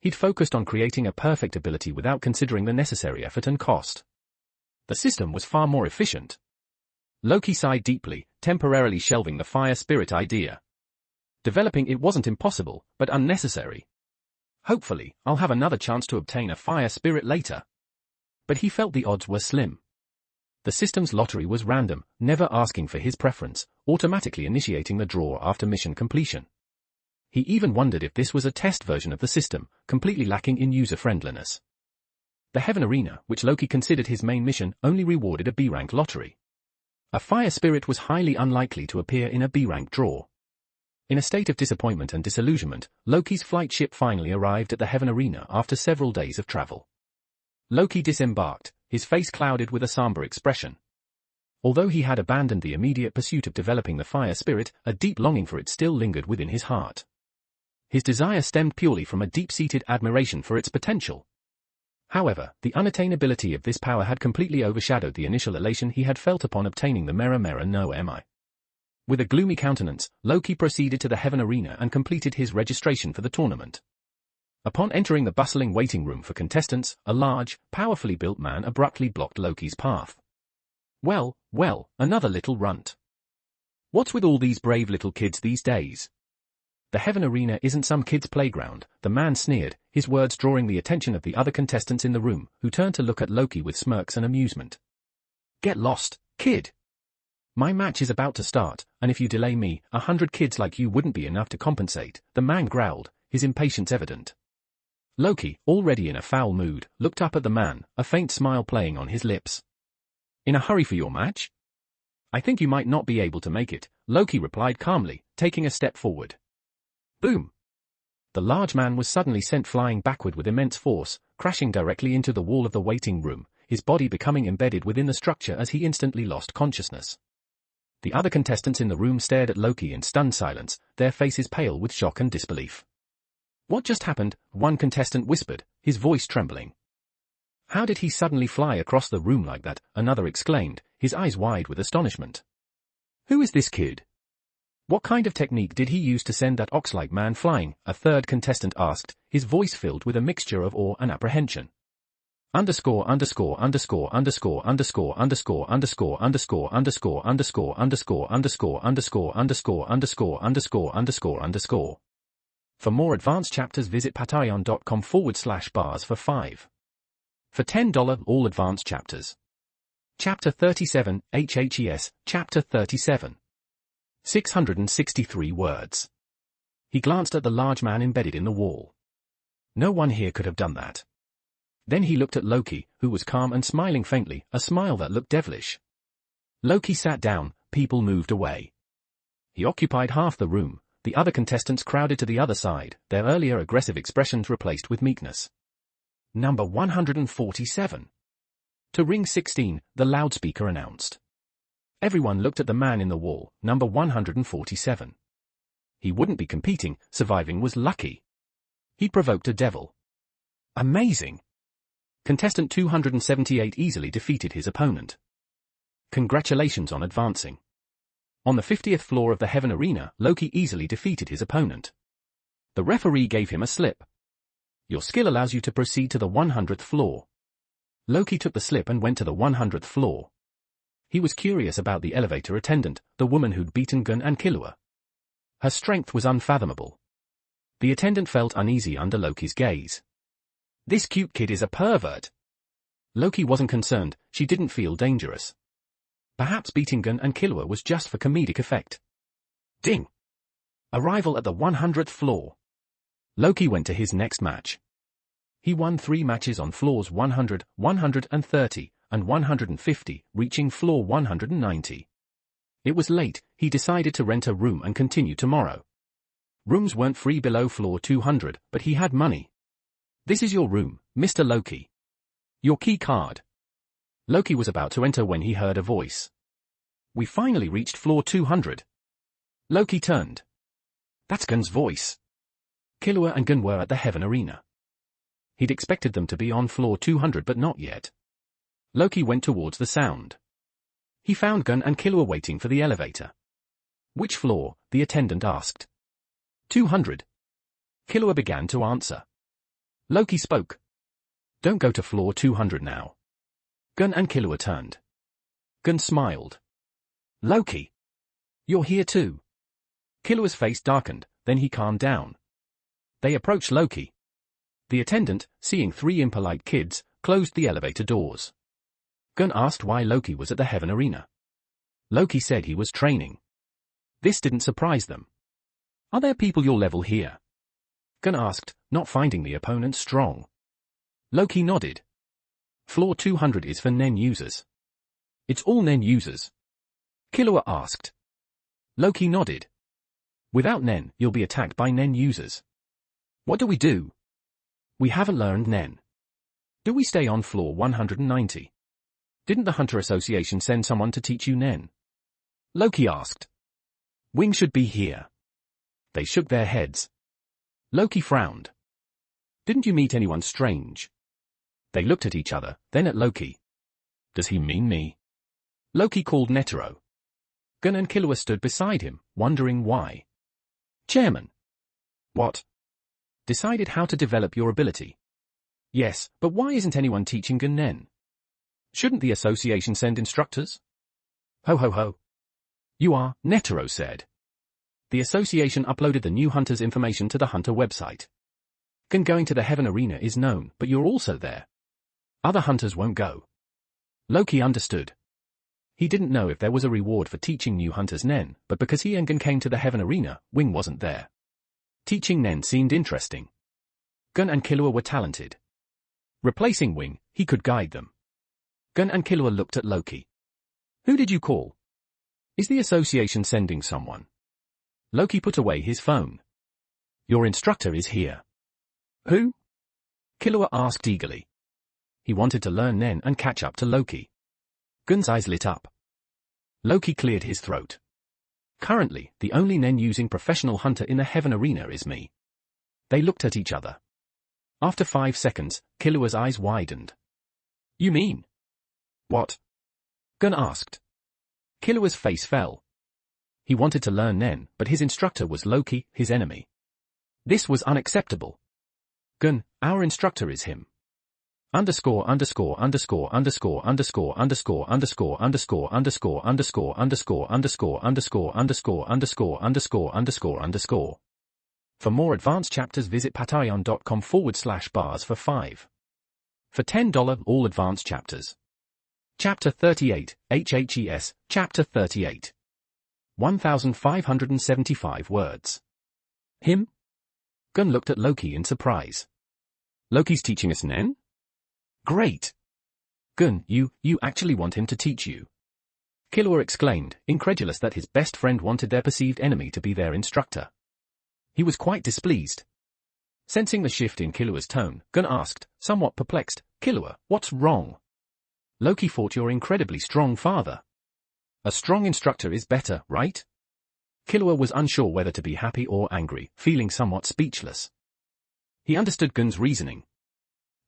He'd focused on creating a perfect ability without considering the necessary effort and cost. The system was far more efficient. Loki sighed deeply, temporarily shelving the fire spirit idea. Developing it wasn't impossible, but unnecessary. Hopefully, I'll have another chance to obtain a fire spirit later. But he felt the odds were slim. The system's lottery was random, never asking for his preference, automatically initiating the draw after mission completion. He even wondered if this was a test version of the system, completely lacking in user-friendliness. The Heaven Arena, which Loki considered his main mission, only rewarded a B-rank lottery. A fire spirit was highly unlikely to appear in a B-rank draw. In a state of disappointment and disillusionment, Loki's flight ship finally arrived at the Heaven Arena after several days of travel. Loki disembarked, his face clouded with a somber expression. Although he had abandoned the immediate pursuit of developing the fire spirit, a deep longing for it still lingered within his heart. His desire stemmed purely from a deep-seated admiration for its potential. However, the unattainability of this power had completely overshadowed the initial elation he had felt upon obtaining the Mera Mera no Mi. With a gloomy countenance, Loki proceeded to the Heaven Arena and completed his registration for the tournament. Upon entering the bustling waiting room for contestants, a large, powerfully built man abruptly blocked Loki's path. Well, another little runt. What's with all these brave little kids these days? The Heaven Arena isn't some kid's playground, the man sneered, his words drawing the attention of the other contestants in the room, who turned to look at Loki with smirks and amusement. Get lost, kid. My match is about to start, and if you delay me, 100 kids like you wouldn't be enough to compensate, the man growled, his impatience evident. Loki, already in a foul mood, looked up at the man, a faint smile playing on his lips. In a hurry for your match? I think you might not be able to make it, Loki replied calmly, taking a step forward. Boom! The large man was suddenly sent flying backward with immense force, crashing directly into the wall of the waiting room, his body becoming embedded within the structure as he instantly lost consciousness. The other contestants in the room stared at Loki in stunned silence, their faces pale with shock and disbelief. What just happened? One contestant whispered, his voice trembling. How did he suddenly fly across the room like that? Another exclaimed, his eyes wide with astonishment. Who is this kid? What kind of technique did he use to send that ox-like man flying? A third contestant asked, his voice filled with a mixture of awe and apprehension. Underscore underscore underscore underscore underscore underscore underscore underscore underscore underscore underscore underscore underscore underscore underscore underscore underscore underscore. For more advanced chapters visit patreon.com/bars for 5. For $10 all advanced chapters. Chapter 37, HHES, Chapter 37. 663 words. He glanced at the large man embedded in the wall. No one here could have done that. Then he looked at Loki, who was calm and smiling faintly, a smile that looked devilish. Loki sat down, people moved away. He occupied half the room, the other contestants crowded to the other side, their earlier aggressive expressions replaced with meekness. Number 147. To ring 16, the loudspeaker announced. Everyone looked at the man in the wall, number 147. He wouldn't be competing, surviving was lucky. He provoked a devil. Amazing! Contestant 278 easily defeated his opponent. Congratulations on advancing. On the 50th floor of the Heaven Arena, Loki easily defeated his opponent. The referee gave him a slip. Your skill allows you to proceed to the 100th floor. Loki took the slip and went to the 100th floor. He was curious about the elevator attendant, the woman who'd beaten Gun and Killua. Her strength was unfathomable. The attendant felt uneasy under Loki's gaze. This cute kid is a pervert. Loki wasn't concerned, she didn't feel dangerous. Perhaps beating Gun and Killua was just for comedic effect. Ding! Arrival at the 100th floor. Loki went to his next match. He won 3 matches on floors 100, 130, and 150, reaching floor 190. It was late, he decided to rent a room and continue tomorrow. Rooms weren't free below floor 200, but he had money. This is your room, Mr. Loki. Your key card. Loki was about to enter when he heard a voice. We finally reached floor 200. Loki turned. That's Gun's voice. Killua and Gun were at the Heaven Arena. He'd expected them to be on floor 200 but not yet. Loki went towards the sound. He found Gun and Killua waiting for the elevator. Which floor? The attendant asked. 200. Killua began to answer. Loki spoke. Don't go to floor 200 now. Gun and Killua turned. Gun smiled. Loki. You're here too. Killua's face darkened, then he calmed down. They approached Loki. The attendant, seeing three impolite kids, closed the elevator doors. Gun asked why Loki was at the Heaven Arena. Loki said he was training. This didn't surprise them. Are there people your level here? Gun asked, not finding the opponent strong. Loki nodded. Floor 200 is for Nen users. It's all Nen users. Killua asked. Loki nodded. Without Nen, you'll be attacked by Nen users. What do we do? We haven't learned Nen. Do we stay on floor 190? Didn't the Hunter Association send someone to teach you Nen? Loki asked. Wing should be here. They shook their heads. Loki frowned. Didn't you meet anyone strange? They looked at each other, then at Loki. Does he mean me? Loki called Netero. Gun and Killua stood beside him, wondering why. Chairman. What? Decided how to develop your ability. Yes, but why isn't anyone teaching Gun Nen? Shouldn't the association send instructors? Ho ho ho. You are, Netero said. The association uploaded the new Hunter's information to the Hunter website. Gun going to the Heaven Arena is known, but you're also there. Other Hunters won't go. Loki understood. He didn't know if there was a reward for teaching new Hunters Nen, but because he and Gun came to the Heaven Arena, Wing wasn't there. Teaching Nen seemed interesting. Gun and Killua were talented. Replacing Wing, he could guide them. Gun and Killua looked at Loki. Who did you call? Is the association sending someone? Loki put away his phone. Your instructor is here. Who? Killua asked eagerly. He wanted to learn Nen and catch up to Loki. Gun's eyes lit up. Loki cleared his throat. Currently, the only Nen-using professional hunter in the Heaven Arena is me. They looked at each other. After 5 seconds, Killua's eyes widened. You mean? What? Gun asked. Killua's face fell. He wanted to learn Nen, but his instructor was Loki, his enemy. This was unacceptable. Gun, our instructor is him. Underscore underscore underscore underscore underscore underscore underscore underscore underscore underscore underscore underscore underscore underscore underscore underscore underscore underscore. For more advanced chapters visit patreon.com/bars for 5. For $10 all advanced chapters. Chapter 38, HHES, Chapter 38. 1,575 words. Him? Gun looked at Loki in surprise. Loki's teaching us Nen? Great. Gun, you actually want him to teach you? Killua exclaimed, incredulous that his best friend wanted their perceived enemy to be their instructor. He was quite displeased. Sensing the shift in Killua's tone, Gun asked, somewhat perplexed, Killua, what's wrong? Loki fought your incredibly strong father. A strong instructor is better, right? Killua was unsure whether to be happy or angry, feeling somewhat speechless. He understood Gun's reasoning.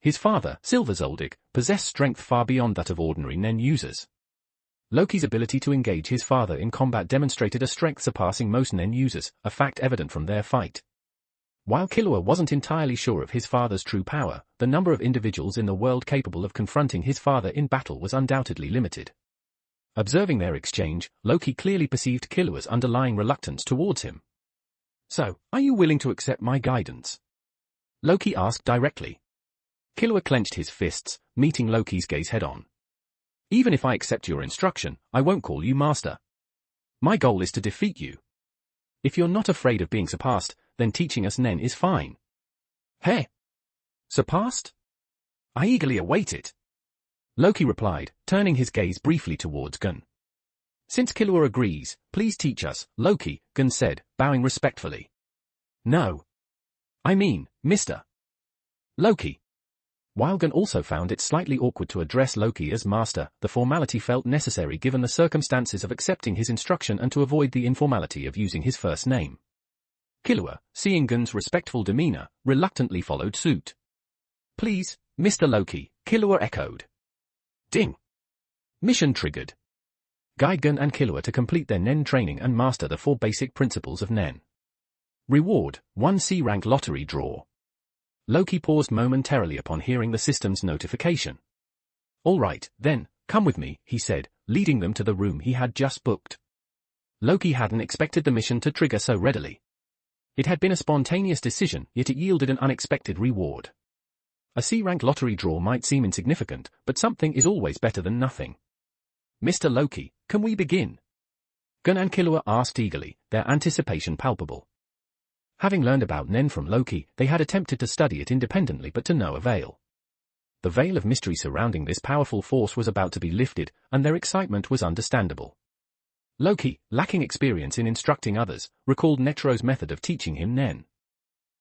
His father, Silver Zoldyck, possessed strength far beyond that of ordinary Nen users. Loki's ability to engage his father in combat demonstrated a strength surpassing most Nen users, a fact evident from their fight. While Killua wasn't entirely sure of his father's true power, the number of individuals in the world capable of confronting his father in battle was undoubtedly limited. Observing their exchange, Loki clearly perceived Killua's underlying reluctance towards him. So, are you willing to accept my guidance? Loki asked directly. Killua clenched his fists, meeting Loki's gaze head-on. Even if I accept your instruction, I won't call you master. My goal is to defeat you. If you're not afraid of being surpassed, then teaching us Nen is fine. Hey! Surpassed? I eagerly await it. Loki replied, turning his gaze briefly towards Gun. Since Killua agrees, please teach us, Loki, Gun said, bowing respectfully. No. I mean, Mr. Loki. While Gun also found it slightly awkward to address Loki as master, the formality felt necessary given the circumstances of accepting his instruction and to avoid the informality of using his first name. Killua, seeing Gun's respectful demeanor, reluctantly followed suit. "Please, Mr. Loki," Killua echoed. Ding! Mission triggered. Guide Gun and Killua to complete their Nen training and master the 4 basic principles of Nen. Reward, 1 C-rank lottery draw. Loki paused momentarily upon hearing the system's notification. "All right, then, come with me," he said, leading them to the room he had just booked. Loki hadn't expected the mission to trigger so readily. It had been a spontaneous decision, yet it yielded an unexpected reward. A C-rank lottery draw might seem insignificant, but something is always better than nothing. "Mr. Loki, can we begin?" Gun and Killua asked eagerly, their anticipation palpable. Having learned about Nen from Loki, they had attempted to study it independently but to no avail. The veil of mystery surrounding this powerful force was about to be lifted, and their excitement was understandable. Loki, lacking experience in instructing others, recalled Netro's method of teaching him Nen.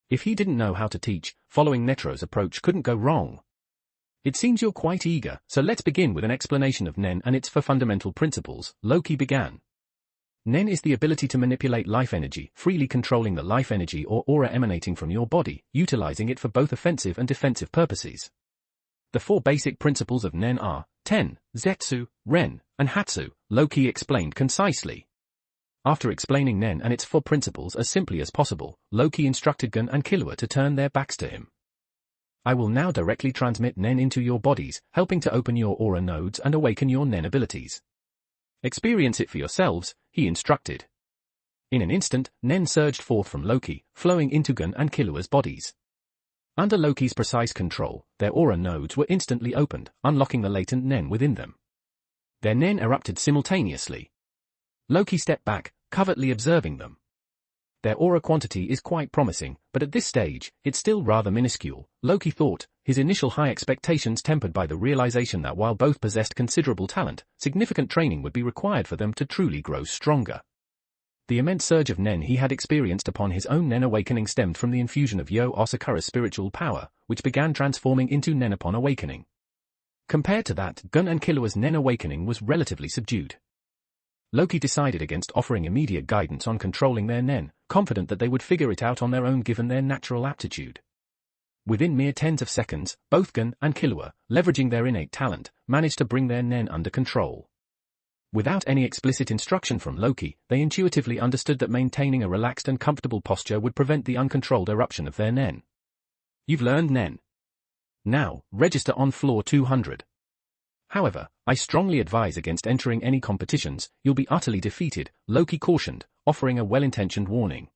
If he didn't know how to teach, following Netro's approach couldn't go wrong. "It seems you're quite eager, so let's begin with an explanation of Nen and its 4 fundamental principles," Loki began. Nen is the ability to manipulate life energy, freely controlling the life energy or aura emanating from your body, utilizing it for both offensive and defensive purposes. The 4 basic principles of Nen are Ten, Zetsu, Ren, and Hatsu, Loki explained concisely. After explaining Nen and its 4 principles as simply as possible, Loki instructed Gun and Killua to turn their backs to him. "I will now directly transmit Nen into your bodies, helping to open your aura nodes and awaken your Nen abilities. Experience it for yourselves," he instructed. In an instant, Nen surged forth from Loki, flowing into Gun and Killua's bodies. Under Loki's precise control, their aura nodes were instantly opened, unlocking the latent Nen within them. Their Nen erupted simultaneously. Loki stepped back, covertly observing them. Their aura quantity is quite promising, but at this stage, it's still rather minuscule, Loki thought, his initial high expectations tempered by the realization that while both possessed considerable talent, significant training would be required for them to truly grow stronger. The immense surge of Nen he had experienced upon his own Nen awakening stemmed from the infusion of Yo Asakura's spiritual power, which began transforming into Nen upon awakening. Compared to that, Gun and Killua's Nen awakening was relatively subdued. Loki decided against offering immediate guidance on controlling their Nen, confident that they would figure it out on their own given their natural aptitude. Within mere tens of seconds, both Gun and Killua, leveraging their innate talent, managed to bring their Nen under control. Without any explicit instruction from Loki, they intuitively understood that maintaining a relaxed and comfortable posture would prevent the uncontrolled eruption of their Nen. "You've learned Nen. Now, register on floor 200. However, I strongly advise against entering any competitions, you'll be utterly defeated," Loki cautioned, offering a well-intentioned warning.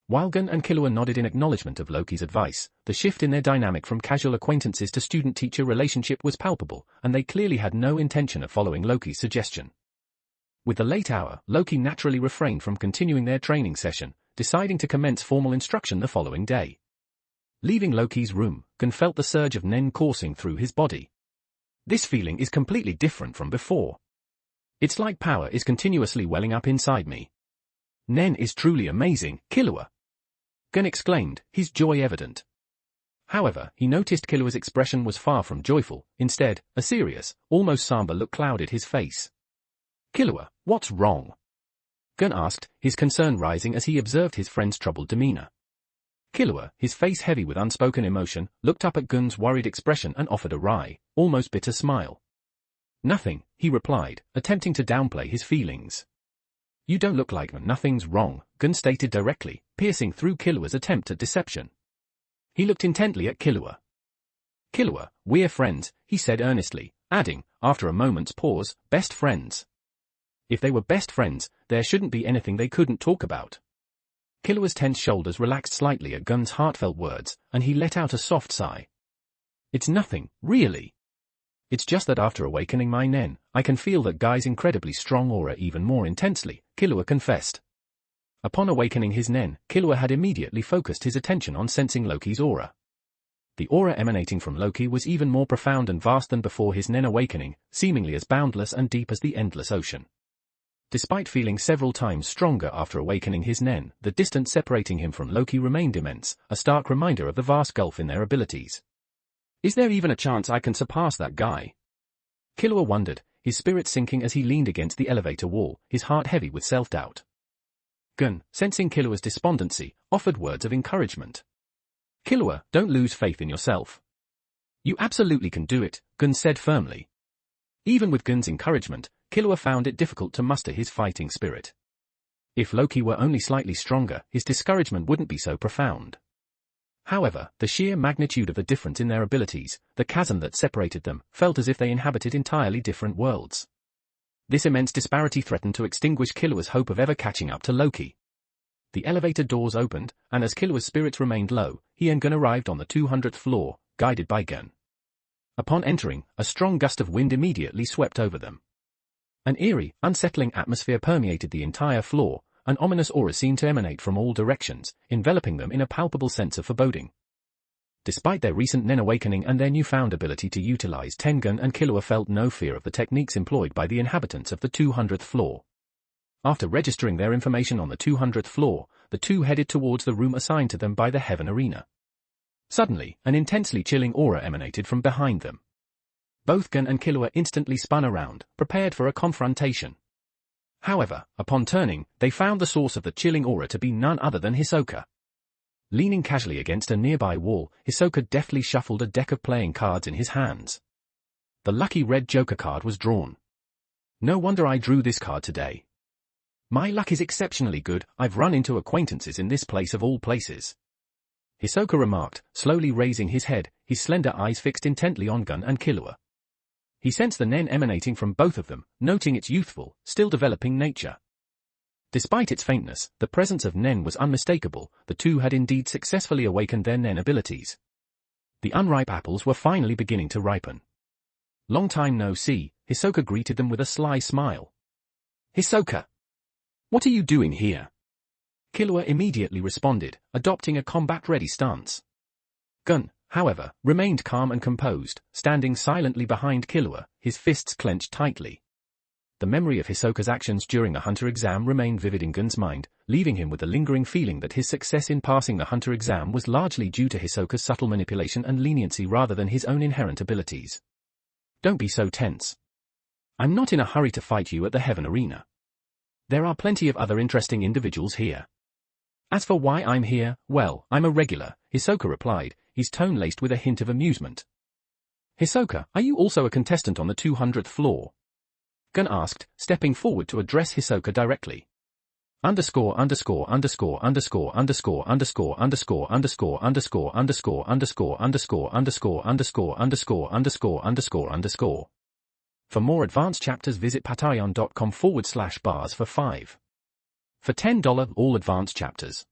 While Gun and Killua nodded in acknowledgement of Loki's advice, the shift in their dynamic from casual acquaintances to student-teacher relationship was palpable, and they clearly had no intention of following Loki's suggestion. With the late hour, Loki naturally refrained from continuing their training session, deciding to commence formal instruction the following day. Leaving Loki's room, Gun felt the surge of Nen coursing through his body. "This feeling is completely different from before. It's like power is continuously welling up inside me. Nen is truly amazing, Killua," Gun exclaimed, his joy evident. However, he noticed Killua's expression was far from joyful, instead, a serious, almost somber look clouded his face. "Killua, what's wrong?" Gun asked, his concern rising as he observed his friend's troubled demeanor. Killua, his face heavy with unspoken emotion, looked up at Gun's worried expression and offered a wry, almost bitter smile. "Nothing," he replied, attempting to downplay his feelings. "You don't look like nothing's wrong," Gun stated directly, piercing through Killua's attempt at deception. He looked intently at Killua. "Killua, we're friends," he said earnestly, adding, after a moment's pause, "best friends. If they were best friends, there shouldn't be anything they couldn't talk about." Killua's tense shoulders relaxed slightly at Gun's heartfelt words, and he let out a soft sigh. "It's nothing, really. It's just that after awakening my Nen, I can feel that guy's incredibly strong aura even more intensely," Killua confessed. Upon awakening his Nen, Killua had immediately focused his attention on sensing Loki's aura. The aura emanating from Loki was even more profound and vast than before his Nen awakening, seemingly as boundless and deep as the endless ocean. Despite feeling several times stronger after awakening his Nen, the distance separating him from Loki remained immense, a stark reminder of the vast gulf in their abilities. Is there even a chance I can surpass that guy? Killua wondered, his spirit sinking as he leaned against the elevator wall, his heart heavy with self-doubt. Gun, sensing Killua's despondency, offered words of encouragement. Killua, don't lose faith in yourself. You absolutely can do it, Gun said firmly. Even with Gun's encouragement, Killua found it difficult to muster his fighting spirit. If Loki were only slightly stronger, his discouragement wouldn't be so profound. However, the sheer magnitude of the difference in their abilities, the chasm that separated them, felt as if they inhabited entirely different worlds. This immense disparity threatened to extinguish Killua's hope of ever catching up to Loki. The elevator doors opened, and as Killua's spirits remained low, he and Gun arrived on the 200th floor, guided by Gun. Upon entering, a strong gust of wind immediately swept over them. An eerie, unsettling atmosphere permeated the entire floor. An ominous aura seemed to emanate from all directions, enveloping them in a palpable sense of foreboding. Despite their recent Nen awakening and their newfound ability to utilize Tengen, and Killua felt no fear of the techniques employed by the inhabitants of the 200th floor. After registering their information on the 200th floor, the two headed towards the room assigned to them by the Heaven Arena. Suddenly, an intensely chilling aura emanated from behind them. Both Gun and Killua instantly spun around, prepared for a confrontation. However, upon turning, they found the source of the chilling aura to be none other than Hisoka. Leaning casually against a nearby wall, Hisoka deftly shuffled a deck of playing cards in his hands. The lucky red Joker card was drawn. No wonder I drew this card today. My luck is exceptionally good, I've run into acquaintances in this place of all places. Hisoka remarked, slowly raising his head, his slender eyes fixed intently on Gun and Killua. He sensed the Nen emanating from both of them, noting its youthful, still developing nature. Despite its faintness, the presence of Nen was unmistakable, the two had indeed successfully awakened their Nen abilities. The unripe apples were finally beginning to ripen. Long time no see, Hisoka greeted them with a sly smile. Hisoka! What are you doing here? Killua immediately responded, adopting a combat-ready stance. Gun, however, remained calm and composed, standing silently behind Killua, his fists clenched tightly. The memory of Hisoka's actions during the Hunter exam remained vivid in Gun's mind, leaving him with a lingering feeling that his success in passing the Hunter exam was largely due to Hisoka's subtle manipulation and leniency rather than his own inherent abilities. Don't be so tense. I'm not in a hurry to fight you at the Heaven Arena. There are plenty of other interesting individuals here. As for why I'm here, well, I'm a regular, Hisoka replied, his tone laced with a hint of amusement. Hisoka, are you also a contestant on the 200th floor? Gun asked, stepping forward to address Hisoka directly. Underscore underscore underscore underscore underscore underscore underscore underscore underscore underscore underscore underscore underscore underscore underscore underscore underscore underscore. For more advanced chapters visit patreon.com/bars for 5. For $10 all advanced chapters.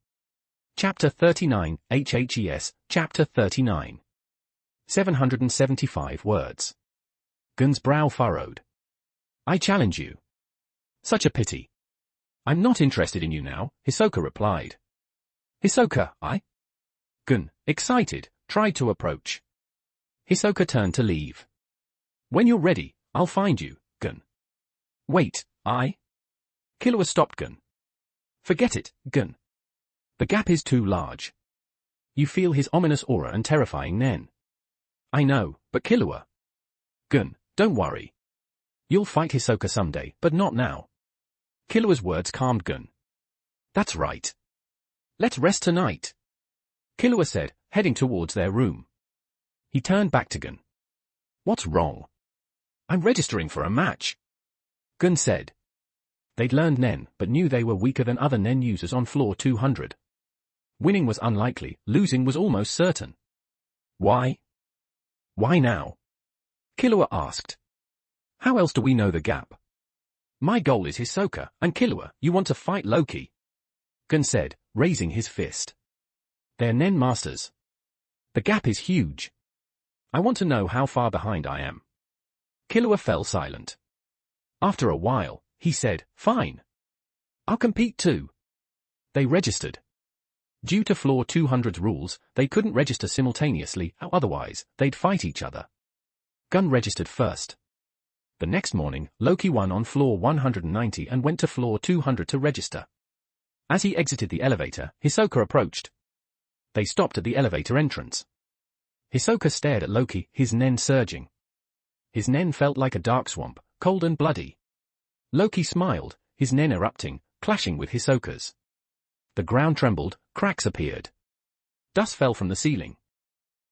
Chapter 39, HHES, Chapter 39. 775 words. Gun's brow furrowed. I challenge you. Such a pity. I'm not interested in you now, Hisoka replied. Hisoka, I? Gun, excited, tried to approach. Hisoka turned to leave. When you're ready, I'll find you, Gun. Wait, I? Killua stopped Gun. Forget it, Gun. The gap is too large. You feel his ominous aura and terrifying Nen. I know, but Killua. Gun, don't worry. You'll fight Hisoka someday, but not now. Killua's words calmed Gun. That's right. Let's rest tonight. Killua said, heading towards their room. He turned back to Gun. What's wrong? I'm registering for a match. Gun said. They'd learned Nen, but knew they were weaker than other Nen users on floor 200. Winning was unlikely, losing was almost certain. Why? Why now? Killua asked. How else do we know the gap? My goal is Hisoka, and Killua, you want to fight Loki? Gun said, raising his fist. They're Nen masters. The gap is huge. I want to know how far behind I am. Killua fell silent. After a while, he said, fine. I'll compete too. They registered. Due to floor 200's rules, they couldn't register simultaneously, otherwise, they'd fight each other. Gun registered first. The next morning, Loki won on floor 190 and went to floor 200 to register. As he exited the elevator, Hisoka approached. They stopped at the elevator entrance. Hisoka stared at Loki, his nen surging. His nen felt like a dark swamp, cold and bloody. Loki smiled, his nen erupting, clashing with Hisoka's. The ground trembled, cracks appeared. Dust fell from the ceiling.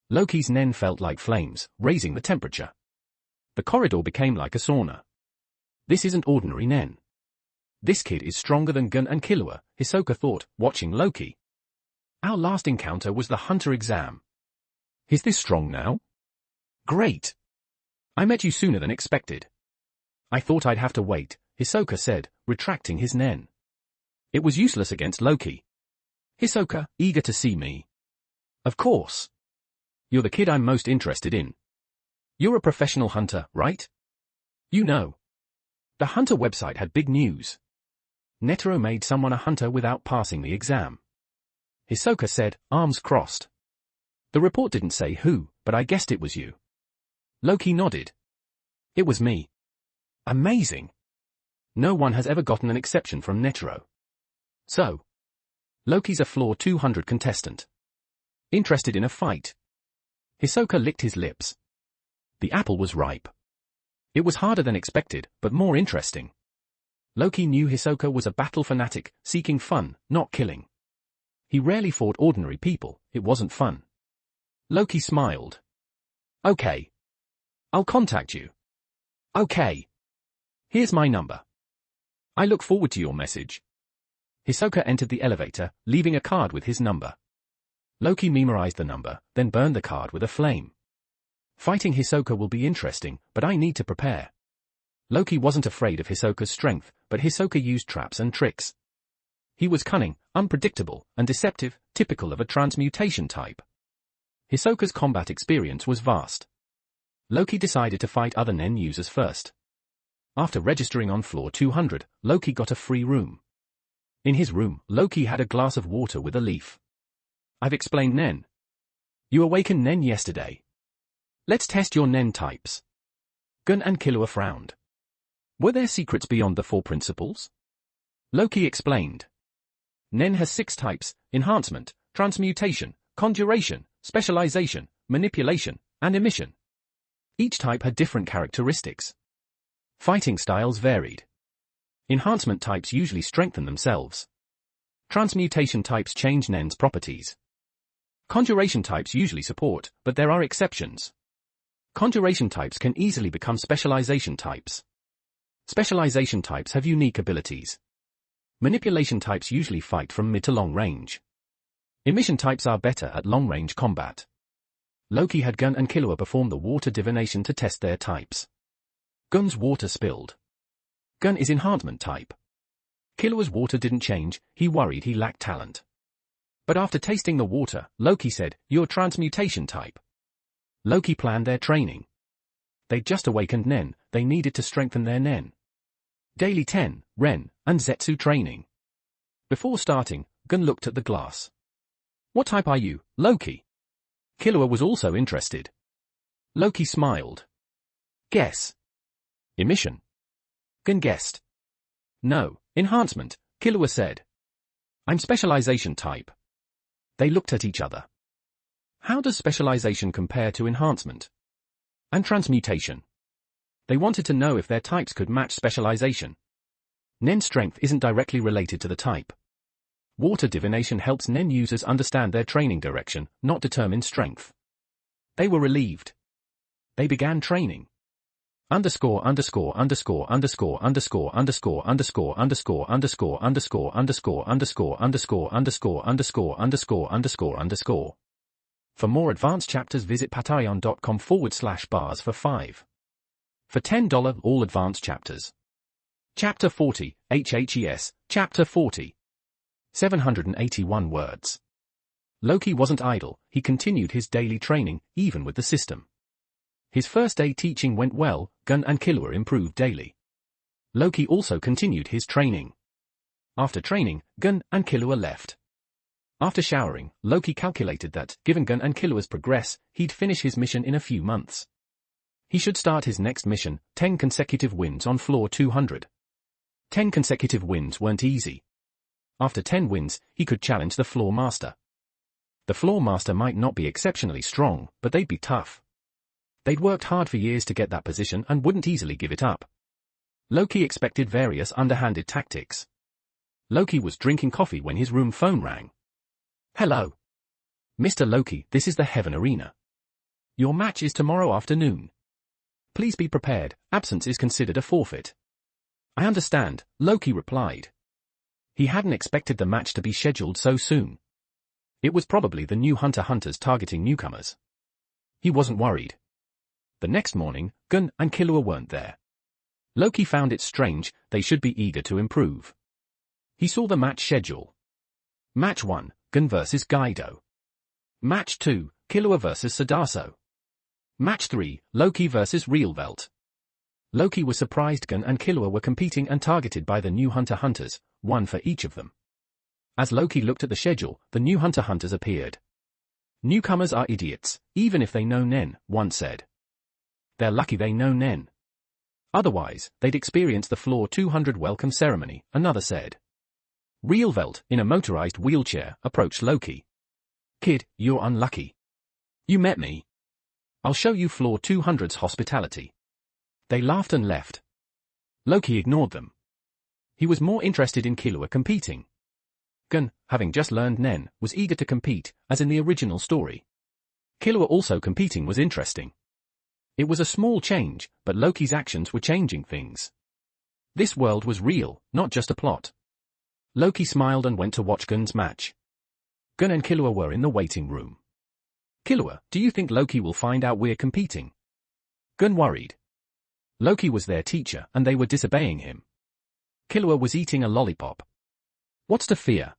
Loki's nen felt like flames, raising the temperature. The corridor became like a sauna. This isn't ordinary nen. This kid is stronger than Gun and Killua, Hisoka thought, watching Loki. Our last encounter was the hunter exam. Is this strong now? Great. I met you sooner than expected. I thought I'd have to wait, Hisoka said, retracting his nen. It was useless against Loki. Hisoka, eager to see me. Of course. You're the kid I'm most interested in. You're a professional hunter, right? You know. The hunter website had big news. Netero made someone a hunter without passing the exam. Hisoka said, arms crossed. The report didn't say who, but I guessed it was you. Loki nodded. It was me. Amazing. No one has ever gotten an exception from Netero. So. Loki's a floor 200 contestant. Interested in a fight. Hisoka licked his lips. The apple was ripe. It was harder than expected, but more interesting. Loki knew Hisoka was a battle fanatic, seeking fun, not killing. He rarely fought ordinary people, it wasn't fun. Loki smiled. Okay. I'll contact you. Okay. Here's my number. I look forward to your message. Hisoka entered the elevator, leaving a card with his number. Loki memorized the number, then burned the card with a flame. Fighting Hisoka will be interesting, but I need to prepare. Loki wasn't afraid of Hisoka's strength, but Hisoka used traps and tricks. He was cunning, unpredictable, and deceptive, typical of a transmutation type. Hisoka's combat experience was vast. Loki decided to fight other Nen users first. After registering on floor 200, Loki got a free room. In his room, Loki had a glass of water with a leaf. I've explained Nen. You awakened Nen yesterday. Let's test your Nen types. Gun and Killua frowned. Were there secrets beyond the 4 principles? Loki explained. Nen has 6 types: enhancement, transmutation, conjuration, specialization, manipulation, and emission. Each type had different characteristics. Fighting styles varied. Enhancement types usually strengthen themselves. Transmutation types change Nen's properties. Conjuration types usually support, but there are exceptions. Conjuration types can easily become specialization types. Specialization types have unique abilities. Manipulation types usually fight from mid to long range. Emission types are better at long-range combat. Loki had Gun and Killua perform the water divination to test their types. Gun's water spilled. Gun is enhancement type. Killua's water didn't change, he worried he lacked talent. But after tasting the water, Loki said, "You're transmutation type." Loki planned their training. They'd just awakened Nen, they needed to strengthen their Nen. Daily 10, Ren, and Zetsu training. Before starting, Gun looked at the glass. What type are you, Loki? Killua was also interested. Loki smiled. Guess. Emission. Gun guessed. No, enhancement, Killua said. I'm specialization type. They looked at each other. How does specialization compare to enhancement? And transmutation? They wanted to know if their types could match specialization. Nen strength isn't directly related to the type. Water divination helps Nen users understand their training direction, not determine strength. They were relieved. They began training. Underscore underscore underscore underscore underscore underscore underscore underscore underscore underscore underscore underscore underscore underscore underscore underscore underscore underscore. For more advanced chapters visit patreon.com/bars for 5. For $10 all advanced chapters. Chapter 40, HHES, Chapter 40. 781 words. Loki wasn't idle, he continued his daily training, even with the system. His first day teaching went well, Gun and Killua improved daily. Loki also continued his training. After training, Gun and Killua left. After showering, Loki calculated that, given Gun and Killua's progress, he'd finish his mission in a few months. He should start his next mission, 10 consecutive wins on floor 200. 10 consecutive wins weren't easy. After 10 wins, he could challenge the floor master. The floor master might not be exceptionally strong, but they'd be tough. They'd worked hard for years to get that position and wouldn't easily give it up. Loki expected various underhanded tactics. Loki was drinking coffee when his room phone rang. "Hello. Mr. Loki, this is the Heaven Arena. Your match is tomorrow afternoon. Please be prepared, absence is considered a forfeit." "I understand," Loki replied. He hadn't expected the match to be scheduled so soon. It was probably the new hunters targeting newcomers. He wasn't worried. The next morning, Gun and Killua weren't there. Loki found it strange, they should be eager to improve. He saw the match schedule. Match 1, Gun vs Kaido. Match 2, Killua vs Sadaso. Match 3, Loki vs Realvelt. Loki was surprised Gun and Killua were competing and targeted by the new hunters, one for each of them. As Loki looked at the schedule, the new hunters appeared. "Newcomers are idiots, even if they know Nen," one said. "They're lucky they know Nen. Otherwise, they'd experience the Floor 200 welcome ceremony," another said. Realvelt, in a motorized wheelchair, approached Loki. "Kid, you're unlucky. You met me. I'll show you Floor 200's hospitality." They laughed and left. Loki ignored them. He was more interested in Killua competing. Gun, having just learned Nen, was eager to compete, as in the original story. Killua also competing was interesting. It was a small change, but Loki's actions were changing things. This world was real, not just a plot. Loki smiled and went to watch Gun's match. Gun and Killua were in the waiting room. "Killua, do you think Loki will find out we're competing?" Gun worried. Loki was their teacher and they were disobeying him. Killua was eating a lollipop. "What's to fear?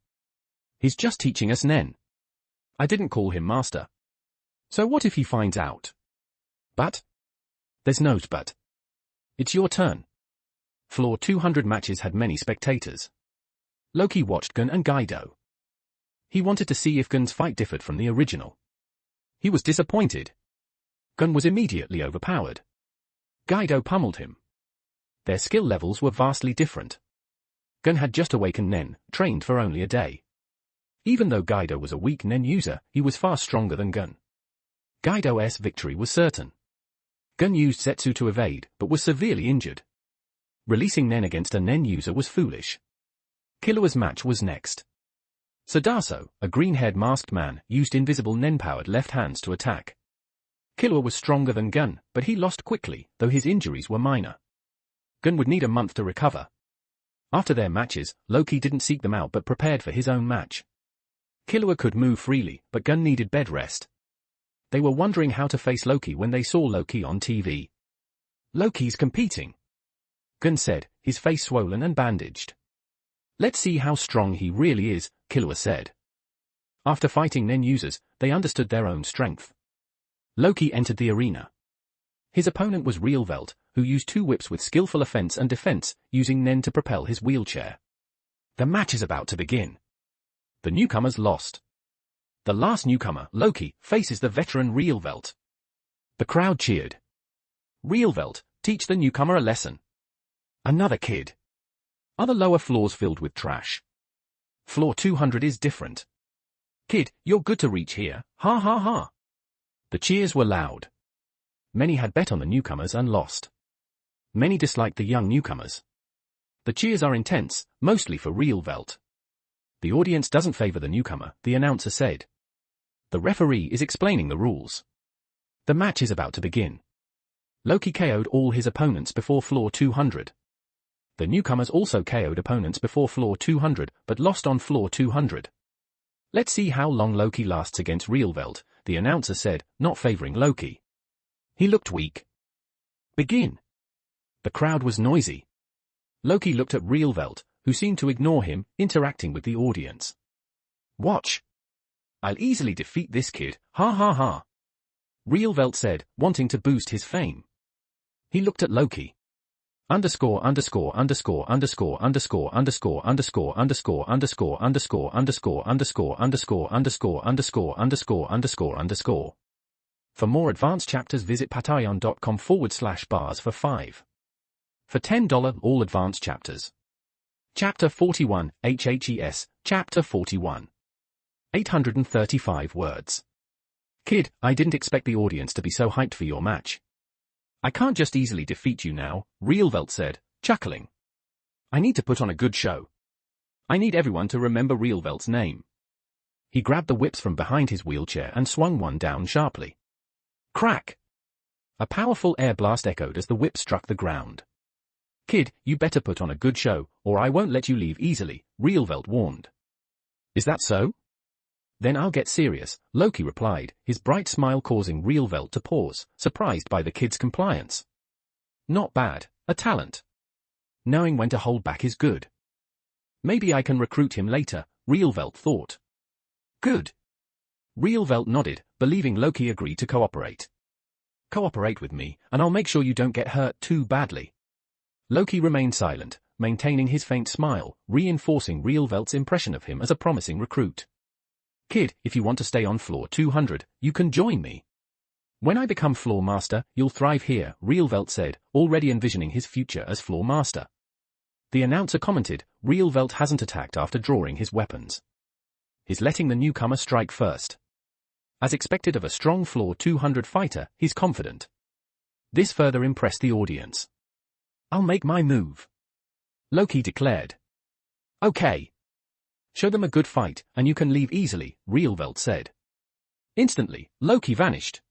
He's just teaching us Nen. I didn't call him master. So what if he finds out?" "But?" "There's no but. It's your turn." Floor 200 matches had many spectators. Loki watched Gun and Kaido. He wanted to see if Gun's fight differed from the original. He was disappointed. Gun was immediately overpowered. Kaido pummeled him. Their skill levels were vastly different. Gun had just awakened Nen, trained for only a day. Even though Kaido was a weak Nen user, he was far stronger than Gun. Kaido's victory was certain. Gun used Zetsu to evade, but was severely injured. Releasing Nen against a Nen user was foolish. Killua's match was next. Sadaso, a green-haired masked man, used invisible Nen-powered left hands to attack. Killua was stronger than Gun, but he lost quickly, though his injuries were minor. Gun would need a month to recover. After their matches, Loki didn't seek them out but prepared for his own match. Killua could move freely, but Gun needed bed rest. They were wondering how to face Loki when they saw Loki on TV. "Loki's competing," Gun said, his face swollen and bandaged. "Let's see how strong he really is," Killua said. After fighting Nen users, they understood their own strength. Loki entered the arena. His opponent was Realvelt, who used two whips with skillful offense and defense, using Nen to propel his wheelchair. The match is about to begin. The newcomers lost. The last newcomer, Loki, faces the veteran Realvelt. The crowd cheered. "Realvelt, teach the newcomer a lesson." Another kid. Other lower floors filled with trash. "Floor 200 is different. Kid, you're good to reach here, ha ha ha." The cheers were loud. Many had bet on the newcomers and lost. Many disliked the young newcomers. The cheers are intense, mostly for Realvelt. "The audience doesn't favor the newcomer," the announcer said. The referee is explaining the rules. The match is about to begin. Loki KO'd all his opponents before Floor 200. The newcomers also KO'd opponents before Floor 200, but lost on Floor 200. "Let's see how long Loki lasts against Realvelt," the announcer said, not favoring Loki. He looked weak. "Begin." The crowd was noisy. Loki looked at Realvelt, who seemed to ignore him, interacting with the audience. "Watch. I'll easily defeat this kid, ha ha ha," Realvelt said, wanting to boost his fame. He looked at Loki. Underscore underscore underscore underscore underscore underscore underscore underscore underscore underscore underscore underscore underscore underscore underscore underscore underscore underscore. For more advanced chapters visit patreon.com/bars for 5. For $10 all advanced chapters. Chapter 41, HHES, Chapter 41. 835 words. Kid, I didn't expect the audience to be so hyped for your match. I can't just easily defeat you now, Realvelt said, chuckling. I need to put on a good show. I need everyone to remember Realvelt's name. He grabbed the whips from behind his wheelchair and swung one down sharply. Crack! A powerful air blast echoed as the whip struck the ground. Kid, you better put on a good show, or I won't let you leave easily, Realvelt warned. Is that so? Then I'll get serious, Loki replied, his bright smile causing Realvelt to pause, surprised by the kid's compliance. Not bad, a talent. Knowing when to hold back is good. Maybe I can recruit him later, Realvelt thought. Good. Realvelt nodded, believing Loki agreed to cooperate. Cooperate with me, and I'll make sure you don't get hurt too badly. Loki remained silent, maintaining his faint smile, reinforcing Realvelt's impression of him as a promising recruit. Kid, if you want to stay on floor 200, you can join me. When I become floor master, you'll thrive here, Realvelt said, already envisioning his future as floor master. The announcer commented, Realvelt hasn't attacked after drawing his weapons. He's letting the newcomer strike first. As expected of a strong floor 200 fighter, he's confident. This further impressed the audience. I'll make my move, Loki declared. Okay. Show them a good fight, and you can leave easily, Realvelt said. Instantly, Loki vanished.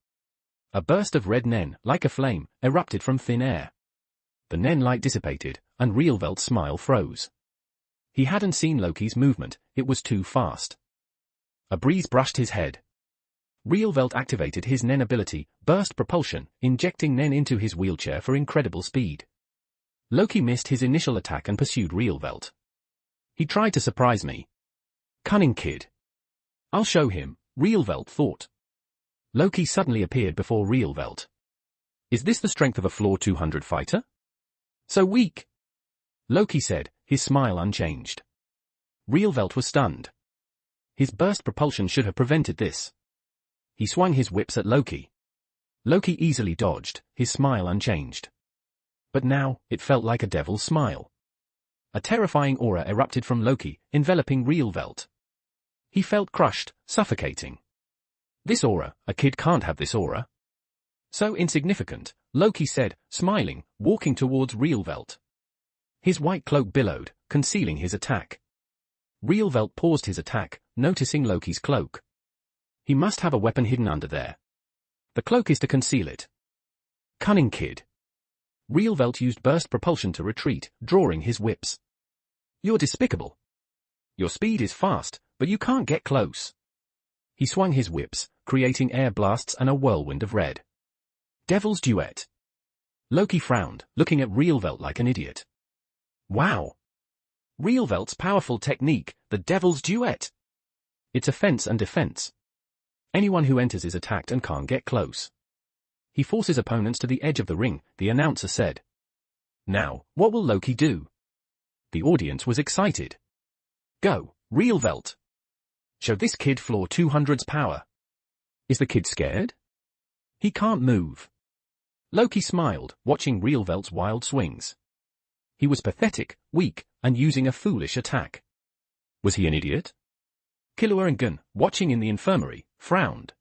A burst of red nen, like a flame, erupted from thin air. The nen light dissipated, and Realvelt's smile froze. He hadn't seen Loki's movement, it was too fast. A breeze brushed his head. Realvelt activated his nen ability, burst propulsion, injecting nen into his wheelchair for incredible speed. Loki missed his initial attack and pursued Realvelt. He tried to surprise me. Cunning kid. I'll show him, Realvelt thought. Loki suddenly appeared before Realvelt. Is this the strength of a floor 200 fighter? So weak, Loki said, his smile unchanged. Realvelt was stunned. His burst propulsion should have prevented this. He swung his whips at Loki. Loki easily dodged, his smile unchanged. But now, it felt like a devil's smile. A terrifying aura erupted from Loki, enveloping Realvelt. He felt crushed, suffocating. This aura, a kid can't have this aura. So insignificant, Loki said, smiling, walking towards Realvelt. His white cloak billowed, concealing his attack. Realvelt paused his attack, noticing Loki's cloak. He must have a weapon hidden under there. The cloak is to conceal it. Cunning kid. Realvelt used burst propulsion to retreat, drawing his whips. You're despicable. Your speed is fast, but you can't get close. He swung his whips, creating air blasts and a whirlwind of red. Devil's Duet. Loki frowned, looking at Realvelt like an idiot. Wow. Realvelt's powerful technique, the Devil's Duet. It's offense and defense. Anyone who enters is attacked and can't get close. He forces opponents to the edge of the ring, the announcer said. Now, what will Loki do? The audience was excited. Go, Realvelt. Show this kid floor 200's power. Is the kid scared? He can't move. Loki smiled, watching Realvelt's wild swings. He was pathetic, weak, and using a foolish attack. Was he an idiot? Killua and Gun, watching in the infirmary, frowned.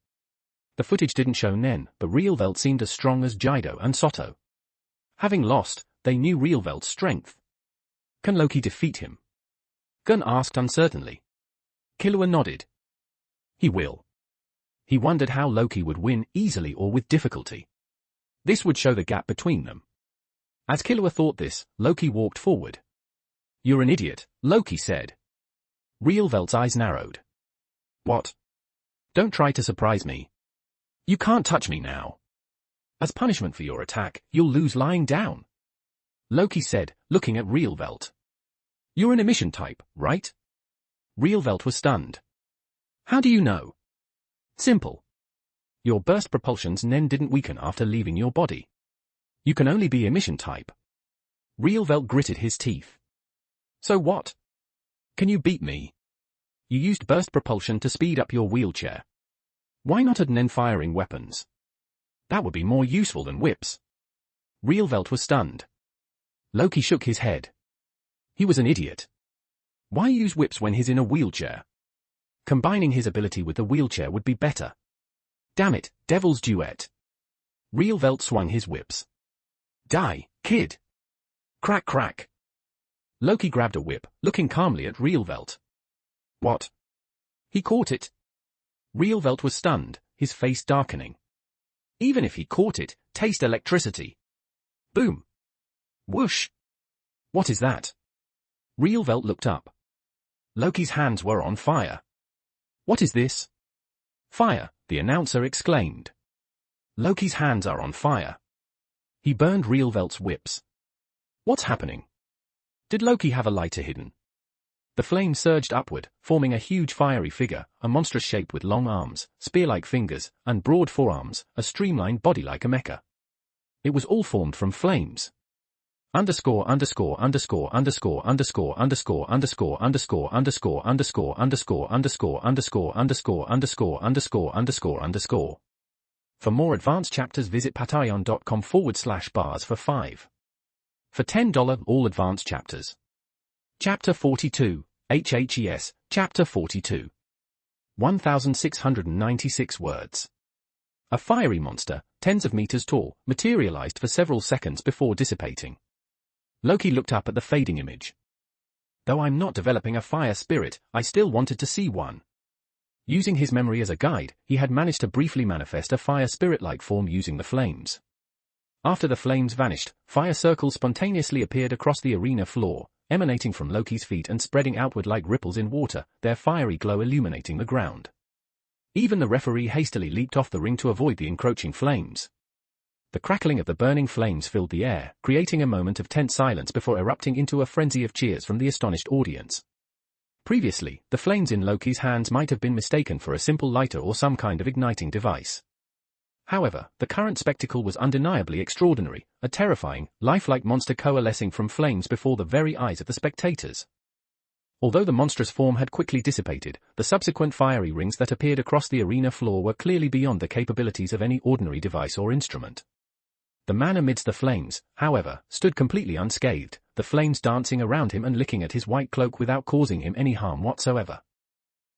The footage didn't show Nen, but Realvelt seemed as strong as Jido and Soto. Having lost, they knew Realvelt's strength. Can Loki defeat him? Gun asked uncertainly. Killua nodded. He will. He wondered how Loki would win, easily or with difficulty. This would show the gap between them. As Killua thought this, Loki walked forward. You're an idiot, Loki said. Realvelt's eyes narrowed. What? Don't try to surprise me. You can't touch me now. As punishment for your attack, you'll lose lying down. Loki said, looking at Realvelt. You're an emission type, right? Realvelt was stunned. How do you know? Simple. Your burst propulsion's Nen didn't weaken after leaving your body. You can only be emission type. Realvelt gritted his teeth. So what? Can you beat me? You used burst propulsion to speed up your wheelchair. Why not add Nen firing weapons? That would be more useful than whips. Realvelt was stunned. Loki shook his head. He was an idiot. Why use whips when he's in a wheelchair? Combining his ability with the wheelchair would be better. Damn it, Devil's Duet. Realvelt swung his whips. Die, kid! Crack crack. Loki grabbed a whip, looking calmly at Realvelt. What? He caught it. Realvelt was stunned, his face darkening. Even if he caught it, taste electricity. Boom. Whoosh. What is that? Realvelt looked up. Loki's hands were on fire. What is this? Fire, the announcer exclaimed. Loki's hands are on fire. He burned Realvelt's whips. What's happening? Did Loki have a lighter hidden? The flame surged upward, forming a huge fiery figure, a monstrous shape with long arms, spear-like fingers, and broad forearms, a streamlined body like a mecha. It was all formed from flames. Underscore underscore underscore underscore underscore underscore underscore underscore underscore underscore underscore underscore underscore underscore underscore underscore underscore underscore. For more advanced chapters visit patreon.com/bars for 5. For $10 all advanced chapters. Chapter 42, HHES, Chapter 42. 1,696 words. A fiery monster, tens of meters tall, materialized for several seconds before dissipating. Loki looked up at the fading image. Though I'm not developing a fire spirit, I still wanted to see one. Using his memory as a guide, he had managed to briefly manifest a fire spirit-like form using the flames. After the flames vanished, fire circles spontaneously appeared across the arena floor, emanating from Loki's feet and spreading outward like ripples in water, their fiery glow illuminating the ground. Even the referee hastily leaped off the ring to avoid the encroaching flames. The crackling of the burning flames filled the air, creating a moment of tense silence before erupting into a frenzy of cheers from the astonished audience. Previously, the flames in Loki's hands might have been mistaken for a simple lighter or some kind of igniting device. However, the current spectacle was undeniably extraordinary, a terrifying, lifelike monster coalescing from flames before the very eyes of the spectators. Although the monstrous form had quickly dissipated, the subsequent fiery rings that appeared across the arena floor were clearly beyond the capabilities of any ordinary device or instrument. The man amidst the flames, however, stood completely unscathed, the flames dancing around him and licking at his white cloak without causing him any harm whatsoever.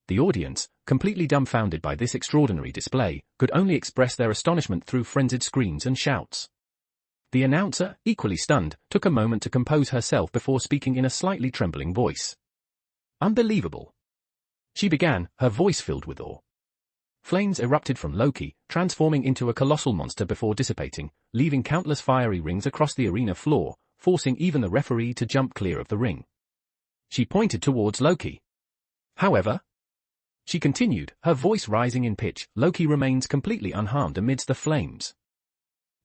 The audience, completely dumbfounded by this extraordinary display, could only express their astonishment through frenzied screams and shouts. The announcer, equally stunned, took a moment to compose herself before speaking in a slightly trembling voice. Unbelievable. She began, her voice filled with awe. Flames erupted from Loki, transforming into a colossal monster before dissipating, leaving countless fiery rings across the arena floor, forcing even the referee to jump clear of the ring. She pointed towards Loki. However, she continued, her voice rising in pitch, Loki remains completely unharmed amidst the flames.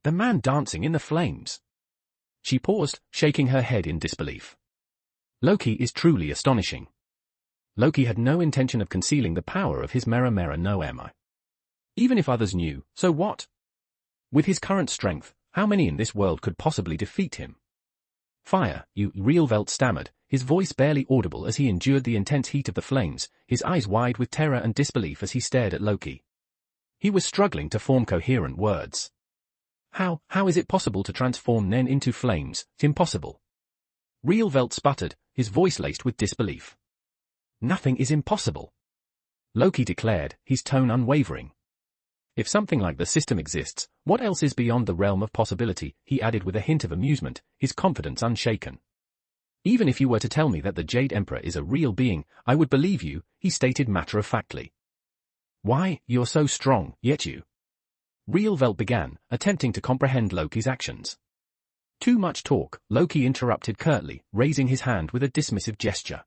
The man dancing in the flames. She paused, shaking her head in disbelief. Loki is truly astonishing. Loki had no intention of concealing the power of his Mera Mera no Emi. Even if others knew, so what? With his current strength, how many in this world could possibly defeat him? Fire, you, Realvelt stammered, his voice barely audible as he endured the intense heat of the flames, his eyes wide with terror and disbelief as he stared at Loki. He was struggling to form coherent words. How is it possible to transform Nen into flames? It's impossible. Realvelt sputtered, his voice laced with disbelief. Nothing is impossible. Loki declared, his tone unwavering. If something like the system exists, what else is beyond the realm of possibility, he added with a hint of amusement, his confidence unshaken. Even if you were to tell me that the Jade Emperor is a real being, I would believe you, he stated matter-of-factly. Why, you're so strong, yet you... Realvelt began, attempting to comprehend Loki's actions. Too much talk, Loki interrupted curtly, raising his hand with a dismissive gesture.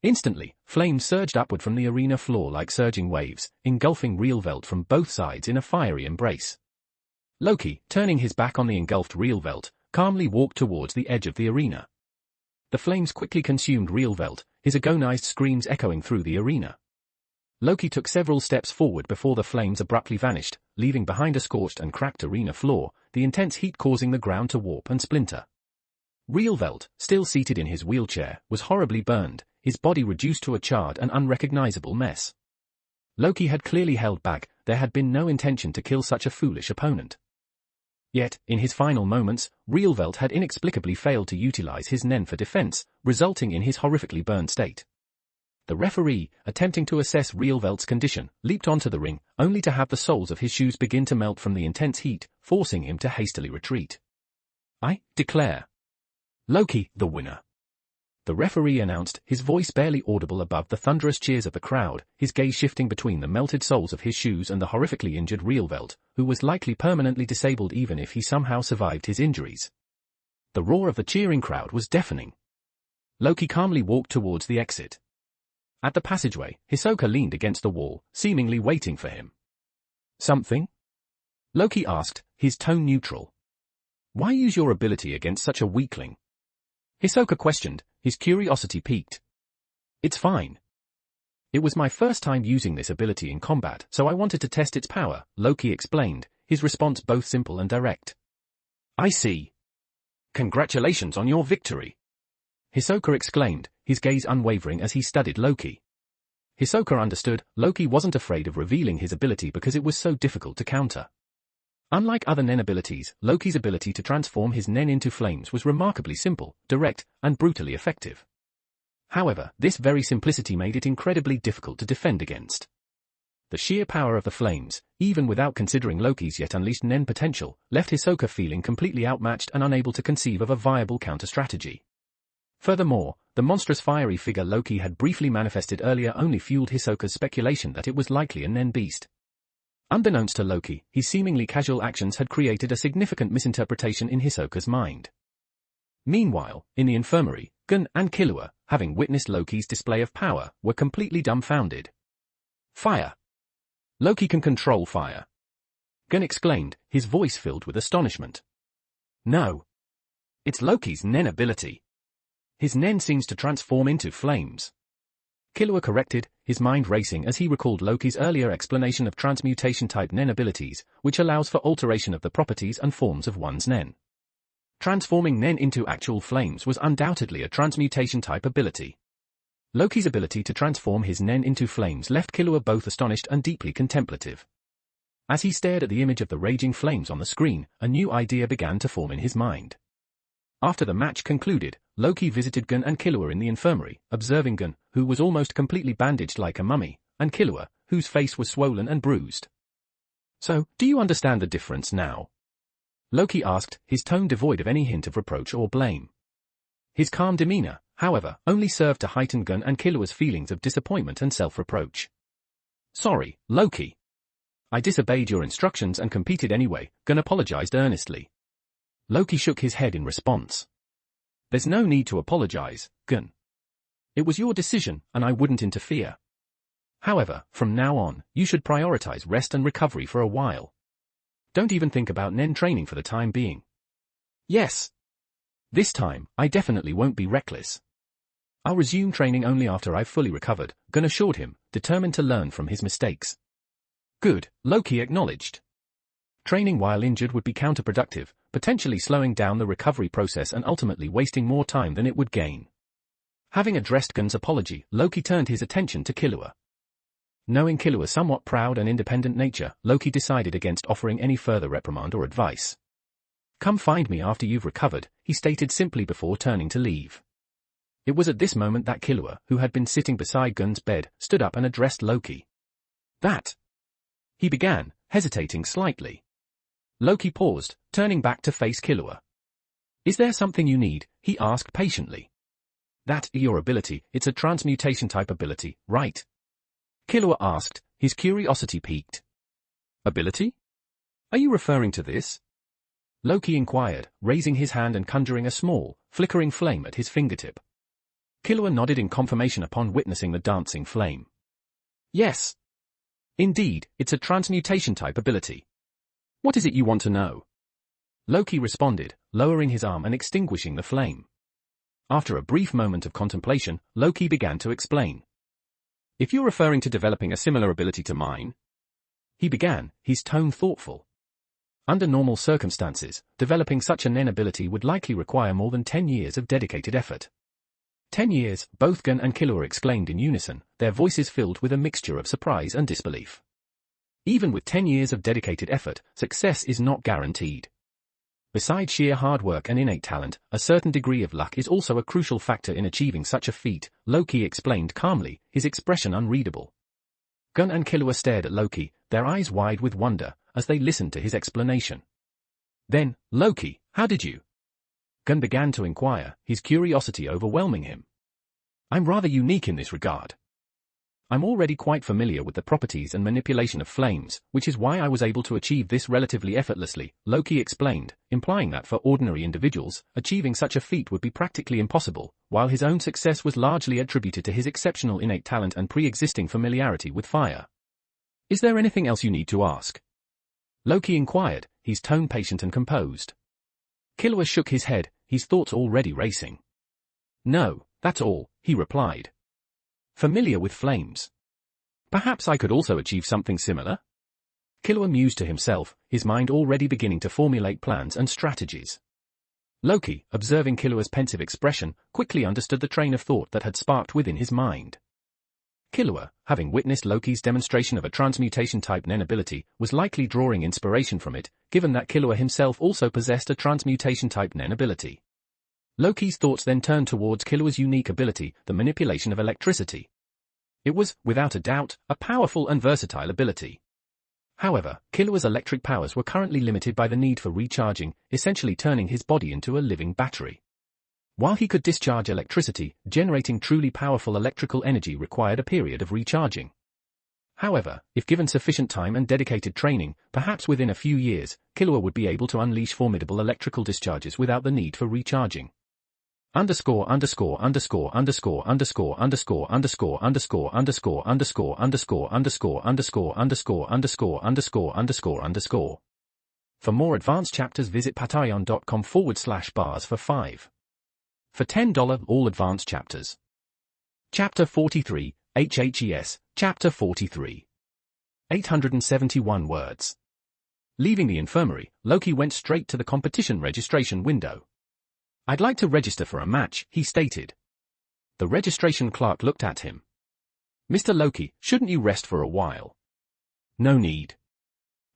Instantly, flames surged upward from the arena floor like surging waves, engulfing Realvelt from both sides in a fiery embrace. Loki, turning his back on the engulfed Realvelt, calmly walked towards the edge of the arena. The flames quickly consumed Realvelt, his agonized screams echoing through the arena. Loki took several steps forward before the flames abruptly vanished, leaving behind a scorched and cracked arena floor, the intense heat causing the ground to warp and splinter. Realvelt, still seated in his wheelchair, was horribly burned, his body reduced to a charred and unrecognizable mess. Loki had clearly held back, there had been no intention to kill such a foolish opponent. Yet, in his final moments, Realvelt had inexplicably failed to utilize his Nen for defense, resulting in his horrifically burned state. The referee, attempting to assess Realvelt's condition, leaped onto the ring, only to have the soles of his shoes begin to melt from the intense heat, forcing him to hastily retreat. "I declare Loki the winner," the referee announced, his voice barely audible above the thunderous cheers of the crowd, his gaze shifting between the melted soles of his shoes and the horrifically injured Realvelt, who was likely permanently disabled even if he somehow survived his injuries. The roar of the cheering crowd was deafening. Loki calmly walked towards the exit. At the passageway, Hisoka leaned against the wall, seemingly waiting for him. "Something?" Loki asked, his tone neutral. "Why use your ability against such a weakling?" Hisoka questioned, his curiosity piqued. "It's fine. It was my first time using this ability in combat, so I wanted to test its power," Loki explained, his response both simple and direct. "I see. Congratulations on your victory," Hisoka exclaimed, his gaze unwavering as he studied Loki. Hisoka understood, Loki wasn't afraid of revealing his ability because it was so difficult to counter. Unlike other Nen abilities, Loki's ability to transform his Nen into flames was remarkably simple, direct, and brutally effective. However, this very simplicity made it incredibly difficult to defend against. The sheer power of the flames, even without considering Loki's yet unleashed Nen potential, left Hisoka feeling completely outmatched and unable to conceive of a viable counter-strategy. Furthermore, the monstrous fiery figure Loki had briefly manifested earlier only fueled Hisoka's speculation that it was likely a Nen beast. Unbeknownst to Loki, his seemingly casual actions had created a significant misinterpretation in Hisoka's mind. Meanwhile, in the infirmary, Gun and Killua, having witnessed Loki's display of power, were completely dumbfounded. "Fire! Loki can control fire!" Gun exclaimed, his voice filled with astonishment. "No. It's Loki's Nen ability. His Nen seems to transform into flames." Killua corrected, his mind racing as he recalled Loki's earlier explanation of transmutation-type Nen abilities, which allows for alteration of the properties and forms of one's Nen. Transforming Nen into actual flames was undoubtedly a transmutation-type ability. Loki's ability to transform his Nen into flames left Killua both astonished and deeply contemplative. As he stared at the image of the raging flames on the screen, a new idea began to form in his mind. After the match concluded, Loki visited Gun and Killua in the infirmary, observing Gun, who was almost completely bandaged like a mummy, and Killua, whose face was swollen and bruised. "So, do you understand the difference now?" Loki asked, his tone devoid of any hint of reproach or blame. His calm demeanor, however, only served to heighten Gun and Killua's feelings of disappointment and self-reproach. "Sorry, Loki. I disobeyed your instructions and competed anyway," Gun apologized earnestly. Loki shook his head in response. "There's no need to apologize, Gun. It was your decision, and I wouldn't interfere. However, from now on, you should prioritize rest and recovery for a while. Don't even think about Nen training for the time being." "Yes. This time, I definitely won't be reckless. I'll resume training only after I've fully recovered," Gun assured him, determined to learn from his mistakes. "Good," Loki acknowledged. Training while injured would be counterproductive, potentially slowing down the recovery process and ultimately wasting more time than it would gain. Having addressed Gun's apology, Loki turned his attention to Killua. Knowing Killua's somewhat proud and independent nature, Loki decided against offering any further reprimand or advice. "Come find me after you've recovered," he stated simply before turning to leave. It was at this moment that Killua, who had been sitting beside Gun's bed, stood up and addressed Loki. "That," he began, hesitating slightly. Loki paused, turning back to face Killua. "Is there something you need?" he asked patiently. "That, your ability, it's a transmutation-type ability, right?" Killua asked, his curiosity piqued. "Ability? Are you referring to this?" Loki inquired, raising his hand and conjuring a small, flickering flame at his fingertip. Killua nodded in confirmation upon witnessing the dancing flame. "Yes. Indeed, it's a transmutation-type ability. What is it you want to know?" Loki responded, lowering his arm and extinguishing the flame. After a brief moment of contemplation, Loki began to explain. "If you're referring to developing a similar ability to mine," he began, his tone thoughtful. Under normal circumstances, developing such a Nen ability would likely require more than 10 years of dedicated effort. 10 years, both Gun and Killua exclaimed in unison, their voices filled with a mixture of surprise and disbelief. Even with 10 years of dedicated effort, success is not guaranteed. Besides sheer hard work and innate talent, a certain degree of luck is also a crucial factor in achieving such a feat, Loki explained calmly, his expression unreadable. Gunn and Killua stared at Loki, their eyes wide with wonder, as they listened to his explanation. Then, Loki, how did you? Gunn began to inquire, his curiosity overwhelming him. I'm rather unique in this regard. I'm already quite familiar with the properties and manipulation of flames, which is why I was able to achieve this relatively effortlessly, Loki explained, implying that for ordinary individuals, achieving such a feat would be practically impossible, while his own success was largely attributed to his exceptional innate talent and pre-existing familiarity with fire. Is there anything else you need to ask? Loki inquired, his tone patient and composed. Killua shook his head, his thoughts already racing. No, that's all, he replied. Familiar with flames. Perhaps I could also achieve something similar? Killua mused to himself, his mind already beginning to formulate plans and strategies. Loki, observing Killua's pensive expression, quickly understood the train of thought that had sparked within his mind. Killua, having witnessed Loki's demonstration of a transmutation-type Nen ability, was likely drawing inspiration from it, given that Killua himself also possessed a transmutation-type Nen ability. Loki's thoughts then turned towards Killua's unique ability, the manipulation of electricity. It was, without a doubt, a powerful and versatile ability. However, Killua's electric powers were currently limited by the need for recharging, essentially turning his body into a living battery. While he could discharge electricity, generating truly powerful electrical energy required a period of recharging. However, if given sufficient time and dedicated training, perhaps within a few years, Killua would be able to unleash formidable electrical discharges without the need for recharging. Underscore. For more advanced chapters visit patreon.com/bars for 5. For $10 all advanced chapters. Chapter 43, HHES, Chapter 43. 871 words. Leaving the infirmary, Loki went straight to the competition registration window. I'd like to register for a match, he stated. The registration clerk looked at him. Mr. Loki, shouldn't you rest for a while? No need.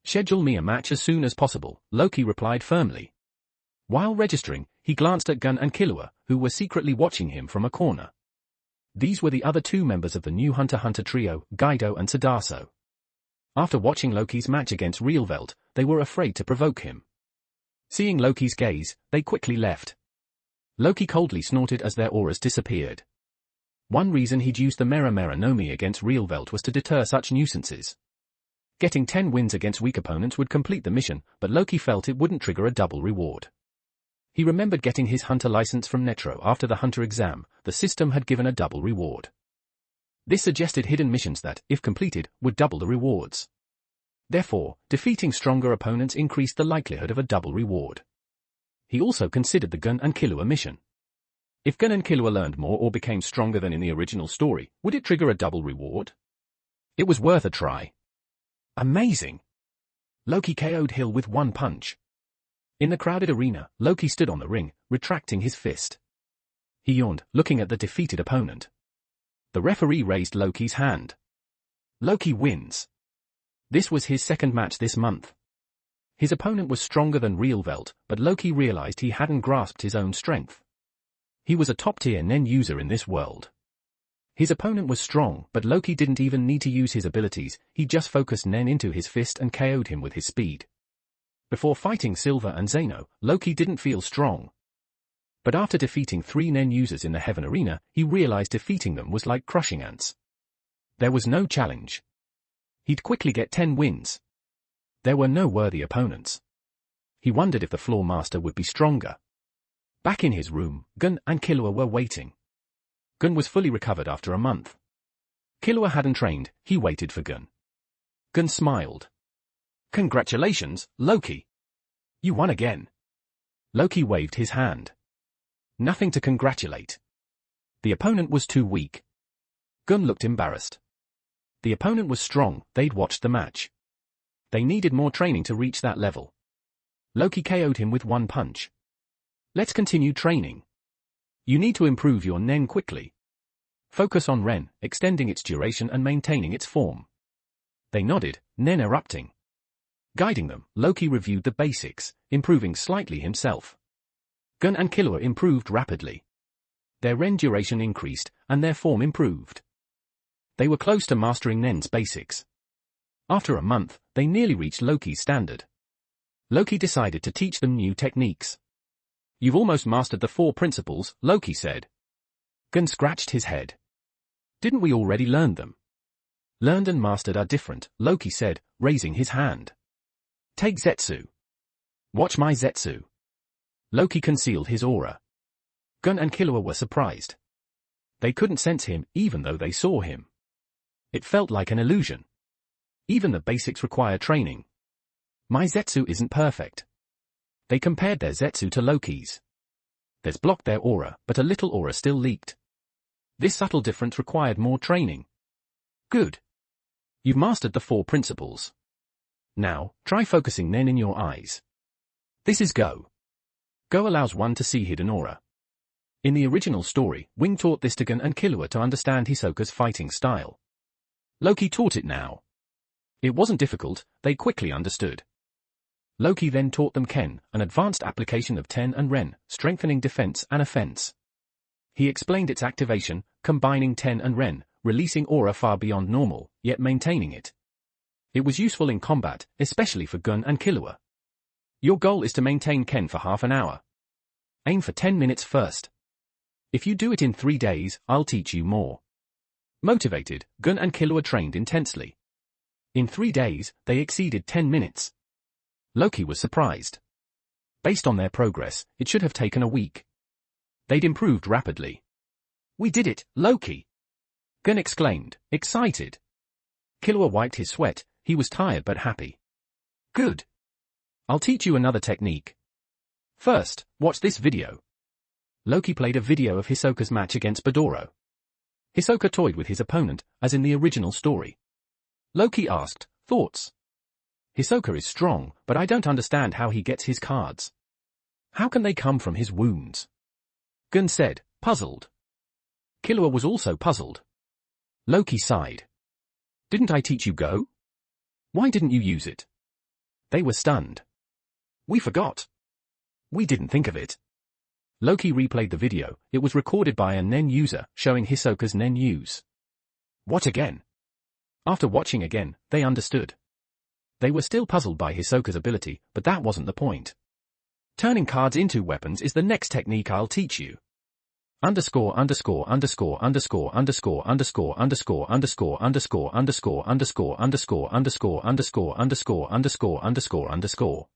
Schedule me a match as soon as possible, Loki replied firmly. While registering, he glanced at Gunn and Killua, who were secretly watching him from a corner. These were the other two members of the new Hunter x Hunter trio, Gaido and Sadaso. After watching Loki's match against Realveld, they were afraid to provoke him. Seeing Loki's gaze, they quickly left. Loki coldly snorted as their auras disappeared. One reason he'd used the Mera Mera no Mi against Realveld was to deter such nuisances. Getting 10 wins against weak opponents would complete the mission, but Loki felt it wouldn't trigger a double reward. He remembered getting his Hunter license from Netro after the Hunter exam. The system had given a double reward. This suggested hidden missions that, if completed, would double the rewards. Therefore, defeating stronger opponents increased the likelihood of a double reward. He also considered the Gun and Killua mission. If Gun and Killua learned more or became stronger than in the original story, would it trigger a double reward? It was worth a try. Amazing! Loki KO'd Hill with one punch. In the crowded arena, Loki stood on the ring, retracting his fist. He yawned, looking at the defeated opponent. The referee raised Loki's hand. Loki wins. This was his second match this month. His opponent was stronger than Realveld, but Loki realized he hadn't grasped his own strength. He was a top-tier Nen user in this world. His opponent was strong, but Loki didn't even need to use his abilities, he just focused Nen into his fist and KO'd him with his speed. Before fighting Silver and Zeno, Loki didn't feel strong. But after defeating 3 Nen users in the Heaven Arena, he realized defeating them was like crushing ants. There was no challenge. He'd quickly get 10 wins. There were no worthy opponents. He wondered if the Floor Master would be stronger. Back in his room, Gun and Killua were waiting. Gun was fully recovered after a month. Killua hadn't trained, he waited for Gun. Gun smiled. Congratulations, Loki. You won again. Loki waved his hand. Nothing to congratulate. The opponent was too weak. Gun looked embarrassed. The opponent was strong, they'd watched the match. They needed more training to reach that level. Loki KO'd him with one punch. Let's continue training. You need to improve your Nen quickly. Focus on Ren, extending its duration and maintaining its form. They nodded, Nen erupting. Guiding them, Loki reviewed the basics, improving slightly himself. Gun and Killua improved rapidly. Their Ren duration increased, and their form improved. They were close to mastering Nen's basics. After a month, they nearly reached Loki's standard. Loki decided to teach them new techniques. "You've almost mastered the 4 principles," Loki said. Gun scratched his head. "Didn't we already learn them?" "Learned and mastered are different," Loki said, raising his hand. "Take Zetsu. Watch my Zetsu." Loki concealed his aura. Gun and Killua were surprised. They couldn't sense him, even though they saw him. It felt like an illusion. Even the basics require training. "My Zetsu isn't perfect." They compared their Zetsu to Loki's. Theirs blocked their aura, but a little aura still leaked. This subtle difference required more training. "Good. You've mastered the 4 principles. Now, try focusing Nen in your eyes. This is Go. Go allows one to see hidden aura." In the original story, Wing taught this to Gun and Killua to understand Hisoka's fighting style. Loki taught it now. It wasn't difficult, they quickly understood. Loki then taught them Ken, an advanced application of Ten and Ren, strengthening defense and offense. He explained its activation, combining Ten and Ren, releasing aura far beyond normal, yet maintaining it. It was useful in combat, especially for Gun and Killua. "Your goal is to maintain Ken for half an hour. Aim for 10 minutes first. If you do it in 3 days, I'll teach you more." Motivated, Gun and Killua trained intensely. In 3 days, they exceeded 10 minutes. Loki was surprised. Based on their progress, it should have taken a week. They'd improved rapidly. "We did it, Loki!" Gun exclaimed, excited. Killua wiped his sweat, he was tired but happy. "Good. I'll teach you another technique. First, watch this video." Loki played a video of Hisoka's match against Bedoro. Hisoka toyed with his opponent, as in the original story. Loki asked, "Thoughts?" "Hisoka is strong, but I don't understand how he gets his cards. How can they come from his wounds?" Gun said, puzzled. Killua was also puzzled. Loki sighed. "Didn't I teach you Go? Why didn't you use it?" They were stunned. "We forgot. We didn't think of it." Loki replayed the video. It was recorded by a Nen user, showing Hisoka's Nen use. "What again?" After watching again, they understood. They were still puzzled by Hisoka's ability, but that wasn't the point. "Turning cards into weapons is the next technique I'll teach you. Underscore underscore underscore underscore underscore underscore underscore underscore underscore underscore underscore underscore underscore underscore underscore underscore underscore underscore.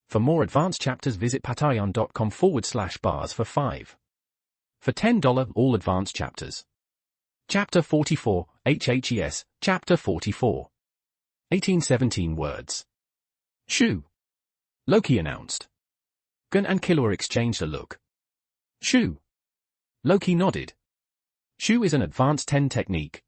For more advanced chapters visit patreon.com/bars for 5. For $10 all advanced chapters. Chapter 44, HHES, Chapter 44. 1817 words. "Shoo!" Loki announced. Gun and Killua exchanged a look. "Shoo!" Loki nodded. Shoo is an advanced Ten technique.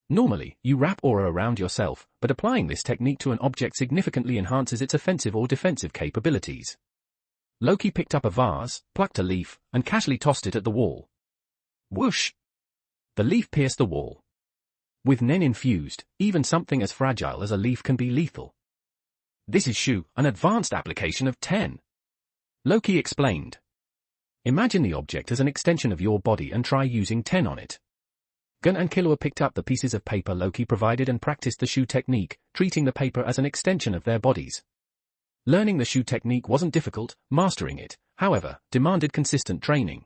Normally, you wrap aura around yourself, but applying this technique to an object significantly enhances its offensive or defensive capabilities. Loki picked up a vase, plucked a leaf, and casually tossed it at the wall. Whoosh! The leaf pierced the wall. With Nen infused, even something as fragile as a leaf can be lethal. "This is Shoo, an advanced application of Ten," Loki explained. "Imagine the object as an extension of your body and try using Ten on it." Gun and Killua picked up the pieces of paper Loki provided and practiced the Shoo technique, treating the paper as an extension of their bodies. Learning the Shoo technique wasn't difficult, mastering it, however, demanded consistent training.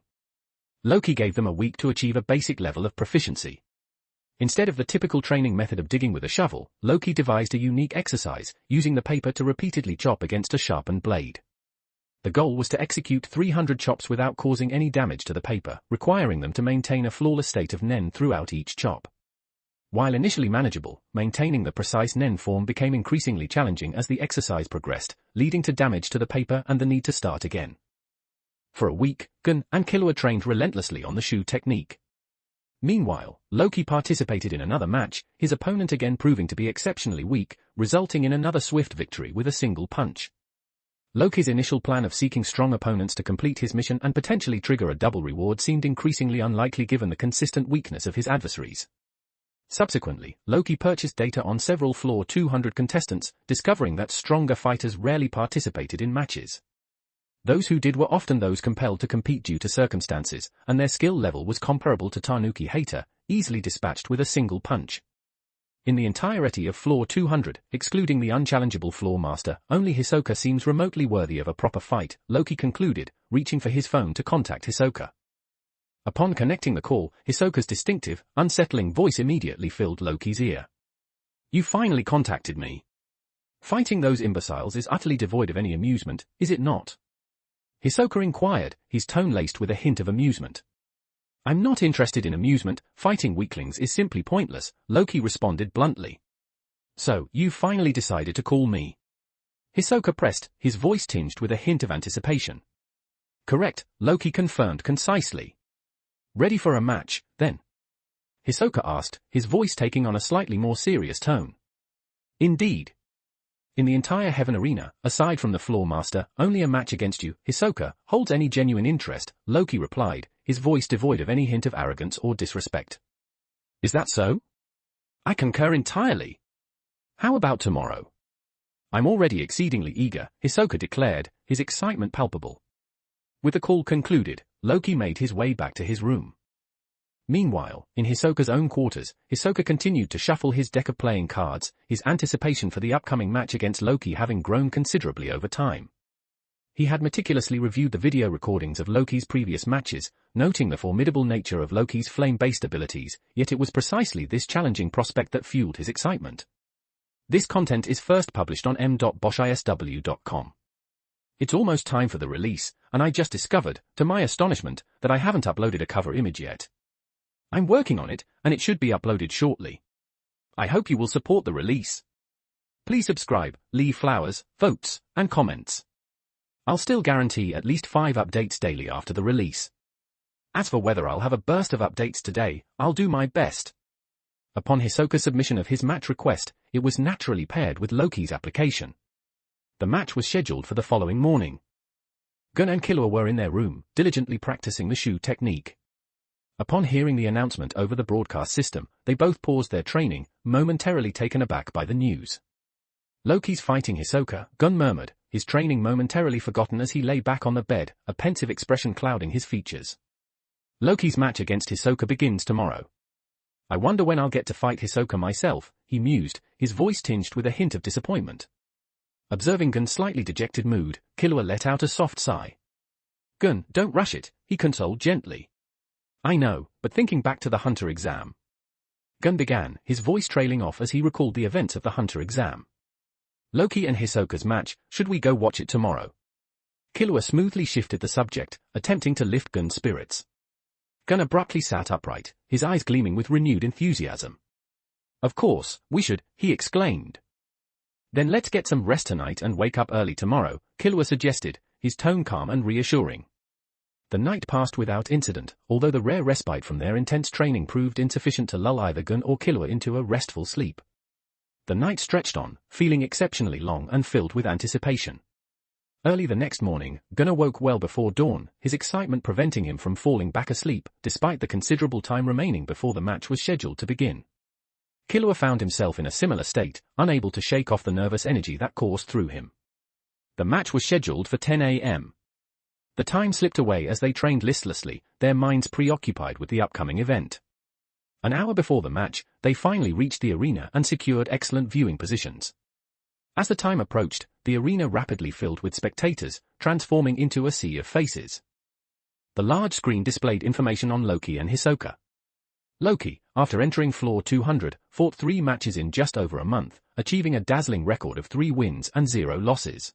Loki gave them a week to achieve a basic level of proficiency. Instead of the typical training method of digging with a shovel, Loki devised a unique exercise, using the paper to repeatedly chop against a sharpened blade. The goal was to execute 300 chops without causing any damage to the paper, requiring them to maintain a flawless state of Nen throughout each chop. While initially manageable, maintaining the precise Nen form became increasingly challenging as the exercise progressed, leading to damage to the paper and the need to start again. For a week, Gun and Killua trained relentlessly on the Shoo technique. Meanwhile, Loki participated in another match, his opponent again proving to be exceptionally weak, resulting in another swift victory with a single punch. Loki's initial plan of seeking strong opponents to complete his mission and potentially trigger a double reward seemed increasingly unlikely given the consistent weakness of his adversaries. Subsequently, Loki purchased data on several Floor 200 contestants, discovering that stronger fighters rarely participated in matches. Those who did were often those compelled to compete due to circumstances, and their skill level was comparable to Tanuki Hater, easily dispatched with a single punch. In the entirety of Floor 200, excluding the unchallengeable Floor Master, only Hisoka seems remotely worthy of a proper fight, Loki concluded, reaching for his phone to contact Hisoka. Upon connecting the call, Hisoka's distinctive, unsettling voice immediately filled Loki's ear. "You finally contacted me. Fighting those imbeciles is utterly devoid of any amusement, is it not?" Hisoka inquired, his tone laced with a hint of amusement. "I'm not interested in amusement, fighting weaklings is simply pointless," Loki responded bluntly. "So, you finally decided to call me?" Hisoka pressed, his voice tinged with a hint of anticipation. "Correct," Loki confirmed concisely. "Ready for a match, then?" Hisoka asked, his voice taking on a slightly more serious tone. "Indeed. In the entire Heaven Arena, aside from the Floor Master, only a match against you, Hisoka, holds any genuine interest," Loki replied, his voice devoid of any hint of arrogance or disrespect. "Is that so?" "I concur entirely. How about tomorrow?" "I'm already exceedingly eager," Hisoka declared, his excitement palpable. With the call concluded, Loki made his way back to his room. Meanwhile, in Hisoka's own quarters, Hisoka continued to shuffle his deck of playing cards, his anticipation for the upcoming match against Loki having grown considerably over time. He had meticulously reviewed the video recordings of Loki's previous matches, noting the formidable nature of Loki's flame-based abilities, yet it was precisely this challenging prospect that fueled his excitement. This content is first published on m.boshisw.com. It's almost time for the release, and I just discovered, to my astonishment, that I haven't uploaded a cover image yet. I'm working on it, and it should be uploaded shortly. I hope you will support the release. Please subscribe, leave flowers, votes, and comments. I'll still guarantee at least 5 updates daily after the release. As for whether I'll have a burst of updates today, I'll do my best. Upon Hisoka's submission of his match request, it was naturally paired with Loki's application. The match was scheduled for the following morning. Gun and Killua were in their room, diligently practicing the shoe technique. Upon hearing the announcement over the broadcast system, they both paused their training, momentarily taken aback by the news. "Loki's fighting Hisoka," Gun murmured, his training momentarily forgotten as he lay back on the bed, a pensive expression clouding his features. "Loki's match against Hisoka begins tomorrow. I wonder when I'll get to fight Hisoka myself," he mused, his voice tinged with a hint of disappointment. Observing Gun's slightly dejected mood, Killua let out a soft sigh. "Gun, don't rush it," he consoled gently. "I know, but thinking back to the Hunter exam." Gun began, his voice trailing off as he recalled the events of the Hunter exam. "Loki and Hisoka's match, should we go watch it tomorrow?" Killua smoothly shifted the subject, attempting to lift Gun's spirits. Gun abruptly sat upright, his eyes gleaming with renewed enthusiasm. "Of course, we should," he exclaimed. "Then let's get some rest tonight and wake up early tomorrow," Killua suggested, his tone calm and reassuring. The night passed without incident, although the rare respite from their intense training proved insufficient to lull either Gun or Killua into a restful sleep. The night stretched on, feeling exceptionally long and filled with anticipation. Early the next morning, Gun awoke well before dawn, his excitement preventing him from falling back asleep, despite the considerable time remaining before the match was scheduled to begin. Killua found himself in a similar state, unable to shake off the nervous energy that coursed through him. The match was scheduled for 10 a.m. The time slipped away as they trained listlessly, their minds preoccupied with the upcoming event. An hour before the match, they finally reached the arena and secured excellent viewing positions. As the time approached, the arena rapidly filled with spectators, transforming into a sea of faces. The large screen displayed information on Loki and Hisoka. Loki, after entering Floor 200, fought 3 matches in just over a month, achieving a dazzling record of 3 wins and 0 losses.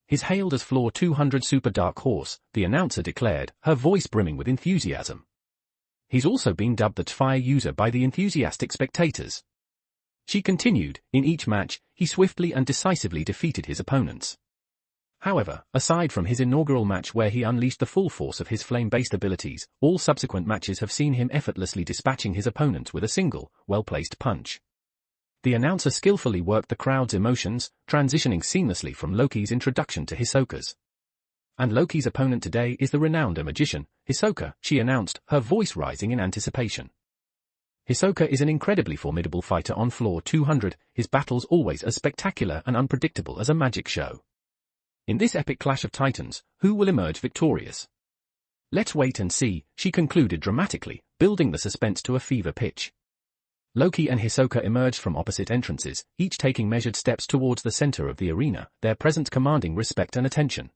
He's hailed as Floor 200 Super Dark Horse, the announcer declared, her voice brimming with enthusiasm. He's also been dubbed the Fire User by the enthusiastic spectators. She continued, in each match, he swiftly and decisively defeated his opponents. However, aside from his inaugural match where he unleashed the full force of his flame-based abilities, all subsequent matches have seen him effortlessly dispatching his opponents with a single, well-placed punch. The announcer skillfully worked the crowd's emotions, transitioning seamlessly from Loki's introduction to Hisoka's. "And Loki's opponent today is the renowned magician, Hisoka," she announced, her voice rising in anticipation. Hisoka is an incredibly formidable fighter on floor 200, his battles always as spectacular and unpredictable as a magic show. In this epic clash of titans, who will emerge victorious? Let's wait and see, she concluded dramatically, building the suspense to a fever pitch. Loki and Hisoka emerged from opposite entrances, each taking measured steps towards the center of the arena, their presence commanding respect and attention.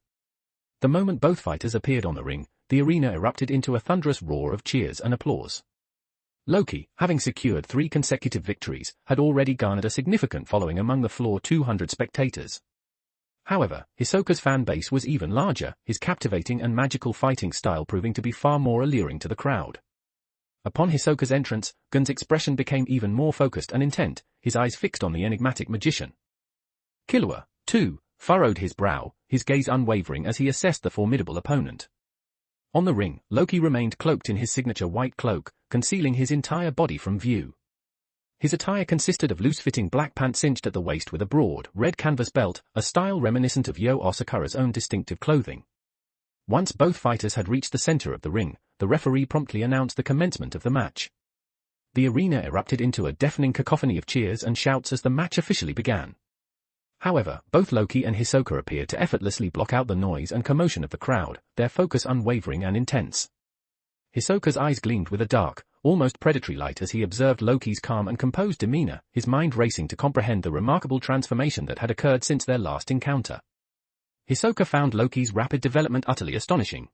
The moment both fighters appeared on the ring, the arena erupted into a thunderous roar of cheers and applause. Loki, having secured 3 consecutive victories, had already garnered a significant following among the floor 200 spectators. However, Hisoka's fan base was even larger, his captivating and magical fighting style proving to be far more alluring to the crowd. Upon Hisoka's entrance, Gun's expression became even more focused and intent, his eyes fixed on the enigmatic magician. Killua, too, furrowed his brow, his gaze unwavering as he assessed the formidable opponent. On the ring, Loki remained cloaked in his signature white cloak, concealing his entire body from view. His attire consisted of loose-fitting black pants cinched at the waist with a broad, red canvas belt, a style reminiscent of Yo Osakura's own distinctive clothing. Once both fighters had reached the center of the ring, the referee promptly announced the commencement of the match. The arena erupted into a deafening cacophony of cheers and shouts as the match officially began. However, both Loki and Hisoka appeared to effortlessly block out the noise and commotion of the crowd, their focus unwavering and intense. Hisoka's eyes gleamed with a dark, almost predatory light as he observed Loki's calm and composed demeanor, his mind racing to comprehend the remarkable transformation that had occurred since their last encounter. Hisoka found Loki's rapid development utterly astonishing.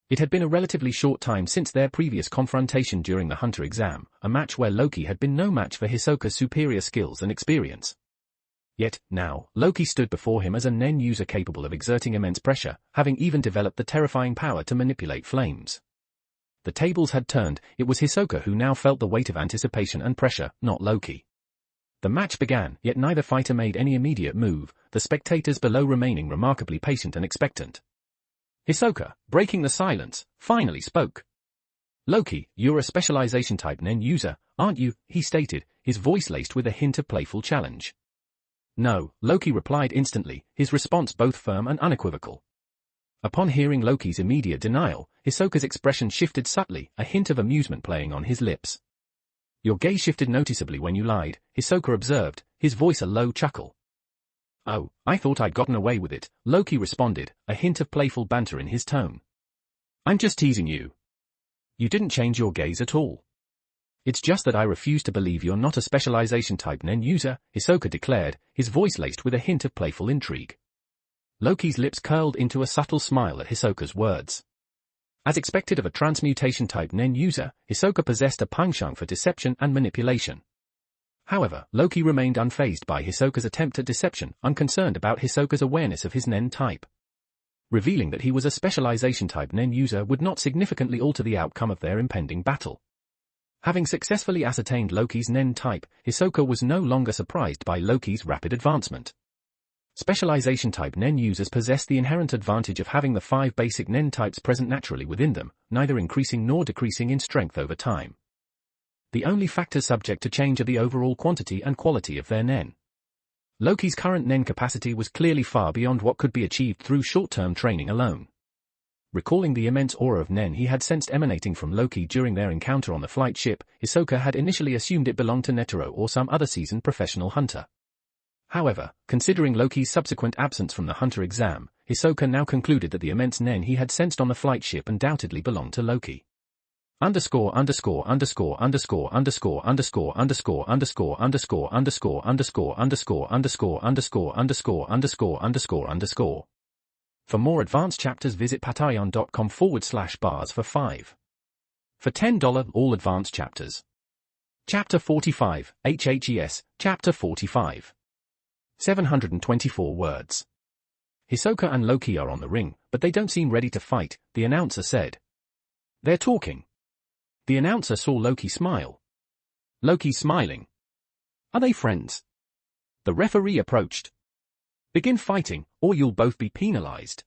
It had been a relatively short time since their previous confrontation during the Hunter exam, a match where Loki had been no match for Hisoka's superior skills and experience. Yet, now, Loki stood before him as a Nen user capable of exerting immense pressure, having even developed the terrifying power to manipulate flames. The tables had turned, it was Hisoka who now felt the weight of anticipation and pressure, not Loki. The match began, yet neither fighter made any immediate move, the spectators below remaining remarkably patient and expectant. Hisoka, breaking the silence, finally spoke. "Loki, you're a specialization type Nen user, aren't you?" he stated, his voice laced with a hint of playful challenge. "No," Loki replied instantly, his response both firm and unequivocal. Upon hearing Loki's immediate denial, Hisoka's expression shifted subtly, a hint of amusement playing on his lips. "Your gaze shifted noticeably when you lied," Hisoka observed, his voice a low chuckle. "Oh, I thought I'd gotten away with it," Loki responded, a hint of playful banter in his tone. "I'm just teasing you. You didn't change your gaze at all. It's just that I refuse to believe you're not a specialization type Nen user," Hisoka declared, his voice laced with a hint of playful intrigue. Loki's lips curled into a subtle smile at Hisoka's words. As expected of a transmutation type Nen user, Hisoka possessed a penchant for deception and manipulation. However, Loki remained unfazed by Hisoka's attempt at deception, unconcerned about Hisoka's awareness of his Nen type. Revealing that he was a specialization type Nen user would not significantly alter the outcome of their impending battle. Having successfully ascertained Loki's Nen type, Hisoka was no longer surprised by Loki's rapid advancement. Specialization type Nen users possess the inherent advantage of having the 5 basic Nen types present naturally within them, neither increasing nor decreasing in strength over time. The only factors subject to change are the overall quantity and quality of their Nen. Loki's current Nen capacity was clearly far beyond what could be achieved through short-term training alone. Recalling the immense aura of Nen he had sensed emanating from Loki during their encounter on the flight ship, Hisoka had initially assumed it belonged to Netero or some other seasoned professional hunter. However, considering Loki's subsequent absence from the Hunter exam, Hisoka now concluded that the immense Nen he had sensed on the flight ship undoubtedly belonged to Loki. Underscore underscore underscore underscore underscore underscore underscore underscore underscore underscore underscore underscore underscore underscore underscore underscore underscore underscore. For more advanced chapters visit patreon.com/bars for 5. For $10 all advanced chapters. Chapter 45, HHES, Chapter 45. 724 words. Hisoka and Loki are on the ring, but they don't seem ready to fight, the announcer said. They're talking. The announcer saw Loki smile. Loki's smiling. Are they friends? The referee approached. Begin fighting, or you'll both be penalized.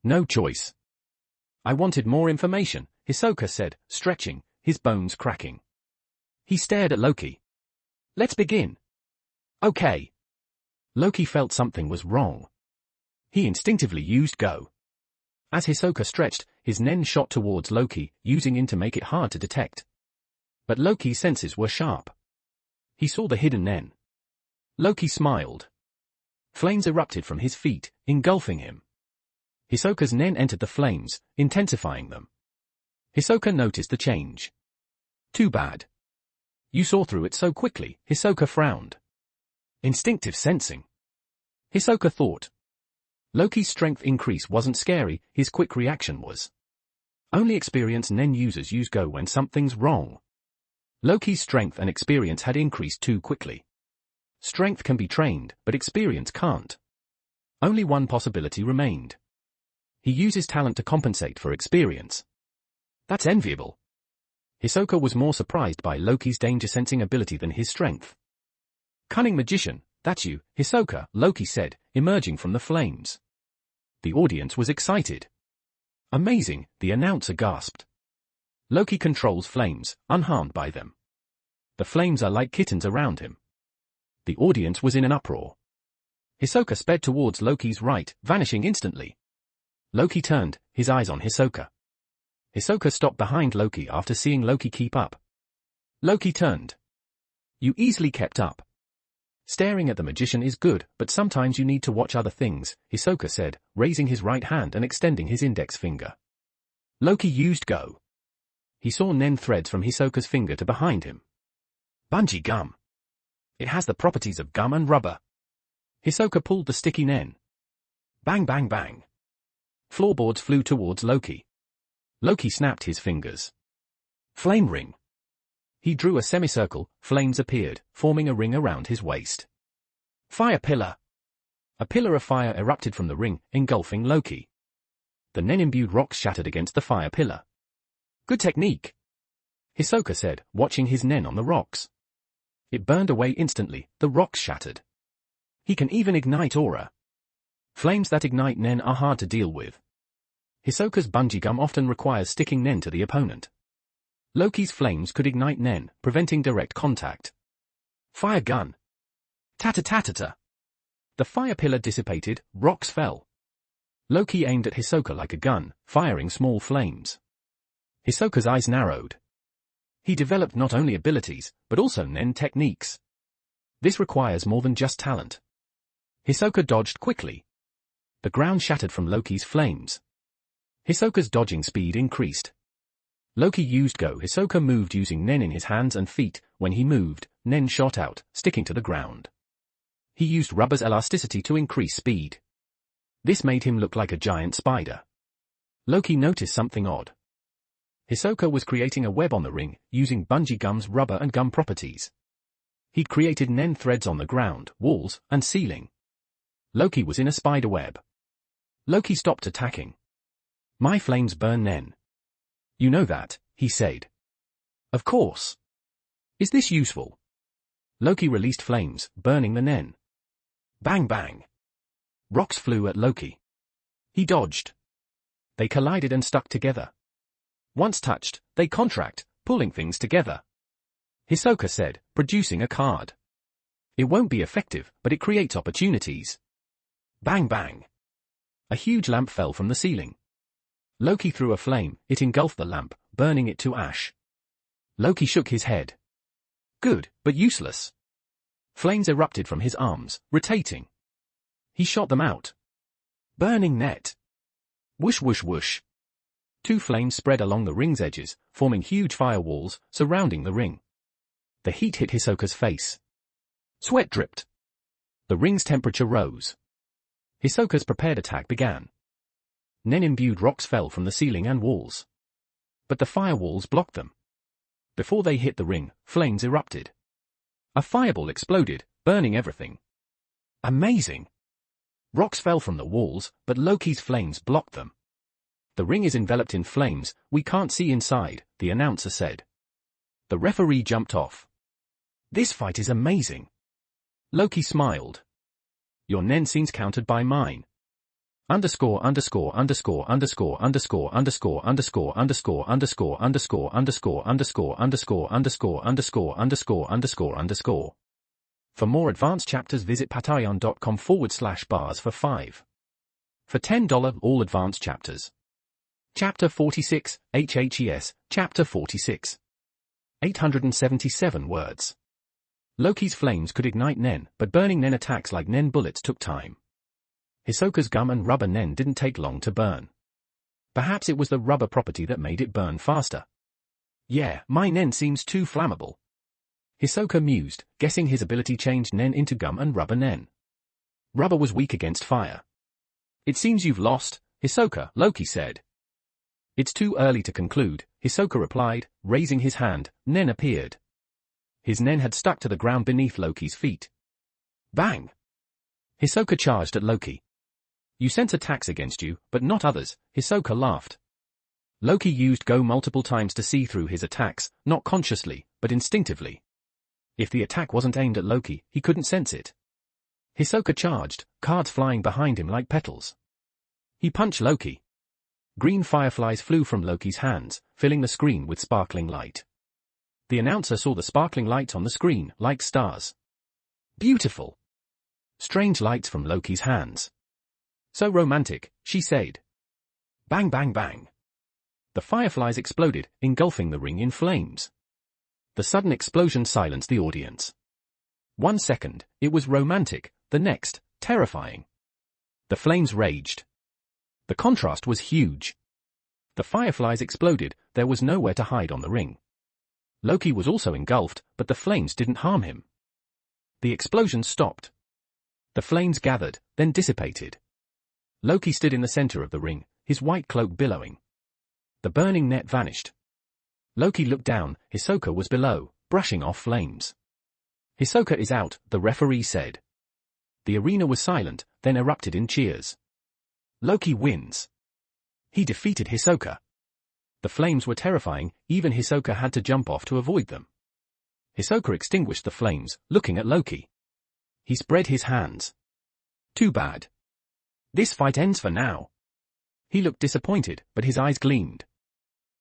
No choice. I wanted more information, Hisoka said, stretching, his bones cracking. He stared at Loki. Let's begin. Okay. Loki felt something was wrong. He instinctively used Go. As Hisoka stretched, his Nen shot towards Loki, using in to make it hard to detect. But Loki's senses were sharp. He saw the hidden Nen. Loki smiled. Flames erupted from his feet, engulfing him. Hisoka's Nen entered the flames, intensifying them. Hisoka noticed the change. Too bad. You saw through it so quickly, Hisoka frowned. Instinctive sensing. Hisoka thought. Loki's strength increase wasn't scary, his quick reaction was. Only experienced Nen users use Go when something's wrong. Loki's strength and experience had increased too quickly. Strength can be trained, but experience can't. Only one possibility remained. He uses talent to compensate for experience. That's enviable. Hisoka was more surprised by Loki's danger-sensing ability than his strength. Cunning magician, that's you, Hisoka, Loki said, emerging from the flames. The audience was excited. Amazing, the announcer gasped. Loki controls flames, unharmed by them. The flames are like kittens around him. The audience was in an uproar. Hisoka sped towards Loki's right, vanishing instantly. Loki turned, his eyes on Hisoka. Hisoka stopped behind Loki after seeing Loki keep up. Loki turned. You easily kept up. Staring at the magician is good, but sometimes you need to watch other things, Hisoka said, raising his right hand and extending his index finger. Loki used Go. He saw Nen threads from Hisoka's finger to behind him. Bungee gum. It has the properties of gum and rubber. Hisoka pulled the sticky Nen. Bang bang bang. Floorboards flew towards Loki. Loki snapped his fingers. Flame ring. He drew a semicircle, flames appeared, forming a ring around his waist. Fire pillar. A pillar of fire erupted from the ring, engulfing Loki. The Nen-imbued rocks shattered against the fire pillar. Good technique, Hisoka said, watching his Nen on the rocks. It burned away instantly, the rocks shattered. He can even ignite aura. Flames that ignite Nen are hard to deal with. Hisoka's bungee gum often requires sticking Nen to the opponent. Loki's flames could ignite Nen, preventing direct contact. Fire gun. Ta-ta-ta-ta-ta. The fire pillar dissipated, rocks fell. Loki aimed at Hisoka like a gun, firing small flames. Hisoka's eyes narrowed. He developed not only abilities, but also Nen techniques. This requires more than just talent. Hisoka dodged quickly. The ground shattered from Loki's flames. Hisoka's dodging speed increased. Loki used Go. Hisoka moved using Nen in his hands and feet. When he moved, Nen shot out, sticking to the ground. He used rubber's elasticity to increase speed. This made him look like a giant spider. Loki noticed something odd. Hisoka was creating a web on the ring, using bungee gum's rubber and gum properties. He'd created Nen threads on the ground, walls, and ceiling. Loki was in a spider web. Loki stopped attacking. My flames burn Nen. You know that, he said. Of course. Is this useful? Loki released flames, burning the Nen. Bang bang. Rocks flew at Loki. He dodged. They collided and stuck together. Once touched, they contract, pulling things together. Hisoka said, producing a card. It won't be effective, but it creates opportunities. Bang bang. A huge lamp fell from the ceiling. Loki threw a flame, it engulfed the lamp, burning it to ash. Loki shook his head. Good, but useless. Flames erupted from his arms, rotating. He shot them out. Burning net. Whoosh whoosh whoosh. 2 flames spread along the ring's edges, forming huge firewalls, surrounding the ring. The heat hit Hisoka's face. Sweat dripped. The ring's temperature rose. Hisoka's prepared attack began. Nen-imbued rocks fell from the ceiling and walls. But the firewalls blocked them. Before they hit the ring, flames erupted. A fireball exploded, burning everything. Amazing! Rocks fell from the walls, but Loki's flames blocked them. The ring is enveloped in flames, we can't see inside, the announcer said. The referee jumped off. This fight is amazing. Loki smiled. Your Nen scenes countered by mine. Underscore underscore underscore underscore underscore underscore underscore underscore underscore underscore underscore underscore underscore underscore underscore underscore underscore underscore. For more advanced chapters visit patreon.com/bars for 5. For $10 all advanced chapters. Chapter 46, HHES, Chapter 46. 877 words. Loki's flames could ignite Nen, but burning Nen attacks like Nen bullets took time. Hisoka's gum and rubber Nen didn't take long to burn. Perhaps it was the rubber property that made it burn faster. Yeah, my Nen seems too flammable. Hisoka mused, guessing his ability changed Nen into gum and rubber Nen. Rubber was weak against fire. It seems you've lost, Hisoka, Loki said. It's too early to conclude, Hisoka replied, raising his hand. Nen appeared. His Nen had stuck to the ground beneath Loki's feet. Bang! Hisoka charged at Loki. You sense attacks against you, but not others, Hisoka laughed. Loki used Go multiple times to see through his attacks, not consciously, but instinctively. If the attack wasn't aimed at Loki, he couldn't sense it. Hisoka charged, cards flying behind him like petals. He punched Loki. Green fireflies flew from Loki's hands, filling the screen with sparkling light. The announcer saw the sparkling lights on the screen, like stars. Beautiful. Strange lights from Loki's hands. So romantic, she said. Bang bang bang. The fireflies exploded, engulfing the ring in flames. The sudden explosion silenced the audience. 1 second, it was romantic, the next, terrifying. The flames raged. The contrast was huge. The fireflies exploded, there was nowhere to hide on the ring. Loki was also engulfed, but the flames didn't harm him. The explosion stopped. The flames gathered, then dissipated. Loki stood in the center of the ring, his white cloak billowing. The burning net vanished. Loki looked down, Hisoka was below, brushing off flames. Hisoka is out, the referee said. The arena was silent, then erupted in cheers. Loki wins. He defeated Hisoka. The flames were terrifying, even Hisoka had to jump off to avoid them. Hisoka extinguished the flames, looking at Loki. He spread his hands. Too bad. This fight ends for now. He looked disappointed, but his eyes gleamed.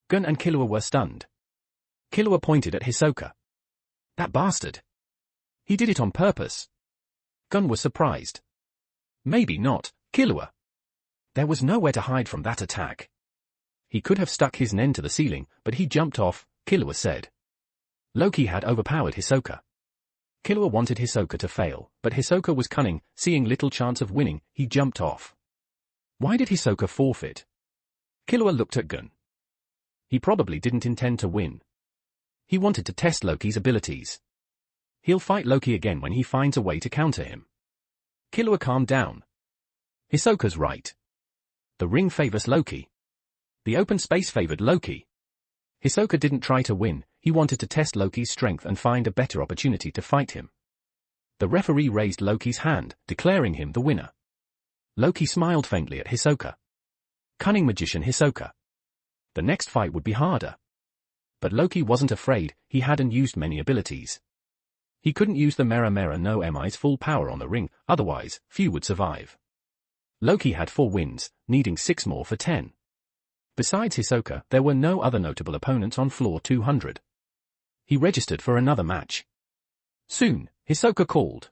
Gun and Killua were stunned. Killua pointed at Hisoka. That bastard. He did it on purpose. Gun was surprised. Maybe not, Killua. There was nowhere to hide from that attack. He could have stuck his Nen to the ceiling, but he jumped off, Killua said. Loki had overpowered Hisoka. Killua wanted Hisoka to fail, but Hisoka was cunning, seeing little chance of winning, he jumped off. Why did Hisoka forfeit? Killua looked at Gun. He probably didn't intend to win. He wanted to test Loki's abilities. He'll fight Loki again when he finds a way to counter him. Killua calmed down. Hisoka's right. The ring favors Loki. The open space favored Loki. Hisoka didn't try to win, he wanted to test Loki's strength and find a better opportunity to fight him. The referee raised Loki's hand, declaring him the winner. Loki smiled faintly at Hisoka. Cunning magician Hisoka. The next fight would be harder. But Loki wasn't afraid, he hadn't used many abilities. He couldn't use the Mera Mera no Mi's full power on the ring, otherwise, few would survive. Loki had 4 wins, needing 6 more for 10. Besides Hisoka, there were no other notable opponents on floor 200. He registered for another match. Soon, Hisoka called.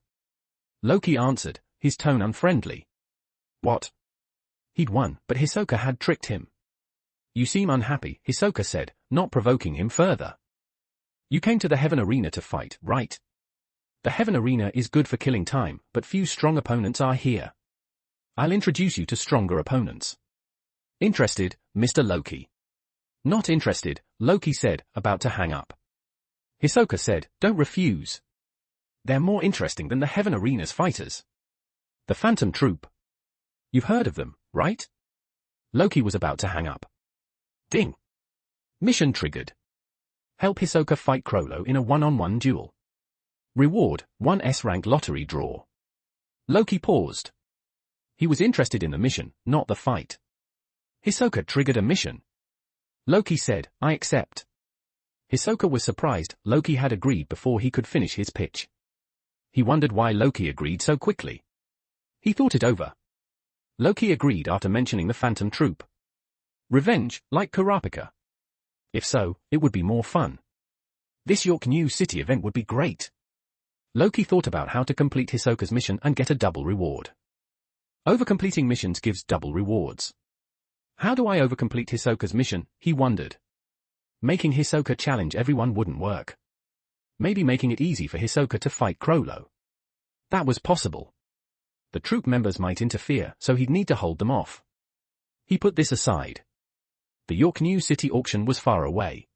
Loki answered, his tone unfriendly. What? He'd won, but Hisoka had tricked him. You seem unhappy, Hisoka said, not provoking him further. You came to the Heaven Arena to fight, right? The Heaven Arena is good for killing time, but few strong opponents are here. I'll introduce you to stronger opponents. Interested, Mr. Loki? Not interested, Loki said, about to hang up. Hisoka said, don't refuse. They're more interesting than the Heaven Arena's fighters. The Phantom Troop. You've heard of them, right? Loki was about to hang up. Ding. Mission triggered. Help Hisoka fight Crollo in a one-on-one duel. Reward, 1 S-rank lottery draw. Loki paused. He was interested in the mission, not the fight. Hisoka triggered a mission. Loki said, I accept. Hisoka was surprised, Loki had agreed before he could finish his pitch. He wondered why Loki agreed so quickly. He thought it over. Loki agreed after mentioning the Phantom Troop. Revenge, like Kurapika. If so, it would be more fun. This York New City event would be great. Loki thought about how to complete Hisoka's mission and get a double reward. Overcompleting missions gives double rewards. How do I overcomplete Hisoka's mission, he wondered. Making Hisoka challenge everyone wouldn't work. Maybe making it easy for Hisoka to fight Chrollo. That was possible. The troop members might interfere, so he'd need to hold them off. He put this aside. The York New City auction was far away.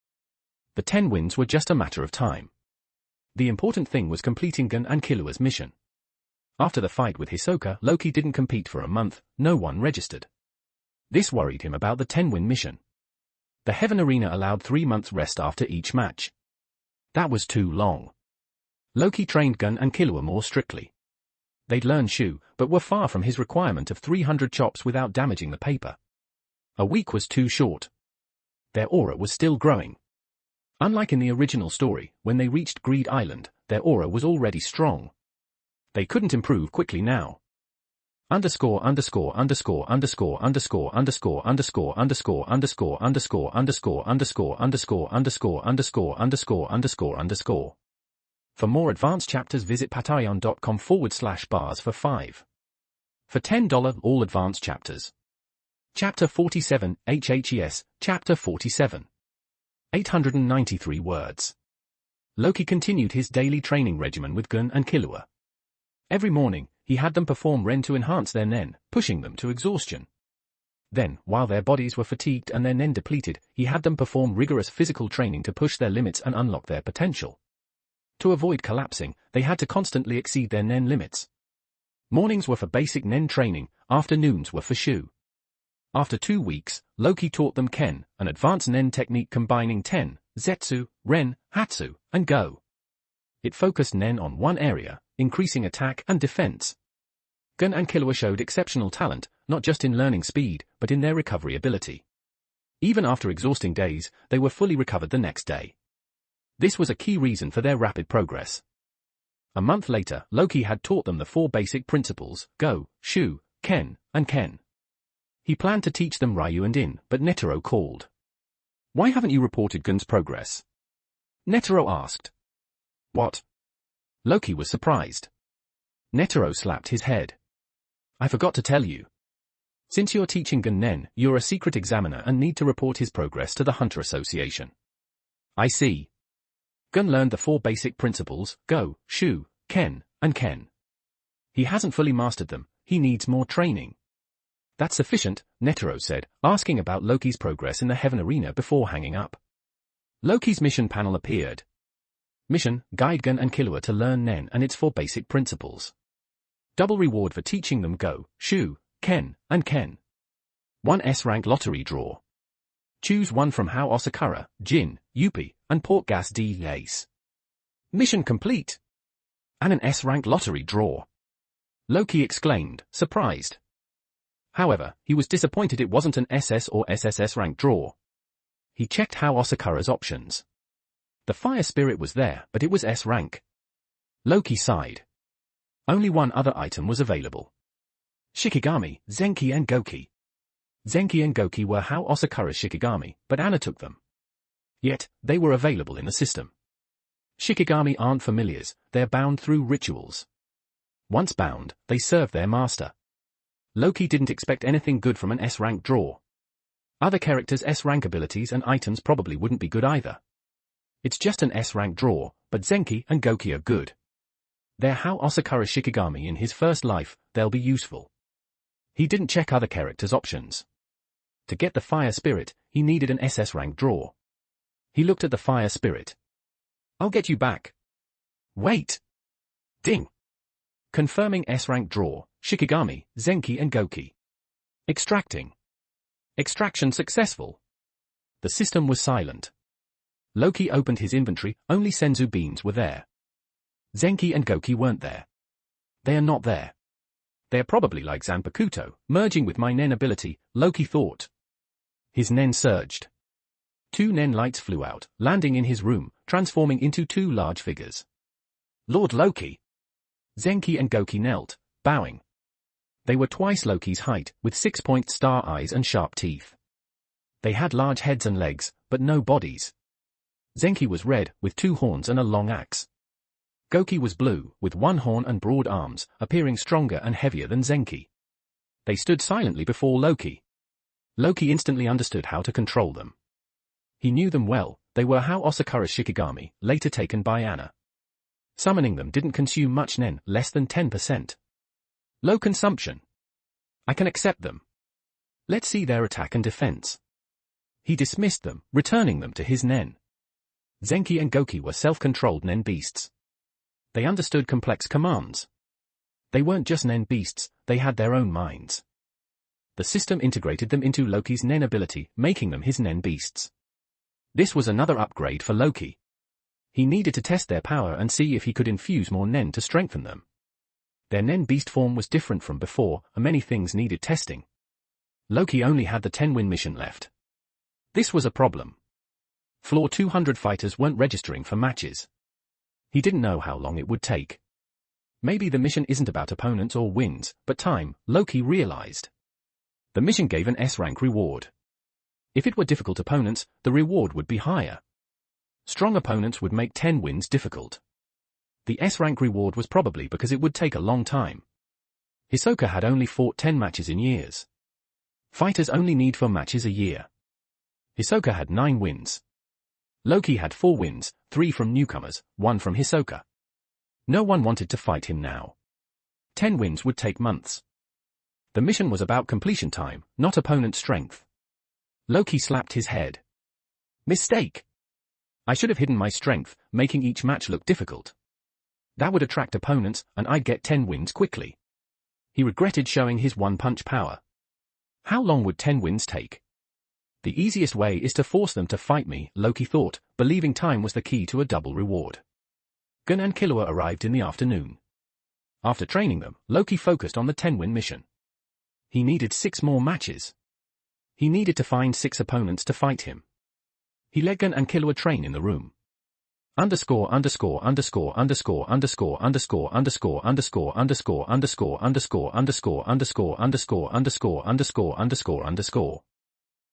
The 10 wins were just a matter of time. The important thing was completing Gun and Killua's mission. After the fight with Hisoka, Loki didn't compete for a month, no one registered. This worried him about the 10-win mission. The Heaven Arena allowed 3 months rest after each match. That was too long. Loki trained Gun and Killua more strictly. They'd learned Shu, but were far from his requirement of 300 chops without damaging the paper. A week was too short. Their aura was still growing. Unlike in the original story, when they reached Greed Island, their aura was already strong. They couldn't improve quickly now. Underscore underscore underscore underscore underscore underscore underscore underscore underscore underscore underscore underscore underscore underscore underscore underscore underscore underscore. For more advanced chapters visit patreon.com/bars for 5. For $10 all advanced chapters. Chapter 47, HHES, Chapter 47. 893 words. Loki continued his daily training regimen with Gun and Killua. Every morning, he had them perform Ren to enhance their Nen, pushing them to exhaustion. Then, while their bodies were fatigued and their Nen depleted, he had them perform rigorous physical training to push their limits and unlock their potential. To avoid collapsing, they had to constantly exceed their Nen limits. Mornings were for basic Nen training, afternoons were for Shu. After 2 weeks, Loki taught them Ken, an advanced Nen technique combining Ten, Zetsu, Ren, Hatsu, and Go. It focused Nen on one area, increasing attack and defense. Gun and Killua showed exceptional talent, not just in learning speed, but in their recovery ability. Even after exhausting days, they were fully recovered the next day. This was a key reason for their rapid progress. A month later, Loki had taught them the 4 basic principles, Go, Shu, Ken, and Ken. He planned to teach them Ryu and In, but Netero called. "Why haven't you reported Gun's progress?" Netero asked. "What?" Loki was surprised. Netero slapped his head. "I forgot to tell you. Since you're teaching Gun Nen, you're a secret examiner and need to report his progress to the Hunter Association." "I see." Gun learned the 4 basic principles, Go, Shu, Ken, and Ken. He hasn't fully mastered them, he needs more training. "That's sufficient," Netero said, asking about Loki's progress in the Heaven Arena before hanging up. Loki's mission panel appeared. Mission, guide Gun and Killua to learn Nen and its 4 basic principles. Double reward for teaching them Go, Shu, Ken, and Ken. 1 S-rank lottery draw. Choose one from Hao Osakura, Jin, Yuppie, and Port Gas D. Ace. Mission complete. And an S-rank lottery draw. Loki exclaimed, surprised. However, he was disappointed it wasn't an SS or SSS rank draw. He checked Hao Osakura's options. The Fire Spirit was there, but it was S rank. Loki sighed. Only one other item was available. Shikigami, Zenki and Goki. Zenki and Goki were Hao Osakura's Shikigami, but Anna took them. Yet, they were available in the system. Shikigami aren't familiars, they're bound through rituals. Once bound, they serve their master. Loki didn't expect anything good from an S-rank draw. Other characters' S-rank abilities and items probably wouldn't be good either. It's just an S-rank draw, but Zenki and Goki are good. They're Hao Osakura's Shikigami in his first life, they'll be useful. He didn't check other characters' options. To get the Fire Spirit, he needed an SS rank draw. He looked at the Fire Spirit. "I'll get you back." "Wait." Ding. Confirming S-rank draw, Shikigami, Zenki and Goki. Extracting. Extraction successful. The system was silent. Loki opened his inventory, only Senzu beans were there. Zenki and Goki weren't there. They are not there. They're probably like Zanpakuto, merging with my Nen ability, Loki thought. His Nen surged. 2 Nen lights flew out, landing in his room, transforming into 2 large figures. "Lord Loki." Zenki and Goki knelt, bowing. They were twice Loki's height, with 6-point star eyes and sharp teeth. They had large heads and legs, but no bodies. Zenki was red, with 2 horns and a long axe. Goki was blue, with 1 horn and broad arms, appearing stronger and heavier than Zenki. They stood silently before Loki. Loki instantly understood how to control them. He knew them well, they were How Osakura's Shikigami, later taken by Anna. Summoning them didn't consume much nen, less than 10%. Low consumption. I can accept them. Let's see their attack and defense. He dismissed them, returning them to his nen. Zenki and Goki were self-controlled nen beasts. They understood complex commands. They weren't just nen beasts, they had their own minds. The system integrated them into Loki's nen ability, making them his nen beasts. This was another upgrade for Loki. He needed to test their power and see if he could infuse more nen to strengthen them. Their nen beast form was different from before, and many things needed testing. Loki only had the 10-win mission left. This was a problem. Floor 200 fighters weren't registering for matches. He didn't know how long it would take. Maybe the mission isn't about opponents or wins, but time, Loki realized. The mission gave an S-rank reward. If it were difficult opponents, the reward would be higher. Strong opponents would make 10 wins difficult. The S-rank reward was probably because it would take a long time. Hisoka had only fought 10 matches in years. Fighters only need 4 matches a year. Hisoka had 9 wins. Loki had 4 wins, 3 from newcomers, 1 from Hisoka. No one wanted to fight him now. 10 wins would take months. The mission was about completion time, not opponent strength. Loki slapped his head. Mistake! I should have hidden my strength, making each match look difficult. That would attract opponents, and I'd get 10 wins quickly. He regretted showing his one-punch power. How long would 10 wins take? The easiest way is to force them to fight me, Loki thought, believing time was the key to a double reward. Gun and Killua arrived in the afternoon. After training them, Loki focused on the 10-win mission. He needed 6 more matches. He needed to find 6 opponents to fight him. He let Gun and Killua train in the room. Underscore underscore underscore underscore underscore underscore underscore underscore underscore underscore underscore underscore underscore underscore underscore underscore underscore underscore.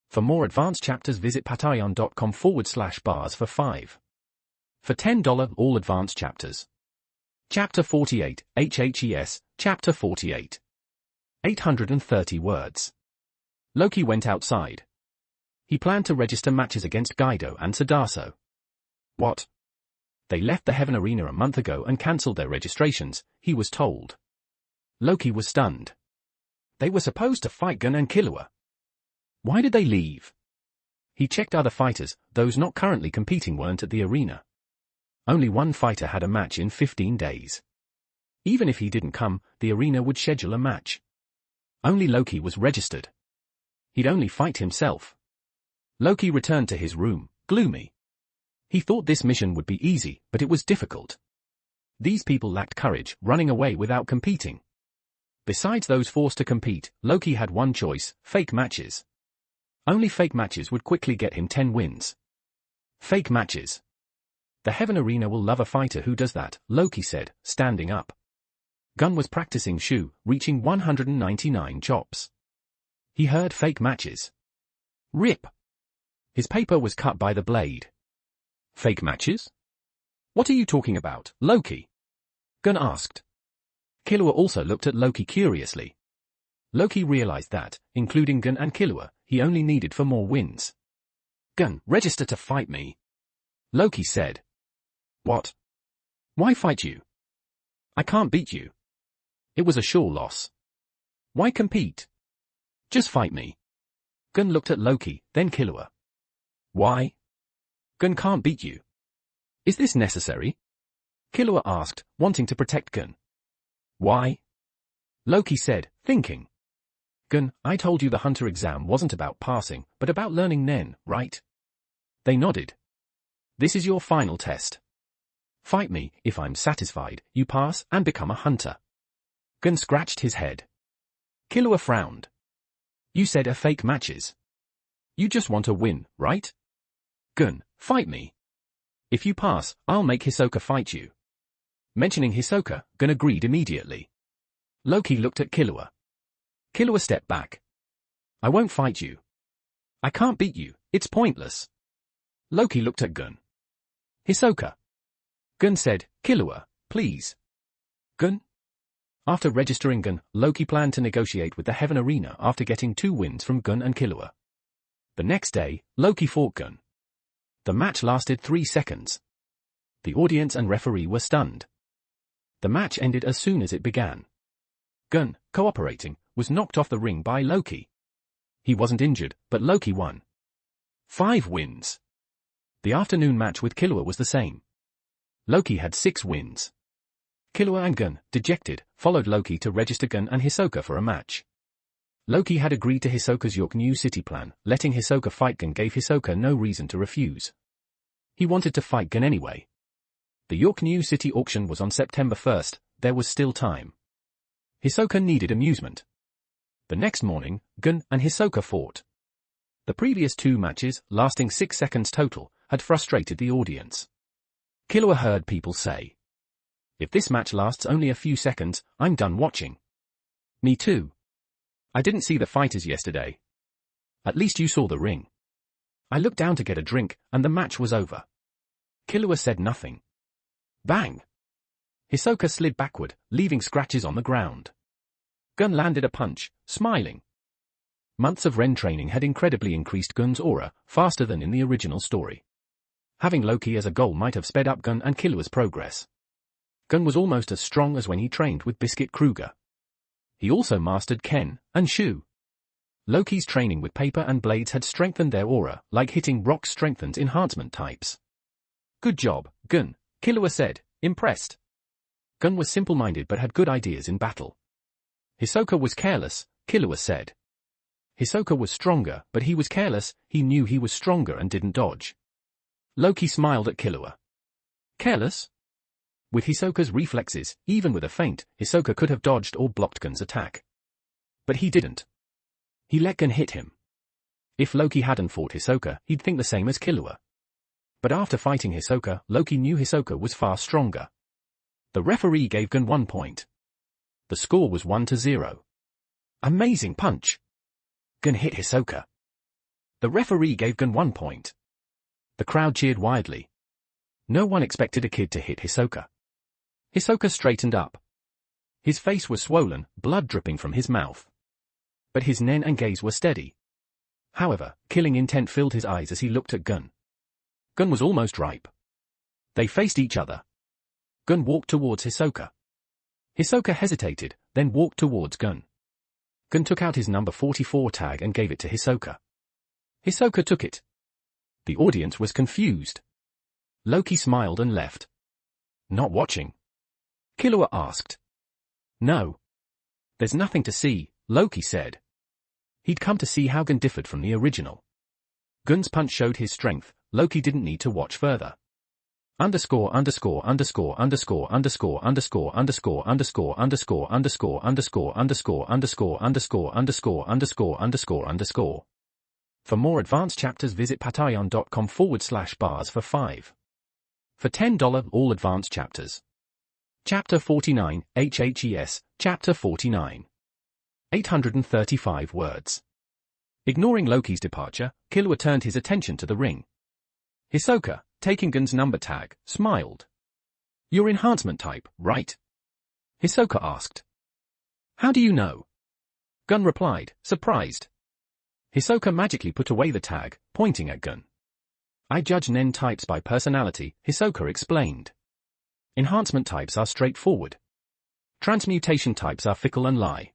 For more advanced chapters visit patreon.com/bars for 5. For $10 all advanced chapters. Chapter 48, HHES, Chapter 48. 830 words. Loki went outside. He planned to register matches against Gaido and Sadaso. What? They left the Heaven Arena a month ago and cancelled their registrations, he was told. Loki was stunned. They were supposed to fight Gun and Killua. Why did they leave? He checked other fighters, those not currently competing weren't at the arena. Only one fighter had a match in 15 days. Even if he didn't come, the arena would schedule a match. Only Loki was registered. He'd only fight himself. Loki returned to his room, gloomy. He thought this mission would be easy, but it was difficult. These people lacked courage, running away without competing. Besides those forced to compete, Loki had one choice, fake matches. Only fake matches would quickly get him 10 wins. Fake matches. The Heaven Arena will love a fighter who does that, Loki said, standing up. Gun was practicing Shu, reaching 199 chops. He heard fake matches. Rip. His paper was cut by the blade. Fake matches? What are you talking about, Loki? Gun asked. Killua also looked at Loki curiously. Loki realized that, including Gun and Killua, he only needed 4 more wins. Gun, register to fight me. Loki said. What? Why fight you? I can't beat you. It was a sure loss. Why compete? Just fight me. Gun looked at Loki, then Killua. Why? Gun can't beat you. Is this necessary? Killua asked, wanting to protect Gun. Why? Loki said, thinking. Gun, I told you the hunter exam wasn't about passing, but about learning Nen, right? They nodded. This is your final test. Fight me, if I'm satisfied, you pass and become a hunter. Gun scratched his head. Killua frowned. You said a fake matches. You just want to win, right? Gun, fight me. If you pass, I'll make Hisoka fight you. Mentioning Hisoka, Gun agreed immediately. Loki looked at Killua. Killua stepped back. I won't fight you. I can't beat you, it's pointless. Loki looked at Gun. Hisoka. Gun said, Killua, please. Gun? After registering Gun, Loki planned to negotiate with the Heaven Arena after getting 2 wins from Gun and Killua. The next day, Loki fought Gun. The match lasted 3 seconds. The audience and referee were stunned. The match ended as soon as it began. Gun, cooperating, was knocked off the ring by Loki. He wasn't injured, but Loki won. 5 wins. The afternoon match with Killua was the same. Loki had 6 wins. Killua and Gun, dejected, followed Loki to register Gun and Hisoka for a match. Loki had agreed to Hisoka's York New City plan. Letting Hisoka fight Gun gave Hisoka no reason to refuse. He wanted to fight Gun anyway. The York New City auction was on September 1st, there was still time. Hisoka needed amusement. The next morning, Gun and Hisoka fought. The previous 2 matches, lasting 6 seconds total, had frustrated the audience. Killua heard people say, "If this match lasts only a few seconds, I'm done watching." Me too. I didn't see the fighters yesterday. At least you saw the ring. I looked down to get a drink, and the match was over. Killua said nothing. Bang! Hisoka slid backward, leaving scratches on the ground. Gun landed a punch, smiling. Months of Ren training had incredibly increased Gun's aura, faster than in the original story. Having Loki as a goal might have sped up Gun and Killua's progress. Gun was almost as strong as when he trained with Biscuit Kruger. He also mastered Ken and Shu. Loki's training with paper and blades had strengthened their aura, like hitting rocks strengthens enhancement types. Good job, Gun, Killua said, impressed. Gun was simple-minded but had good ideas in battle. Hisoka was careless, Killua said. Hisoka was stronger, but he was careless, he knew he was stronger and didn't dodge. Loki smiled at Killua. Careless? With Hisoka's reflexes, even with a feint, Hisoka could have dodged or blocked Gun's attack. But he didn't. He let Gun hit him. If Loki hadn't fought Hisoka, he'd think the same as Killua. But after fighting Hisoka, Loki knew Hisoka was far stronger. The referee gave Gun 1 point. The score was 1-0. Amazing punch. Gun hit Hisoka. The referee gave Gun 1 point. The crowd cheered wildly. No one expected a kid to hit Hisoka. Hisoka straightened up. His face was swollen, blood dripping from his mouth. But his nen and gaze were steady. However, killing intent filled his eyes as he looked at Gun. Gun was almost ripe. They faced each other. Gun walked towards Hisoka. Hisoka hesitated, then walked towards Gun. Gun took out his number 44 tag and gave it to Hisoka. Hisoka took it. The audience was confused. Loki smiled and left. Not watching? Killua asked. No. There's nothing to see, Loki said. He'd come to see how Gun differed from the original. Gun's punch showed his strength, Loki didn't need to watch further. Underscore underscore underscore underscore underscore underscore underscore underscore underscore underscore underscore underscore underscore underscore underscore underscore underscore underscore. For more advanced chapters visit patreon.com/bars for 5. For $10 all advanced chapters. Chapter 49, HHES, Chapter 49. 835 words. Ignoring Loki's departure, Killua turned his attention to the ring. Hisoka, taking Gun's number tag, smiled. You're enhancement type, right? Hisoka asked. How do you know? Gun replied, surprised. Hisoka magically put away the tag, pointing at Gun. I judge Nen types by personality, Hisoka explained. Enhancement types are straightforward. Transmutation types are fickle and lie.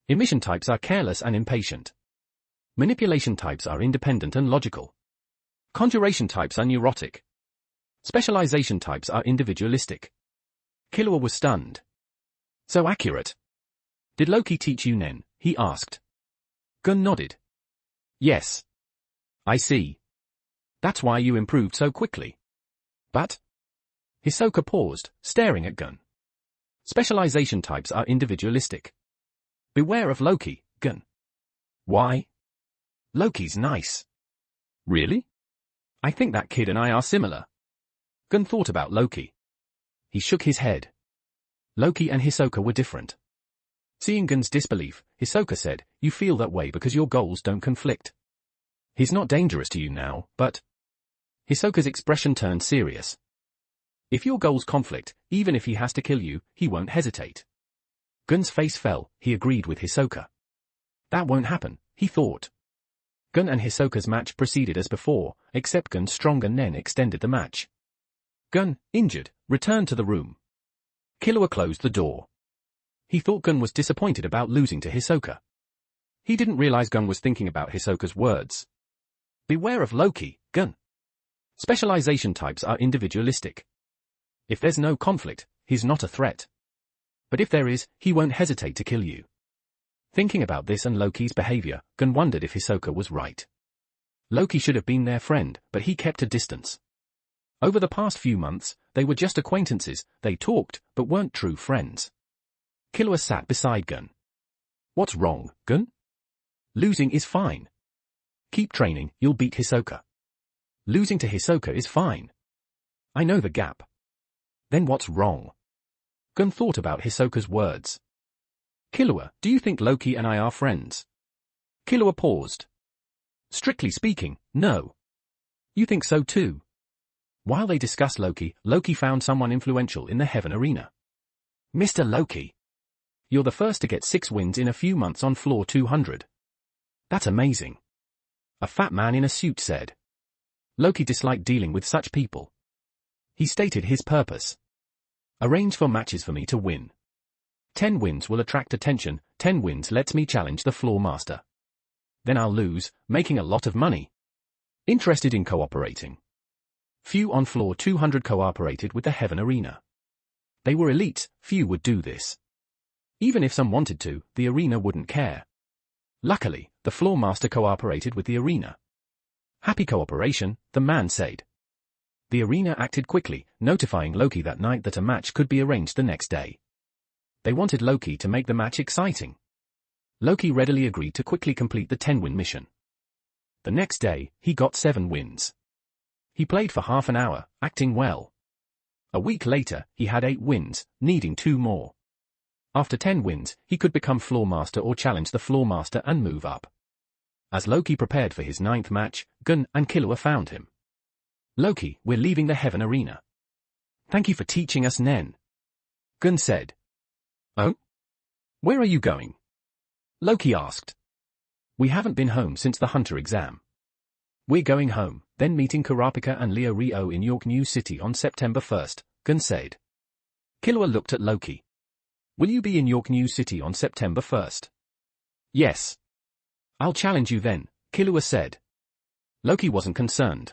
Emission types are careless and impatient. Manipulation types are independent and logical. Conjuration types are neurotic. Specialization types are individualistic. Killua was stunned. So accurate. Did Loki teach you Nen? He asked. Gun nodded. Yes. I see. That's why you improved so quickly. But? Hisoka paused, staring at Gun. Specialization types are individualistic. Beware of Loki, Gun. Why? Loki's nice. Really? I think that kid and I are similar. Gun thought about Loki. He shook his head. Loki and Hisoka were different. Seeing Gun's disbelief, Hisoka said, you feel that way because your goals don't conflict. He's not dangerous to you now, but... Hisoka's expression turned serious. If your goals conflict, even if he has to kill you, he won't hesitate. Gun's face fell, he agreed with Hisoka. That won't happen, he thought. Gun and Hisoka's match proceeded as before, except Gun's stronger Nen extended the match. Gun, injured, returned to the room. Killua closed the door. He thought Gun was disappointed about losing to Hisoka. He didn't realize Gun was thinking about Hisoka's words. Beware of Loki, Gun. Specialization types are individualistic. If there's no conflict, he's not a threat. But if there is, he won't hesitate to kill you. Thinking about this and Loki's behavior, Gun wondered if Hisoka was right. Loki should have been their friend, but he kept a distance. Over the past few months, they were just acquaintances, they talked, but weren't true friends. Killua sat beside Gun. What's wrong, Gun? Losing is fine. Keep training, you'll beat Hisoka. Losing to Hisoka is fine. I know the gap. Then what's wrong? Gun thought about Hisoka's words. Killua, do you think Loki and I are friends? Killua paused. Strictly speaking, no. You think so too? While they discussed Loki, Loki found someone influential in the Heaven Arena. Mr. Loki. You're the first to get 6 wins in a few months on floor 200. That's amazing. A fat man in a suit said. Loki disliked dealing with such people. He stated his purpose. Arrange for matches for me to win. 10 wins will attract attention, 10 wins lets me challenge the floor master. Then I'll lose, making a lot of money. Interested in cooperating? Few on floor 200 cooperated with the Heaven Arena. They were elites, few would do this. Even if some wanted to, the arena wouldn't care. Luckily, the floor master cooperated with the arena. Happy cooperation, the man said. The arena acted quickly, notifying Loki that night that a match could be arranged the next day. They wanted Loki to make the match exciting. Loki readily agreed to quickly complete the 10-win mission. The next day, he got 7 wins. He played for half an hour, acting well. A week later, he had 8 wins, needing 2 more. After 10 wins, he could become floor master or challenge the floor master and move up. As Loki prepared for his 9th match, Gun and Killua found him. Loki, we're leaving the Heaven Arena. Thank you for teaching us Nen. Gun said. Oh? Where are you going? Loki asked. We haven't been home since the Hunter exam. We're going home, then meeting Kurapika and Leo Rio in York New City on September 1st, Gun said. Killua looked at Loki. Will you be in York New City on September 1st? Yes. I'll challenge you then, Killua said. Loki wasn't concerned.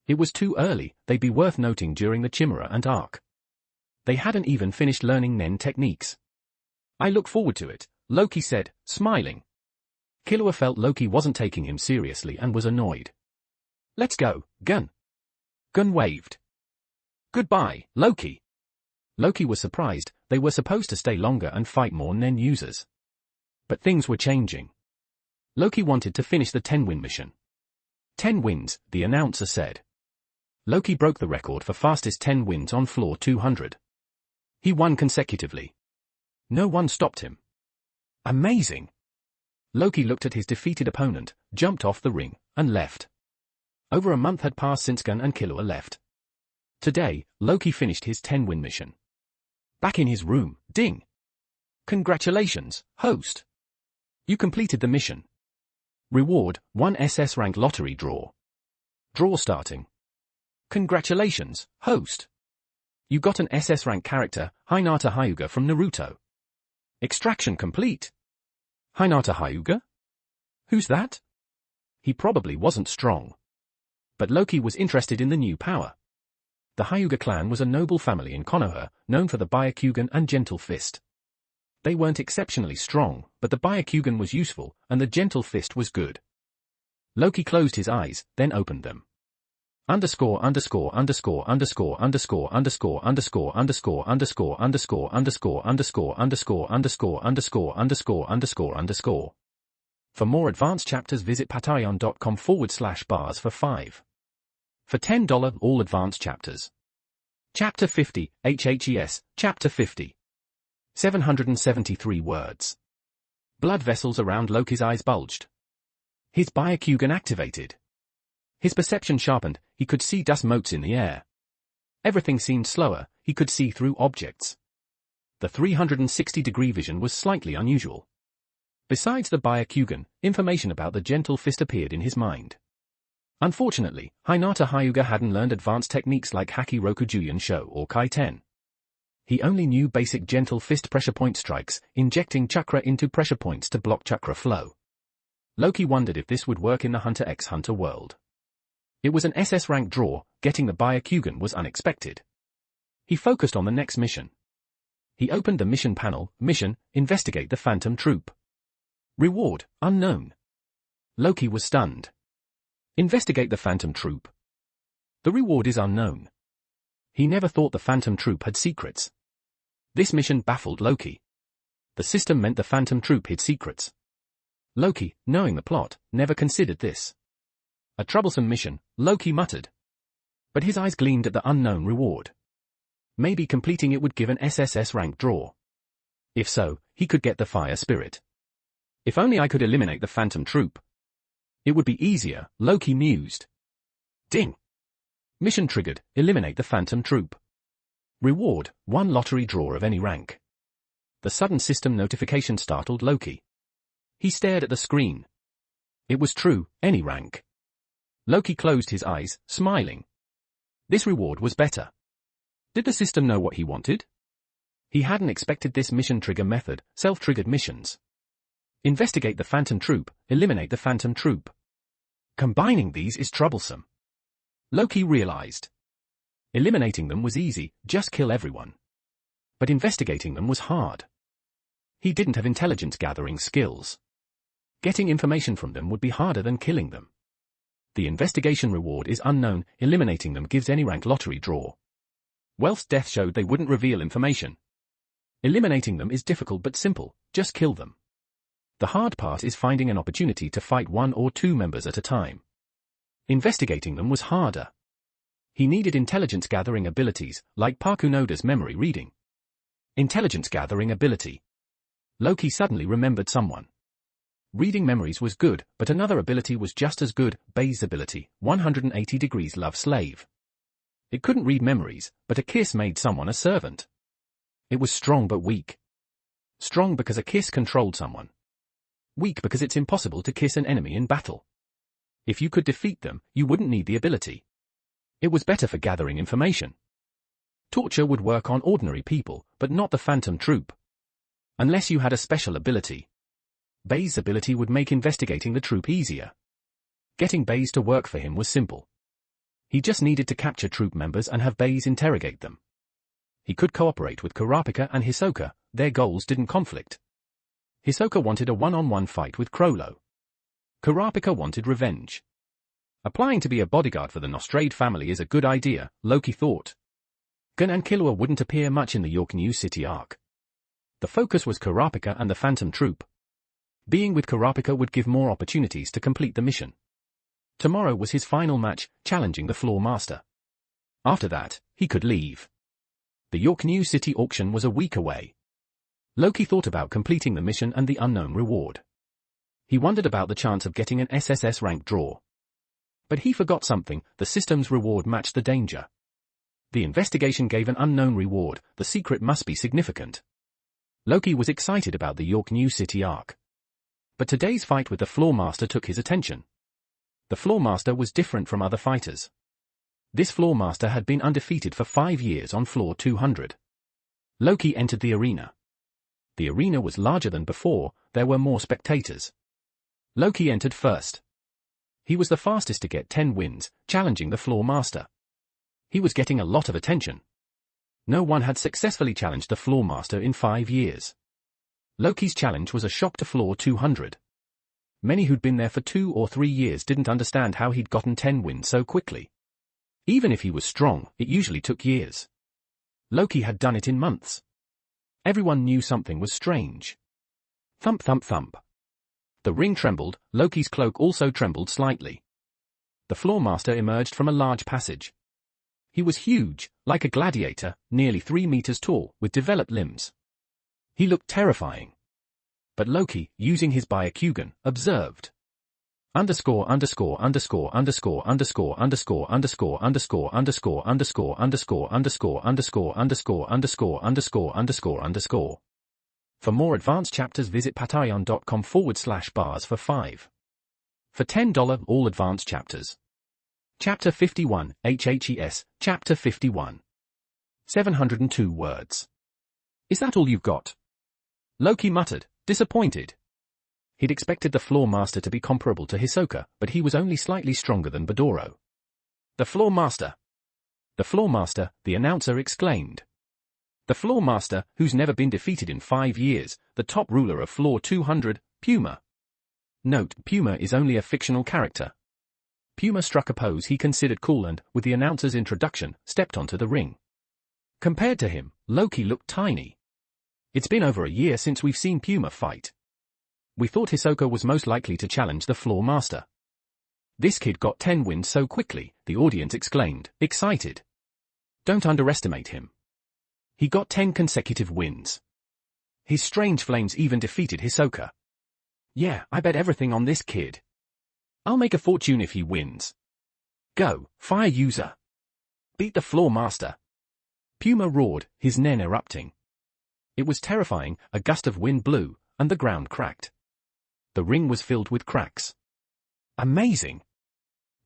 It was too early, they'd be worth noting during the Chimera and arc. They hadn't even finished learning Nen techniques. I look forward to it, Loki said, smiling. Killua felt Loki wasn't taking him seriously and was annoyed. Let's go, Gun. Gun waved. Goodbye, Loki. Loki was surprised, they were supposed to stay longer and fight more Nen users. But things were changing. Loki wanted to finish the 10-win mission. 10 wins, the announcer said. Loki broke the record for fastest 10 wins on floor 200. He won consecutively. No one stopped him. Amazing! Loki looked at his defeated opponent, jumped off the ring, and left. Over a month had passed since Gun and Killua left. Today, Loki finished his 10-win mission. Back in his room, ding! Congratulations, host! You completed the mission. Reward, 1 SS rank lottery draw. Draw starting. Congratulations, host! You got an SS rank character, Hinata Hyuga from Naruto. Extraction complete. Hinata Hyuga? Who's that? He probably wasn't strong. But Loki was interested in the new power. The Hyuga clan was a noble family in Konoha, known for the Byakugan and Gentle Fist. They weren't exceptionally strong, but the Byakugan was useful, and the Gentle Fist was good. Loki closed his eyes, then opened them. Underscore underscore underscore underscore underscore underscore underscore underscore underscore underscore underscore underscore underscore underscore underscore underscore underscore underscore. For more advanced chapters visit patreon.com/bars for 5. For $10 all advanced chapters. Chapter 50, HHES, Chapter 50. 773 words. Blood vessels around Loki's eyes bulged. His Byakugan activated. His perception sharpened, he could see dust motes in the air. Everything seemed slower, he could see through objects. The 360-degree vision was slightly unusual. Besides the Byakugan, information about the gentle fist appeared in his mind. Unfortunately, Hinata Hyuga hadn't learned advanced techniques like Haki Rokujuyan Sho or Kaiten. He only knew basic gentle fist pressure point strikes, injecting chakra into pressure points to block chakra flow. Loki wondered if this would work in the Hunter x Hunter world. It was an SS rank draw, getting the Byakugan was unexpected. He focused on the next mission. He opened the mission panel, mission, investigate the Phantom Troop. Reward, unknown. Loki was stunned. Investigate the Phantom Troop. The reward is unknown. He never thought the Phantom Troop had secrets. This mission baffled Loki. The system meant the Phantom Troop hid secrets. Loki, knowing the plot, never considered this. A troublesome mission, Loki muttered. But his eyes gleamed at the unknown reward. Maybe completing it would give an SSS rank draw. If so, he could get the Fire Spirit. If only I could eliminate the Phantom Troop. It would be easier, Loki mused. Ding! Mission triggered, eliminate the Phantom Troop. Reward, 1 lottery draw of any rank. The sudden system notification startled Loki. He stared at the screen. It was true, any rank. Loki closed his eyes, smiling. This reward was better. Did the system know what he wanted? He hadn't expected this mission trigger method, self-triggered missions. Investigate the Phantom Troop, eliminate the Phantom Troop. Combining these is troublesome. Loki realized. Eliminating them was easy, just kill everyone. But investigating them was hard. He didn't have intelligence gathering skills. Getting information from them would be harder than killing them. The investigation reward is unknown, eliminating them gives any rank lottery draw. Welf's death showed they wouldn't reveal information. Eliminating them is difficult but simple, just kill them. The hard part is finding an opportunity to fight 1 or 2 members at a time. Investigating them was harder. He needed intelligence gathering abilities, like Pakunoda's memory reading. Intelligence gathering ability. Loki suddenly remembered someone. Reading memories was good, but another ability was just as good, Bai's ability, 180 degrees love slave. It couldn't read memories, but a kiss made someone a servant. It was strong but weak. Strong because a kiss controlled someone. Weak because it's impossible to kiss an enemy in battle. If you could defeat them, you wouldn't need the ability. It was better for gathering information. Torture would work on ordinary people, but not the Phantom Troop. Unless you had a special ability. Bai's ability would make investigating the troop easier. Getting Bai's to work for him was simple. He just needed to capture troop members and have Bai's interrogate them. He could cooperate with Kurapika and Hisoka, their goals didn't conflict. Hisoka wanted a one-on-one fight with Krollo. Kurapika wanted revenge. Applying to be a bodyguard for the Nostrade family is a good idea, Loki thought. Gun and Killua wouldn't appear much in the York New City arc. The focus was Kurapika and the Phantom Troop. Being with Kurapika would give more opportunities to complete the mission. Tomorrow was his final match, challenging the Floor Master. After that, he could leave. The York New City auction was a week away. Loki thought about completing the mission and the unknown reward. He wondered about the chance of getting an SSS rank draw. But he forgot something, the system's reward matched the danger. The investigation gave an unknown reward, the secret must be significant. Loki was excited about the York New City arc. But today's fight with the Floor Master took his attention. The Floor Master was different from other fighters. This Floor Master had been undefeated for 5 years on floor 200. Loki entered the arena. The arena was larger than before, there were more spectators. Loki entered first. He was the fastest to get 10 wins, challenging the Floor Master. He was getting a lot of attention. No one had successfully challenged the Floor Master in 5 years. Loki's challenge was a shock to floor 200. Many who'd been there for 2 or 3 years didn't understand how he'd gotten 10 wins so quickly. Even if he was strong, it usually took years. Loki had done it in months. Everyone knew something was strange. Thump thump thump. The ring trembled, Loki's cloak also trembled slightly. The Floor Master emerged from a large passage. He was huge, like a gladiator, nearly 3 meters tall, with developed limbs. He looked terrifying. But Loki, using his Byakugan, observed. Underscore underscore underscore underscore underscore underscore underscore underscore underscore underscore underscore underscore underscore underscore underscore underscore underscore underscore. For more advanced chapters visit patreon.com/bars for 5. For $10 all advanced chapters. Chapter 51, HHES, Chapter 51. 702 words. Is that all you've got? Loki muttered, disappointed. He'd expected the Floor Master to be comparable to Hisoka, but he was only slightly stronger than Bedoro. The Floor Master! The Floor Master, the announcer exclaimed. The Floor Master, who's never been defeated in 5 years, the top ruler of Floor 200, Puma. Note, Puma is only a fictional character. Puma struck a pose he considered cool and, with the announcer's introduction, stepped onto the ring. Compared to him, Loki looked tiny. It's been over a year since we've seen Puma fight. We thought Hisoka was most likely to challenge the Floor Master. This kid got 10 wins so quickly, the audience exclaimed, excited. Don't underestimate him. He got 10 consecutive wins. His strange flames even defeated Hisoka. Yeah, I bet everything on this kid. I'll make a fortune if he wins. Go, fire user. Beat the Floor Master. Puma roared, his nen erupting. It was terrifying, a gust of wind blew, and the ground cracked. The ring was filled with cracks. Amazing!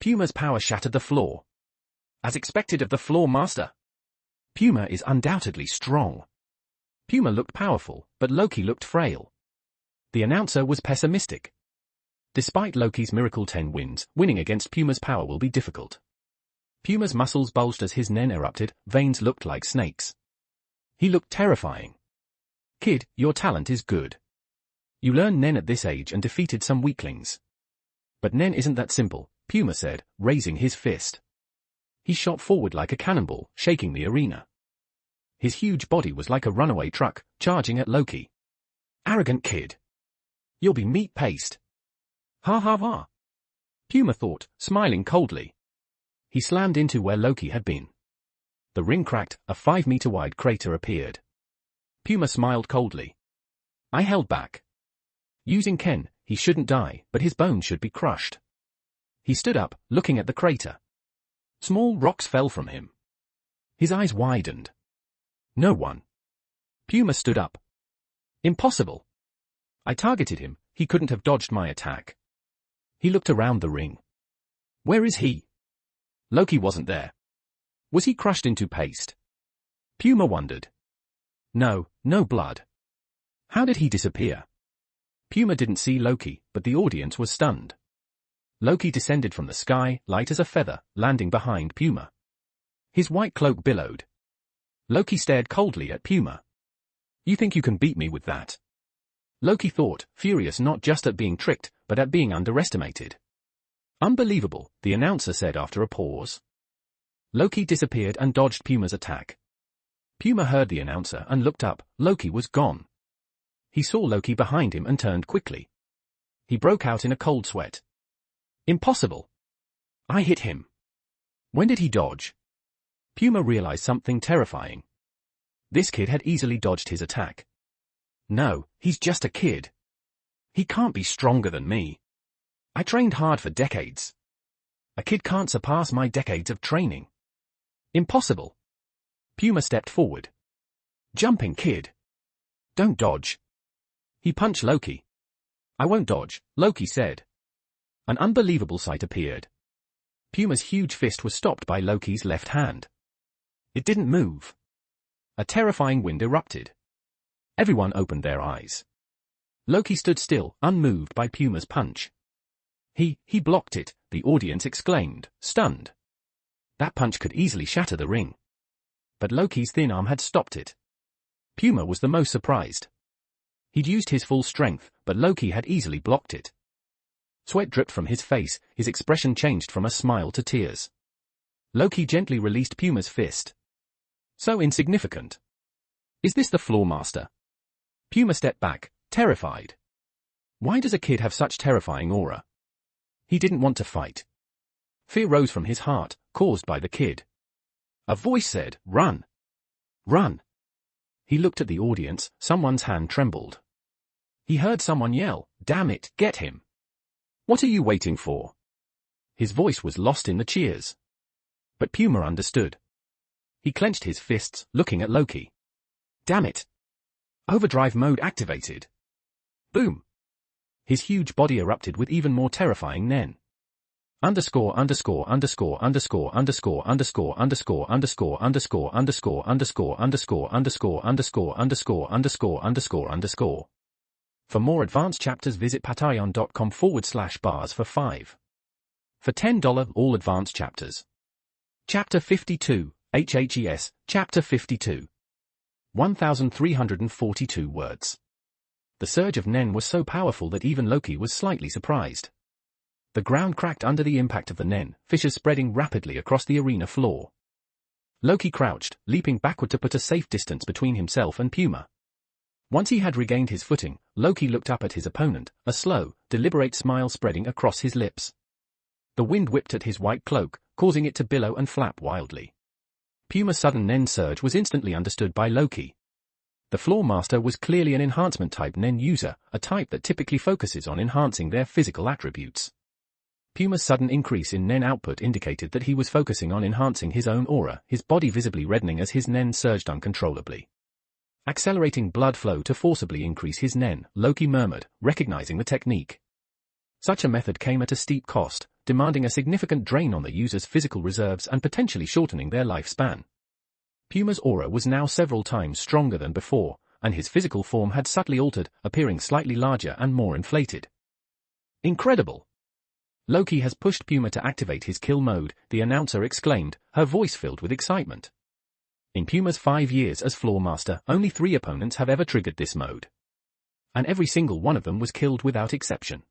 Puma's power shattered the floor. As expected of the Floor Master. Puma is undoubtedly strong. Puma looked powerful, but Loki looked frail. The announcer was pessimistic. Despite Loki's miracle 10 wins, winning against Puma's power will be difficult. Puma's muscles bulged as his nen erupted, veins looked like snakes. He looked terrifying. Kid, your talent is good. You learned nen at this age and defeated some weaklings. But nen isn't that simple, Puma said, raising his fist. He shot forward like a cannonball, shaking the arena. His huge body was like a runaway truck, charging at Loki. Arrogant kid. You'll be meat paste. Ha ha ha. Puma thought, smiling coldly. He slammed into where Loki had been. The ring cracked, a 5-meter-wide crater appeared. Puma smiled coldly. I held back. Using Ken, he shouldn't die, but his bones should be crushed. He stood up, looking at the crater. Small rocks fell from him. His eyes widened. No one. Puma stood up. Impossible. I targeted him, he couldn't have dodged my attack. He looked around the ring. Where is he? Loki wasn't there. Was he crushed into paste? Puma wondered. No, no blood. How did he disappear? Puma didn't see Loki, but the audience was stunned. Loki descended from the sky, light as a feather, landing behind Puma. His white cloak billowed. Loki stared coldly at Puma. You think you can beat me with that? Loki thought, furious not just at being tricked, but at being underestimated. Unbelievable, the announcer said after a pause. Loki disappeared and dodged Puma's attack. Puma heard the announcer and looked up, Loki was gone. He saw Loki behind him and turned quickly. He broke out in a cold sweat. Impossible. I hit him. When did he dodge? Puma realized something terrifying. This kid had easily dodged his attack. No, he's just a kid. He can't be stronger than me. I trained hard for decades. A kid can't surpass my decades of training. Impossible. Puma stepped forward. Jumping kid. Don't dodge. He punched Loki. I won't dodge, Loki said. An unbelievable sight appeared. Puma's huge fist was stopped by Loki's left hand. It didn't move. A terrifying wind erupted. Everyone opened their eyes. Loki stood still, unmoved by Puma's punch. He blocked it, the audience exclaimed, stunned. That punch could easily shatter the ring. But Loki's thin arm had stopped it. Puma was the most surprised. He'd used his full strength, but Loki had easily blocked it. Sweat dripped from his face, his expression changed from a smile to tears. Loki gently released Puma's fist. So insignificant. Is this the Floor Master? Puma stepped back, terrified. Why does a kid have such terrifying aura? He didn't want to fight. Fear rose from his heart, caused by the kid. A voice said, "Run! Run!" He looked at the audience, someone's hand trembled. He heard someone yell, "Damn it, get him! What are you waiting for?" His voice was lost in the cheers. But Puma understood. He clenched his fists, looking at Loki. "Damn it! Overdrive mode activated. Boom! His huge body erupted with even more terrifying Nen. Underscore underscore underscore underscore underscore underscore underscore underscore underscore underscore underscore underscore underscore underscore underscore underscore underscore underscore. For more advanced chapters visit patreon.com/bars for 5. For $10 all advanced chapters. Chapter 52, HHES, Chapter 52. 1,342 words. The surge of Nen was so powerful that even Loki was slightly surprised. The ground cracked under the impact of the Nen, fissures spreading rapidly across the arena floor. Loki crouched, leaping backward to put a safe distance between himself and Puma. Once he had regained his footing, Loki looked up at his opponent, a slow, deliberate smile spreading across his lips. The wind whipped at his white cloak, causing it to billow and flap wildly. Puma's sudden Nen surge was instantly understood by Loki. The Floor Master was clearly an enhancement-type Nen user, a type that typically focuses on enhancing their physical attributes. Puma's sudden increase in Nen output indicated that he was focusing on enhancing his own aura, his body visibly reddening as his Nen surged uncontrollably. Accelerating blood flow to forcibly increase his Nen, Loki murmured, recognizing the technique. Such a method came at a steep cost, demanding a significant drain on the user's physical reserves and potentially shortening their lifespan. Puma's aura was now several times stronger than before, and his physical form had subtly altered, appearing slightly larger and more inflated. Incredible! Loki has pushed Puma to activate his kill mode, the announcer exclaimed, her voice filled with excitement. In Puma's 5 years as Floor Master, only 3 opponents have ever triggered this mode. And every single one of them was killed without exception.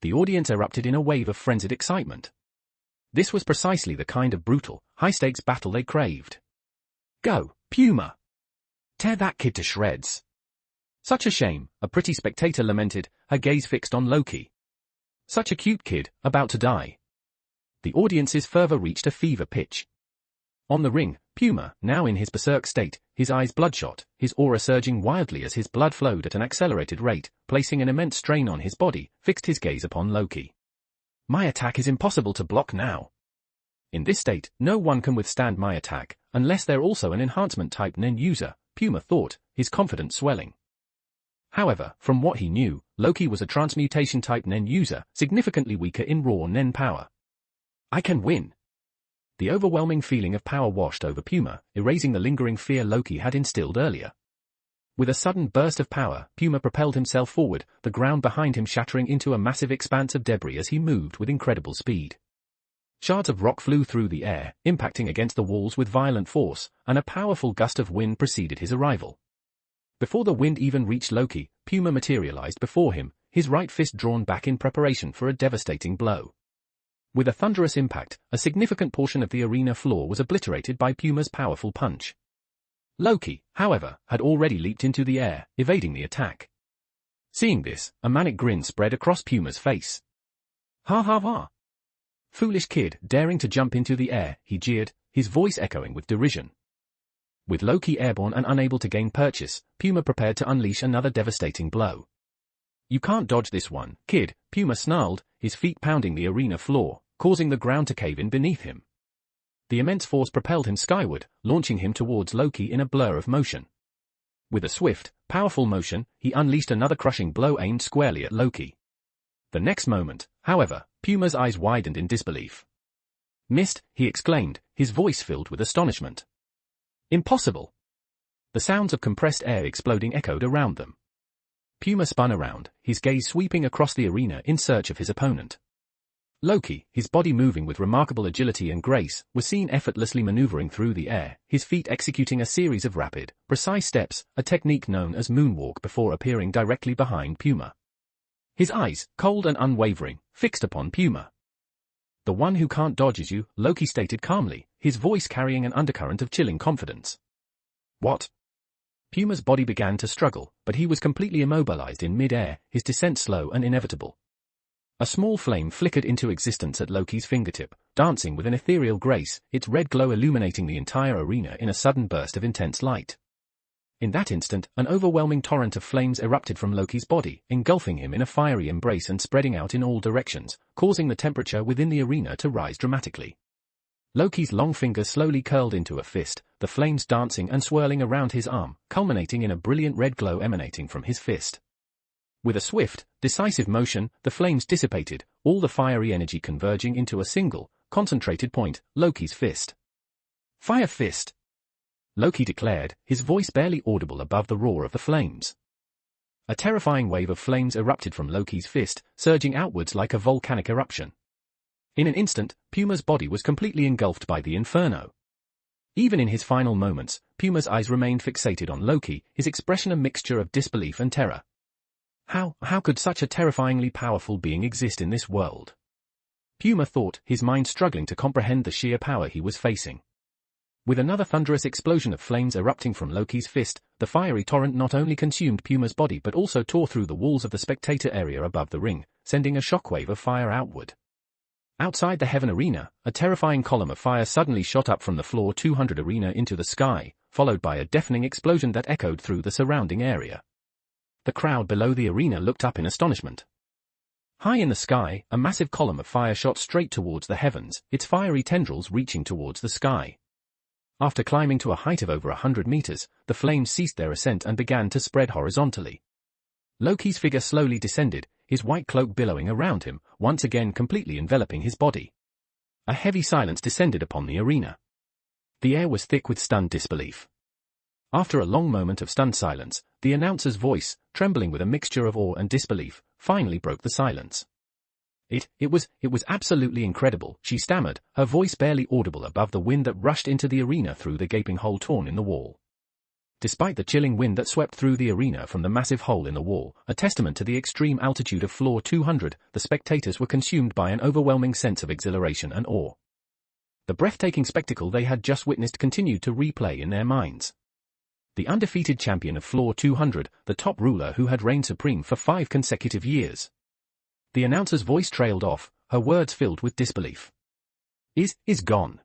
The audience erupted in a wave of frenzied excitement. This was precisely the kind of brutal, high-stakes battle they craved. Go, Puma! Tear that kid to shreds! Such a shame, a pretty spectator lamented, her gaze fixed on Loki. Such a cute kid, about to die. The audience's fervor reached a fever pitch. On the ring, Puma, now in his berserk state, his eyes bloodshot, his aura surging wildly as his blood flowed at an accelerated rate, placing an immense strain on his body, fixed his gaze upon Loki. My attack is impossible to block now. In this state, no one can withstand my attack, unless they're also an enhancement-type Nen user, Puma thought, his confidence swelling. However, from what he knew, Loki was a transmutation-type Nen user, significantly weaker in raw Nen power. I can win! The overwhelming feeling of power washed over Puma, erasing the lingering fear Loki had instilled earlier. With a sudden burst of power, Puma propelled himself forward, the ground behind him shattering into a massive expanse of debris as he moved with incredible speed. Shards of rock flew through the air, impacting against the walls with violent force, and a powerful gust of wind preceded his arrival. Before the wind even reached Loki, Puma materialized before him, his right fist drawn back in preparation for a devastating blow. With a thunderous impact, a significant portion of the arena floor was obliterated by Puma's powerful punch. Loki, however, had already leaped into the air, evading the attack. Seeing this, a manic grin spread across Puma's face. Ha ha ha! Foolish kid, daring to jump into the air, he jeered, his voice echoing with derision. With Loki airborne and unable to gain purchase, Puma prepared to unleash another devastating blow. You can't dodge this one, kid, Puma snarled, his feet pounding the arena floor, causing the ground to cave in beneath him. The immense force propelled him skyward, launching him towards Loki in a blur of motion. With a swift, powerful motion, he unleashed another crushing blow aimed squarely at Loki. The next moment, however, Puma's eyes widened in disbelief. Missed, he exclaimed, his voice filled with astonishment. Impossible! The sounds of compressed air exploding echoed around them. Puma spun around, his gaze sweeping across the arena in search of his opponent. Loki, his body moving with remarkable agility and grace, was seen effortlessly maneuvering through the air, his feet executing a series of rapid, precise steps, a technique known as moonwalk before appearing directly behind Puma. His eyes, cold and unwavering, fixed upon Puma. The one who can't dodge is you, Loki stated calmly, his voice carrying an undercurrent of chilling confidence. What? Puma's body began to struggle, but he was completely immobilized in mid-air, his descent slow and inevitable. A small flame flickered into existence at Loki's fingertip, dancing with an ethereal grace, its red glow illuminating the entire arena in a sudden burst of intense light. In that instant, an overwhelming torrent of flames erupted from Loki's body, engulfing him in a fiery embrace and spreading out in all directions, causing the temperature within the arena to rise dramatically. Loki's long fingers slowly curled into a fist, the flames dancing and swirling around his arm, culminating in a brilliant red glow emanating from his fist. With a swift, decisive motion, the flames dissipated, all the fiery energy converging into a single, concentrated point, Loki's fist. "Fire fist!" Loki declared, his voice barely audible above the roar of the flames. A terrifying wave of flames erupted from Loki's fist, surging outwards like a volcanic eruption. In an instant, Puma's body was completely engulfed by the inferno. Even in his final moments, Puma's eyes remained fixated on Loki, his expression a mixture of disbelief and terror. How could such a terrifyingly powerful being exist in this world? Puma thought, his mind struggling to comprehend the sheer power he was facing. With another thunderous explosion of flames erupting from Loki's fist, the fiery torrent not only consumed Puma's body but also tore through the walls of the spectator area above the ring, sending a shockwave of fire outward. Outside the Heaven Arena, a terrifying column of fire suddenly shot up from the Floor 200 arena into the sky, followed by a deafening explosion that echoed through the surrounding area. The crowd below the arena looked up in astonishment. High in the sky, a massive column of fire shot straight towards the heavens, its fiery tendrils reaching towards the sky. After climbing to a height of over 100 meters, the flames ceased their ascent and began to spread horizontally. Loki's figure slowly descended, his white cloak billowing around him, once again completely enveloping his body. A heavy silence descended upon the arena. The air was thick with stunned disbelief. After a long moment of stunned silence, the announcer's voice, trembling with a mixture of awe and disbelief, finally broke the silence. It was absolutely incredible, she stammered, her voice barely audible above the wind that rushed into the arena through the gaping hole torn in the wall. Despite the chilling wind that swept through the arena from the massive hole in the wall, a testament to the extreme altitude of Floor 200, the spectators were consumed by an overwhelming sense of exhilaration and awe. The breathtaking spectacle they had just witnessed continued to replay in their minds. The undefeated champion of Floor 200, the top ruler who had reigned supreme for 5 consecutive years. The announcer's voice trailed off, her words filled with disbelief. Is gone.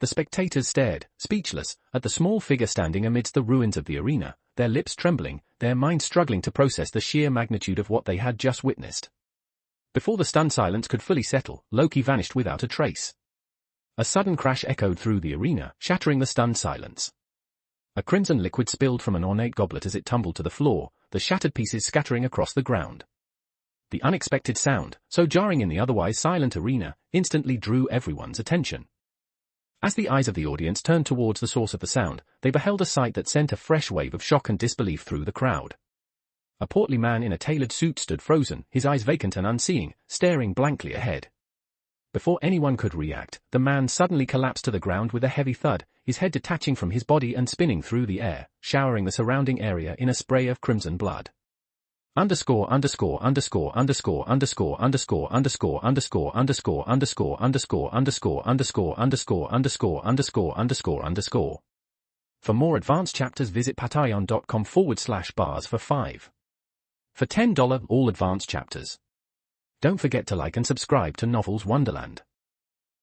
The spectators stared, speechless, at the small figure standing amidst the ruins of the arena, their lips trembling, their minds struggling to process the sheer magnitude of what they had just witnessed. Before the stunned silence could fully settle, Loki vanished without a trace. A sudden crash echoed through the arena, shattering the stunned silence. A crimson liquid spilled from an ornate goblet as it tumbled to the floor, the shattered pieces scattering across the ground. The unexpected sound, so jarring in the otherwise silent arena, instantly drew everyone's attention. As the eyes of the audience turned towards the source of the sound, they beheld a sight that sent a fresh wave of shock and disbelief through the crowd. A portly man in a tailored suit stood frozen, his eyes vacant and unseeing, staring blankly ahead. Before anyone could react, the man suddenly collapsed to the ground with a heavy thud, his head detaching from his body and spinning through the air, showering the surrounding area in a spray of crimson blood. Underscore underscore underscore underscore underscore underscore underscore underscore underscore underscore underscore underscore underscore underscore underscore underscore underscore underscore. For more advanced chapters visit patreon.com/bars for 5. For $10 all advanced chapters. Don't forget to like and subscribe to Novels Wonderland.